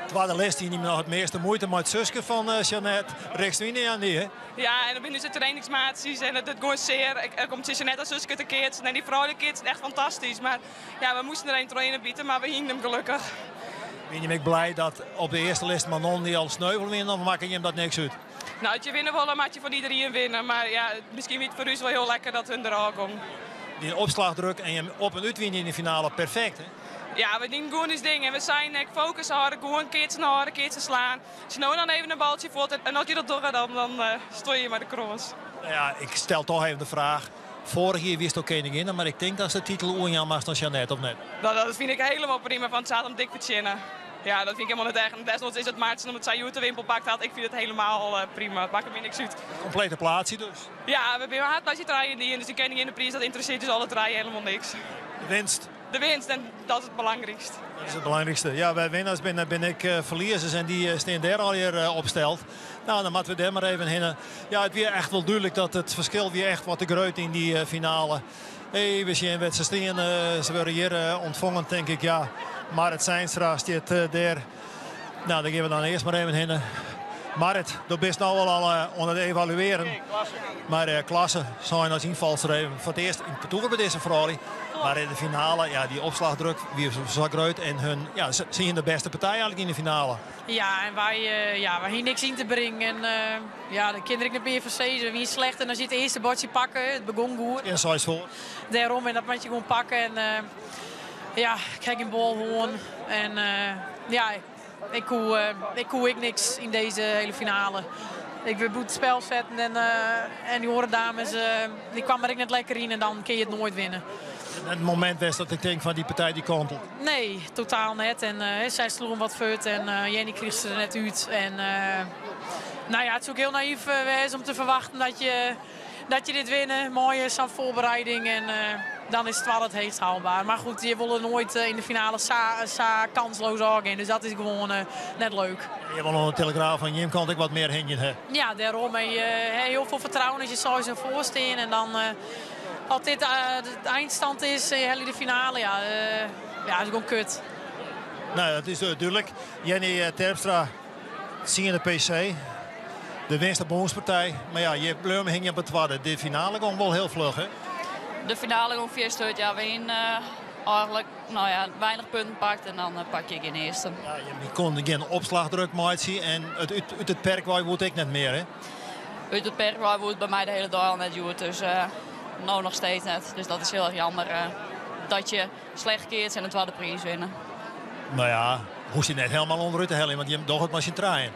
Tweede les die niet nog het meeste moeite met het zusje van Jeannette. Rechtswinnen aan die, hè? Ja, en dan ben je dus de trainingsmaties en het gewoon zeer. Er komt Jeannette als zusje te keert. En die vrouwelijke keert is echt fantastisch. Maar ja, we moesten er een trainer bieden, maar we hingen hem gelukkig. Ben je blij dat op de eerste list Manon die al sneuvel wint, of maak je hem dat niks uit? Nou, als je winnen wil, dan maak je van iedereen winnen. Maar ja, misschien niet voor u wel heel lekker dat hun er al komen. Die opslagdruk en je op en uit winnen in de finale, perfect, hè? Ja, we doen gewoon eens dingen. We zijn focus houden, gewoon keertje houden, keertje slaan. Als je nou dan even een baltje voelt en als je dat doet, dan stoor je maar de cross. Ja, ik stel toch even de vraag. Vorig jaar wist ook koningin, maar ik denk dat ze de titel Oenjan mag dan Jeannette, of net? Nou, dat vind ik helemaal prima, want het staat hem dik verzinnen. Ja, dat vind ik helemaal niet echt. Desnoods is het Maarten omdat zij de wimpel pakt had. Ik vind het helemaal prima. Het maakt er niks uit. Complete plaatsje dus? Ja, we hebben een hardplaatsje draaien die, dus die koningin de prijs, dat interesseert dus alle draaien helemaal niks. De winst? De winst, en dat is het belangrijkste. Dat is het belangrijkste. Ja, wij winnaars ben ik verliezers en die staan daar al hier opsteld. Nou, dan moeten we daar maar even heen. Ja, het weer echt wel duidelijk dat het verschil weer echt wat te groot in die finale. We zien wat ze staan. Ze worden hier ontvangen, denk ik, ja. Marit Seinstra staat daar. Nou, dan gaan we dan eerst maar even heen. Marit, dat bent nou al onder het evalueren. Maar klasse zijn als invalster even voor het eerst in het toer bij deze vrouw. Maar in de finale, ja, die opslagdruk weer zo groot. En hun, ja, ze zien de beste partij eigenlijk in de finale. Ja, en wij hier niks in te brengen. En ja, de kinderen niet meer verzezen. Wie is slecht en dan zit het eerste bordje pakken. Het begon goed. En zo is voor. Daarom, en dat moet je gewoon pakken. En ja, ik krijg een bal gewoon. En ja, ik koe niks in deze hele finale. Ik wil het spel zetten en die horen dames, die kwam er net lekker in en dan kun je het nooit winnen. Het moment was dat ik denk van die partij die kantelt. Nee, totaal net. En zij sloeg hem wat fut en Jenny kreeg ze er net uit. En nou ja, het is ook heel naïef geweest om te verwachten dat je dit winnen. Mooie voorbereiding en dan is het wel het heetst haalbaar. Maar goed, je wil er nooit in de finale kansloos aangaan. Dus dat is gewoon net leuk. Je wil nog een telegraaf van Jim kant ik wat meer heen hebben. Ja, daarom. En je heel veel vertrouwen als je zo zo voorstaan. En dan als dit de eindstand is, de finale, ja, dat is gewoon kut. Nou, dat is duidelijk. Jenny Terpstra, zien de PC. De winst op bonuspartij. Maar ja, je bleum hing je op het tweede. De finale ging wel heel vlug, hè? De finale ging 4 stuit. Ja, we eigenlijk weinig punten pakt en dan pak je geen eerste. Ja, je kon geen opslagdruk maken en uit het perk wordt ik net meer, hè? Uit het perk wordt bij mij de hele dag al net goed, dus nou nog steeds net. Dus dat is heel erg jammer dat je slecht keert en een tweede prijs winnen. Nou ja, hoest je net helemaal onderuit te hellen, want je doet het machine draaien.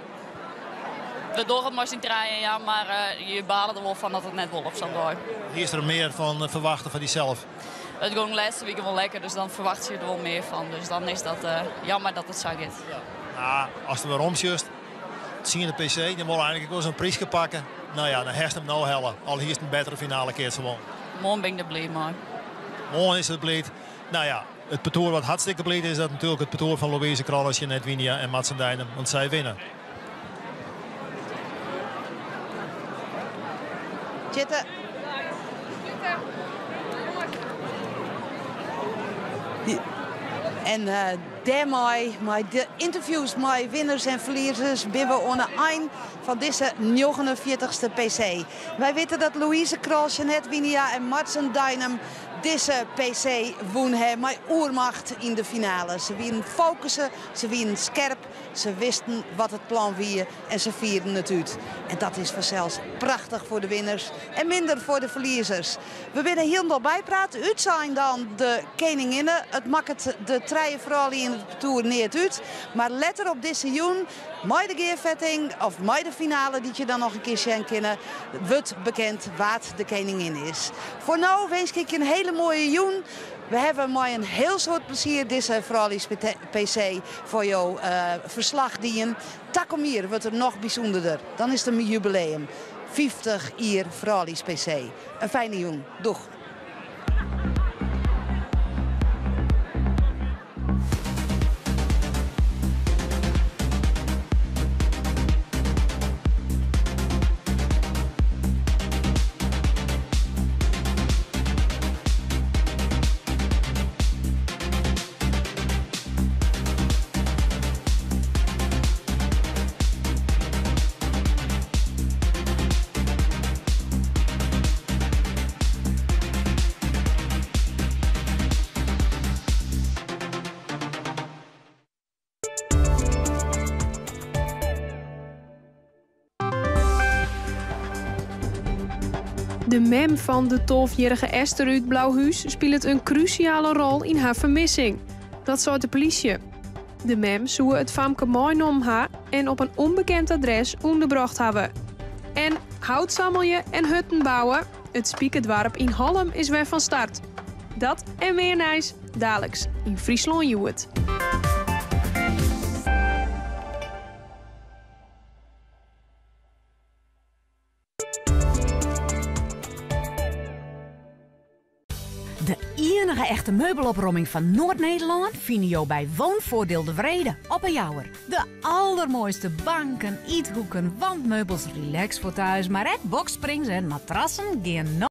We doen het machine draaien, ja, maar je balen er wel van dat het net wel op zal draaien. Hier is er meer van verwachten van jezelf. Het ging de laatste weken wel lekker, dus dan verwacht je er wel meer van. Dus dan is dat jammer dat het zo gaat. Nou, als het weer omsjust, zie je de PC, die wil eigenlijk wel zo'n prijsje pakken. Nou ja, dan herst hem nou hellen. Al hier is een betere finale keer gewoon. Morgen ben ik er blij mee. Morgen is het blij. Nou ja, het parcours wat hartstikke blij is dat natuurlijk het parcours van Louise Krol, Jeannette Winia en Mats Dijnen, want zij winnen. Zitten. En daarmee, met de interviews met winners en verliezers, zijn we aan het eind van deze 49ste PC. Wij weten dat Louise Krol, Jeanette Winia en Martsen Dijnem deze PC won hij met oermacht in de finale. Ze wilden focussen, ze wilden scherp, ze wisten wat het plan was en ze vierden het uit. En dat is vanzelfs prachtig voor de winners en minder voor de verliezers. We willen helemaal bijpraten. Uit zijn dan de koninginnen. Het maakt de treien vooral in de toer niet uit. Maar let er op deze joen, met de geervetting of met de finale die je dan nog een keer zien kunnen, wordt bekend wat de koningin is. Voor nu wens ik je een hele mooie joen. We hebben met een heel soort plezier deze Fralies PC voor jou verslag dienen. Tak om hier wordt er nog bijzonderder. Dan is het een jubileum. 50 jaar Fralies PC. Een fijne joen. Doeg. De mem van de 12-jarige Esther uit Blauwhuis speelt een cruciale rol in haar vermissing. Dat soort de politie. De mem zou het famke meenom haar en op een onbekend adres onderbracht hebben. En hout sammelje en hutten bouwen, het Spiekerdwarp in Halm is weer van start. Dat en meer nijs, dadelijks in Friesland Joet. De enige echte meubelopruiming van Noord-Nederland vind je bij Woonvoordeel de Vrede op een Jouwer. De allermooiste banken, eethoeken, wandmeubels, relax voor thuis, maar ook boxsprings en matrassen gaan